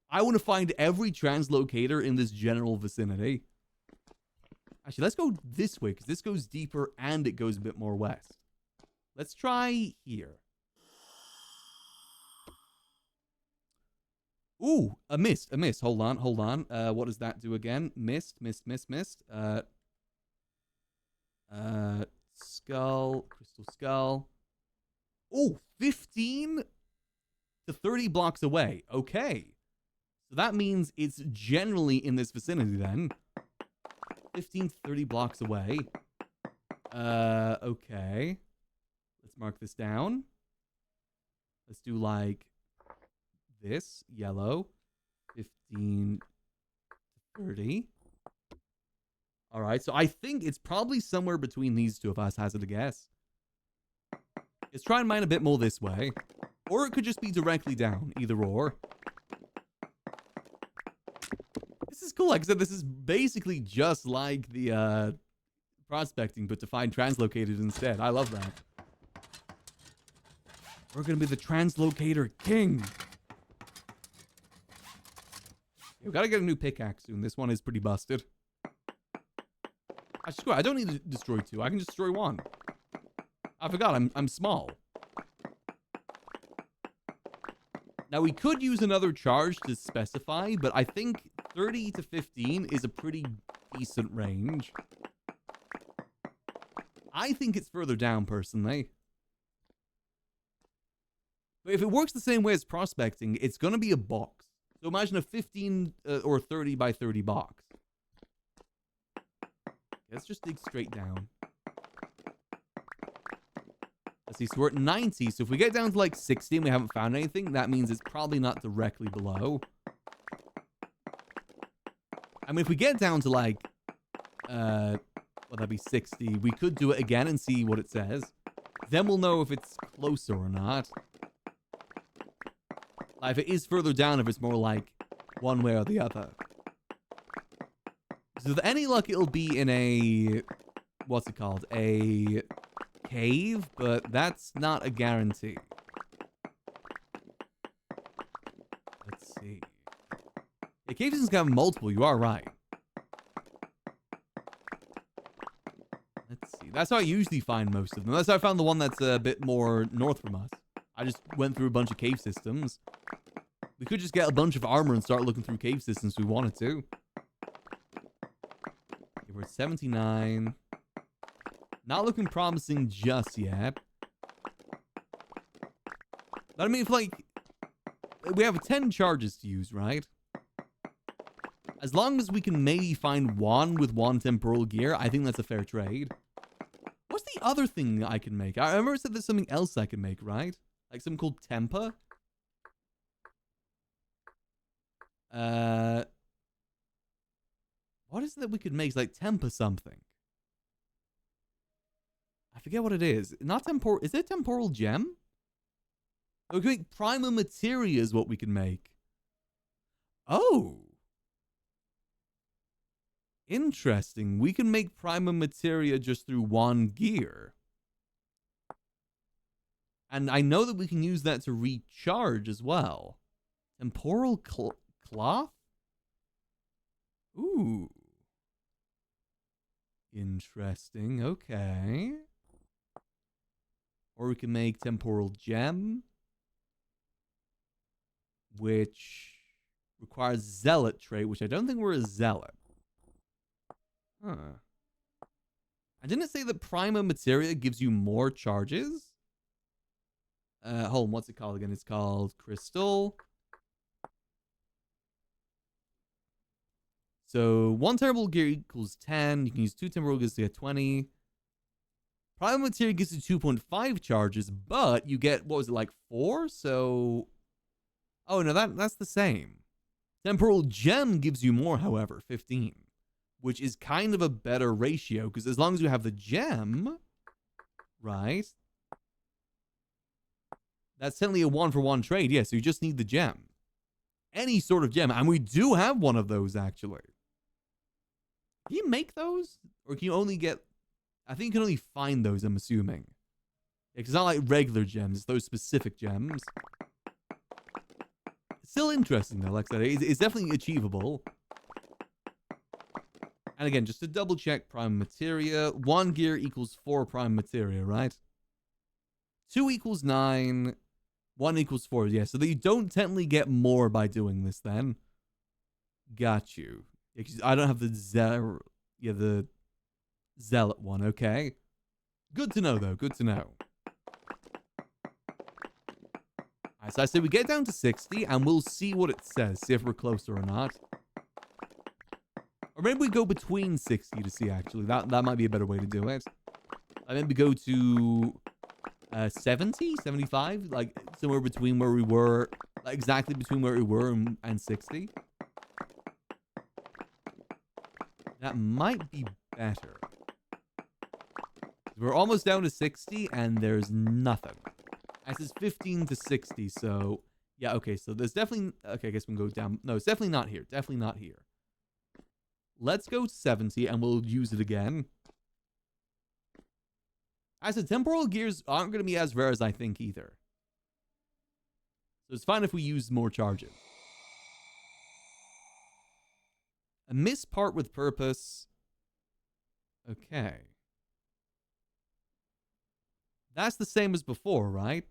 I want to find every translocator in this general vicinity. Actually, let's go this way, because this goes deeper and it goes a bit more west. Let's try here. Ooh, a mist. Hold on. What does that do again? Mist. Skull, crystal skull. Ooh, 15 to 30 blocks away. Okay. So that means it's generally in this vicinity then. 15 to 30 blocks away. Okay. Let's mark this down. Let's do like this. Yellow. 15 to 30. All right. So I think it's probably somewhere between these two if I hazard a guess. Let's try and mine a bit more this way. Or it could just be directly down. Either or. This is cool. Like I said, this is basically just like the prospecting, but to find translocators instead. I love that. We're going to be the translocator king. We gotta get a new pickaxe soon. This one is pretty busted. I swear, I don't need to destroy 2. I can just destroy 1. I forgot, I'm small. Now, we could use another charge to specify, but I think 30 to 15 is a pretty decent range. I think it's further down, personally. But if it works the same way as prospecting, it's going to be a box. So imagine a 15 or 30 by 30 box. Let's just dig straight down. Let's see, so we're at 90. So if we get down to like 60 and we haven't found anything, that means it's probably not directly below. I mean, if we get down to like, well, that'd be 60. We could do it again and see what it says. Then we'll know if it's closer or not. Like, if it is further down, if it's more like one way or the other. So with any luck, it'll be in a, what's it called? A cave, but that's not a guarantee. Let's see. The cave doesn't have multiple, you are right. Let's see. That's how I usually find most of them. That's how I found the one that's a bit more north from us. I just went through a bunch of cave systems. We could just get a bunch of armor and start looking through cave systems if we wanted to. Okay, we're at 79. Not looking promising just yet. But I mean, if like, we have 10 charges to use, right? As long as we can maybe find one with 1 temporal gear, I think that's a fair trade. What's the other thing I can make? I remember I said there's something else I can make, right? Like something called Tempa? What is it that we could make? It's like Tempa something. I forget what it is. Not temporal. Is it temporal gem? We can make Prima Materia is what we can make. Oh. Interesting. We can make Prima Materia just through 1 gear. And I know that we can use that to recharge as well. Temporal cloth? Ooh. Interesting. Okay. Or we can make temporal gem, which requires zealot trait, which I don't think we're a zealot. Huh. I didn't say that Prima Materia gives you more charges. Hold on, what's it called again? It's called Crystal. So 1 temporal gear equals 10. You can use 2 temporal gears to get 20. Prima Materia gives you 2.5 charges, but you get, what was it, like 4? So, oh no, that's the same. Temporal Gem gives you more, however, 15. Which is kind of a better ratio, because as long as you have the gem, right? That's certainly a 1-for-1 trade. Yeah, so you just need the gem. Any sort of gem. And we do have one of those, actually. Can you make those? Or can you only get... I think you can only find those, I'm assuming. Yeah, because it's not like regular gems. It's those specific gems. It's still interesting, though. Like I said, it's definitely achievable. And again, just to double check Prime Materia. 1 gear equals 4 Prime Materia, right? 2 equals 9. 1 equals 4. Yeah, so that you don't technically get more by doing this then. Got you. I don't have the the zealot one, okay. Good to know, though. Good to know. Alright, so I say we get down to 60, and we'll see what it says. See if we're closer or not. Or maybe we go between 60 to see, actually. That might be a better way to do it. I maybe go to 70, 75, like somewhere between where we were, like exactly between where we were and 60. That might be better. We're almost down to 60 and there's nothing. This is 15 to 60, so yeah, okay, so there's definitely, okay, I guess we can go down. No, it's definitely not here. Definitely not here. Let's go 70 and we'll use it again. I said temporal gears aren't going to be as rare as I think either. So it's fine if we use more charges. A miss part with purpose. Okay. That's the same as before, right?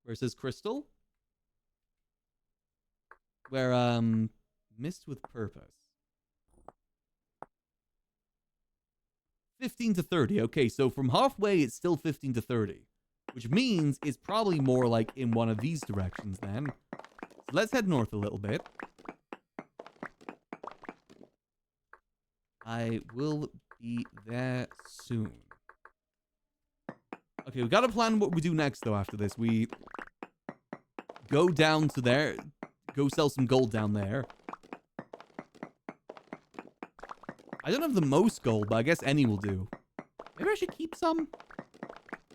Where it says crystal. Where, missed with purpose. 15 to 30. Okay, so from halfway, it's still 15 to 30. Which means it's probably more like in one of these directions then. So let's head north a little bit. I will be there soon. Okay, we got to plan what we do next, though, after this. We go down to there. Go sell some gold down there. I don't have the most gold, but I guess any will do. Maybe I should keep some.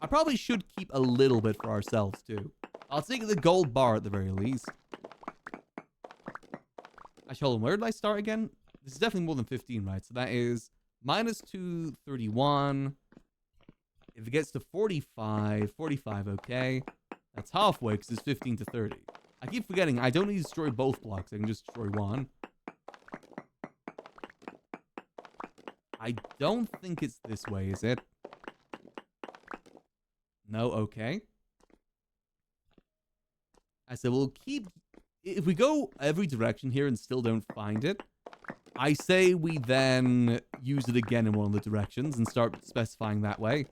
I probably should keep a little bit for ourselves, too. I'll take the gold bar at the very least. Actually, hold on. Where did I start again? This is definitely more than 15, right? So that is minus 231. If it gets to 45, okay. That's halfway because it's 15 to 30. I keep forgetting I don't need to destroy both blocks. I can just destroy one. I don't think it's this way, is it? No, okay. I said we'll keep... If we go every direction here and still don't find it, I say we then use it again in one of the directions and start specifying that way.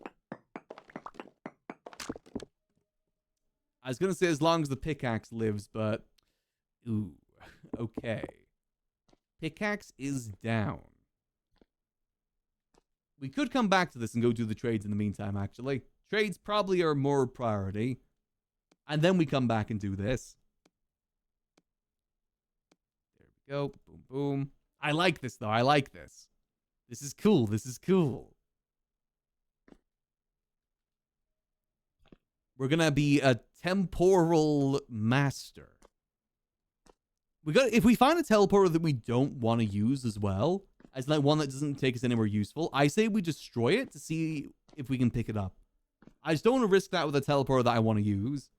I was going to say as long as the pickaxe lives, but... Ooh, okay. Pickaxe is down. We could come back to this and go do the trades in the meantime, actually. Trades probably are more priority. And then we come back and do this. There we go. Boom, boom. I like this, though. I like this. This is cool. This is cool. We're going to be a temporal master. If we find a teleporter that we don't want to use as well, as like one that doesn't take us anywhere useful, I say we destroy it to see if we can pick it up. I just don't want to risk that with a teleporter that I want to use.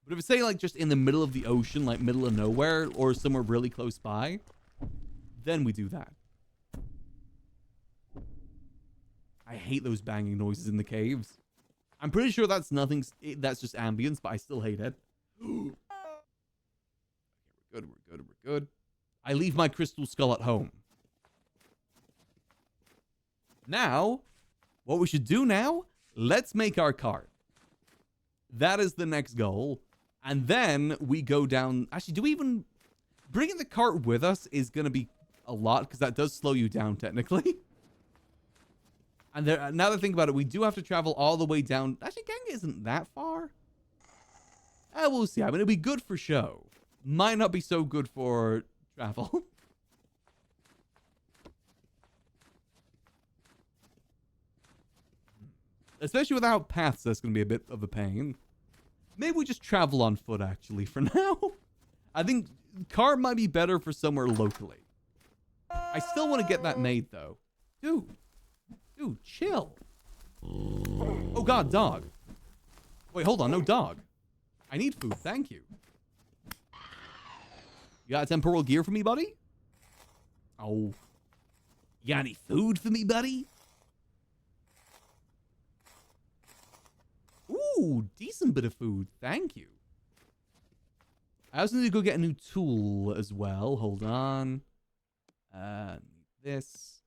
But if it's, say, like, just in the middle of the ocean, like middle of nowhere, or somewhere really close by, then we do that. I hate those banging noises in the caves. I'm pretty sure that's nothing, that's just ambience, but I still hate it. We're good, we're good, we're good. I leave my crystal skull at home. Now, what we should do now, let's make our cart. That is the next goal. And then we go down... Actually, do we even... Bringing the cart with us is going to be a lot, because that does slow you down, technically. And there, now that I think about it, we do have to travel all the way down... Actually, Ganga isn't that far. We'll see. I mean, it'll be good for show. Might not be so good for travel. Especially without paths, that's going to be a bit of a pain. Maybe we just travel on foot, actually, for now. I think car might be better for somewhere locally. I still want to get that made, though. Dude, chill. Oh, God, dog. Wait, hold on. No, dog. I need food. Thank you. You got temporal gear for me, buddy? Oh. You got any food for me, buddy? Ooh, decent bit of food. Thank you. I also need to go get a new tool as well. Hold on. This.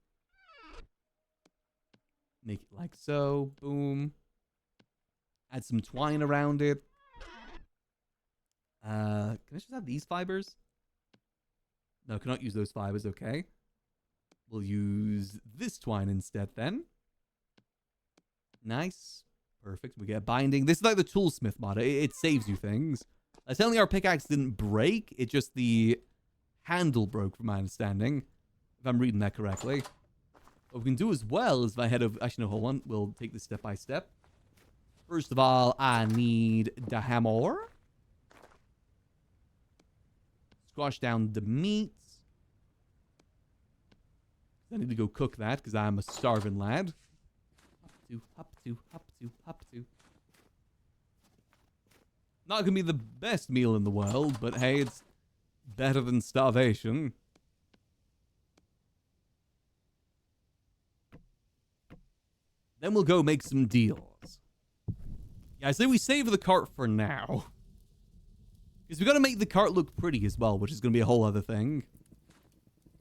Make it like so. Boom. Add some twine around it. Can I just have these fibers? No, cannot use those fibers. Okay. We'll use this twine instead then. Nice. Perfect. We get binding. This is like the toolsmith mod. It saves you things. Certainly our pickaxe didn't break. It just the handle broke, from my understanding. If I'm reading that correctly. What we can do as well is if I head over... Actually, no, hold on. We'll take this step by step. First of all, I need the hammer. Squash down the meat. I need to go cook that because I'm a starving lad. Hop to. Not gonna be the best meal in the world, but hey, it's Better than starvation. Then we'll go make some deals. Yeah, I say we save the cart for now. Because we got to make the cart look pretty as well, which is going to be a whole other thing.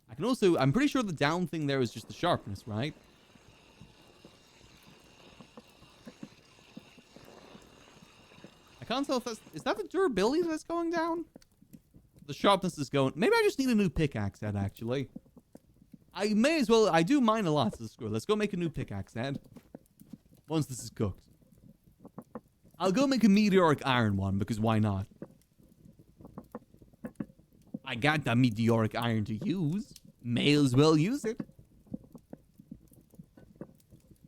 I can also... I'm pretty sure the down thing there is just the sharpness, right? I can't tell if that's... Is that the durability that's going down? The sharpness is going... Maybe I just need a new pickaxe head, actually. I may as well... I do mine a lot, so screw it. Let's go make a new pickaxe head. Once this is cooked. I'll go make a meteoric iron one, because why not? I got the meteoric iron to use. May as well use it.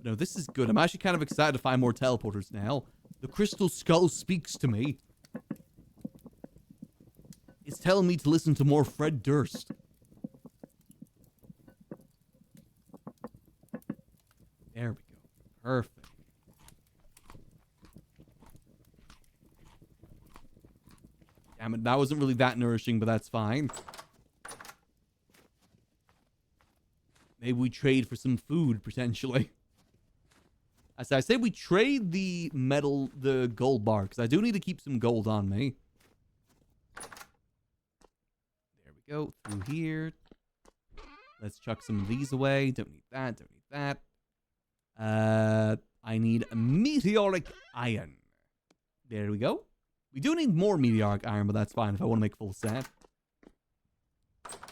No, this is good. I'm actually kind of excited to find more teleporters now. The crystal skull speaks to me. It's telling me to listen to more Fred Durst. There we go. Perfect. Damn it, that wasn't really that nourishing, but that's fine. Maybe we trade for some food, potentially. As I say, we trade the metal, the gold bar, because I do need to keep some gold on me. There we go, through here. Let's chuck some of these away. Don't need that, don't need that. I need a meteoric iron. There we go. We do need more meteoric iron, but that's fine if I want to make full set.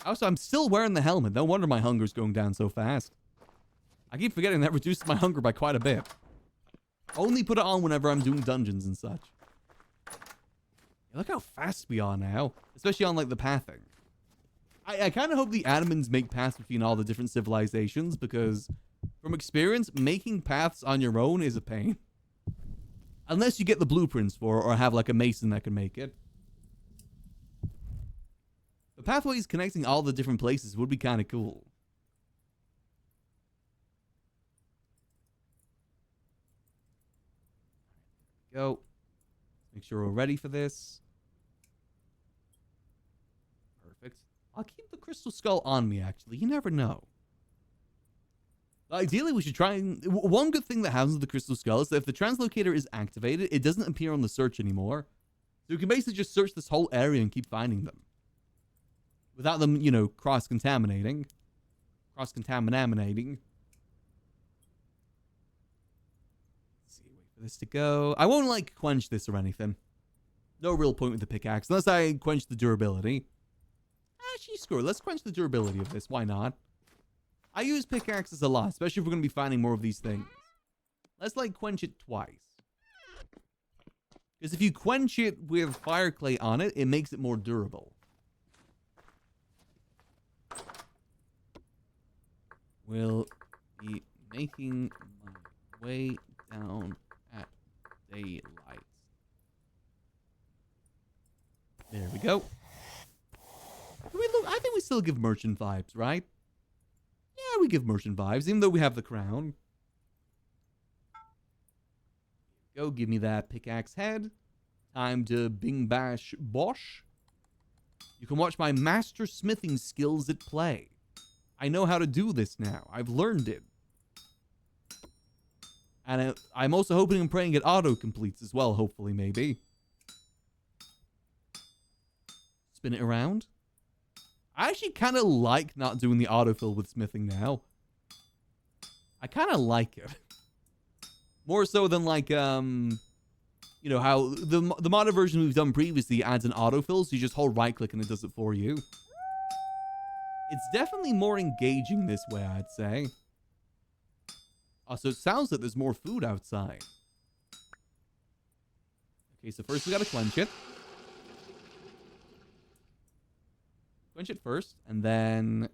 Also, I'm still wearing the helmet. No wonder my hunger's going down so fast. I keep forgetting that reduced my hunger by quite a bit. Only put it on whenever I'm doing dungeons and such. Yeah, look how fast we are now. Especially on, like, the pathing. I kind of hope the admins make paths between all the different civilizations, because from experience, making paths on your own is a pain. Unless you get the blueprints for it, or have, like, a mason that can make it. The pathways connecting all the different places would be kind of cool. Go. Make sure we're ready for this. Perfect. I'll keep the crystal skull on me, actually. You never know. Ideally, we should try and... One good thing that happens with the crystal skull is that if the translocator is activated, it doesn't appear on the search anymore. So you can basically just search this whole area and keep finding them. Without them, you know, cross-contaminating. Cross-contaminating. Let's see, wait for this to go. I won't, like, quench this or anything. No real point with the pickaxe, unless I quench the durability. Actually, screw it. Let's quench the durability of this. Why not? I use pickaxes a lot, especially if we're going to be finding more of these things. Let's, like, quench it twice. Because if you quench it with fire clay on it, it makes it more durable. Will be making my way down at daylight. There we go. I think we still give merchant vibes, right? Yeah, we give merchant vibes, even though we have the crown. Go, give me that pickaxe head. Time to bing bash bosh. You can watch my master smithing skills at play. I know how to do this now. I've learned it. And I'm also hoping and praying it auto-completes as well, hopefully, maybe. Spin it around. I actually kind of like not doing the autofill with smithing now. I kind of like it. More so than, like, you know, how the modded version we've done previously adds an autofill, so you just hold right-click and it does it for you. It's definitely more engaging this way, I'd say. Oh, so it sounds like there's more food outside. Okay, so first we gotta quench it. Quench it first, and then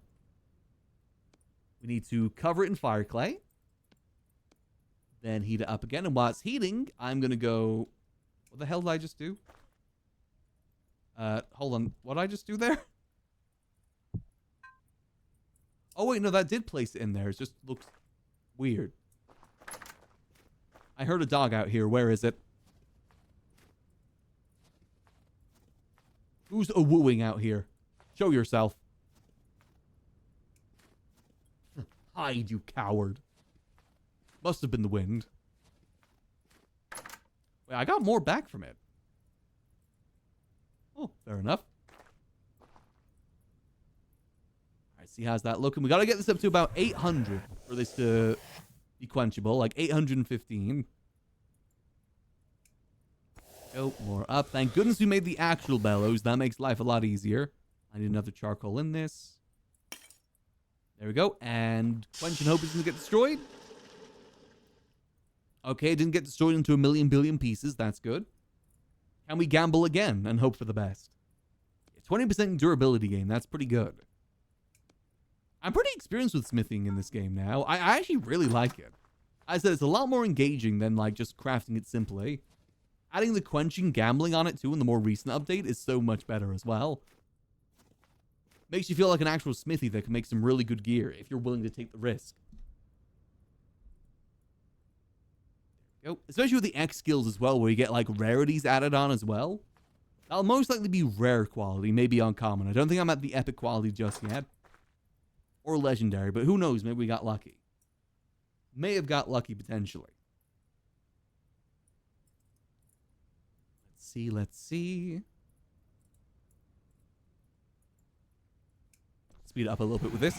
we need to cover it in fire clay. Then heat it up again, and while it's heating, I'm gonna go... What the hell did I just do? Hold on. What did I just do there? Oh, wait, no, that did place it in there. It just looks weird. I heard a dog out here. Where is it? Who's a wooing out here? Show yourself. Hide, you coward. Must have been the wind. Wait, I got more back from it. Oh, fair enough. Alright, see how's that looking. We gotta get this up to about 800 for this to be quenchable. Like 815. Go, more up. Thank goodness we made the actual bellows. That makes life a lot easier. I need another charcoal in this. There we go. And quench and hope it doesn't get destroyed. Okay, it didn't get destroyed into a million billion pieces. That's good. Can we gamble again and hope for the best? 20% durability game. That's pretty good. I'm pretty experienced with smithing in this game now. I actually really like it. I said it's a lot more engaging than like just crafting it simply. Adding the quenching gambling on it too in the more recent update is so much better as well. Makes you feel like an actual smithy that can make some really good gear if you're willing to take the risk. Go. Especially with the X skills as well, where you get like rarities added on as well. That'll most likely be rare quality, maybe uncommon. I don't think I'm at the epic quality just yet. Or legendary, but who knows? Maybe we got lucky. May have got lucky potentially. Let's see. Speed up a little bit with this.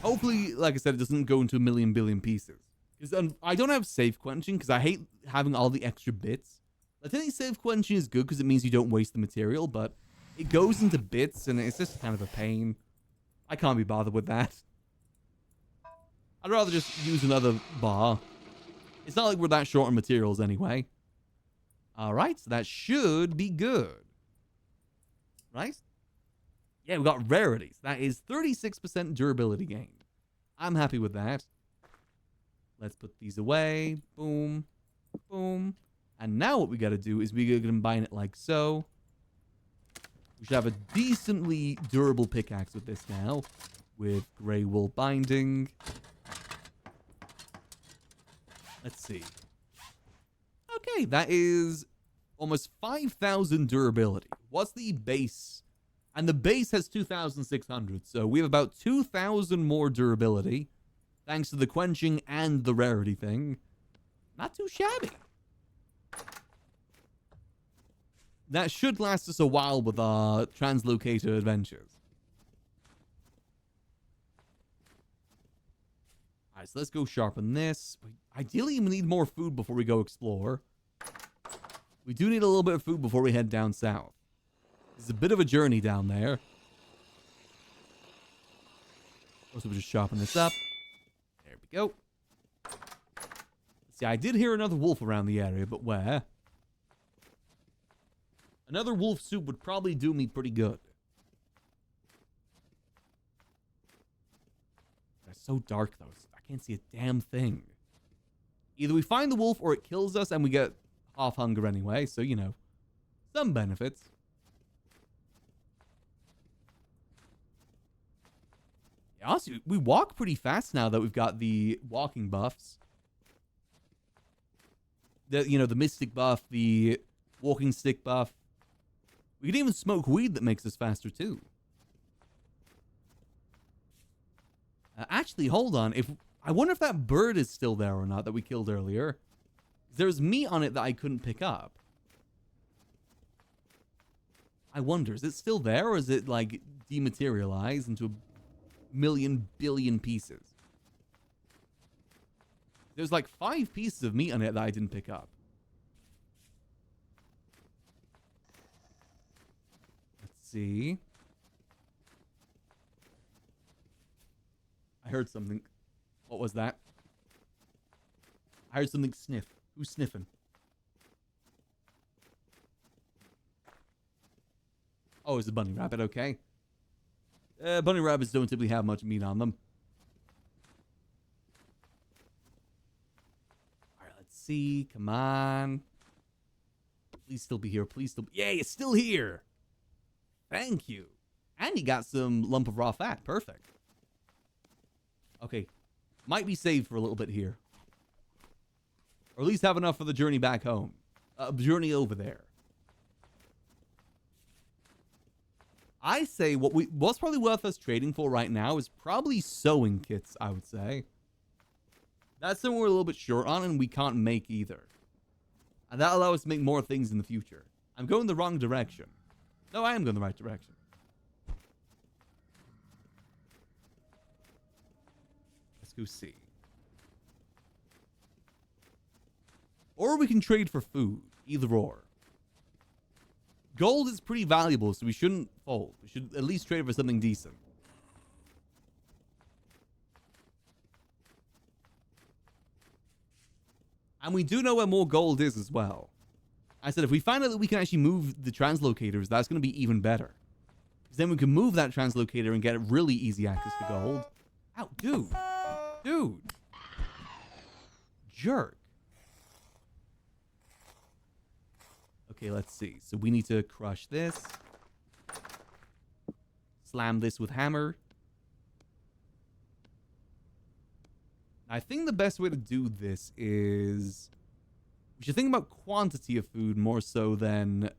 Hopefully, like I said, it doesn't go into a million billion pieces. Because I don't have save quenching because I hate having all the extra bits. I think save quenching is good because it means you don't waste the material, but it goes into bits and it's just kind of a pain. I can't be bothered with that. I'd rather just use another bar. It's not like we're that short on materials anyway. Alright, so that should be good. Right? Yeah, we got rarities. That is 36% durability gain. I'm happy with that. Let's put these away. Boom. Boom. And now what we got to do is we got to combine it like so. We should have a decently durable pickaxe with this now. With grey wool binding. Let's see. Okay, that is almost 5,000 durability. What's the base? And the base has 2,600, so we have about 2,000 more durability, thanks to the quenching and the rarity thing. Not too shabby. That should last us a while with our translocator adventures. Alright, so let's go sharpen this. Ideally, we need more food before we go explore. We do need a little bit of food before we head down south. It's a bit of a journey down there. Also, we'll just sharpen this up. There we go. See, I did hear another wolf around the area, but where? Another wolf soup would probably do me pretty good. It's so dark, though. I can't see a damn thing. Either we find the wolf or it kills us and we get half hunger anyway. So, you know, some benefits. Yeah, honestly, we walk pretty fast now that we've got the walking buffs. The mystic buff, the walking stick buff. We can even smoke weed that makes us faster too. Actually, hold on. I wonder if that bird is still there or not that we killed earlier. There's meat on it that I couldn't pick up. I wonder, is it still there or is it like dematerialized into a million billion pieces? There's like 5 pieces of meat on it that I didn't pick up. Let's see. I heard something. What was that? I heard something sniff. Who's sniffing? Oh, it's a bunny rabbit, okay. Bunny rabbits don't typically have much meat on them. Alright, let's see. Come on. Please still be here. Please still be... Yay, it's still here! Thank you. And you got some lump of raw fat. Perfect. Okay. Might be saved for a little bit here. Or at least have enough for the journey back home. Journey over there. I say what's probably worth us trading for right now is probably sewing kits, I would say. That's something we're a little bit short on and we can't make either. And that'll allow us to make more things in the future. I'm going the wrong direction. No, I am going the right direction. Let's go see. Or we can trade for food. Either or. Gold is pretty valuable, so we shouldn't fold. We should at least trade for something decent. And we do know where more gold is as well. I said if we find out that we can actually move the translocators, that's going to be even better. Because then we can move that translocator and get really easy access to gold. Ow, dude. Dude. Jerk. Okay, let's see. So we need to crush this. Slam this with hammer. I think the best way to do this is... we should think about quantity of food more so than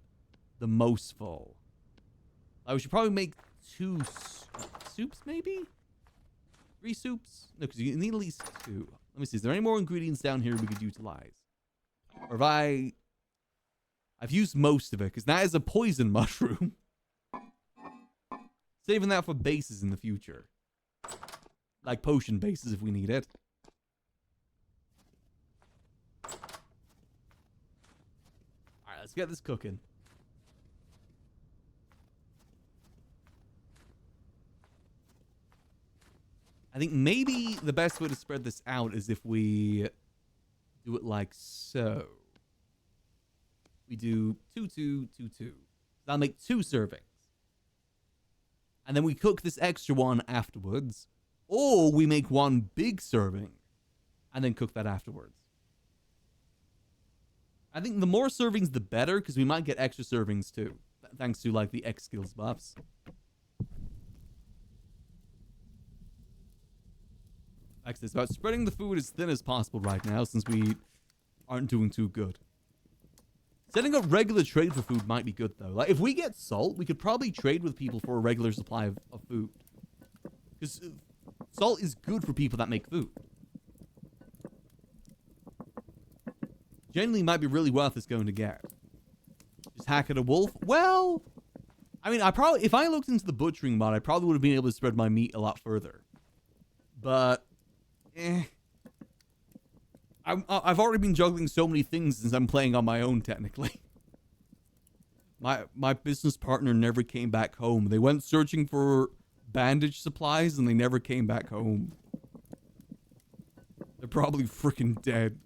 the most full. We should probably make 2 soups, maybe? 3 soups? No, because you need at least 2. Let me see. Is there any more ingredients down here we could utilize? Or have I've used most of it, because that is a poison mushroom. Saving that for bases in the future. Like potion bases if we need it. Alright, let's get this cooking. I think maybe the best way to spread this out is if we do it like so. We do 2, 2, 2, 2. That'll make 2 servings. And then we cook this extra one afterwards. Or we make 1 big serving and then cook that afterwards. I think the more servings, the better, because we might get extra servings too. Thanks to like the X skills buffs. Like this, about spreading the food as thin as possible right now, since we aren't doing too good. Setting up regular trade for food might be good, though. Like, if we get salt, we could probably trade with people for a regular supply of food. Because salt is good for people that make food. Generally might be really worth us going to get. Just hack at a wolf? Well, I mean, if I looked into the butchering mod, I probably would have been able to spread my meat a lot further. But, I've already been juggling so many things since I'm playing on my own, technically. My business partner never came back home. They went searching for bandage supplies and they never came back home. They're probably freaking dead.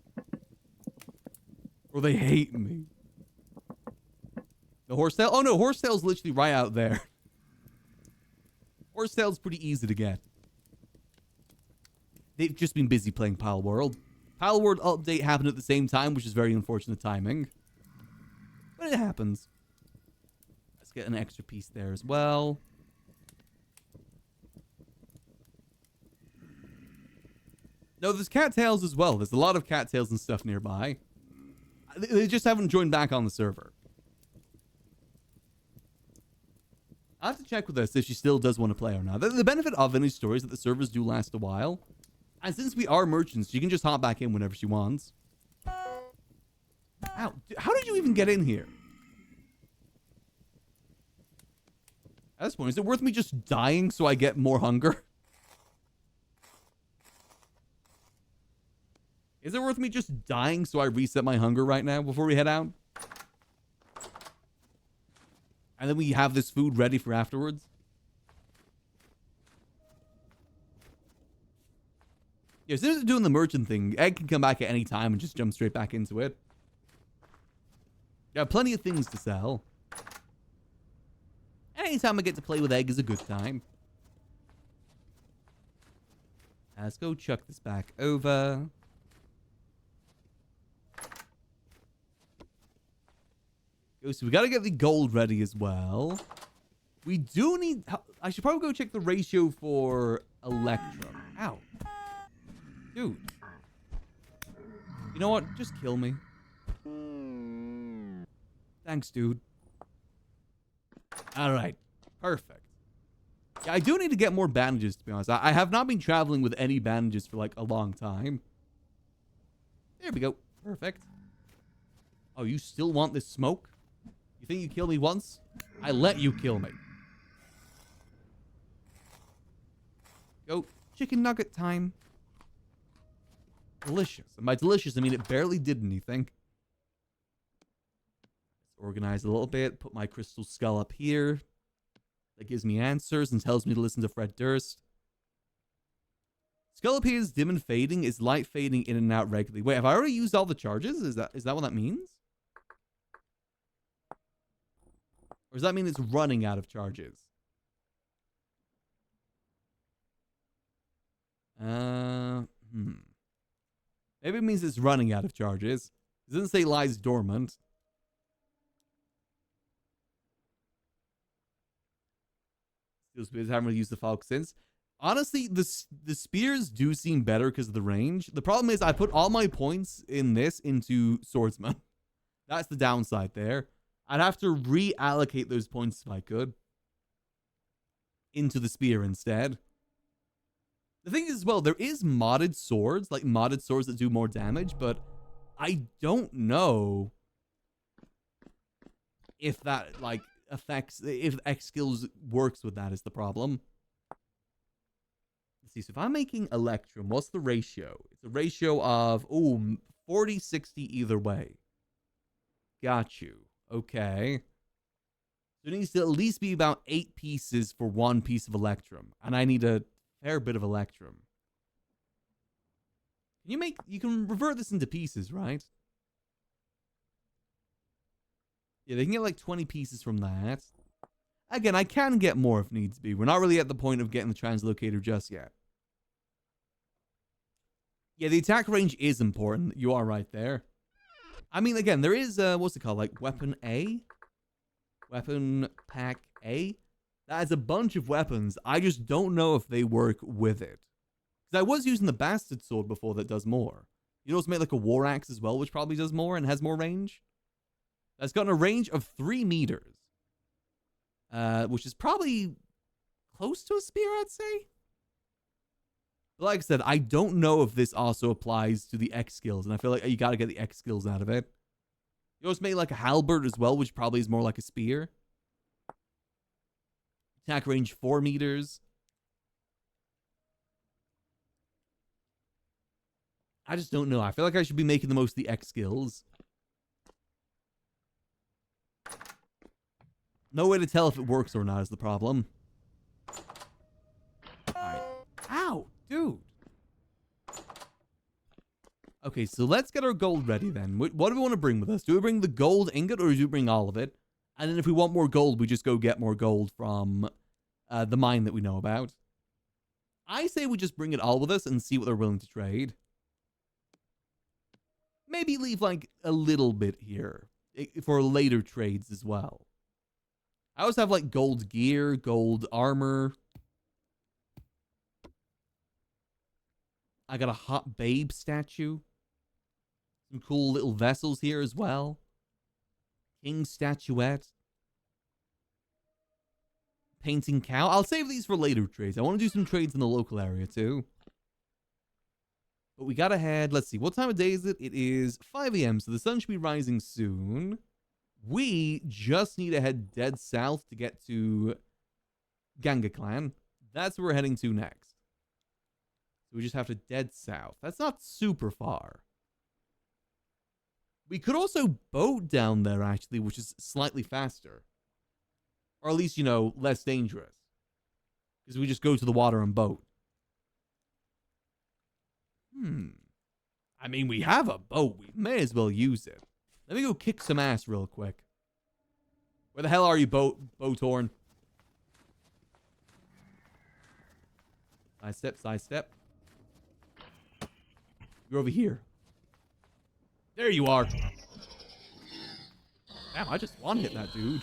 Or they hate me. The horsetail? Oh no, horsetail's literally right out there. Horsetail's pretty easy to get. They've just been busy playing Pal World. Pal World update happened at the same time, which is very unfortunate timing. But it happens. Let's get an extra piece there as well. No, there's cattails as well. There's a lot of cattails and stuff nearby. They just haven't joined back on the server. I have to check with her if she still does want to play or not. The benefit of any story is that the servers do last a while. And since we are merchants, she can just hop back in whenever she wants. Ow. How did you even get in here? At this point, is it worth me just dying so I get more hunger? Is it worth me just dying so I reset my hunger right now before we head out? And then we have this food ready for afterwards? Yeah, as soon as we're doing the merchant thing, Egg can come back at any time and just jump straight back into it. Got plenty of things to sell. Anytime I get to play with Egg is a good time. Let's go chuck this back over. So we got to get the gold ready as well. We do need... I should probably go check the ratio for Electrum. Ow. Dude. You know what? Just kill me. Thanks, dude. Alright. Perfect. Yeah, I do need to get more bandages, to be honest. I have not been traveling with any bandages for, like, a long time. There we go. Perfect. Oh, you still want this smoke? You think you killed me once? I let you kill me. Go. Chicken nugget time. Delicious. And by delicious, I mean it barely did anything. Let's organize a little bit. Put my crystal skull up here. That gives me answers and tells me to listen to Fred Durst. Skull appears dim and fading. Is light fading in and out regularly? Wait, have I already used all the charges? Is that what that means? Or does that mean it's running out of charges? Maybe it means it's running out of charges. It doesn't say lies dormant. Steel spears haven't really used the Falk since. Honestly, the spears do seem better because of the range. The problem is I put all my points in this into swordsman. That's the downside there. I'd have to reallocate those points if I could into the spear instead. The thing is, as well, there is modded swords, like modded swords that do more damage, but I don't know if that, like, affects, if X skills works with that is the problem. Let's see, so if I'm making Electrum, what's the ratio? It's a ratio of, 40-60 either way. Got you. Okay. So it needs to at least be about 8 pieces for 1 piece of Electrum. And I need a fair bit of Electrum. You can revert this into pieces, right? Yeah, they can get like 20 pieces from that. Again, I can get more if needs be. We're not really at the point of getting the translocator just yet. Yeah, the attack range is important. You are right there. I mean, again, there is, what's it called? Like, Weapon A? Weapon Pack A? That has a bunch of weapons. I just don't know if they work with it. Because I was using the Bastard Sword before that does more. You also made, like, a War Axe as well, which probably does more and has more range. That's got a range of 3 meters. Which is probably close to a spear, I'd say. But like I said, I don't know if this also applies to the X skills, and I feel like you gotta get the X skills out of it. You also made like a halberd as well, which probably is more like a spear. Attack range 4 meters. I just don't know. I feel like I should be making the most of the X skills. No way to tell if it works or not is the problem. Alright. Ow! Dude. Okay, so let's get our gold ready then. What do we want to bring with us? Do we bring the gold ingot or do we bring all of it? And then if we want more gold, we just go get more gold from the mine that we know about. I say we just bring it all with us and see what they're willing to trade. Maybe leave like a little bit here for later trades as well. I also have like gold gear, gold armor. I got a hot babe statue. Some cool little vessels here as well. King statuette. Painting cow. I'll save these for later trades. I want to do some trades in the local area too. But we gotta head. Let's see. What time of day is it? It is 5 a.m. So the sun should be rising soon. We just need to head dead south to get to Ganga Clan. That's where we're heading to next. So we just have to dead south. That's not super far. We could also boat down there, actually, which is slightly faster. Or at least, you know, less dangerous. Because we just go to the water and boat. I mean, we have a boat. We may as well use it. Let me go kick some ass real quick. Where the hell are you, Boathorn? Side step, side step. You're over here. There you are. Damn, I just one-hit that dude.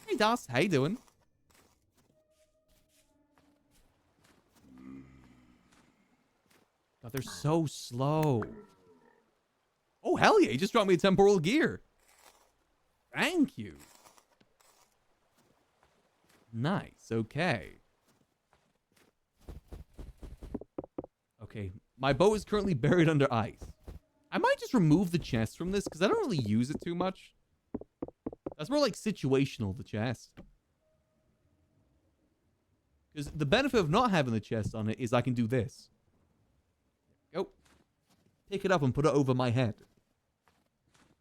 Hey, Das. How you doing? God, they're so slow. Oh, hell yeah. He just dropped me a temporal gear. Thank you. Nice. Okay. Okay. My boat is currently buried under ice. I might just remove the chest from this because I don't really use it too much. That's more like situational, the chest. Because the benefit of not having the chest on it is I can do this. Go. Pick it up and put it over my head.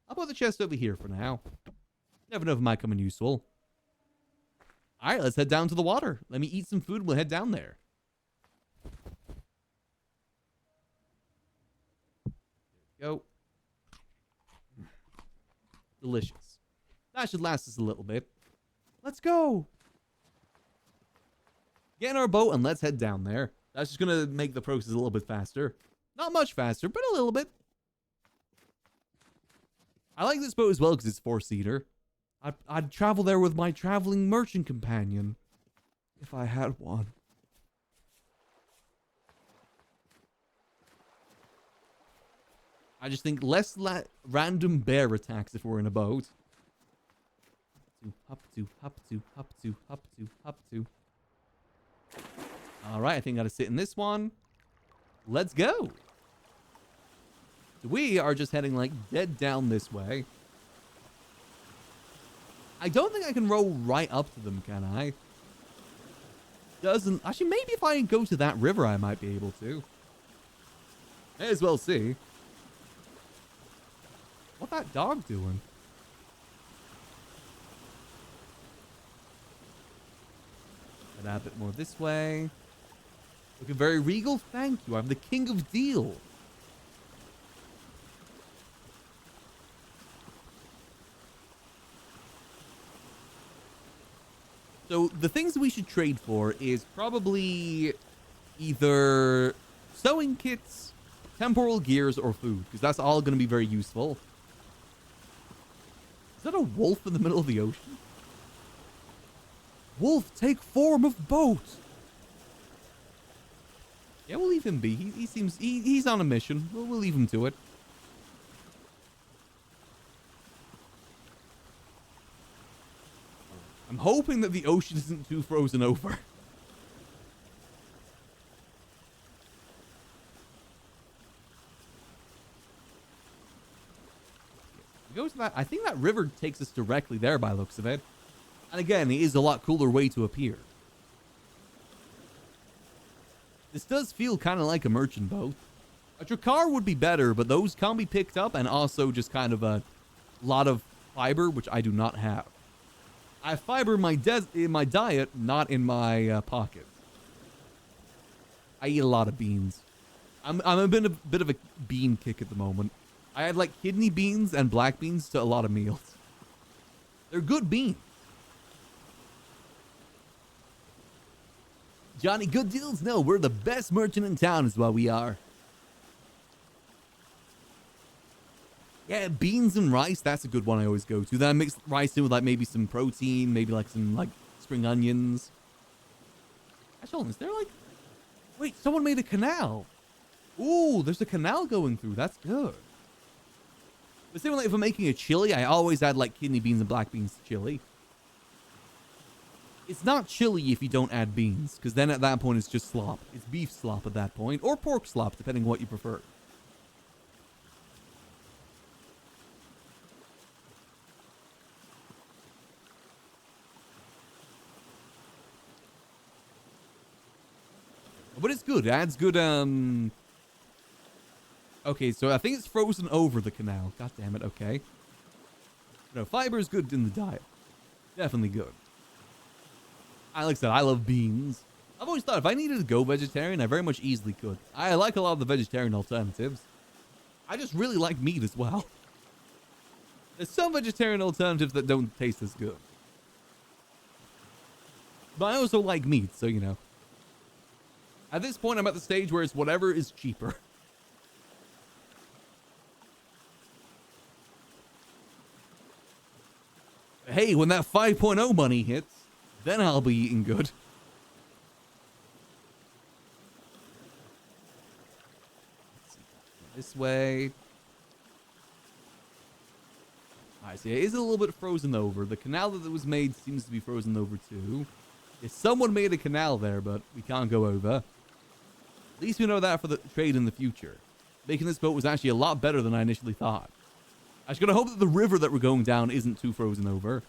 I'll put the chest over here for now. Never know if it might come in useful. Alright, let's head down to the water. Let me eat some food. We'll head down there. Go. Delicious. That should last us a little bit. Let's go. Get in our boat and let's head down there. That's just going to make the process a little bit faster. Not much faster, but a little bit. I like this boat as well because it's 4-seater. I'd travel there with my traveling merchant companion. If I had one. I just think less random bear attacks if we're in a boat. Hop to, hop to, hop to, hop to, hop to. Alright, I think I gotta sit in this one. Let's go. We are just heading like dead down this way. I don't think I can row right up to them, can I? Doesn't... Actually, maybe if I go to that river, I might be able to. May as well see. What's that dog doing? Add a bit more this way. Looking very regal. Thank you. I'm the king of deal. So the things we should trade for is probably either sewing kits, temporal gears, or food, because that's all going to be very useful. Is that a wolf in the middle of the ocean? Wolf, take form of boat. Yeah, we'll leave him be. He seems... He's on a mission. We'll leave him to it. I'm hoping that the ocean isn't too frozen over. We go to that... I think that river takes us directly there by the looks of it. And again, it is a lot cooler way to appear. This does feel kind of like a merchant boat. A Drakkar would be better, but those can't be picked up, and also just kind of a lot of fiber, which I do not have. I have fiber in my diet, not in my pocket. I eat a lot of beans. I'm a bit of a bean kick at the moment. I add like kidney beans and black beans to a lot of meals. They're good beans. Johnny, good deals? No, we're the best merchant in town is what we are. Yeah, beans and rice, that's a good one I always go to. Then I mix rice in with like maybe some protein, maybe like some like spring onions. Actually, is there like... Wait, someone made a canal. Ooh, there's a canal going through. That's good. The same like if I'm making a chili, I always add like kidney beans and black beans to chili. It's not chili if you don't add beans, because then at that point it's just slop. It's beef slop at that point, or pork slop, depending on what you prefer. But it's good. It adds good, Okay, so I think it's frozen over the canal. God damn it, okay. No, fiber is good in the diet. Definitely good. Like I said, I love beans. I've always thought if I needed to go vegetarian, I very much easily could. I like a lot of the vegetarian alternatives. I just really like meat as well. There's some vegetarian alternatives that don't taste as good. But I also like meat, so you know. At this point, I'm at the stage where it's whatever is cheaper. Hey, when that 5.0 money hits, then I'll be eating good. Let's see. This way. Alright, so yeah, it is a little bit frozen over. The canal that was made seems to be frozen over too. Yeah, someone made a canal there, but we can't go over. At least we know that for the trade in the future. Making this boat was actually a lot better than I initially thought. I was going to hope that the river that we're going down isn't too frozen over.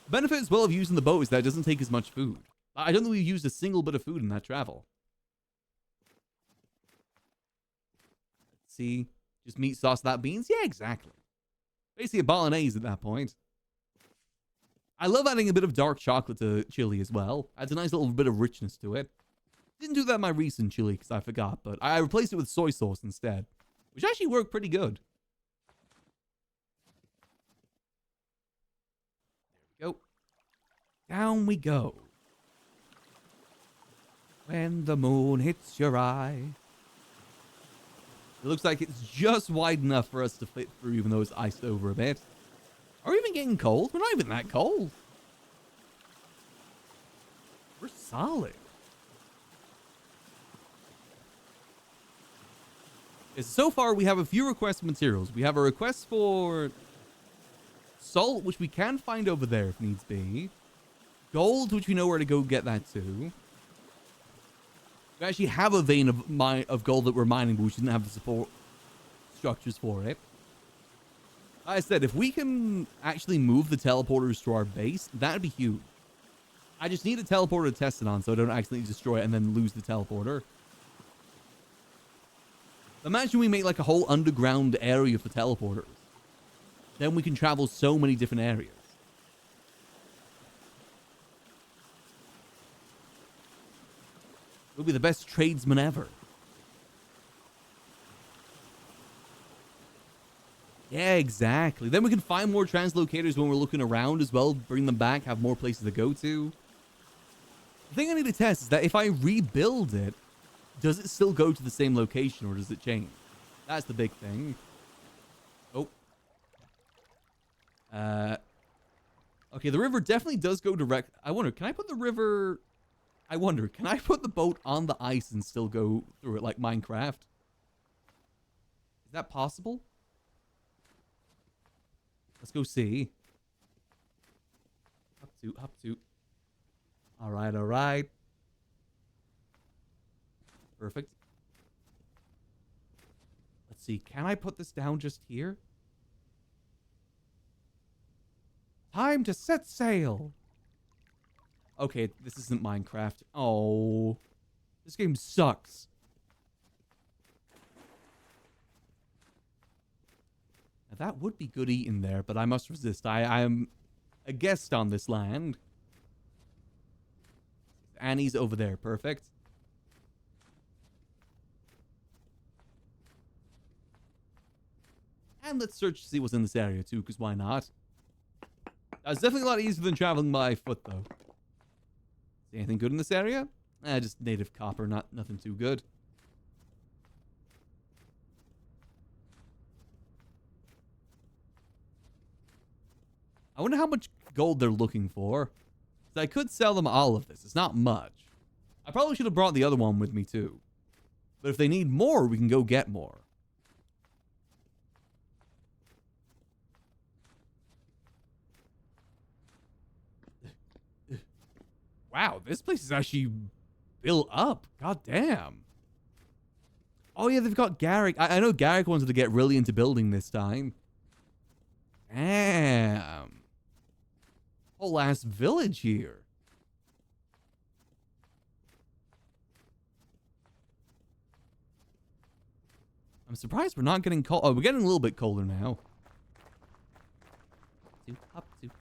The benefit as well of using the boat is that it doesn't take as much food. I don't think we used a single bit of food in that travel. Let's see. Just meat, sauce, that beans? Yeah, exactly. Basically a bolognese at that point. I love adding a bit of dark chocolate to chili as well. Adds a nice little bit of richness to it. Didn't do that in my recent chili because I forgot, but I replaced it with soy sauce instead, which actually worked pretty good. There we go. Down we go. When the moon hits your eye. It looks like it's just wide enough for us to fit through, even though it's iced over a bit. Are we even getting cold? We're not even that cold. We're solid. So far, we have a few request materials. We have a request for salt, which we can find over there if needs be. Gold, which we know where to go get that too. We actually have a vein of gold that we're mining, but we didn't have the support structures for it. Like I said, if we can actually move the teleporters to our base, that'd be huge. I just need a teleporter to test it on so I don't accidentally destroy it and then lose the teleporter. Imagine we make like a whole underground area for teleporters. Then we can travel so many different areas. We'll be the best tradesman ever. Yeah, exactly. Then we can find more translocators when we're looking around as well. Bring them back, have more places to go to. The thing I need to test is that if I rebuild it, does it still go to the same location or does it change? That's the big thing. Oh. Okay, the river definitely does go direct. I wonder, can I put the river... I wonder, can I put the boat on the ice and still go through it like Minecraft? Is that possible? Let's go see. Up to. All right. Perfect. Let's see. Can I put this down just here? Time to set sail. Okay, this isn't Minecraft. Oh, this game sucks. Now that would be good eating there, but I must resist. I am a guest on this land. Annie's over there. Perfect. And let's search to see what's in this area too, because why not? That's definitely a lot easier than traveling by foot, though. See anything good in this area? Just native copper, nothing too good. I wonder how much gold they're looking for. So I could sell them all of this. It's not much. I probably should have brought the other one with me too. But if they need more, we can go get more. Wow, this place is actually built up. God damn. Oh yeah, they've got Garrick. I know Garrick wanted to get really into building this time. Damn. Whole ass village here. I'm surprised we're not getting cold. Oh, we're getting a little bit colder now. Up to.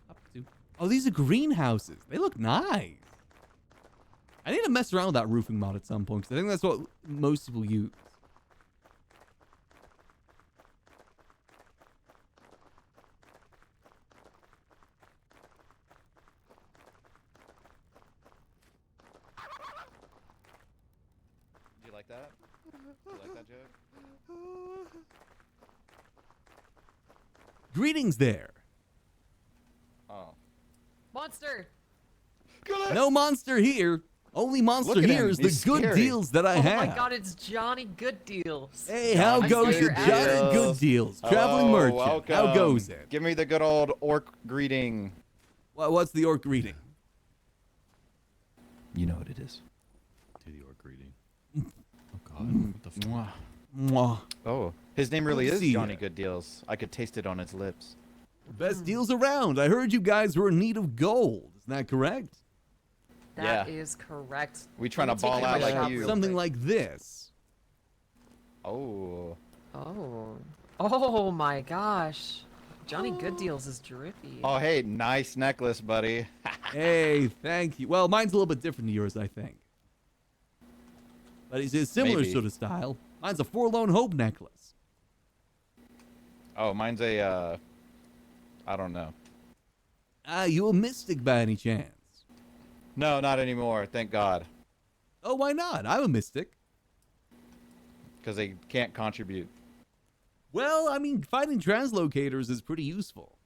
Oh, these are greenhouses. They look nice. I need to mess around with that roofing mod at some point, because I think that's what most people use. Did you like that? Did you like that joke? Greetings there. Oh. Monster! No monster here. Only monster Look at here him. is the He's good scary. deals that I Oh have. my god, it's Johnny Good Deals. Hey, how Johnny goes Good it, Johnny Deals. Good Deals? Traveling Hello, merchant. How welcome. goes it? Give me the good old orc greeting. What's the orc greeting? You know what it is. To the orc greeting. Oh God. What the fuck? Mwah. Mwah. Oh, his name really Good to is see Johnny ya. Good Deals. I could taste it on his lips. Best deals around. I heard you guys were in need of gold. Isn't that correct? That Yeah. is correct. We trying Let to me take ball you to out my like shop you. real Something quick. like this. Oh. Oh. Oh my gosh. Johnny Good Deals is drippy. Oh, hey, nice necklace, buddy. Hey, thank you. Well, mine's a little bit different to yours, I think. But it's a similar Maybe. sort of style. Mine's a Forlorn Hope necklace. Oh, mine's a, I don't know. Ah, you a mystic by any chance? No, not anymore, thank God. Oh, why not? I'm a mystic. Because they can't contribute. Well, I mean, finding translocators is pretty useful.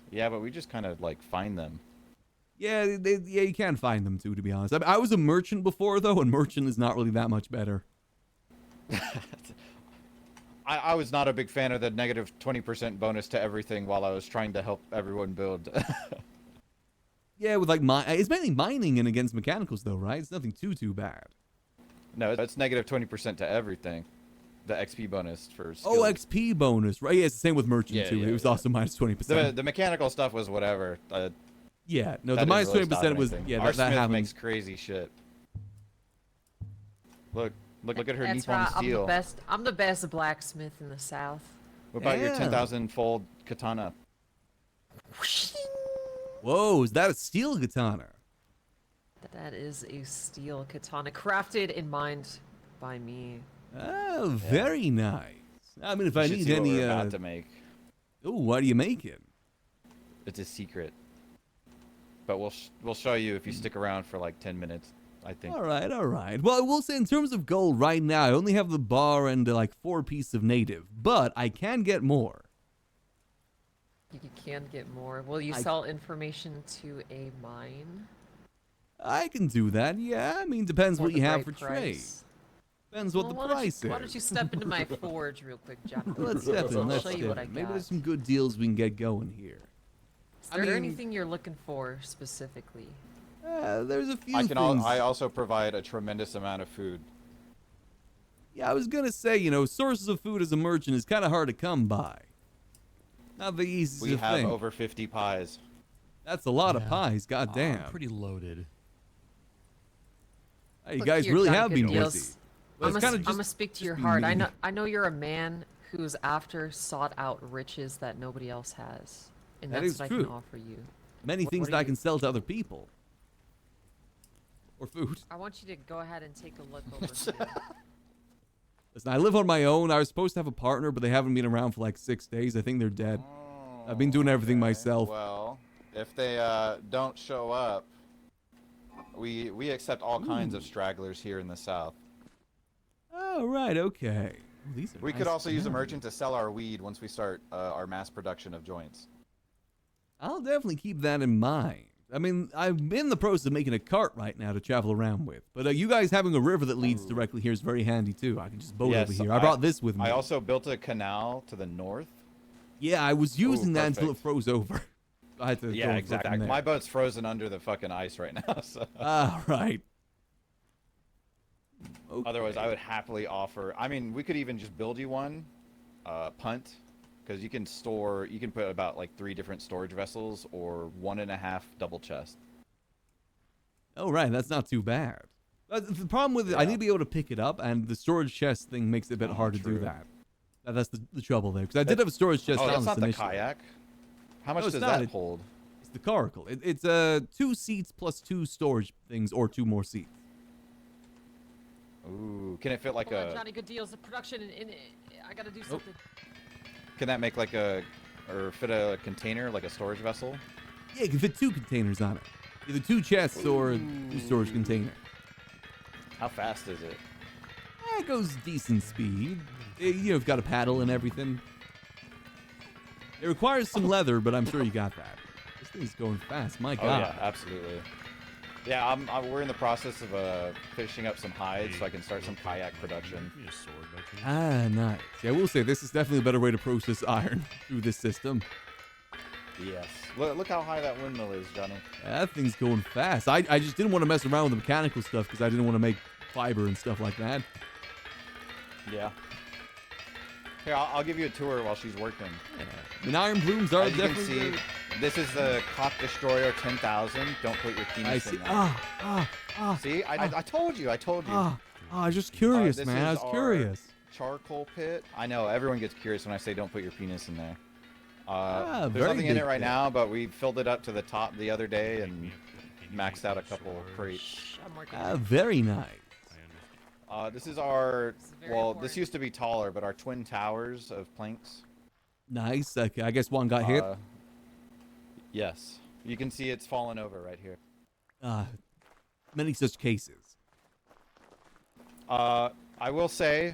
Yeah, but we just kind of, like, find them. Yeah, yeah, you can find them too, to be honest. I was a merchant before, though, and merchant is not really that much better. I was not a big fan of the negative 20% bonus to everything while I was trying to help everyone build. Yeah, with like it's mainly mining and against mechanicals, though, right? It's nothing too bad. No, it's negative 20% to everything. The XP bonus for skills. Oh, XP bonus, right? Yeah, it's the same with merchant Yeah, too. yeah, It was yeah. also minus 20%. The mechanical stuff was whatever. Yeah, no, That the didn't minus really stop 20% was anything. yeah. Our That Smith happened. makes crazy shit. Look at her That's Nippon right. I'm steel. the best. I'm the best blacksmith in the South. What about your Yeah. 10,000 fold katana? Whoa, is that a steel katana? That is a steel katana crafted and mined by me. Oh, very nice. I mean, if I You should need see what any, we're about to make. oh, what are you making? It's a secret. But we'll show you if you stick around for like 10 minutes, I think. All right, all right. Well, I will say in terms of gold right now, I only have the bar and like 4 pieces of native, but I can get more. You can get more. Will you I- sell information to a mine? I can do that. Yeah, I mean, depends what the you have right for trade. price? Depends what Well, the why don't price you, Why don't is. you step into my forge real quick, John? Let's step in. I'll Let's show step you what I in. Maybe got. there's some good deals we can get going here. Is I there mean- anything you're looking for specifically? There's a few I things. also provide a tremendous amount of food. Yeah, I was gonna say, you know, sources of food as a merchant is kind of hard to come by. Not the easiest We to have think. over 50 pies. That's a lot of Yeah. pies. God damn. I'm pretty loaded. Hey, you Look guys here, really Johnny have been Gooddeals. busy. Well, I'm it's kinda gonna just- speak to just your be heart. me. I know you're a man who's after sought out riches that nobody else has, and That that's is what I true. can offer you. Many what things are that I you- can sell to other people. Or food. I want you to go ahead and take a look over here. Listen, I live on my own. I was supposed to have a partner, but they haven't been around for like 6 days. I think they're dead. I've been doing everything myself. Well, if they don't show up, we accept all kinds of stragglers here in the South. Oh, right, okay. Well, these are We could nice also use a gems. merchant to sell our weed once we start our mass production of joints. I'll definitely keep that in mind. I mean, I'm in the process of making a cart right now to travel around with. But you guys having a river that leads directly here is very handy, too. I can just boat Yes, over here. I brought this with me. I also built a canal to the north. Yeah, I was using that until it perfect. froze over. I had to Yeah, go for it exactly. from there. My boat's frozen under the fucking ice right now. So. Ah, right. Okay. Otherwise, I would happily offer. I mean, we could even just build you one, punt, because you can store. You can put about like 3 different storage vessels or 1.5 double chest. Oh, right. That's not too bad. The problem with it, I Yeah. need to be able to pick it up, and the storage chest thing makes it a bit Oh, hard to do true. that. That's the trouble there. Because I did have a storage chest Oh, on that's this not the initially. kayak. How much No, it's does not. that hold? It's the coracle. It's 2 seats plus 2 storage things or 2 more seats. Ooh, can it fit like Hold on, a? Johnny Good Deals. The production, I gotta do Oh. something. Can that make like a, or fit a container like a storage vessel? Yeah, you can fit 2 containers on it. Either 2 chests or 2 storage containers. How fast is it? It goes decent speed. You've got a paddle and everything. It requires some leather, but I'm sure you got that. This thing's going fast. My Oh God. yeah, absolutely. Yeah, we're in the process of finishing up some hides so I can start some kayak production. Give me a sword by chance. Ah, nice. Yeah, I will say this is definitely a better way to process iron through this system. Yes. Look how high that windmill is, Johnny. That thing's going fast. I just didn't want to mess around with the mechanical stuff because I didn't want to make fiber and stuff like that. Yeah. Here, I'll give you a tour while she's working. Yeah. I mean, iron blooms are As you can definitely. see, this is the Cock Destroyer 10,000. Don't put your penis I in see. there. See, I told you. I told you. I was just curious, This man. I is was curious. Charcoal pit. I know everyone gets curious when I say don't put your penis in there. There's very nothing in big it right pit. now, but we filled it up to the top the other day and maxed out a couple crates. Shh, I'm working. on it. Very nice. This is our, This is very well, important. this used to be taller, but our twin towers of planks. Nice. Okay, I guess one got hit. Yes. You can see it's fallen over right here. Many such cases. I will say,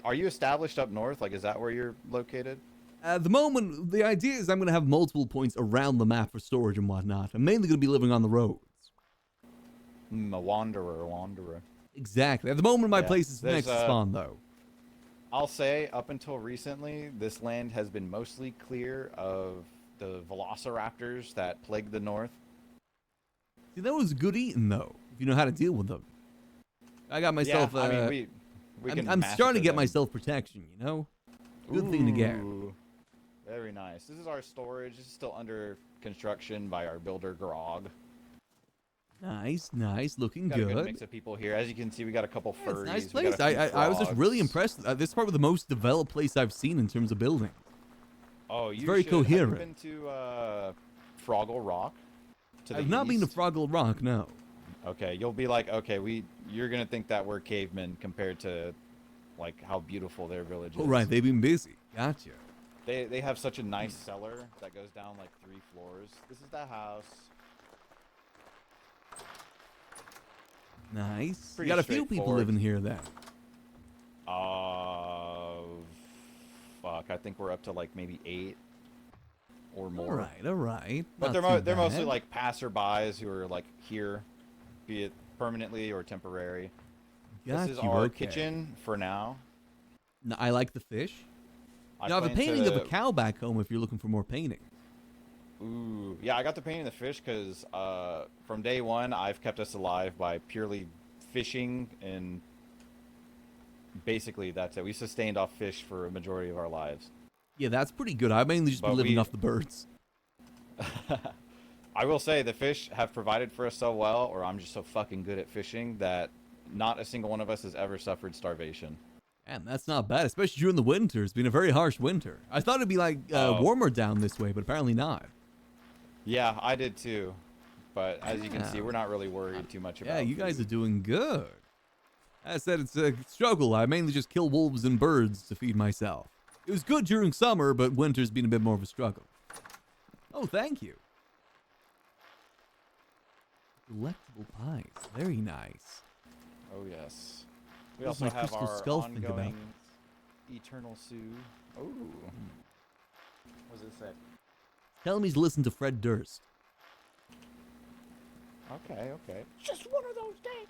are you established up north? Like, is that where you're located? At the moment, the idea is I'm going to have multiple points around the map for storage and whatnot. I'm mainly going to be living on the roads. A wanderer. Exactly. At the moment, my Yeah, place is there's, next to spawn, though. I'll say, up until recently, this land has been mostly clear of the velociraptors that plague the north. See, that was good eating, though, if you know how to deal with them. I got myself. Yeah, I mean, we can I'm starting to get massacre myself protection, you know? Good thing to get. Ooh, very nice. This is our storage. This is still under construction by our builder, Grog. Nice, nice. Looking Got a good good. mix of people here. As you can see, we got a couple Yeah, it's furries. a nice we place. got a few I was just really frogs. impressed. This is probably the most developed place I've seen in terms of building. Oh, you very should. Have coherent. you been to Froggle Rock? To the I've not been to east? Froggle Rock, no. Okay, you'll be like, okay, you're gonna think that we're cavemen compared to, like, how beautiful their village is. Oh, right. They've been busy. Gotcha. They have such a nice cellar that goes down like 3 floors. This is the house. Nice. Pretty You got a few people straightforward. living here then. Fuck, I think we're up to like maybe 8 or more. All right. But Not they're too mostly bad. like passerbys who are like here, be it permanently or temporary. Got This is you, our okay. kitchen for now. No, I like the fish. I Now, I have a plan painting of a to- cow back home if you're looking for more painting. Ooh, yeah, I got the painting of the fish because from day one I've kept us alive by purely fishing, and basically that's it. We sustained off fish for a majority of our lives. Yeah, that's pretty good. I mainly just been But living we- off the birds. I will say the fish have provided for us so well, or I'm just so fucking good at fishing that not a single one of us has ever suffered starvation. Man, that's not bad, especially during the winter. It's been a very harsh winter. I thought it'd be like Oh. warmer down this way, but apparently not. Yeah, I did too. But as you can see, Yeah. we're not really worried too much about Yeah, you guys are food. doing good. As I said, it's a struggle. I mainly just kill wolves and birds to feed myself. It was good during summer, but winter's been a bit more of a struggle. Oh, thank you. Delectable pies. Very nice. Oh yes. We What's also my have crystal our skull think about? ongoing Eternal Sioux. Oh. What does it say? Tell him he's listened to Fred Durst. Okay. Just one of those days.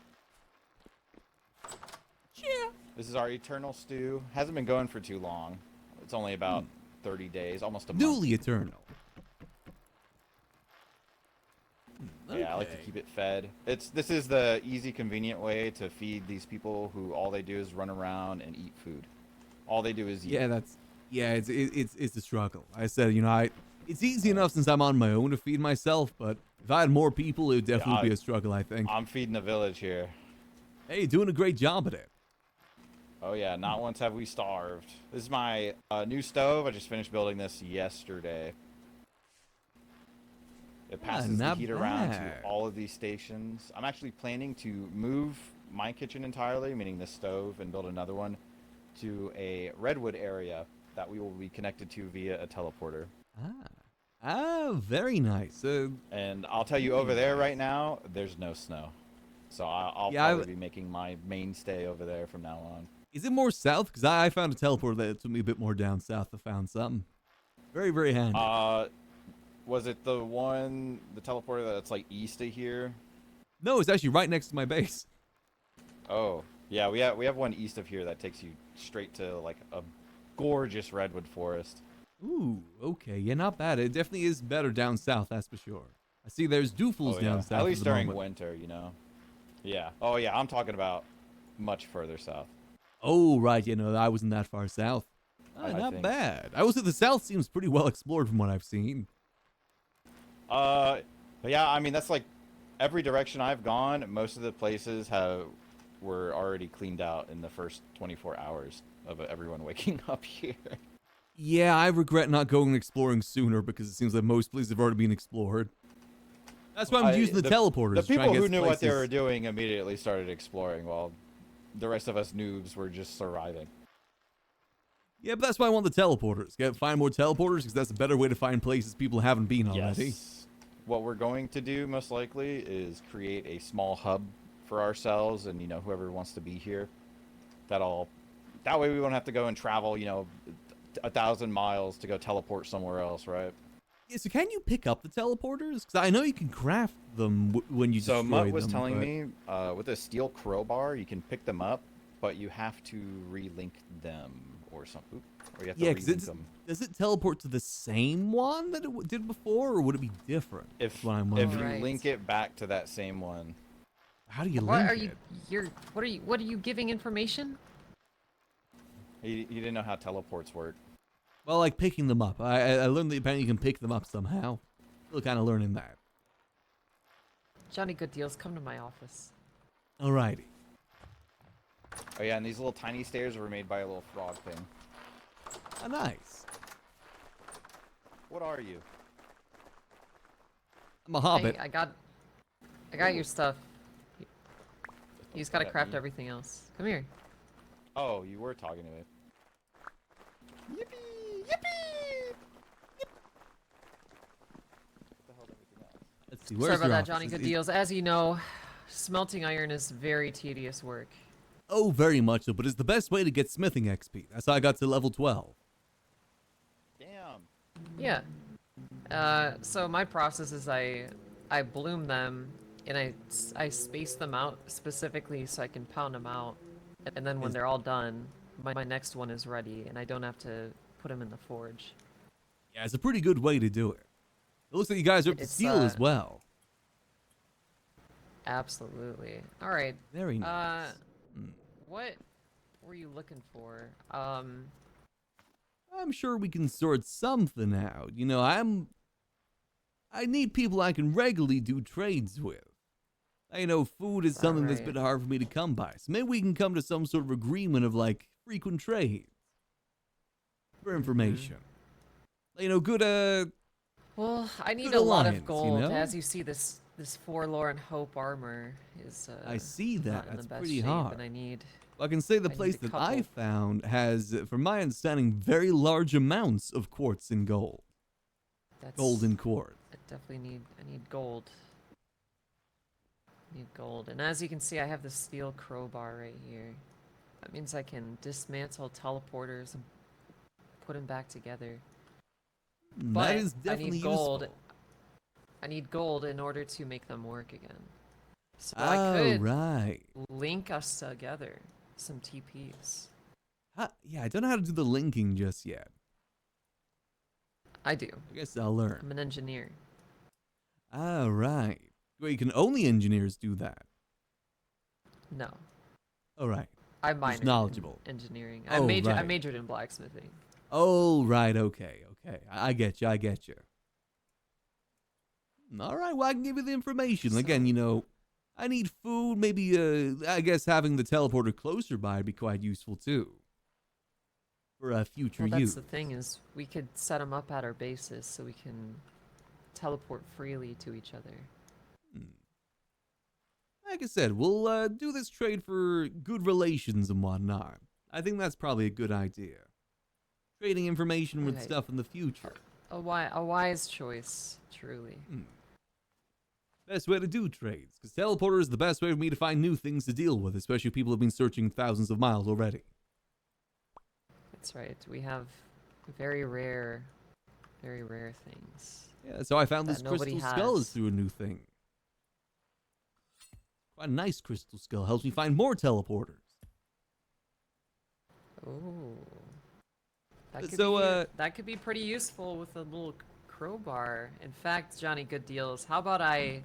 Yeah. This is our Eternal Stew. Hasn't been going for too long. It's only about 30 days, almost a month. Newly eternal. Yeah, I like to Okay. keep it fed. This is the easy, convenient way to feed these people who all they do is run around and eat food. All they do is eat. Yeah, it's a struggle. I said, it's easy enough since I'm on my own to feed myself, but if I had more people, it would definitely be a struggle, I think. I'm feeding the village here. Hey, you're doing a great job at it. Oh yeah, not once have we starved. This is my new stove. I just finished building this yesterday. It passes the not heat around bad. to all of these stations. I'm actually planning to move my kitchen entirely, meaning the stove, and build another one to a redwood area that we will be connected to via a teleporter. Very nice. And I'll tell you, over there right now, there's no snow. So I'll Yeah, probably be making my mainstay over there from now on. Is it more south? Because I found a teleporter that took me a bit more down south. I found something very, very handy. Was it the teleporter that's like east of here? No, it's actually right next to my base. Oh, yeah, we have one east of here that takes you straight to like a gorgeous redwood forest. Ooh, okay. Yeah, not bad. It definitely is better down south, that's for sure. I see there's doofles Oh, down yeah. south At least the during moment. winter, you know. Yeah. Oh, yeah. I'm talking about much further south. Oh, right. You know, I wasn't that far south. I Not think. bad. I was at the south seems pretty well explored from what I've seen. But yeah. I mean, that's like every direction I've gone. Most of the places were already cleaned out in the first 24 hours of everyone waking up here. Yeah, I regret not going exploring sooner because it seems like most places have already been explored. That's why I'm using the teleporters. The to try and people get who knew what they places. were doing immediately started exploring, while the rest of us noobs were just surviving. Yeah, but that's why I want the teleporters. Find more teleporters because that's a better way to find places people haven't been already. Yes. What we're going to do most likely is create a small hub for ourselves, and whoever wants to be here. That way we won't have to go and travel 1,000 miles to go teleport somewhere else, right? Yeah, so can you pick up the teleporters? Because I know you can craft them when you So destroy Mutt them. was telling but... me with a steel crowbar you can pick them up, but you have to relink them or something. Or you have to Yeah, relink because them. does it teleport to the same one that it did before, or would it be different? If That's what I'm if wondering. you Right. link it back to that same one. How do you What link are it? what are you giving information? He didn't know how teleports work. Well, like picking them up. I learned that apparently you can pick them up somehow. Still kind of learning that. Johnny Good Deals, come to my office. Alrighty. Oh yeah, and these little tiny stairs were made by a little frog thing. Oh, nice. What are you? I'm a hobbit. I got your stuff. You just gotta That craft me? everything else. Come here. Oh, you were talking to me. Yippee! Yippee! What the hell is everything else? Let's see. Sorry Where's about your that, office? Johnny Good Is- Deals. As you know, smelting iron is very tedious work. Oh, very much so, but it's the best way to get smithing XP. That's how I got to level 12. Damn. Yeah. So my process is I bloom them and I space them out specifically so I can pound them out, and then when Is- they're all done, my next one is ready and I don't have to put them in the forge. Yeah, it's a pretty good way to do it. It looks like you guys are up to It's, steel as well. Absolutely. All right. Very nice. What were you looking for? I'm sure we can sort something out. I need people I can regularly do trades with. Food is something that's Alright. been hard for me to come by. So maybe we can come to some sort of agreement of frequent trades for information. Good Well, I need Good a lot alliance, of gold. you know? As you see, this forlorn hope armor is. I see not that. in the That's best pretty shape, hard. and I need. I can say the I need place a that I couple. found has, from my understanding, very large amounts of quartz and gold. That's, Gold and quartz. I definitely need. I need gold. I need gold, and as you can see, I have the steel crowbar right here. That means I can dismantle teleporters and put them back together. That But is I definitely need gold. useful. I need gold in order to make them work again. So I Oh, could right. link us together, some TPs. Yeah, I don't know how to do the linking just yet. I do. I guess I'll learn. I'm an engineer. Ah, right. Wait, can only engineers do that? No, Oh, right. I'm minored in knowledgeable. engineering. Oh, I right. majored in blacksmithing. Oh, right. Okay. I get you. All right. Well, I can give you the information. Again, I need food. Maybe, I guess having the teleporter closer by would be quite useful too. For future Well, that's use. the thing is we could set them up at our bases so we can teleport freely to each other. Like I said, we'll do this trade for good relations and whatnot. I think that's probably a good idea. Trading information with Right. stuff in the future. A wise choice, truly. Best way to do trades, because teleporter is the best way for me to find new things to deal with, especially if people have been searching thousands of miles already. That's right. We have very rare things. Yeah, so I found That this nobody crystal skull is has. through a new thing. Quite a nice crystal skull. Helps me find more teleporters. Ooh. That could be pretty useful with a little crowbar. In fact, Johnny, good deals. How about I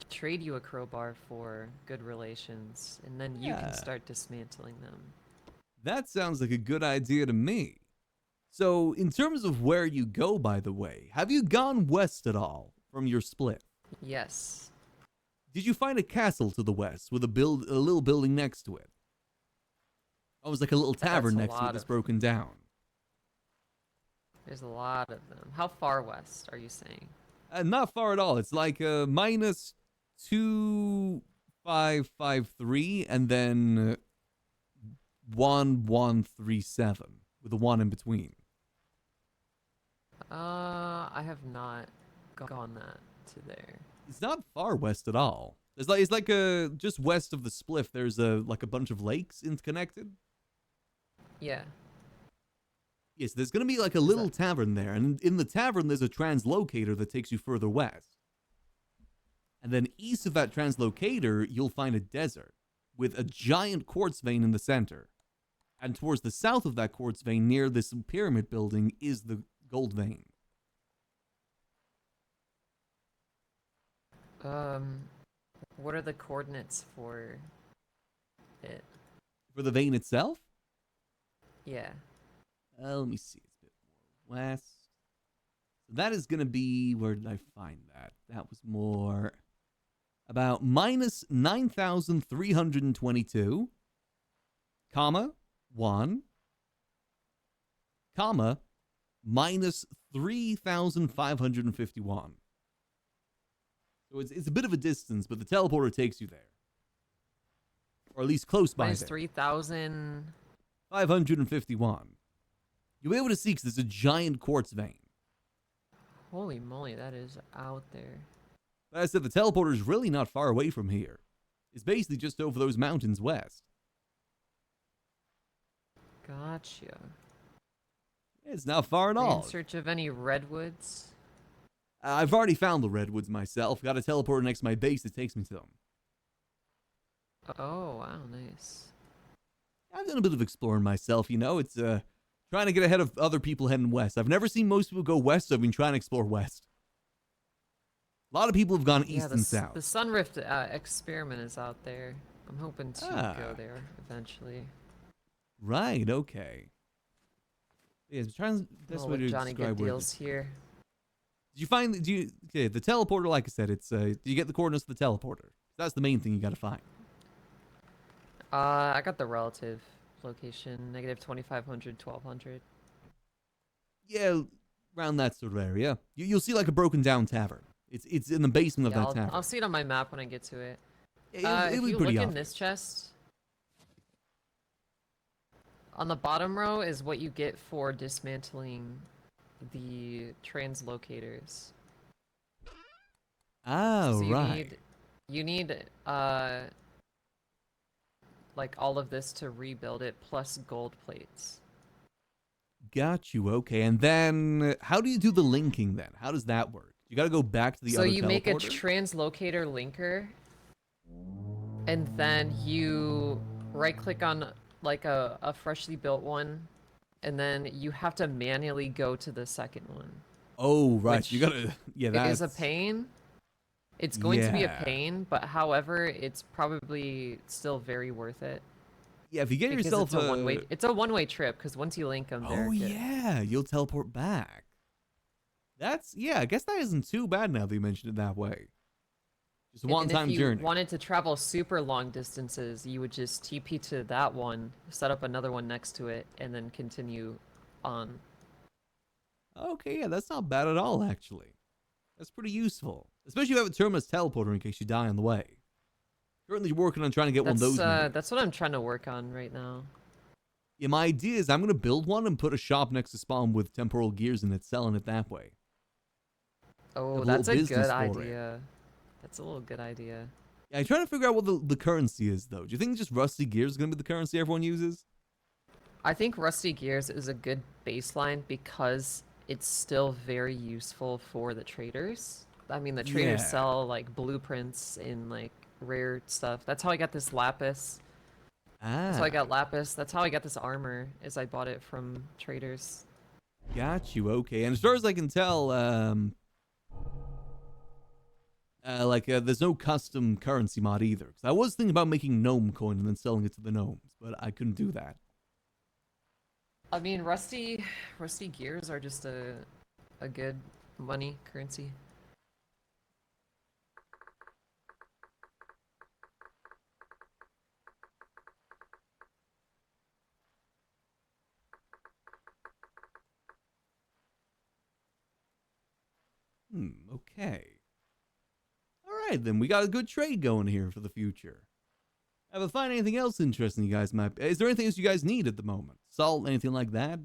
trade you a crowbar for good relations, and then you Yeah. can start dismantling them. That sounds like a good idea to me. So, in terms of where you go, by the way, have you gone west at all from your split? Yes. Did you find a castle to the west with a little building next to it? Almost like a little tavern That's a next to it lot that's of- broken down. There's a lot of them. How far west are you saying? Not far at all. It's like minus 2553 and then 1137 with a 1 in between. I have not gone that to there. It's not far west at all. It's like just west of the Spliff. There's like a bunch of lakes interconnected. Yeah. Yes, there's gonna be like a little tavern there, and in the tavern there's a translocator that takes you further west. And then east of that translocator, you'll find a desert with a giant quartz vein in the center. And towards the south of that quartz vein, near this pyramid building, is the gold vein. What are the coordinates for it? For the vein itself, Yeah. let me see. It's a bit more west. So that is going to be, where did I find that? That was more about minus 9,322, comma, 1, comma, minus 3,551. So it's a bit of a distance, but the teleporter takes you there. Or at least close by Minus there. 3,000. 551. You'll be able to see because there's a giant quartz vein. Holy moly, that is out there. But as I said, the teleporter is really not far away from here. It's basically just over those mountains west. Gotcha. It's not far at Are you all. in search of any redwoods? I've already found the redwoods myself. Got a teleporter next to my base that takes me to them. Oh, wow, nice. I've done a bit of exploring myself, you know. It's trying to get ahead of other people heading west. I've never seen most people go west, so I've been trying to explore west. A lot of people have gone east and south. The Sunrift experiment is out there. I'm hoping to go there eventually. Right, okay. Yeah, that's what Johnny Good Deals here. Did you find the teleporter? Like I said, it's do you get the coordinates of the teleporter? That's the main thing you got to find. I got the relative location, negative 2,500, 1,200. Yeah, around that sort of area. You'll see like a broken down tavern. It's in the basement of that tavern. I'll see it on my map when I get to it. It'll If be you pretty look in obvious. this chest, on the bottom row is what you get for dismantling the translocators. Oh, So right. you need like all of this to rebuild it, plus gold plates. Got you. Okay, and then how do you do the linking then? How does that work? You got to go back to the So other you make a teleporter? translocator linker, and then you right-click on like a freshly built one, and then you have to manually go to the second one. Oh, right. which You got to It is a pain. It's going to be a Yeah. pain, but however, it's probably still very worth it. Yeah, if you get Because yourself it's a one-way trip, because once you link them, they're Oh good. yeah, you'll teleport back. I guess that isn't too bad now that you mentioned it that way. Just a And one-time if you journey. wanted to travel super long distances, you would just TP to that one, set up another one next to it, and then continue on. Okay, yeah, that's not bad at all, actually. That's pretty useful. Especially if you have a terminus teleporter in case you die on the way. Currently working on trying to get one of those made. That's what I'm trying to work on right now. Yeah, my idea is I'm going to build one and put a shop next to spawn with temporal gears in it, selling it that way. Oh, Have a that's a little good business for it. idea. That's a little good idea. Yeah, I'm trying to figure out what the currency is, though. Do you think just rusty gears is going to be the currency everyone uses? I think Rusty Gears is a good baseline because it's still very useful for the traders. I mean, the traders Yeah. sell like blueprints and like rare stuff. That's how I got this lapis. That's how I Ah, got lapis. That's how I got this armor. Is I bought it from traders. got you. Okay, and as far as I can tell, there's no custom currency mod either. Because I was thinking about making gnome coin and then selling it to the gnomes, but I couldn't do that. I mean, rusty gears are just a good money currency. Okay. All right, then we got a good trade going here for the future. If I find anything else interesting, you guys might. Is there anything else you guys need at the moment? Salt, anything like that?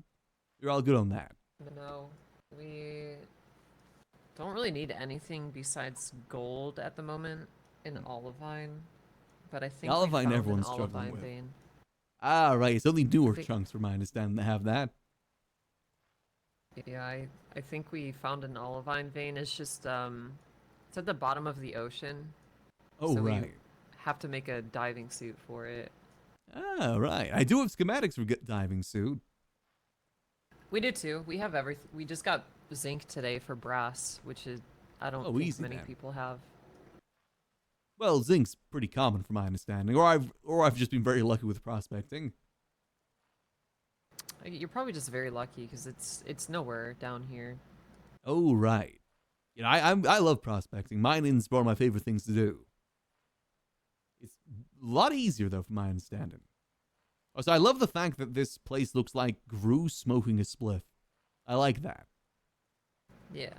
You're all good on that. No, we don't really need anything besides gold at the moment in olivine, but I think we Olivine found everyone's an struggling olivine with. vein. Ah, right. It's only newer think- chunks, from my understanding, that have that. Yeah, I think we found an olivine vein. It's just it's at the bottom of the ocean. Oh, So we- right. Have to make a diving suit for it. Ah, right. I do have schematics for diving suit. We do too. We have everything. We just got zinc today for brass, which is I don't Oh, think easy many then. people have. Well, zinc's pretty common from my understanding, or I've just been very lucky with prospecting. You're probably just very lucky because it's nowhere down here. Oh, right. You know, I love prospecting. Mining's one of my favorite things to do. It's a lot easier though, from my understanding. Also, I love the fact that this place looks like Gru smoking a spliff. I like that. Yeah.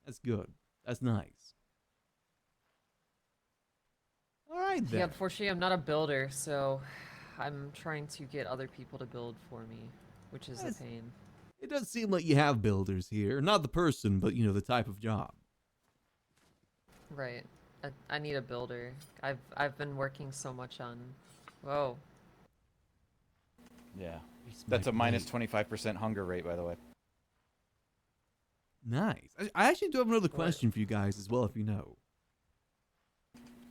That's good. That's nice. All right then. Yeah, unfortunately, I'm not a builder, so I'm trying to get other people to build for me, which is a That's- pain. It does seem like you have builders here. Not the person, but, you know, the type of job. Right. I need a builder. I've been working so much on. Whoa. Yeah. It's That's my a minus blade. 25% hunger rate, by the way. Nice. I actually do have another What? question for you guys as well, if you know.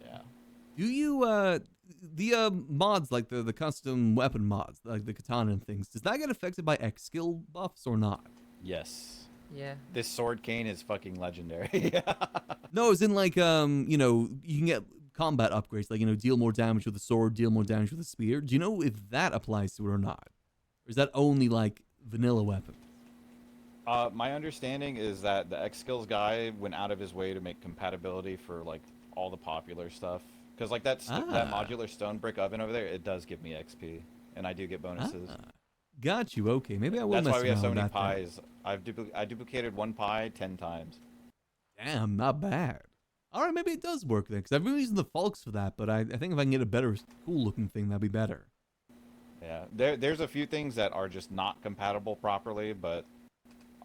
Yeah. Do you, the mods, like the custom weapon mods, like the katana and things, does that get affected by X skill buffs or not? Yes. Yeah. This sword cane is fucking legendary. No, as in like, you know, you can get combat upgrades, like, you know, deal more damage with a sword, deal more damage with a spear. Do you know if that applies to it or not? Or is that only like vanilla weapons? My understanding is that the X skills guy went out of his way to make compatibility for like all the popular stuff. Because like that Ah. modular stone brick oven over there, it does give me XP, and I do get bonuses. Ah, got you. Okay, maybe I will That's mess why we have so around many with that then. pies. I duplicated one pie 10 times. Damn, not bad. All right, maybe it does work then, because I've been using the Fulks for that, but I think if I can get a better, cool-looking thing, that'd be better. Yeah, there's a few things that are just not compatible properly, but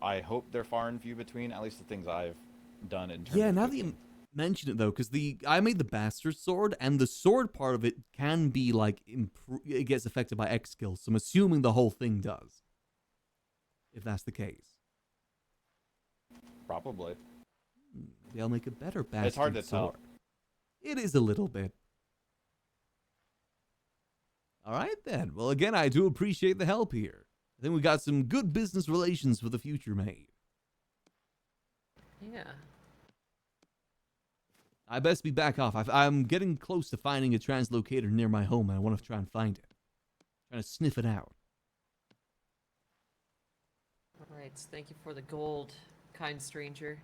I hope they're far and few between. At least the things I've done in terms Yeah, of now that cooking. you mention it though, because I made the bastard sword, and the sword part of it can be like it gets affected by X skills. So I'm assuming the whole thing does, if that's the case. Probably. Maybe I'll make a better bastard It's hard to tell. sword. It is a little bit. All right then. Well, again, I do appreciate the help here. I think we got some good business relations for the future made. Yeah. I best be back off. I'm getting close to finding a translocator near my home, and I want to try and find it. Trying to sniff it out. All right. Thank you for the gold, kind stranger.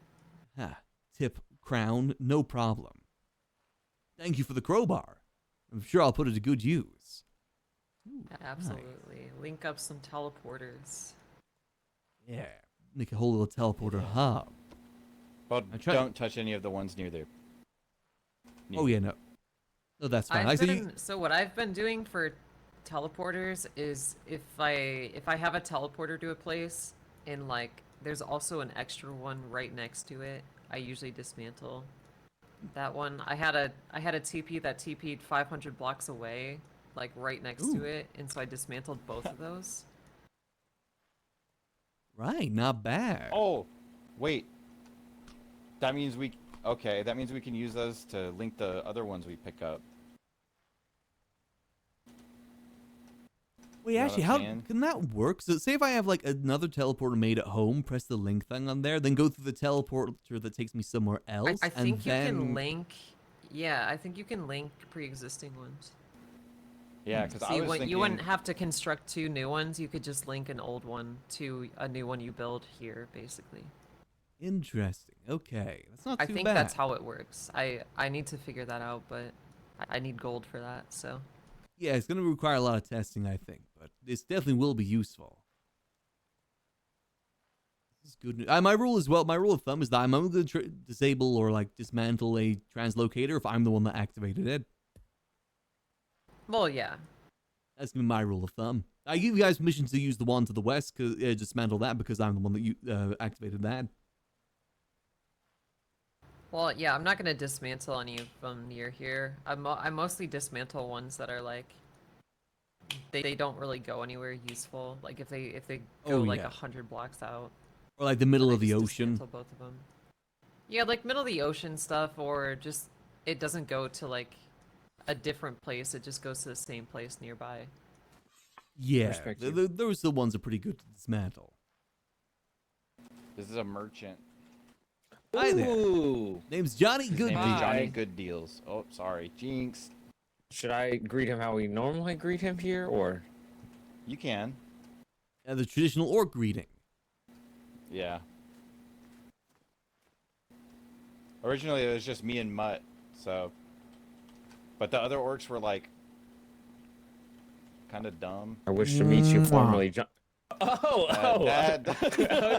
Ha. Tip, crown, no problem. Thank you for the crowbar. I'm sure I'll put it to good use. Ooh, nice. Absolutely. Link up some teleporters. Yeah. Make a whole little teleporter hub. But I try- don't touch any of the ones near there. Oh, yeah, no. No, that's fine. I see. So what I've been doing for teleporters is if I have a teleporter to a place and like there's also an extra one right next to it, I usually dismantle that one. I had a TP that TP'd 500 blocks away, like right next Ooh. to it, and so I dismantled both of those. Right, not bad. Oh, wait. That means we... Okay, that means we can use those to link the other ones we pick up. Wait, You know what actually, I'm how saying? can that work? So, say if I have like another teleporter made at home, press the link thing on there, then go through the teleporter that takes me somewhere else, I and think you then can link. Yeah, I think you can link pre-existing ones. Yeah, because So I was thinking. you wouldn't have to construct 2 new ones. You could just link an old one to a new one you build here, basically. Interesting. Okay, that's not I too think bad. that's how it works. I need to figure that out, but I need gold for that. So Yeah, it's going to require a lot of testing, I think, but this definitely will be useful. This is good. My rule as well. My rule of thumb is that I'm only going to disable or like dismantle a translocator if I'm the one that activated it. well, yeah. That's gonna be my rule of thumb. I give you guys permission to use the one to the west, cause dismantle that because I'm the one that you activated that. Well, yeah. I'm not gonna dismantle any of them near here. I mostly dismantle ones that are like they don't really go anywhere useful. Like if they go Oh, like yeah. 100 blocks out. Or like the then middle I of the just ocean. dismantle both of them. Yeah, like middle of the ocean stuff, or just it doesn't go to like a different place. It just goes to the same place nearby. Yeah, Respect you. those are the ones that are pretty good to dismantle. This is a merchant. Hi there. Ooh. Name's Johnny His name is Gooddeals. Johnny Hi. Good Deals. Oh, sorry, Jinx. Should I greet him how we normally greet him here, or? You can. The traditional orc greeting. Yeah. Originally, it was just me and Mutt, so. But the other orcs were like, kind of dumb. I wish to meet you Mwah. formally, John. Oh,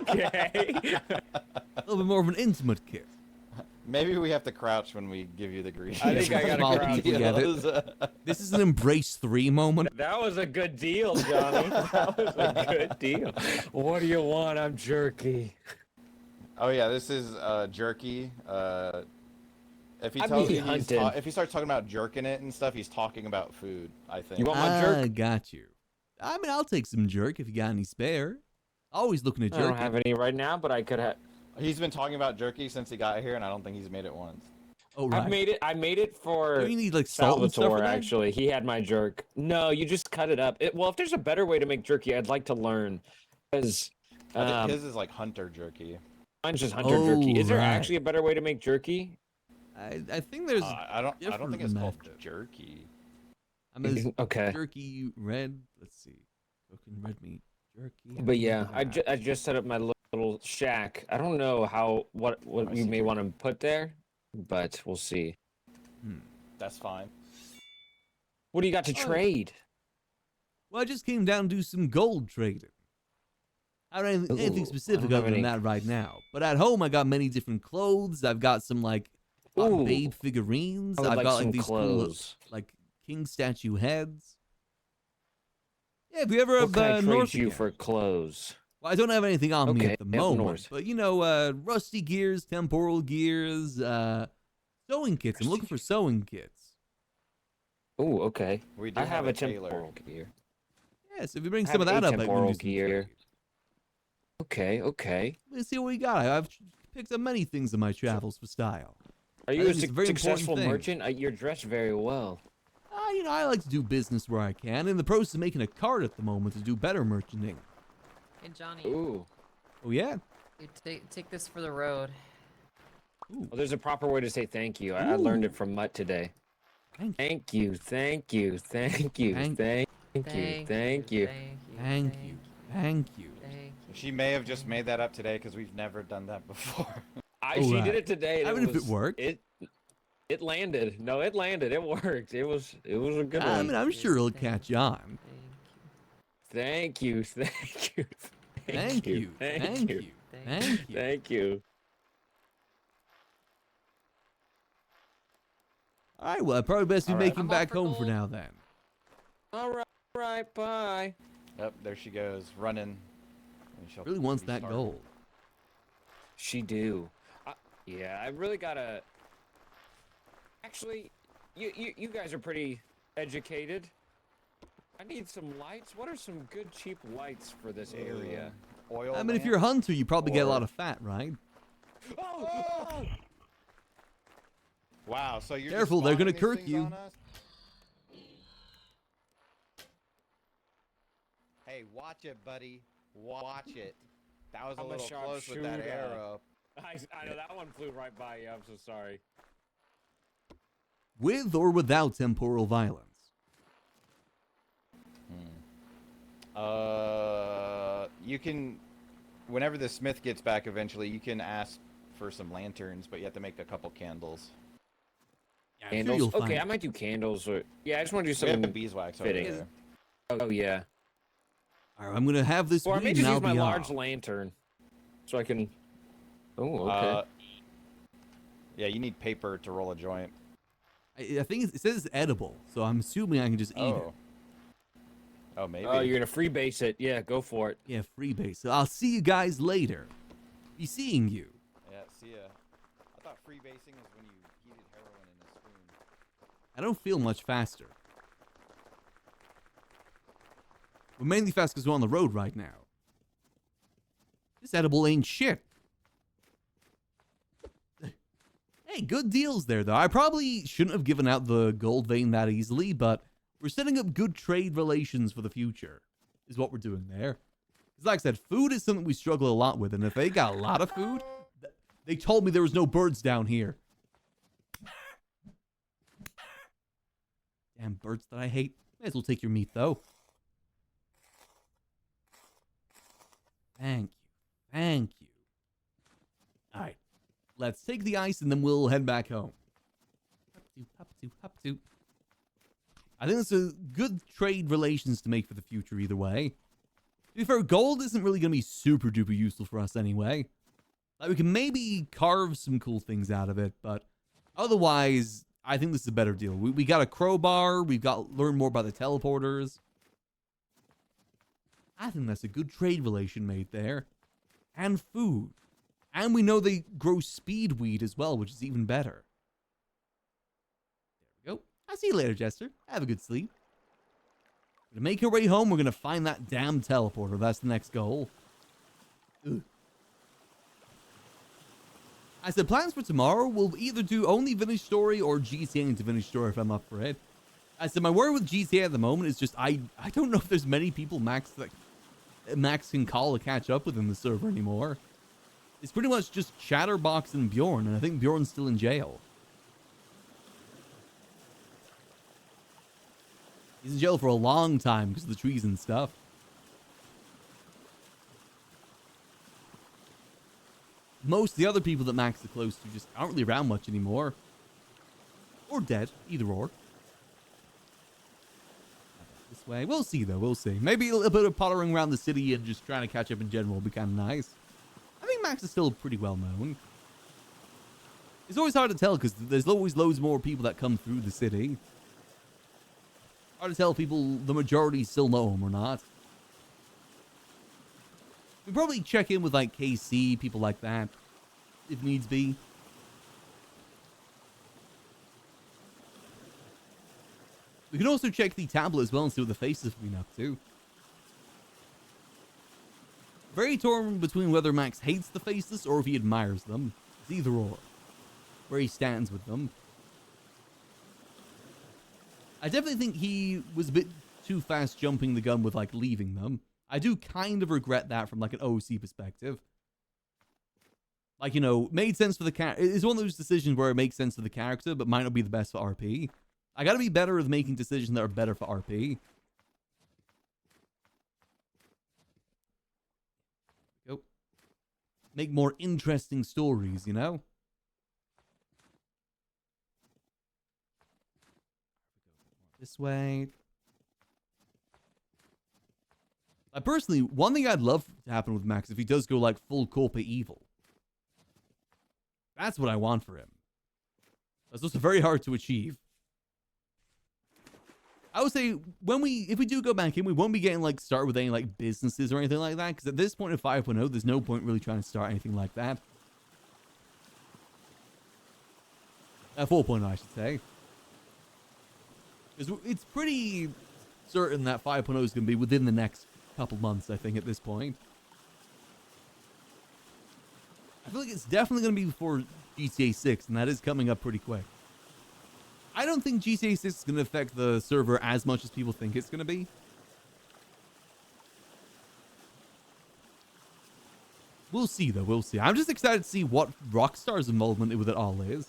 okay. A little bit more of an intimate kiss. Maybe we have to crouch when we give you the greeting. I think I gotta Small crouch. people get it. This is an embrace 3 moment. That was a good deal, Johnny. That was a good deal. What do you want? I'm jerky. Oh yeah, this is jerky. If he I'd tells be you he's hunted. if he starts talking about jerking it and stuff, he's talking about food. I think. You want my jerk? Got you. I mean, I'll take some jerk if you got any spare. Always looking to I don't jerk have it. any right now, but I could have. He's been talking about jerky since he got here, and I don't think he's made it once. Oh, right. I made it for Do you need like salt and stuff Salvatore. for that? Actually, he had my jerk. No, you just cut it up. Well, if there's a better way to make jerky, I'd like to learn. Because I think his is like hunter jerky. mine's just hunter jerky. Is there right. actually a better way to make jerky? I think there's. I don't think it's different called method. jerky. I mean, there's Okay. jerky red. Let's see. Cooking red meat jerky. But yeah, I just set up my little shack. I don't know what I you see. may want to put there, but we'll see. That's fine. What do you got to Oh. trade? Well, I just came down to do some gold trading. I don't have anything Ooh, specific I don't have other than any- that right now. But at home, I got many different clothes. I've got some like Ooh. babe figurines. I would I've like got some like these clothes. cool like king statue heads. Yeah, if you ever What have can I trade north you again. for clothes? Well, I don't have anything on me Okay, at the up moment, north. but you know, rusty gears, temporal gears, sewing kits. I'm looking for sewing kits. Oh, okay. We do I have a tailor. temporal gear. Yes, if you bring I some of have that a up, I can temporal do some gear. trade. Okay, okay. Let's see what we got. I've picked up many things in my travels for style. Are you think a it's a very important successful thing. merchant? You're dressed very well. You know, I like to do business where I can. In the process of making a cart at the moment to do better merchanting. Hey Johnny, Ooh. Oh yeah. you take this for the road. Ooh, Well, there's a proper way to say thank you. I learned Ooh. it from Mutt today. thank you. Thank you, thank you, Thank- thank you, thank you. Thank you. Thank you. She may have just made that up today because we've never done that before. She Alright. did it today. And I mean, if it worked. It landed. No, it landed. It worked. It was a good I one. mean, I'm sure it'll catch on. Thank you, thank you, Thank you. Thank you. Thank you. thank you. All right, well, I probably best be All right. making I'm off back for home for gold. now then. All right, bye. Yep, there she goes, running. And she'll Really wants be that starving. gold. She do. Yeah, I really gotta. Actually, you guys are pretty educated. I need some lights. What are some good cheap lights for this area? Oil. I mean, if you're a hunter, you probably get a lot Or- of fat, right? Oh! Wow, so you're Careful, just they're gonna spawning these kirk things you. on us? Hey, watch it, buddy. Watch it. That was a I'm a little close with that sharpshooter. arrow. I know that one flew right by you. I'm so sorry. With or without temporal violence? You can, whenever the smith gets back eventually, you can ask for some lanterns, but you have to make a couple candles. Yeah, I'm sure Candles? you'll find Okay, it. I might do candles. Or yeah, I just want to do We have something the beeswax over fitting. there. Oh yeah. All right, I'm gonna have this Or I weed may and just I'll use my be large off. lantern, so I can. Oh, okay. Yeah, you need paper to roll a joint. I think it says it's edible, so I'm assuming I can just eat it. Oh, maybe. Oh, you're gonna freebase it. Yeah, go for it. Yeah, freebase. So I'll see you guys later. Be seeing you. Yeah, see ya. I thought freebasing is when you heated heroin in a spoon. I don't feel much faster. We're mainly fast because we're on the road right now. This edible ain't shit. Hey, good deals there, though. I probably shouldn't have given out the gold vein that easily, but we're setting up good trade relations for the future, is what we're doing there. Because like I said, food is something we struggle a lot with, and if they got a lot of food, they told me there was no birds down here. Damn birds that I hate. May as well take your meat, though. Thank you. Thank you. All right. Let's take the ice and then we'll head back home. Hop to. I think it's a good trade relations to make for the future either way. To be fair, gold isn't really going to be super duper useful for us anyway. Like, we can maybe carve some cool things out of it, but otherwise, I think this is a better deal. We got a crowbar. We've got learn more about the teleporters. I think that's a good trade relation made there. And food. And we know they grow speed weed as well, which is even better. There we go. I'll see you later, Jester. Have a good sleep. Gonna make our way home. We're gonna find that damn teleporter. That's the next goal. Ugh. I said plans for tomorrow. We'll either do only Vintage Story or GTA into Vintage Story if I'm up for it. I said my worry with GTA at the moment is just I don't know if there's many people Max can call to catch up with in the server anymore. It's pretty much just Chatterbox and Bjorn, and I think Bjorn's still in jail. He's in jail for a long time because of the trees and stuff. Most of the other people that Max is close to just aren't really around much anymore. Or dead, either or. This way. We'll see, though. We'll see. Maybe a little bit of pottering around the city and just trying to catch up in general will be kind of nice. I think Max is still pretty well known. It's always hard to tell because there's always loads more people that come through the city. Hard to tell if people, the majority, still know him or not. We probably check in with like KC, people like that, if needs be. We can also check the tablet as well and see what the faces have been up to. Very torn between whether Max hates the faces or if he admires them. It's either or. Where he stands with them. I definitely think he was a bit too fast jumping the gun with like leaving them. I do kind of regret that from like an OC perspective. Like, you know, made sense for the character. It's one of those decisions where it makes sense for the character, but might not be the best for RP. I gotta be better with making decisions that are better for RP. Go. Make more interesting stories, you know? This way. Personally, one thing I'd love to happen with Max if he does go like full Corpa evil. That's what I want for him. That's also very hard to achieve. I would say if we do go back in, we won't be getting like started with any like businesses or anything like that. Because at this point in 5.0, there's no point really trying to start anything like that. 4.0, I should say. Because it's pretty certain that 5.0 is going to be within the next couple months, I think, at this point. I feel like it's definitely going to be before GTA 6, and that is coming up pretty quick. I don't think GTA 6 is going to affect the server as much as people think it's going to be. We'll see, though. We'll see. I'm just excited to see what Rockstar's involvement with it all is.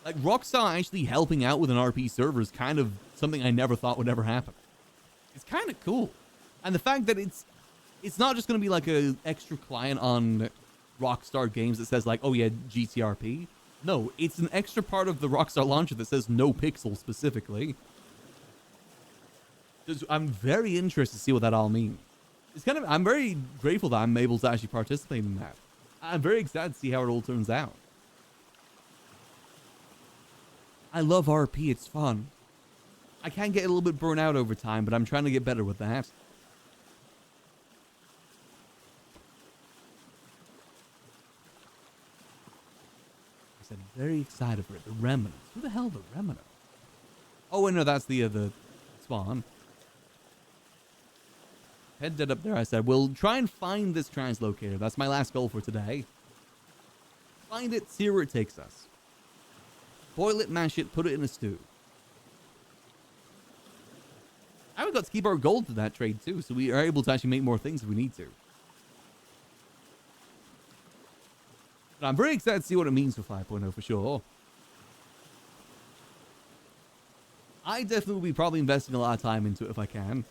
Like, Rockstar actually helping out with an RP server is kind of something I never thought would ever happen. It's kind of cool. And the fact that it's not just going to be like a extra client on Rockstar games that says like, oh yeah, GTRP. No, it's an extra part of the Rockstar launcher that says no pixel specifically. I'm very interested to see what that all means. I'm very grateful that I'm able to actually participate in that. I'm very excited to see how it all turns out. I love RP, it's fun. I can get a little bit burnt out over time, but I'm trying to get better with that. I said, very excited for it. The Remnants. Who the hell are the Remnants? Oh, wait, no, that's the spawn. Head dead up there, I said. We'll try and find this translocator. That's my last goal for today. Find it, see where it takes us. Boil it, mash it, put it in a stew. And we got to keep our gold to that trade too, so we are able to actually make more things if we need to. But I'm very excited to see what it means for 5.0 for sure. I definitely will be probably investing a lot of time into it if I can.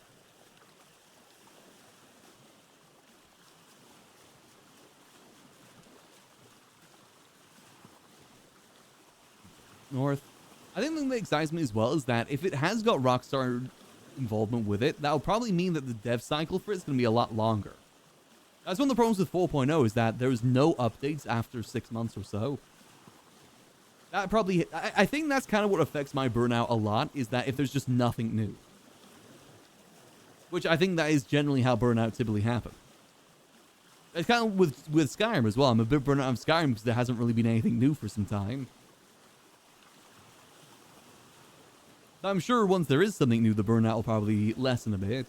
North. I think the thing that excites me as well is that if it has got Rockstar involvement with it, that'll probably mean that the dev cycle for it's going to be a lot longer. That's one of the problems with 4.0 is that there's no updates after 6 months or so. That probably, I think that's kind of what affects my burnout a lot, is that if there's just nothing new. Which I think that is generally how burnout typically happens. It's kind of with Skyrim as well. I'm a bit burnt out of Skyrim because there hasn't really been anything new for some time. I'm sure once there is something new, the burnout will probably lessen a bit.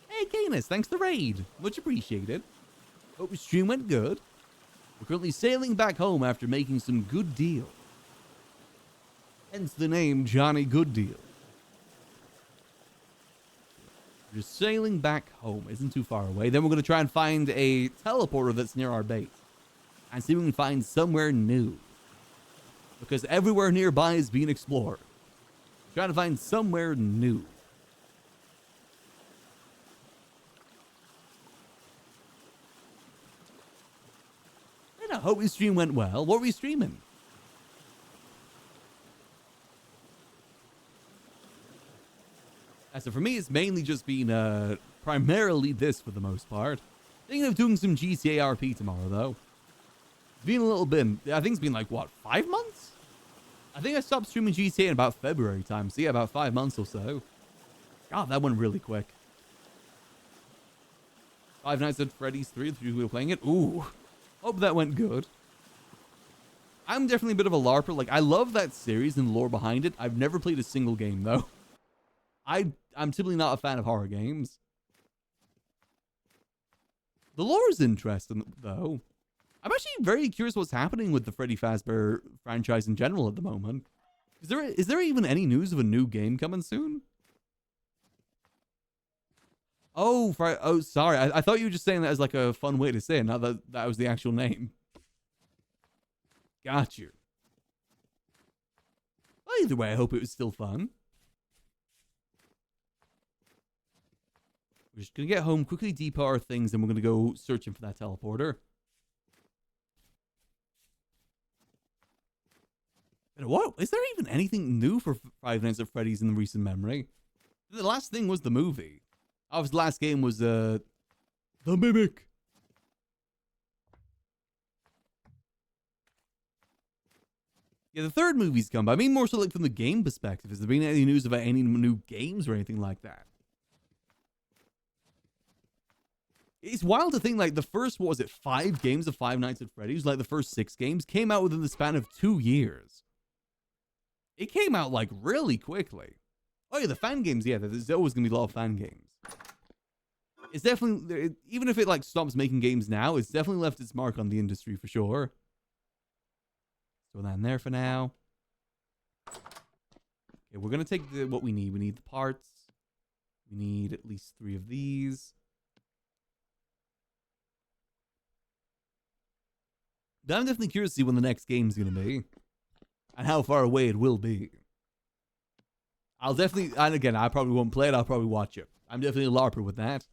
Hey, Canis, thanks for the raid. Much appreciated. Hope your stream went good. We're currently sailing back home after making some good deals. Hence the name Johnny Good Deal. We're just sailing back home. Isn't too far away. Then we're going to try and find a teleporter that's near our base. And see if we can find somewhere new. Because everywhere nearby is being explored. Trying to find somewhere new. And I hope your stream went well. What were you streaming? So for me, it's mainly just been primarily this for the most part. Thinking of doing some GTA RP tomorrow, though. It's been a little bit. I think it's been like, what, 5 months? I think I stopped streaming GTA in about February time. So yeah, about 5 months or so. God, that went really quick. Five Nights at Freddy's 3, if we were playing it. Ooh. Hope that went good. I'm definitely a bit of a LARPer. Like, I love that series and the lore behind it. I've never played a single game, though. I'm typically not a fan of horror games. The lore is interesting, though. I'm actually very curious what's happening with the Freddy Fazbear franchise in general at the moment. Is there even any news of a new game coming soon? Oh, sorry. I thought you were just saying that as like a fun way to say it, not that that was the actual name. Got you. Well, either way, I hope it was still fun. We're just going to get home, quickly depot our things, and we're going to go searching for that teleporter. What? Is there even anything new for Five Nights at Freddy's in the recent memory? The last thing was the movie. Obviously, the last game was The Mimic. Yeah, the third movie's come, but I mean more so like from the game perspective. Has there been any news about any new games or anything like that? It's wild to think like the first, what was it, 5 games of Five Nights at Freddy's, like the first 6 games, came out within the span of 2 years. It came out like really quickly. Oh yeah, the fan games, yeah, there's always going to be a lot of fan games. It's definitely, even if it like stops making games now, it's definitely left its mark on the industry for sure. Throw that in there for now. Okay, we're going to take what we need. We need the parts. We need at least 3 of these. But I'm definitely curious to see when the next game's going to be. And how far away it will be. I'll definitely, and again, I probably won't play it, I'll probably watch it. I'm definitely a LARPer with that.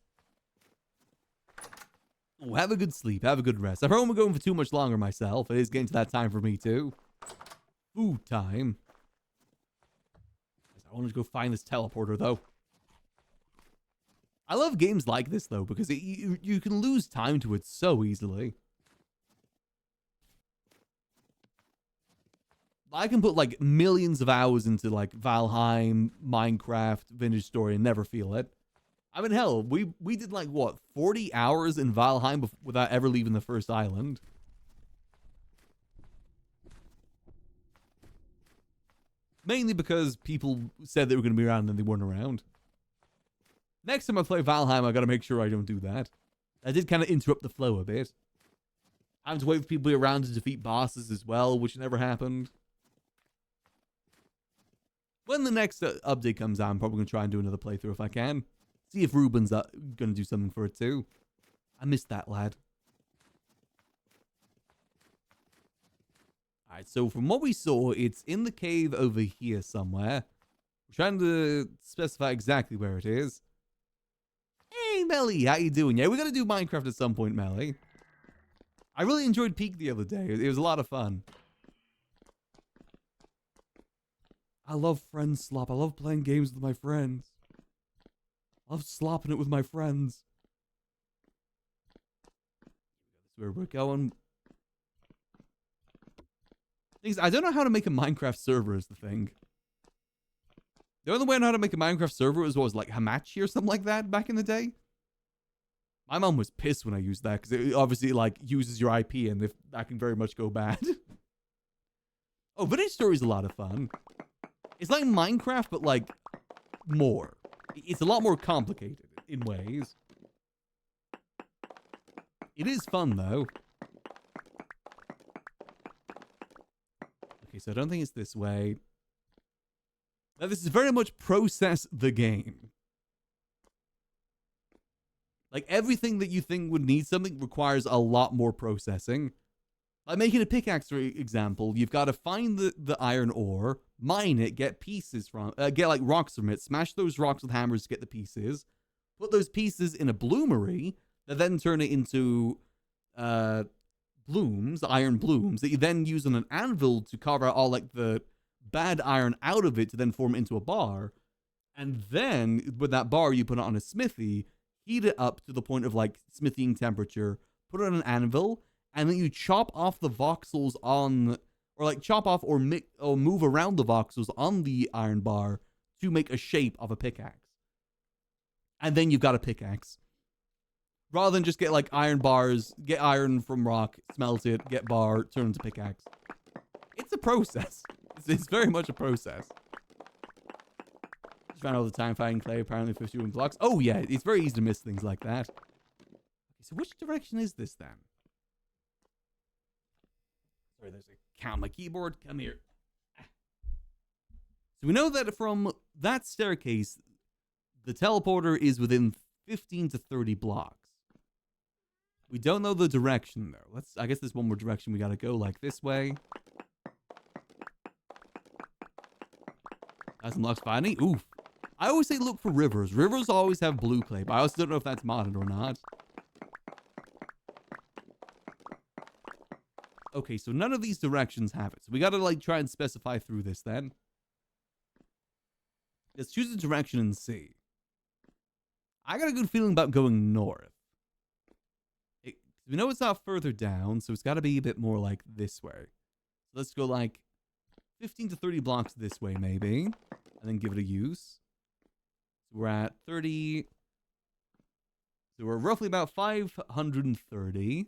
Ooh, have a good sleep, have a good rest. I've probably going for too much longer myself. It is getting to that time for me too. Food time. I want to go find this teleporter though. I love games like this though, because you can lose time to it so easily. I can put like millions of hours into like Valheim, Minecraft, Vintage Story and never feel it. I mean, hell, we did like what, 40 hours in Valheim without ever leaving the first island. Mainly because people said they were going to be around and they weren't around. Next time I play Valheim, I got to make sure I don't do that. I did kind of interrupt the flow a bit. I have to wait for people to be around to defeat bosses as well, which never happened. When the next update comes out, I'm probably going to try and do another playthrough if I can. See if Ruben's going to do something for it too. I missed that lad. Alright, so from what we saw, it's in the cave over here somewhere. We're trying to specify exactly where it is. Hey, Melly, how you doing? Yeah, we're going to do Minecraft at some point, Melly. I really enjoyed Peak the other day. It was a lot of fun. I love friend slop. I love playing games with my friends. I love slopping it with my friends. That's where we're going. Things I don't know how to make a Minecraft server is the thing. The only way I know how to make a Minecraft server was what was like Hamachi or something like that back in the day. My mom was pissed when I used that because it obviously like uses your IP and if that can very much go bad. Oh, Vintage Story is a lot of fun. It's like Minecraft, but like more. It's a lot more complicated in ways. It is fun though. Okay, so I don't think it's this way. Now this is very much process the game. Like everything that you think would need something requires a lot more processing. Like making a pickaxe, for example, you've got to find the iron ore, mine it, get pieces from, get like rocks from it, smash those rocks with hammers to get the pieces, put those pieces in a bloomery that then turn it into blooms, iron blooms, that you then use on an anvil to carve out all like the bad iron out of it to then form it into a bar. And then with that bar, you put it on a smithy, heat it up to the point of like smithing temperature, put it on an anvil, and then you chop off the voxels on, or like chop off or move around the voxels on the iron bar to make a shape of a pickaxe. And then you've got a pickaxe. Rather than just get like iron bars, get iron from rock, smelt it, get bar, turn into pickaxe. It's a process. It's very much a process. Just ran all the time fighting clay, apparently 51 blocks. Oh yeah, it's very easy to miss things like that. Okay, so which direction is this then? Sorry, there's a count on my keyboard. Come here. So we know that from that staircase, the teleporter is within 15 to 30 blocks. We don't know the direction though. I guess there's one more direction we gotta go, like this way. That's unlocks finding. Oof. I always say look for rivers. Rivers always have blue clay, but I also don't know if that's modded or not. Okay, so none of these directions have it. So we gotta like try and specify through this then. Let's choose a direction and see. I got a good feeling about going north. We know it's not further down, so it's got to be a bit more like this way. So let's go like 15 to 30 blocks this way, maybe. And then give it a use. So we're at 30. So we're roughly about 530.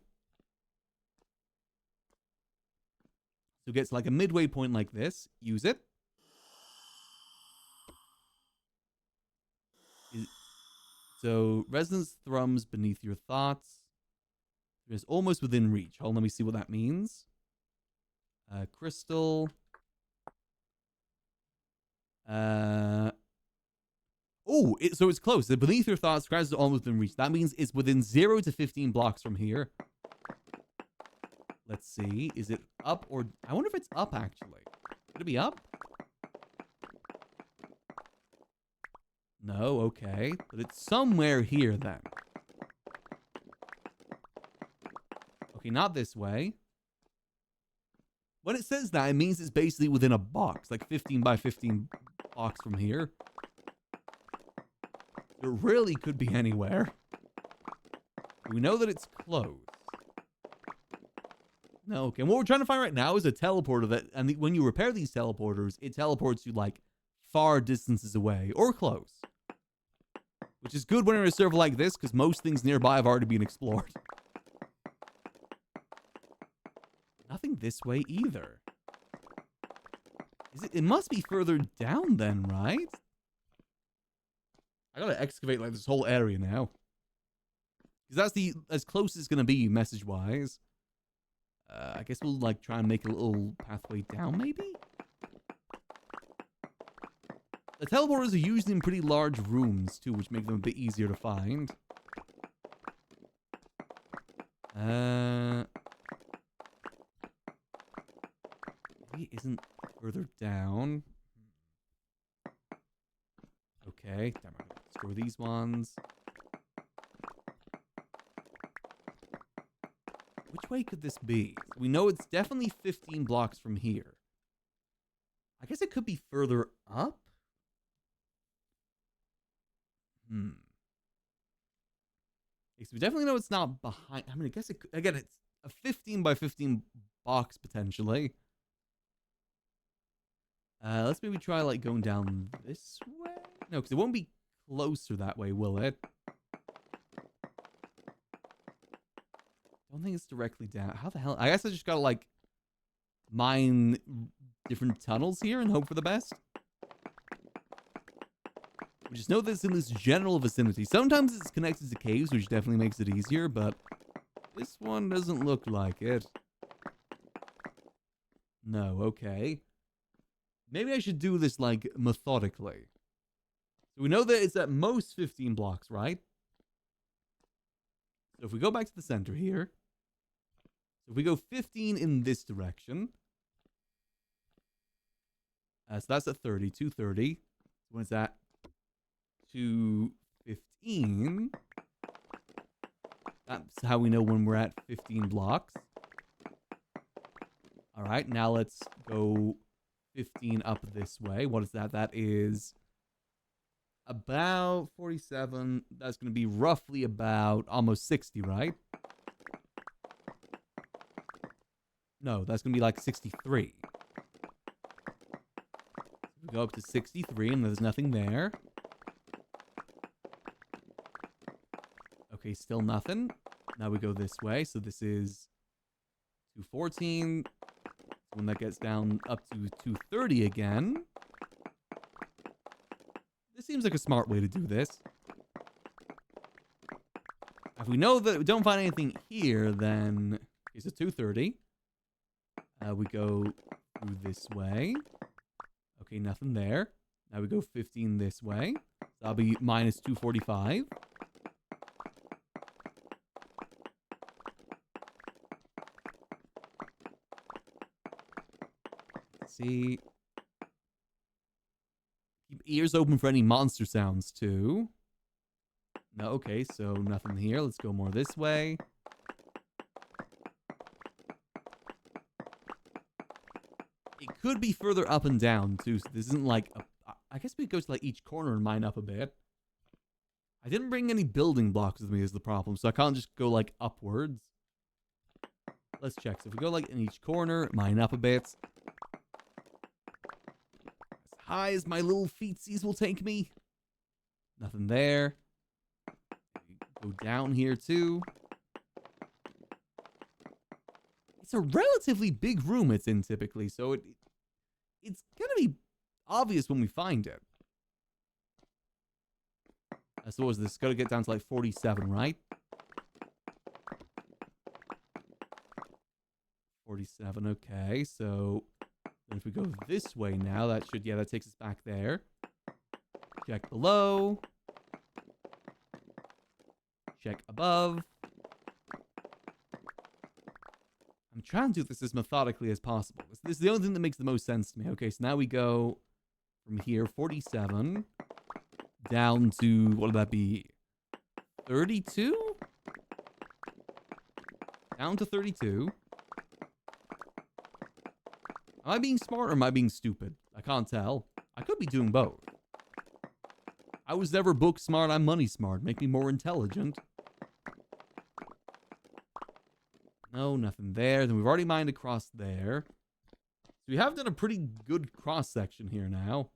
So it gets like a midway point like this. Use it. So resonance thrums beneath your thoughts. It's almost within reach. Hold on, let me see what that means. Crystal. Oh, Oh, so it's close. The beneath your thoughts, scratch has almost been reached. That means it's within 0 to 15 blocks from here. Let's see. Is it up or... I wonder if it's up, actually. Could it be up? No, okay. But it's somewhere here, then. Okay, not this way. When it says that, it means it's basically within a box. Like 15 by 15 box from here. It really could be anywhere. We know that it's close. No, okay. And what we're trying to find right now is a teleporter that, and when you repair these teleporters, it teleports you like far distances away or close. Which is good when you're in a server like this, because most things nearby have already been explored. Nothing this way either. Is it? It must be further down then, right? I gotta excavate like this whole area now. Because that's the as close as it's gonna be message-wise. I guess we'll like try and make a little pathway down, maybe? The teleporters are usually in pretty large rooms, too, which make them a bit easier to find. Maybe it isn't further down. Okay, damn, I'm gonna destroy these ones. Which way could this be? We know it's definitely 15 blocks from here. I guess it could be further up? Okay, so we definitely know it's not behind. I mean, I guess it could, again, it's a 15 by 15 box potentially. Let's maybe try like going down this way. No, because it won't be closer that way, will it? Don't think it's directly down. How the hell? I guess I just gotta like mine different tunnels here and hope for the best. We just know that it's in this general vicinity. Sometimes it's connected to caves, which definitely makes it easier, but this one doesn't look like it. No, okay. Maybe I should do this like methodically. So we know that it's at most 15 blocks, right? So if we go back to the center here, so if we go 15 in this direction, so that's at 30, 230. When it's at 215, that's how we know when we're at 15 blocks. All right, now let's go 15 up this way. What is that? That is about 47. That's going to be roughly about almost 60, right? No, that's going to be like 63. We go up to 63 and there's nothing there. Okay, still nothing. Now we go this way. So this is 214. When that gets down up to 230 again. This seems like a smart way to do this. If we know that we don't find anything here, then it's a 230. We go through this way. Okay, nothing there. Now we go 15 this way. So that'll be minus 245. See. Keep ears open for any monster sounds, too. No, okay, so nothing here. Let's go more this way. It could be further up and down, too. So this isn't like... I guess we go to like each corner and mine up a bit. I didn't bring any building blocks with me is the problem, so I can't just go like upwards. Let's check. So if we go like in each corner, mine up a bit. High as my little feetsies will take me. Nothing there. Go down here too. It's a relatively big room it's in typically, so it's gonna be obvious when we find it. So what was this? Gotta get down to like 47, right? 47, okay, so... And if we go this way now, that should, yeah, that takes us back there. Check below. Check above. I'm trying to do this as methodically as possible. This is the only thing that makes the most sense to me. Okay, so now we go from here, 47, down to, what would that be? 32? Down to 32. Am I being smart or am I being stupid? I can't tell. I could be doing both. I was never book smart, I'm money smart. Make me more intelligent. No, nothing there. Then we've already mined across there. So we have done a pretty good cross section here now.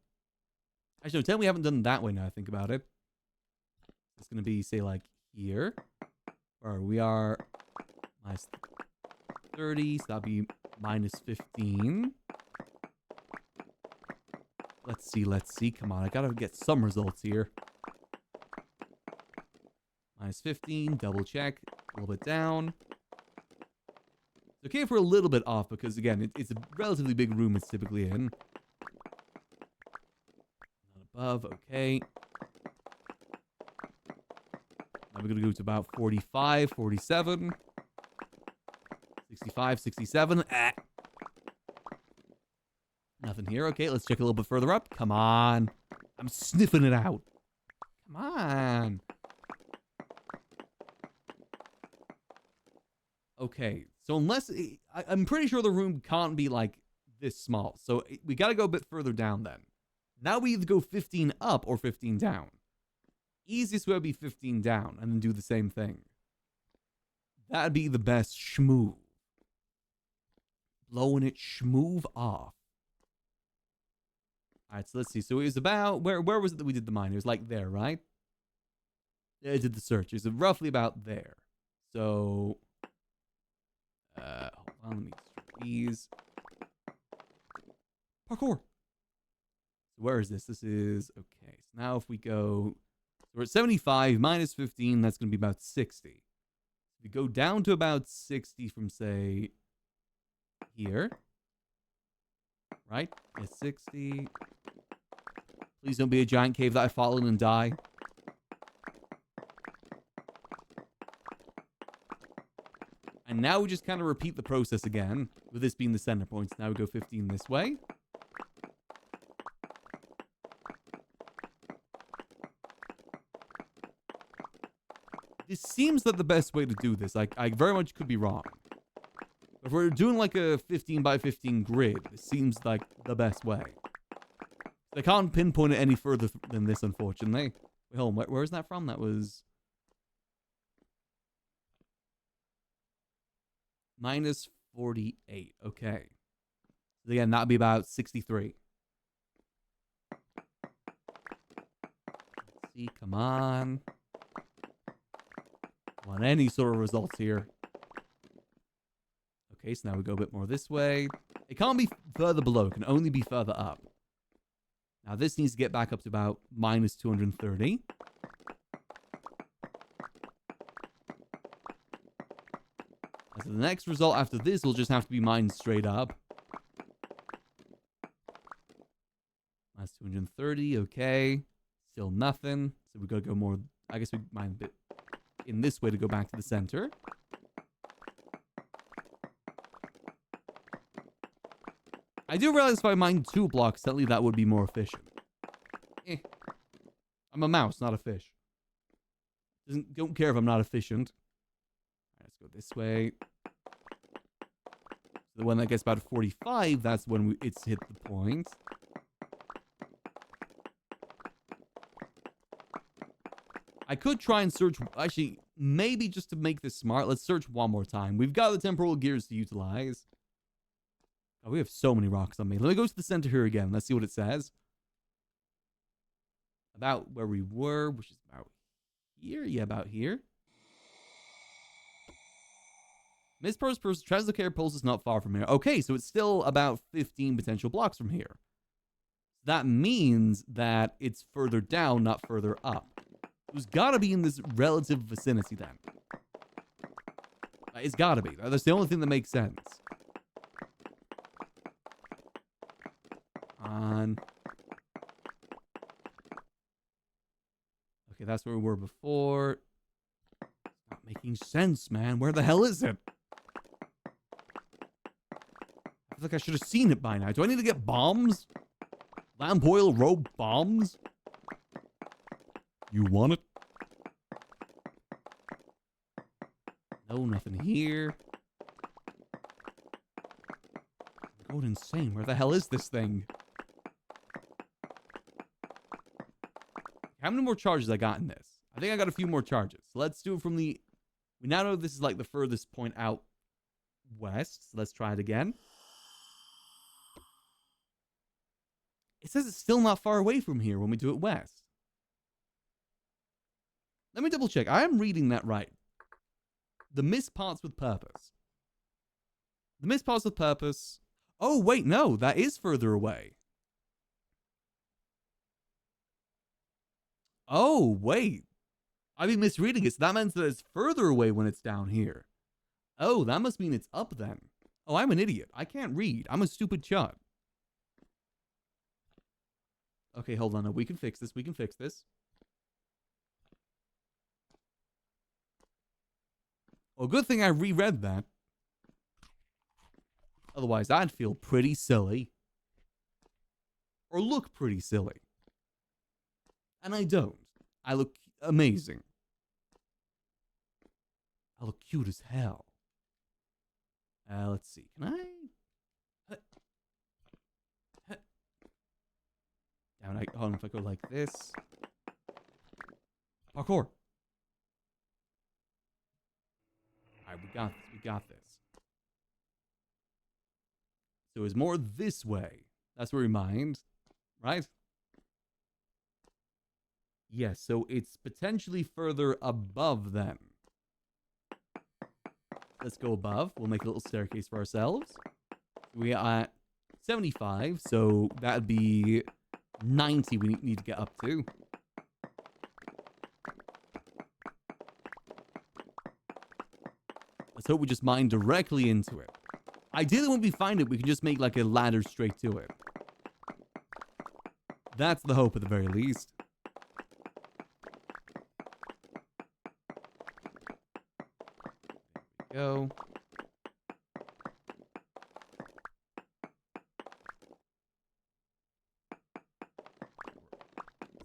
Actually, no, tell me we haven't done that way now I think about it. It's going to be, say, like here. Or we are minus 30, so that'll be minus 15. Let's see. Come on, I gotta get some results here. Minus 15, double check. A little bit down. It's okay if we're a little bit off because, again, it's a relatively big room it's typically in. Not above, okay. Now we're gonna go to about 45, 47. 65, 67. Ah. Nothing here. Okay, let's check a little bit further up. Come on. I'm sniffing it out. Come on. Okay, so unless... I'm pretty sure the room can't be, like, this small. So we gotta go a bit further down then. Now we either go 15 up or 15 down. Easiest way would be 15 down and then do the same thing. That'd be the best schmoove. Blowing it schmoove off. Alright, so let's see. So it was about... Where was it that we did the mine? It was like there, right? Yeah, I did the search. It was roughly about there. So... hold on, let me destroy these. Parkour! So where is this? This is... Okay, so now if we go... So we're at 75 minus 15, that's going to be about 60. If we go down to about 60 from, say... Here. Right? Yeah, 60. Please don't be a giant cave that I fall in and die. And now we just kind of repeat the process again, with this being the center point. So now we go 15 this way. This seems like the best way to do this. I very much could be wrong. If we're doing like a 15 by 15 grid, it seems like the best way. I can't pinpoint it any further than this, unfortunately. Wait, hold on, where is that from? That was... minus 48. Okay. So again, that'd be about 63. Let's see, come on. Want any sort of results here. Okay, so now we go a bit more this way. It can't be further below. It can only be further up. Now, this needs to get back up to about minus 230. So the next result after this will just have to be mined straight up. Minus 230, okay. Still nothing. So we've got to go more... I guess we mine a bit in this way to go back to the center. I do realize if I mine 2 blocks, certainly that would be more efficient. I'm a mouse, not a fish. Don't care if I'm not efficient. All right, let's go this way. So when that gets about 45, that's when it's hit the point. I could try and search... Actually, maybe just to make this smart, let's search one more time. We've got the temporal gears to utilize. Oh, we have so many rocks on me. Let me go to the center here again. Let's see what it says. About where we were, which is about here. Yeah, about here. Miss Purse Translocare Pulse is not far from here. Okay, so it's still about 15 potential blocks from here. That means that it's further down, not further up. It's got to be in this relative vicinity then. It's got to be. That's the only thing that makes sense. On. that's where we were before. It's not making sense, man. Where the hell is it? I feel like I should have seen it by now. Do I need to get bombs? Lamp oil rope bombs? You want it? No, nothing here. I'm going insane. Where the hell is this thing? How many more charges I got in this? I think I got a few more charges. So let's do it from the... We now know this is like the furthest point out west. So let's try it again. It says it's still not far away from here when we do it west. Let me double check. I am reading that right. The missed parts with purpose. The missed parts with purpose. Oh, wait, no. That is further away. Oh, wait. I've been misreading it. So that means that it's further away when it's down here. Oh, that must mean it's up then. Oh, I'm an idiot. I can't read. I'm a stupid chud. Okay, hold on. No, we can fix this. We can fix this. Well, good thing I reread that. Otherwise, I'd feel pretty silly. Or look pretty silly. And I don't. I look amazing. I look cute as hell. Let's see. Can I... Down, hold on, if I go like this. Parkour. Alright, we got this. We got this. So it's more this way. That's where we mind. Right? Yes, so it's potentially further above then. Let's go above. We'll make a little staircase for ourselves. We are at 75, so that'd be 90 we need to get up to. Let's hope we just mine directly into it. Ideally, when we find it, we can just make like a ladder straight to it. That's the hope at the very least. There we go.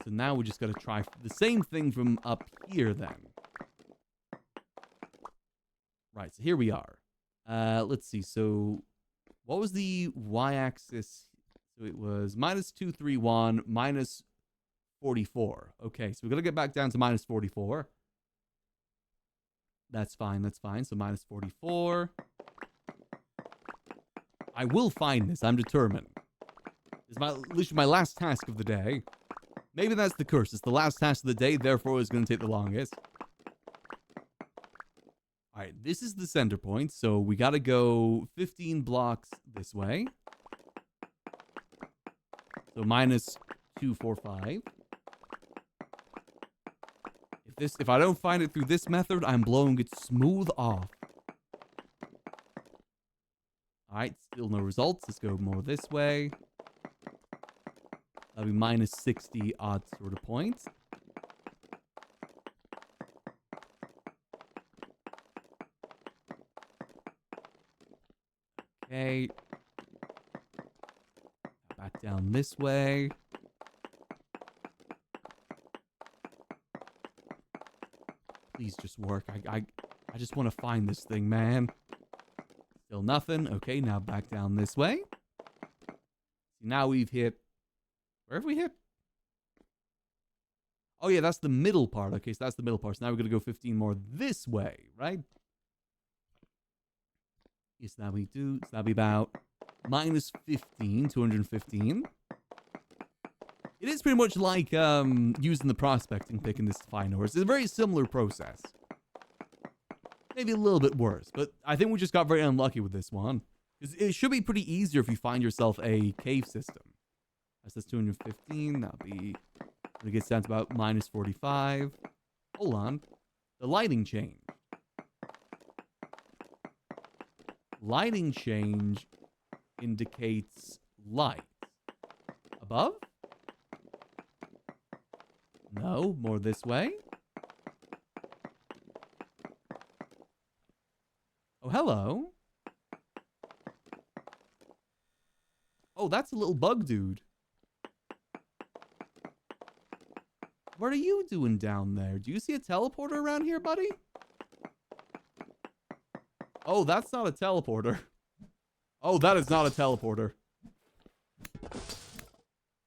So now we just got to try the same thing from up here then. Right, so here we are. Let's see. So what was the y-axis? So it was minus 231, minus 44. Okay, so we're going to get back down to minus 44. That's fine, that's fine. So minus 44. I will find this. I'm determined. It's literally my last task of the day. Maybe that's the curse. It's the last task of the day, therefore it's going to take the longest. Alright, this is the center point, so we gotta go 15 blocks this way. So minus 245. If I don't find it through this method, I'm blowing it smooth off. Alright, still no results. Let's go more this way. That'll be minus 60 odd sort of points. Okay. Back down this way. Please just work. I just want to find this thing, man. Still nothing. Okay, now back down this way. See, now we've hit... Where have we hit? Oh, yeah, that's the middle part. Okay, so that's the middle part. So now we're going to go 15 more this way, right? Yes, that we do. So that'll be about minus 15, 215. It is pretty much like using the prospecting pick in this to find horse. It's a very similar process. Maybe a little bit worse, but I think we just got very unlucky with this one. It should be pretty easier if you find yourself a cave system. That's 215. That'll be... When it gets down to about minus 45. Hold on. The lighting change. Lighting change indicates light. Above? No, more this way. Oh, hello. Oh, that's a little bug dude. What are you doing down there? Do you see a teleporter around here, buddy? Oh, that's not a teleporter. Oh, that is not a teleporter.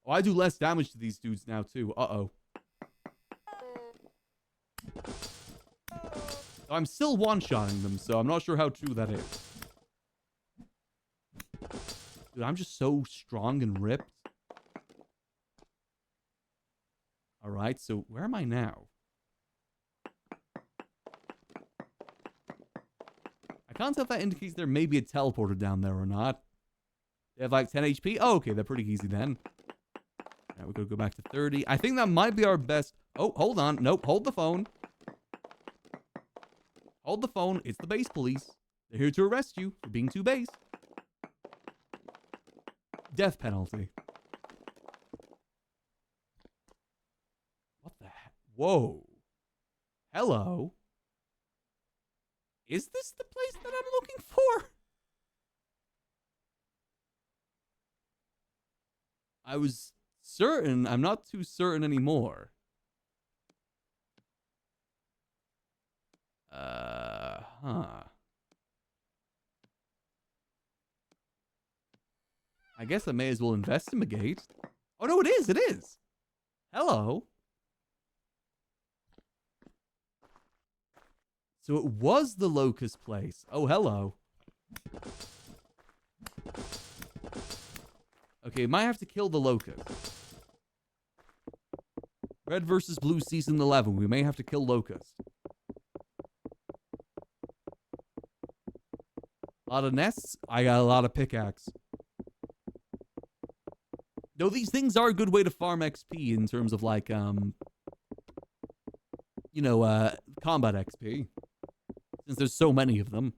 Oh, I do less damage to these dudes now, too. Uh-oh. I'm still one-shotting them, so I'm not sure how true that is. Dude, I'm just so strong and ripped. Alright, so where am I now? I can't tell if that indicates there may be a teleporter down there or not. They have like 10 HP? Oh, okay, they're pretty easy then. Alright, we're gonna go back to 30. I think that might be our best... Oh, hold on. Nope, hold the phone. Hold the phone. It's the base police. They're here to arrest you for being too base. Death penalty. What the heck? Whoa. Hello. Is this the place that I'm looking for? I was certain. I'm not too certain anymore. I guess I may as well investigate. Oh, no, it is. It is. Hello. So it was the Locust place. Oh, hello. Okay, might have to kill the Locust. Red versus Blue Season 11. We may have to kill Locust. A lot of nests. I got a lot of pickaxe. Though these things are a good way to farm XP in terms of like, combat XP. Since there's so many of them.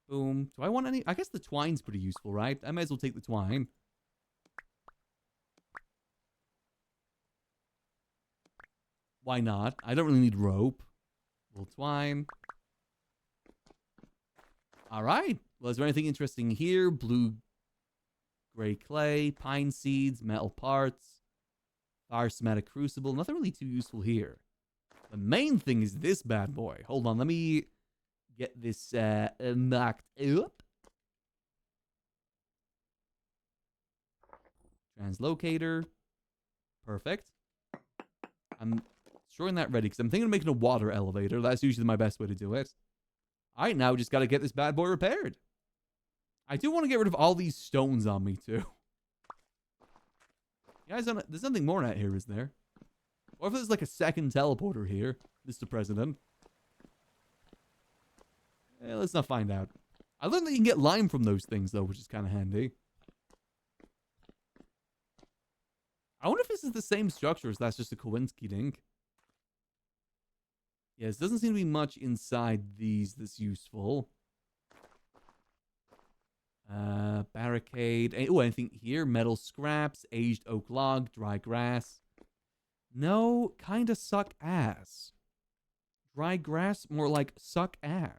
Boom. Do I want any? I guess the twine's pretty useful, right? I may as well take the twine. Why not? I don't really need rope. Little twine. All right. Well, is there anything interesting here? Blue, gray clay, pine seeds, metal parts, fire somatic crucible. Nothing really too useful here. The main thing is this bad boy. Hold on. Let me get this knocked up. Translocator. Perfect. I'm storing that ready because I'm thinking of making a water elevator. That's usually my best way to do it. All right, now we just got to get this bad boy repaired. I do want to get rid of all these stones on me, too. You guys, there's nothing more out here, is there? Or if there's like a second teleporter here, Mr. President. Let's not find out. I learned that you can get lime from those things, though, which is kind of handy. I wonder if this is the same structure, or if that's just a Kowinski dink. Yes, doesn't seem to be much inside these that's useful. Barricade. Oh, anything here? Metal scraps, aged oak log, dry grass. No, kinda suck ass. Dry grass, more like suck ass.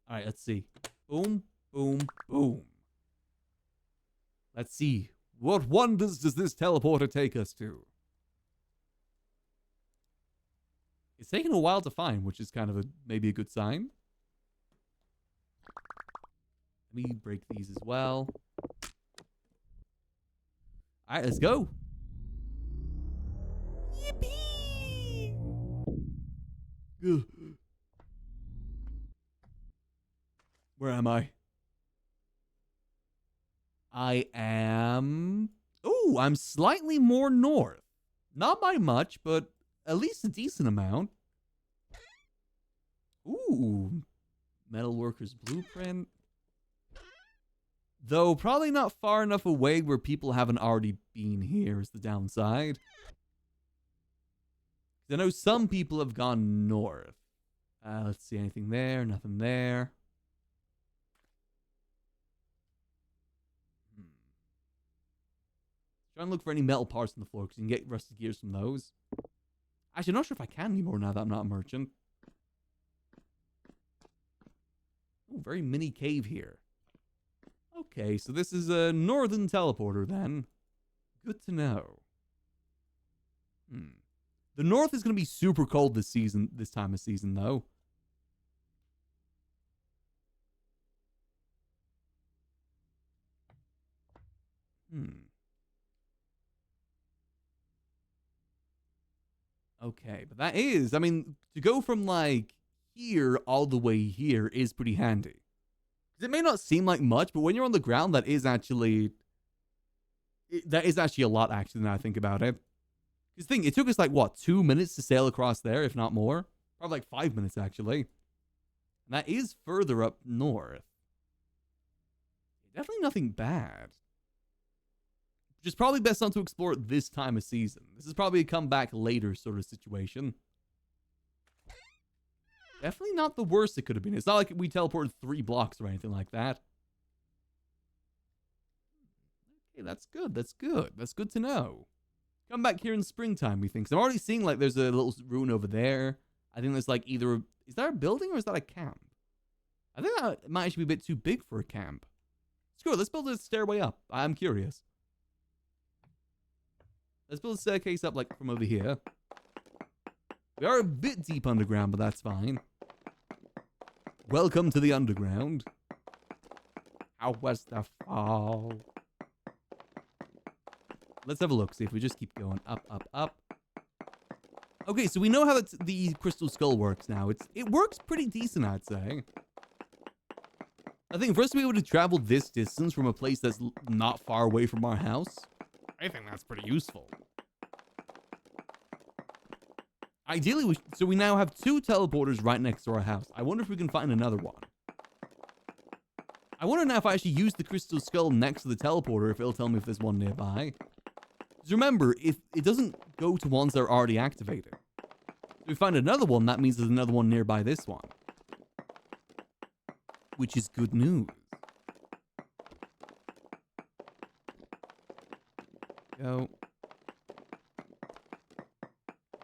Alright, let's see. Boom, boom, boom. Let's see. What wonders does this teleporter take us to? It's taking a while to find, which is kind of maybe a good sign. Let me break these as well. Alright, let's go. Yippee! Ugh. Where am I? I am... Ooh, I'm slightly more north. Not by much, but at least a decent amount. Ooh. Metalworker's Blueprint. Though probably not far enough away where people haven't already been here is the downside. I know some people have gone north. Let's see, anything there? Nothing there. Try and look for any metal parts on the floor because you can get rusty gears from those. Actually, I'm not sure if I can anymore now that I'm not a merchant. Oh, very mini cave here. Okay, so this is a northern teleporter then. Good to know. The north is going to be super cold this time of season, though. Okay, but that is, I mean, to go from like here all the way here is pretty handy. Because it may not seem like much, but when you're on the ground, that is actually a lot, actually, now I think about it. Because think, it took us like, what, 2 minutes to sail across there, if not more? Probably like 5 minutes, actually. And that is further up north. Definitely nothing bad. Which is probably best not to explore it this time of season. This is probably a come back later sort of situation. Definitely not the worst it could have been. It's not like we teleported 3 blocks or anything like that. Okay, that's good. That's good. That's good to know. Come back here in springtime, we think. So I'm already seeing like there's a little ruin over there. I think there's like either... Is that a building or is that a camp? I think that might actually be a bit too big for a camp. Screw it. Let's build a stairway up. I'm curious. Let's build a staircase up like from over here. We are a bit deep underground, but that's fine. Welcome to the underground. How was the fall? Let's have a look. See if we just keep going up, up, up. Okay, so we know how the crystal skull works now. It works pretty decent, I'd say. I think for us to be able to travel this distance from a place that's not far away from our house, I think that's pretty useful. Ideally, so we now have 2 teleporters right next to our house. I wonder if we can find another one. I wonder now if I actually use the crystal skull next to the teleporter, if it'll tell me if there's one nearby. Because remember, if it doesn't go to ones that are already activated. If we find another one, that means there's another one nearby this one. Which is good news. Go.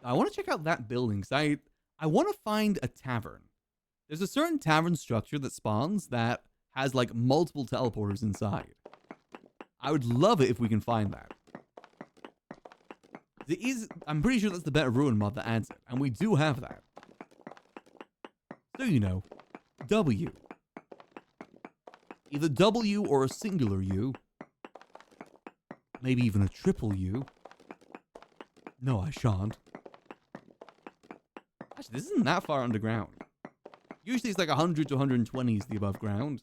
I want to check out that building, because I want to find a tavern. There's a certain tavern structure that spawns that has like multiple teleporters inside. I would love it if we can find that. I'm pretty sure that's the better ruin mod that adds it, and we do have that. So you know, W. Either W or a singular U. Maybe even a triple U. No, I shan't. Actually, this isn't that far underground. Usually it's like 100 to 120 is the above ground.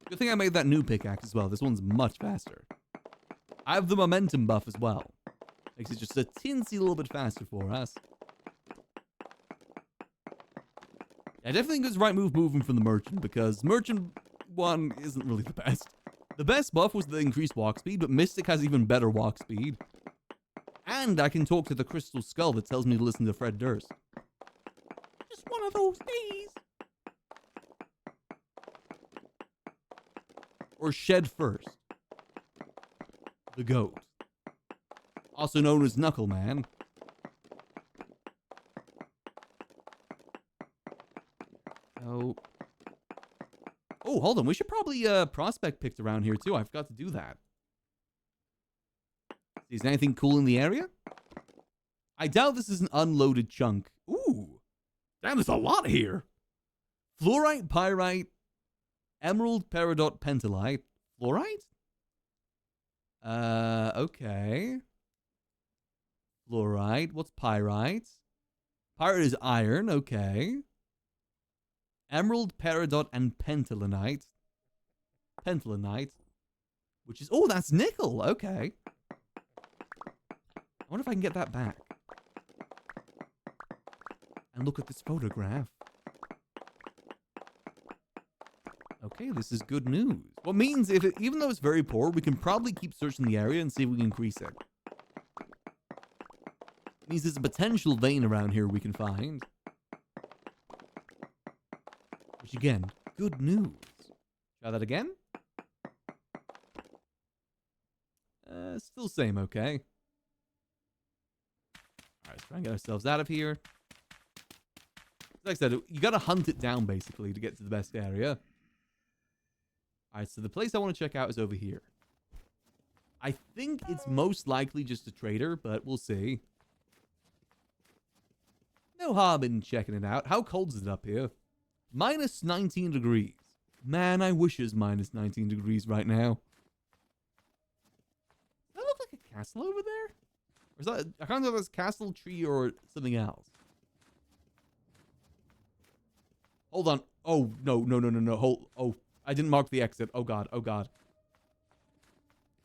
Good thing I made that new pickaxe as well. This one's much faster. I have the momentum buff as well. Makes it just a teensy little bit faster for us. I definitely think it's the right move moving from the merchant, because merchant 1 isn't really the best. The best buff was the increased walk speed, but Mystic has even better walk speed. And I can talk to the crystal skull that tells me to listen to Fred Durst. Just one of those days. Or Shed First. The goat. Also known as Knuckle Man. Oh, hold on. We should probably prospect picked around here too. I forgot to do that. Is there anything cool in the area? I doubt this is an unloaded chunk. Ooh. Damn, there's a lot here. Fluorite, pyrite, emerald, peridot, pentalite. Fluorite? Okay. Fluorite. What's pyrite? Pyrite is iron. Okay. Emerald, peridot, and pentalinite. Pentalinite. Which is... Oh, that's nickel. Okay. I wonder if I can get that back. And look at this photograph. Okay, this is good news. What means even though it's very poor, we can probably keep searching the area and see if we can increase it. It means there's a potential vein around here we can find. Which again, good news. Try that again. Still same, okay. Alright, let's try and get ourselves out of here. Like I said, you gotta hunt it down, basically, to get to the best area. Alright, so the place I want to check out is over here. I think it's most likely just a trader, but we'll see. No harm in checking it out. How cold is it up here? Minus 19 degrees. Man, I wish it was minus 19 degrees right now. Does that look like a castle over there? Or is that, I can't tell if that's a castle, tree, or something else. Hold on. Oh, no. Hold. Oh, I didn't mark the exit. Oh, God. Oh, God.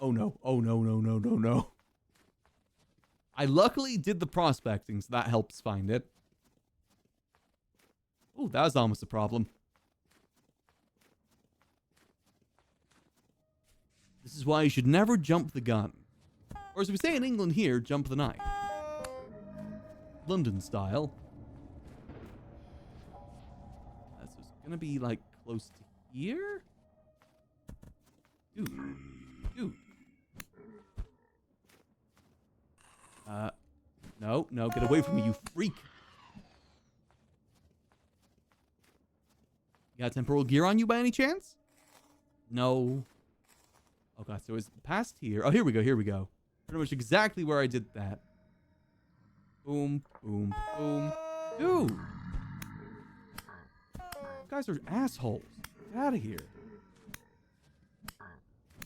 Oh, no. Oh, no. I luckily did the prospecting, so that helps find it. Oh, that was almost a problem. This is why you should never jump the gun. Or as we say in England here, jump the knife. London style. So it's gonna be like close to here? Dude. No, get away from me, you freak. You got temporal gear on you by any chance? No. Oh god, so it's past here. Oh, here we go. Pretty much exactly where I did that. Boom. Dude. You guys are assholes. Get out of here.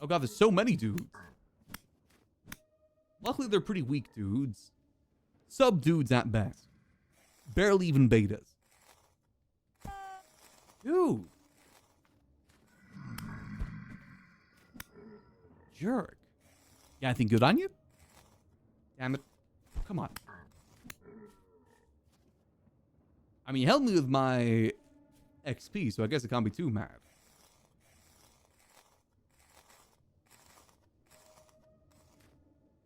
Oh god, there's so many dudes. Luckily, they're pretty weak dudes. Sub dudes at best. Barely even betas. Dude. Jerk. Yeah, I think good on you? Damn it. Come on. I mean, you helped me with my XP, so I guess it can't be too mad.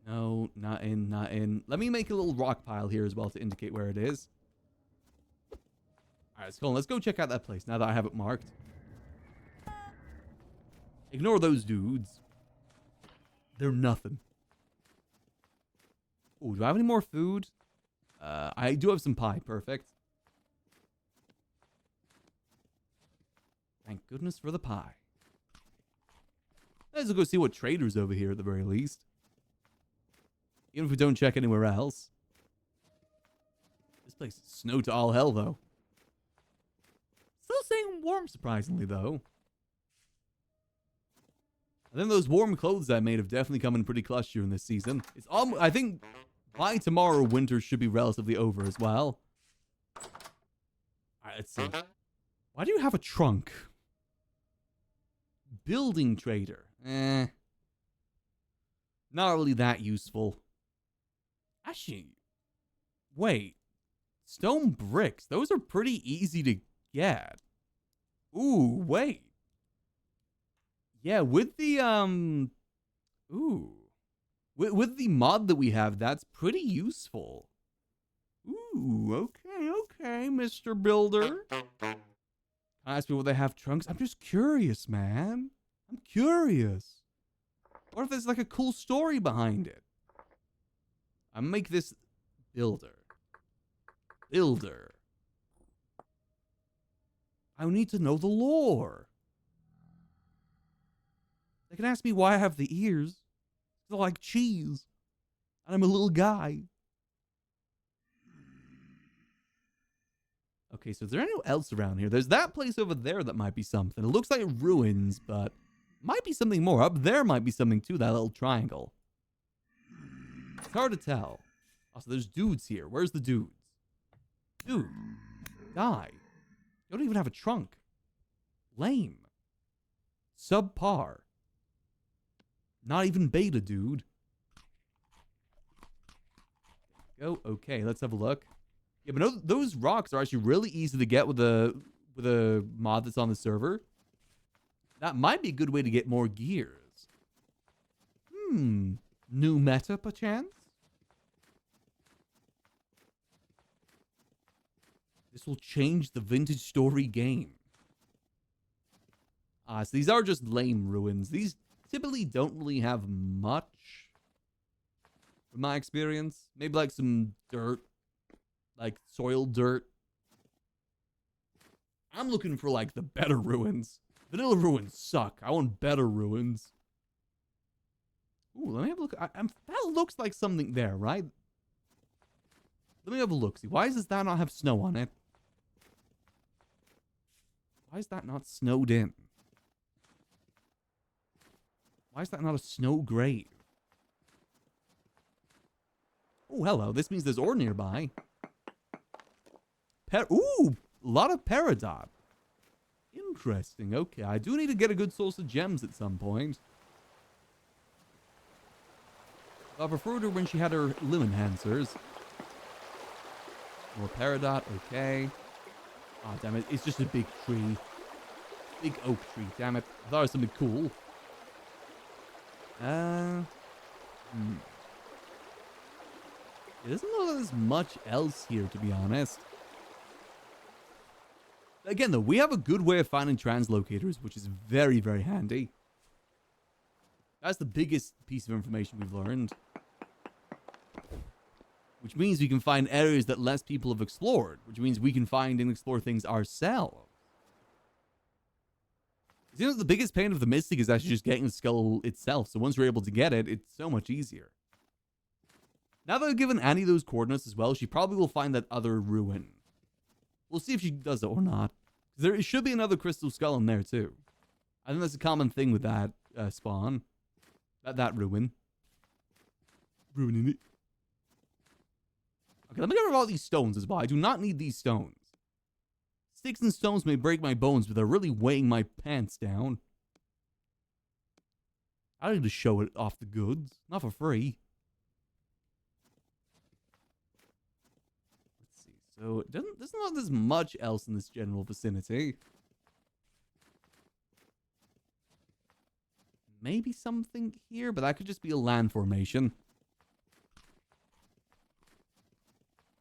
No, not in. Let me make a little rock pile here as well to indicate where it is. Alright, let's go check out that place now that I have it marked. Ignore those dudes. They're nothing. Oh, do I have any more food? I do have some pie. Perfect. Thank goodness for the pie. Let's go see what traders over here at the very least. Even if we don't check anywhere else. This place is snow to all hell, though. Still staying warm, surprisingly, though. I think those warm clothes I made have definitely come in pretty clutch during this season. It's I think by tomorrow, winter should be relatively over as well. Alright, let's see. Why do you have a trunk? Building trader. Not really that useful. Actually, wait. Stone bricks. Those are pretty easy to get. Ooh, wait. Yeah, with the, with the mod that we have, that's pretty useful. Ooh, okay, Mr. Builder. Ask me, will they have trunks? I'm just curious, man. I'm curious. What if there's like a cool story behind it? I make this builder. I need to know the lore. They can ask me why I have the ears. They're like cheese. And I'm a little guy. Okay, so is there anything else around here? There's that place over there that might be something. It looks like ruins, but might be something more. Up there might be something too, that little triangle. It's hard to tell. Also, there's dudes here. Where's the dudes? Dude. Die. You don't even have a trunk. Lame. Subpar. Not even beta, dude. Go. Okay, let's have a look. Yeah, but those rocks are actually really easy to get with a mod that's on the server. That might be a good way to get more gears. New meta, perchance? This will change the vintage story game. So these are just lame ruins. These typically don't really have much. from my experience. Maybe like some dirt, like soil dirt. I'm looking for like the better ruins. Vanilla ruins suck. I want better ruins. Ooh, let me have a look. That looks like something there, right? Let me have a look. See, why does that not have snow on it? Why is that not snowed in? Why is that not a snow grave? Oh, hello. This means there's ore nearby. Ooh, a lot of peridot. Interesting. Okay, I do need to get a good source of gems at some point. I preferred her when she had her limb enhancers. More peridot. Okay. Oh, damn it. It's just a big tree. Big oak tree. Damn it. I thought it was something cool. It doesn't look like there's much else here, to be honest. Again, though, we have a good way of finding translocators, which is very, very handy. That's the biggest piece of information we've learned. Which means we can find areas that less people have explored. Which means we can find and explore things ourselves. You know, the biggest pain of the Mystic is actually just getting the skull itself. So once we're able to get it, it's so much easier. Now that I've given Annie those coordinates as well, she probably will find that other ruin. We'll see if she does it or not. There should be another crystal skull in there too. I think that's a common thing with that spawn. That ruin. Ruining it. Okay, let me get rid of all these stones as well. I do not need these stones. Sticks and stones may break my bones, but they're really weighing my pants down. I need to show it off the goods. Not for free. Let's see. So, it doesn't look like there's much else in this general vicinity. Maybe something here, but that could just be a land formation.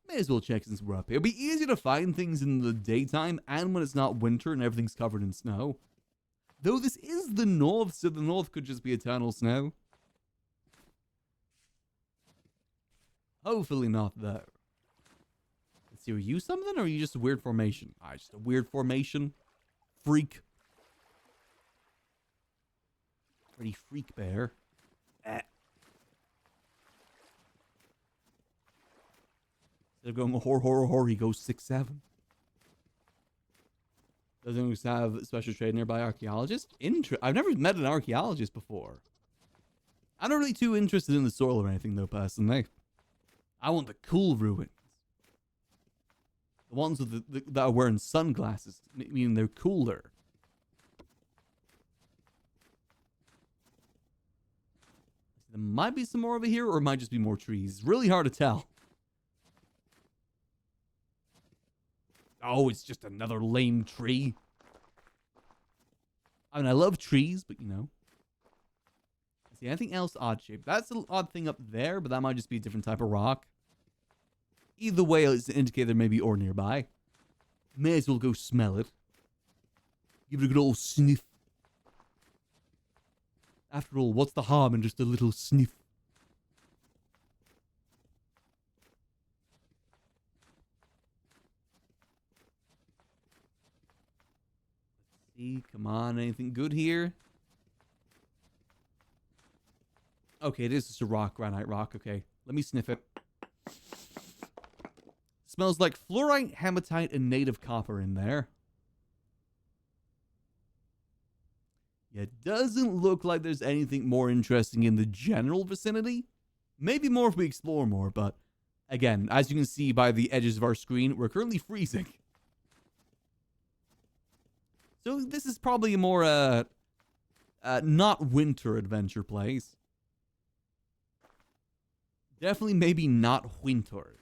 May as well check since we're up here. It'll be easier to find things in the daytime and when it's not winter and everything's covered in snow. Though this is the north, so the north could just be eternal snow. Hopefully not, though. Let's see, are you something or are you just a weird formation? Ah, just a weird formation. Freak. Pretty freak bear. Instead of going horror, he goes 6'7". Doesn't just have special trade nearby archaeologist? I've never met an archaeologist before. I'm not really too interested in the soil or anything, though, personally. I want the cool ruins. The ones with that are wearing sunglasses, meaning they're cooler. There might be some more over here, or it might just be more trees. It's really hard to tell. Oh, it's just another lame tree. I mean, I love trees, but you know. See, anything else odd shaped? That's an odd thing up there, but that might just be a different type of rock. Either way, it's an indicator there may be ore nearby. May as well go smell it. Give it a good old sniff. After all, what's the harm in just a little sniff? Come on, anything good here? Okay, it is just a rock, granite rock. Okay, let me sniff it. Smells like fluorite, hematite, and native copper in there. Yeah, it doesn't look like there's anything more interesting in the general vicinity. Maybe more if we explore more, but again, as you can see by the edges of our screen, we're currently freezing. So this is probably a more, not winter adventure place. Definitely maybe not winter.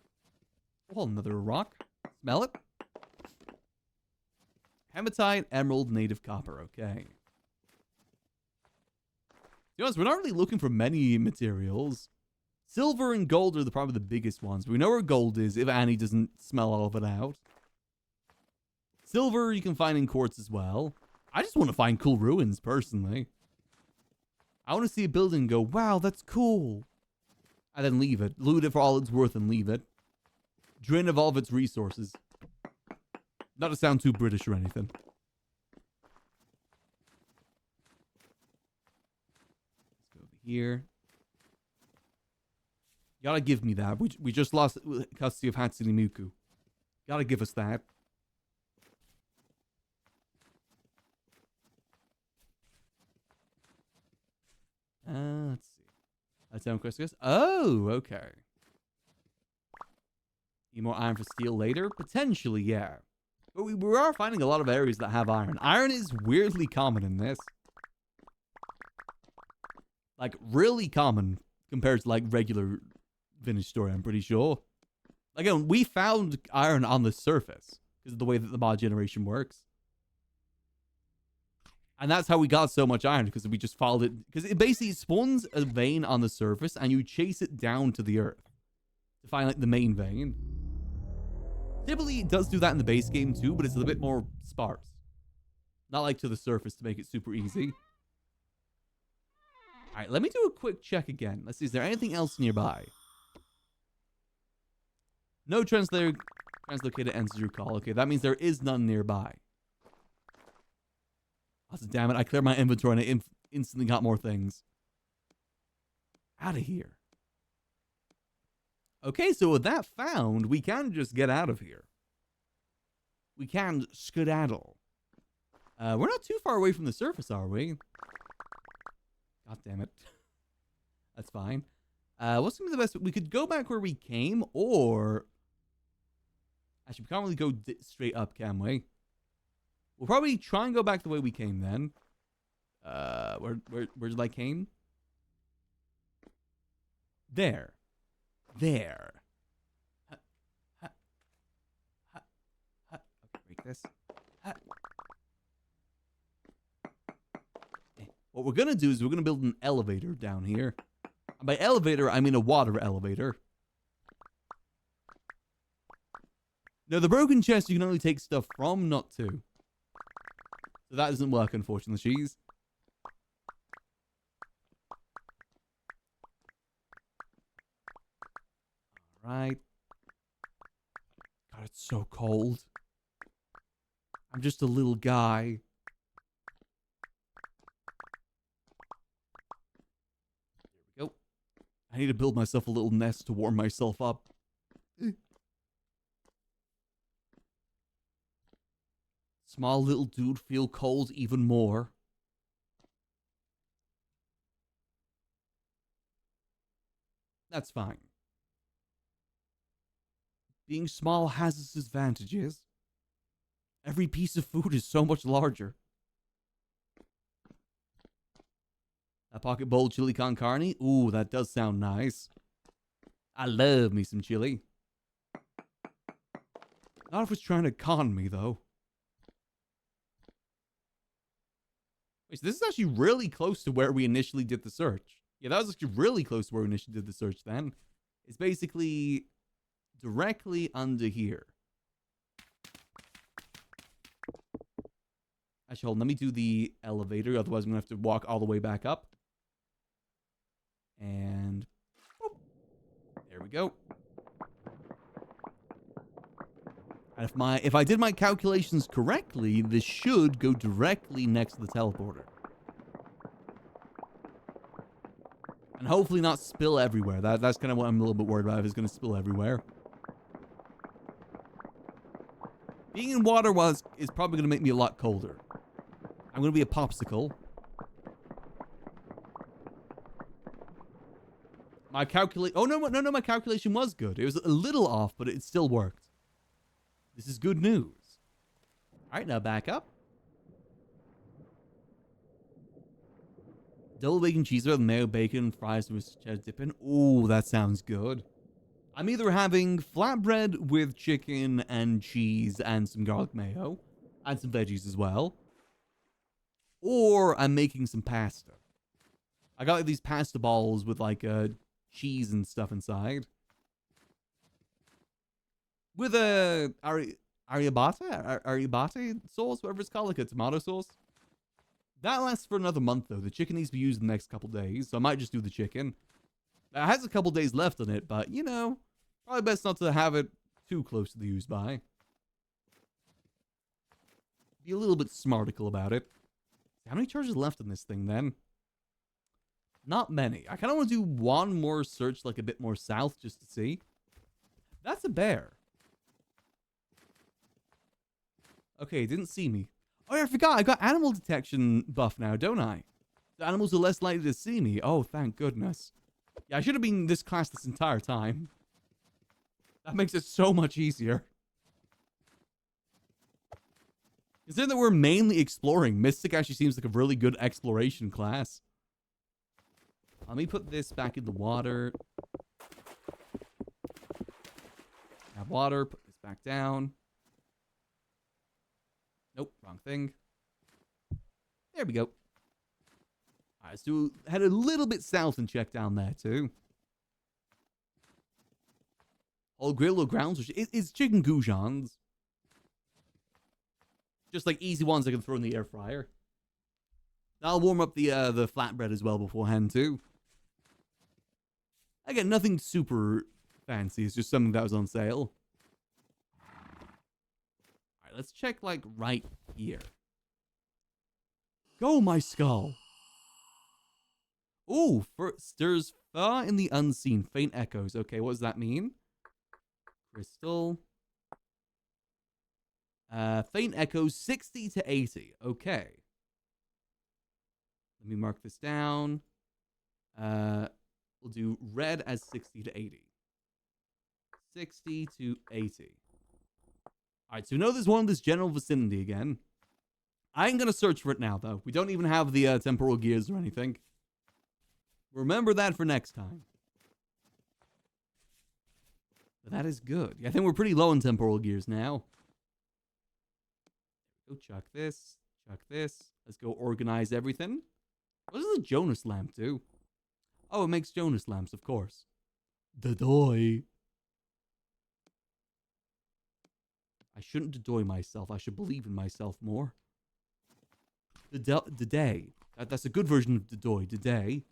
Oh, another rock. Smell it. Hematite, emerald, native copper. Okay. To be honest, we're not really looking for many materials. Silver and gold are probably the biggest ones. We know where gold is if Annie doesn't smell all of it out. Silver you can find in quartz as well. I just want to find cool ruins, personally. I want to see a building and go, wow, that's cool. and then leave it. Loot it for all it's worth and leave it. Drain of all of its resources. Not to sound too British or anything. Let's go over here. You gotta give me that. We just lost custody of Hatsune Miku. Gotta give us that. Let's see. That's down quest. Oh, okay. Need more iron for steel later? Potentially, yeah. But we are finding a lot of areas that have iron. Iron is weirdly common in this. Like, really common compared to, like, regular vintage story, I'm pretty sure. Again, we found iron on the surface because of the way that the mod generation works. And that's how we got so much iron, because we just followed it. Because it basically spawns a vein on the surface, and you chase it down to the earth to find, like, the main vein. Typically, it does do that in the base game, too, but it's a bit more sparse. Not, like, to the surface to make it super easy. Alright, let me do a quick check again. Let's see, is there anything else nearby? No translocated ends your call. Okay, that means there is none nearby. Oh, damn it, I cleared my inventory and I instantly got more things. Out of here. Okay, so with that found, we can just get out of here. We can skedaddle. We're not too far away from the surface, are we? God damn it. That's fine. What's going to be the best? We could go back where we came, or... Actually, we can't really go straight up, can we? We'll probably try and go back the way we came then. Where did I came? There. There. Okay, break this. What we're gonna do is we're gonna build an elevator down here. And by elevator, I mean a water elevator. Now, the broken chest, you can only take stuff from, not to. So that doesn't work, unfortunately, cheese. Alright. God, it's so cold. I'm just a little guy. There we go. I need to build myself a little nest to warm myself up. Small little dude feel cold even more. That's fine. Being small has its advantages. Every piece of food is so much larger. A pocket bowl chili con carne? Ooh, that does sound nice. I love me some chili. Not if it's trying to con me, though. Wait, so this is actually really close to where we initially did the search. Yeah, that was actually really close to where we initially did the search then. It's basically directly under here. Actually, hold on, let me do the elevator, otherwise I'm going to have to walk all the way back up. And... whoop, there we go. And if I did my calculations correctly, this should go directly next to the teleporter. And hopefully not spill everywhere. That's kind of what I'm a little bit worried about, if it's going to spill everywhere. Being in water is probably going to make me a lot colder. I'm going to be a popsicle. My my calculation was good. It was a little off, but it still worked. This is good news. Alright, now back up. Double bacon cheeseburger, mayo bacon, fries with cheddar dip in. Ooh, that sounds good. I'm either having flatbread with chicken and cheese and some garlic mayo. And some veggies as well. Or I'm making some pasta. I got like, these pasta balls with like cheese and stuff inside. With a arrabbiata sauce, whatever it's called, like a tomato sauce. That lasts for another month, though. The chicken needs to be used in the next couple days, so I might just do the chicken. It has a couple days left on it, but, you know, probably best not to have it too close to the use by. Be a little bit smartical about it. How many charges left in this thing, then? Not many. I kind of want to do one more search, like, a bit more south, just to see. That's a bear. Okay, it didn't see me. Oh, yeah, I forgot. I got animal detection buff now, don't I? The animals are less likely to see me. Oh, thank goodness. Yeah, I should have been this class this entire time. That makes it so much easier. Considering that we're mainly exploring, Mystic actually seems like a really good exploration class. Let me put this back in the water. Have water, put this back down. Nope, wrong thing. There we go. Alright, so head a little bit south and check down there too. All grill or grounds, it's chicken goujons. Just like easy ones I can throw in the air fryer. I'll warm up the flatbread as well beforehand too. Again, nothing super fancy. It's just something that was on sale. Alright, let's check like right here. Go, my skull. Ooh, stirs far in the unseen. Faint echoes. Okay, what does that mean? Crystal. Faint echoes 60 to 80. Okay. Let me mark this down. We'll do red as 60 to 80. 60 to 80. Alright, so we know there's one in this general vicinity again. I ain't gonna search for it now, though. We don't even have the temporal gears or anything. Remember that for next time. But that is good. Yeah, I think we're pretty low on temporal gears now. Go chuck this. Chuck this. Let's go organize everything. What does the Jonas lamp do? Oh, it makes Jonas lamps, of course. Dadoy. I shouldn't dadoy myself. I should believe in myself more. Daday. That's a good version of dadoy. Daday.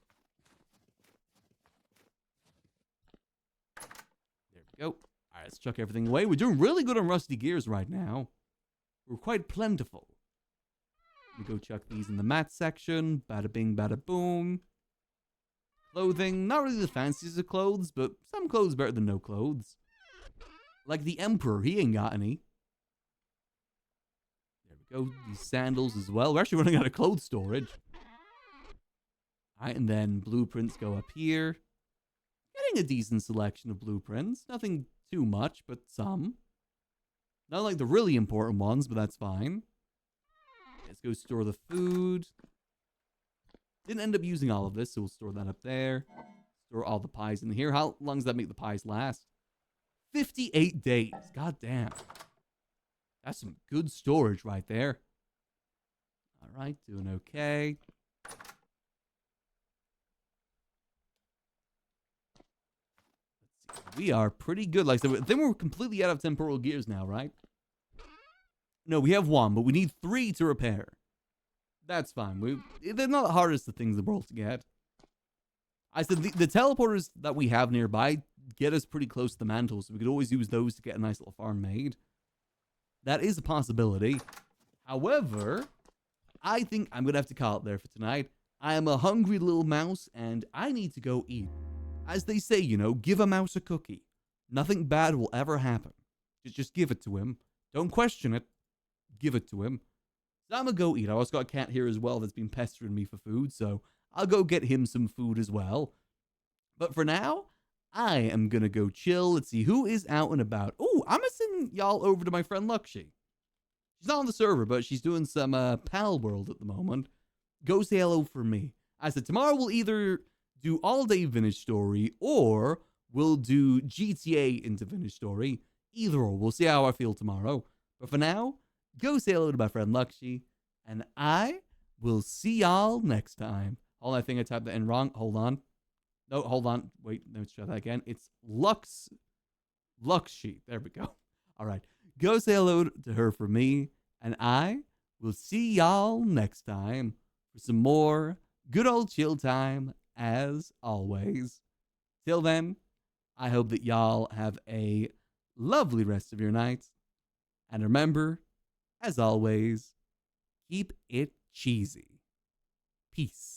There we go. Alright, let's chuck everything away. We're doing really good on rusty gears right now. We're quite plentiful. Let me go chuck these in the mat section. Bada bing, bada boom. Clothing. Not really the fanciest of clothes, but some clothes better than no clothes. Like the Emperor. He ain't got any. There we go. These sandals as well. We're actually running out of clothes storage. Alright, and then blueprints go up here. Getting a decent selection of blueprints. Nothing too much, but some. Not like the really important ones, but that's fine. Let's go store the food. Didn't end up using all of this, so we'll store that up there. Store all the pies in here. How long does that make the pies last? 58 days. God damn. That's some good storage right there. All right, doing okay. Let's see. We are pretty good. Like I said, then we're completely out of temporal gears now, right? No, we have one, but we need 3 to repair. That's fine. They're not the hardest of things in the world to get. I said the teleporters that we have nearby get us pretty close to the mantle, so we could always use those to get a nice little farm made. That is a possibility. However, I think I'm going to have to call it there for tonight. I am a hungry little mouse, and I need to go eat. As they say, you know, give a mouse a cookie. Nothing bad will ever happen. Just give it to him. Don't question it. Give it to him. So I'm gonna go eat. I also got a cat here as well that's been pestering me for food, so I'll go get him some food as well. But for now, I am gonna go chill. Let's see who is out and about. Oh, I'm gonna send y'all over to my friend Lakshi. She's not on the server, but she's doing some Pal World at the moment. Go say hello for me. I said tomorrow we'll either do all day Vintage Story or we'll do GTA into Vintage Story. Either or. We'll see how I feel tomorrow. But for now, go say hello to my friend Lakshi, and I will see y'all next time. Hold on, I think I typed that in wrong. Hold on. No, hold on. Wait, let's try that again. It's Lakshi. There we go. All right. Go say hello to her for me, and I will see y'all next time for some more good old chill time, as always. Till then, I hope that y'all have a lovely rest of your night. And remember, as always, keep it cheesy. Peace.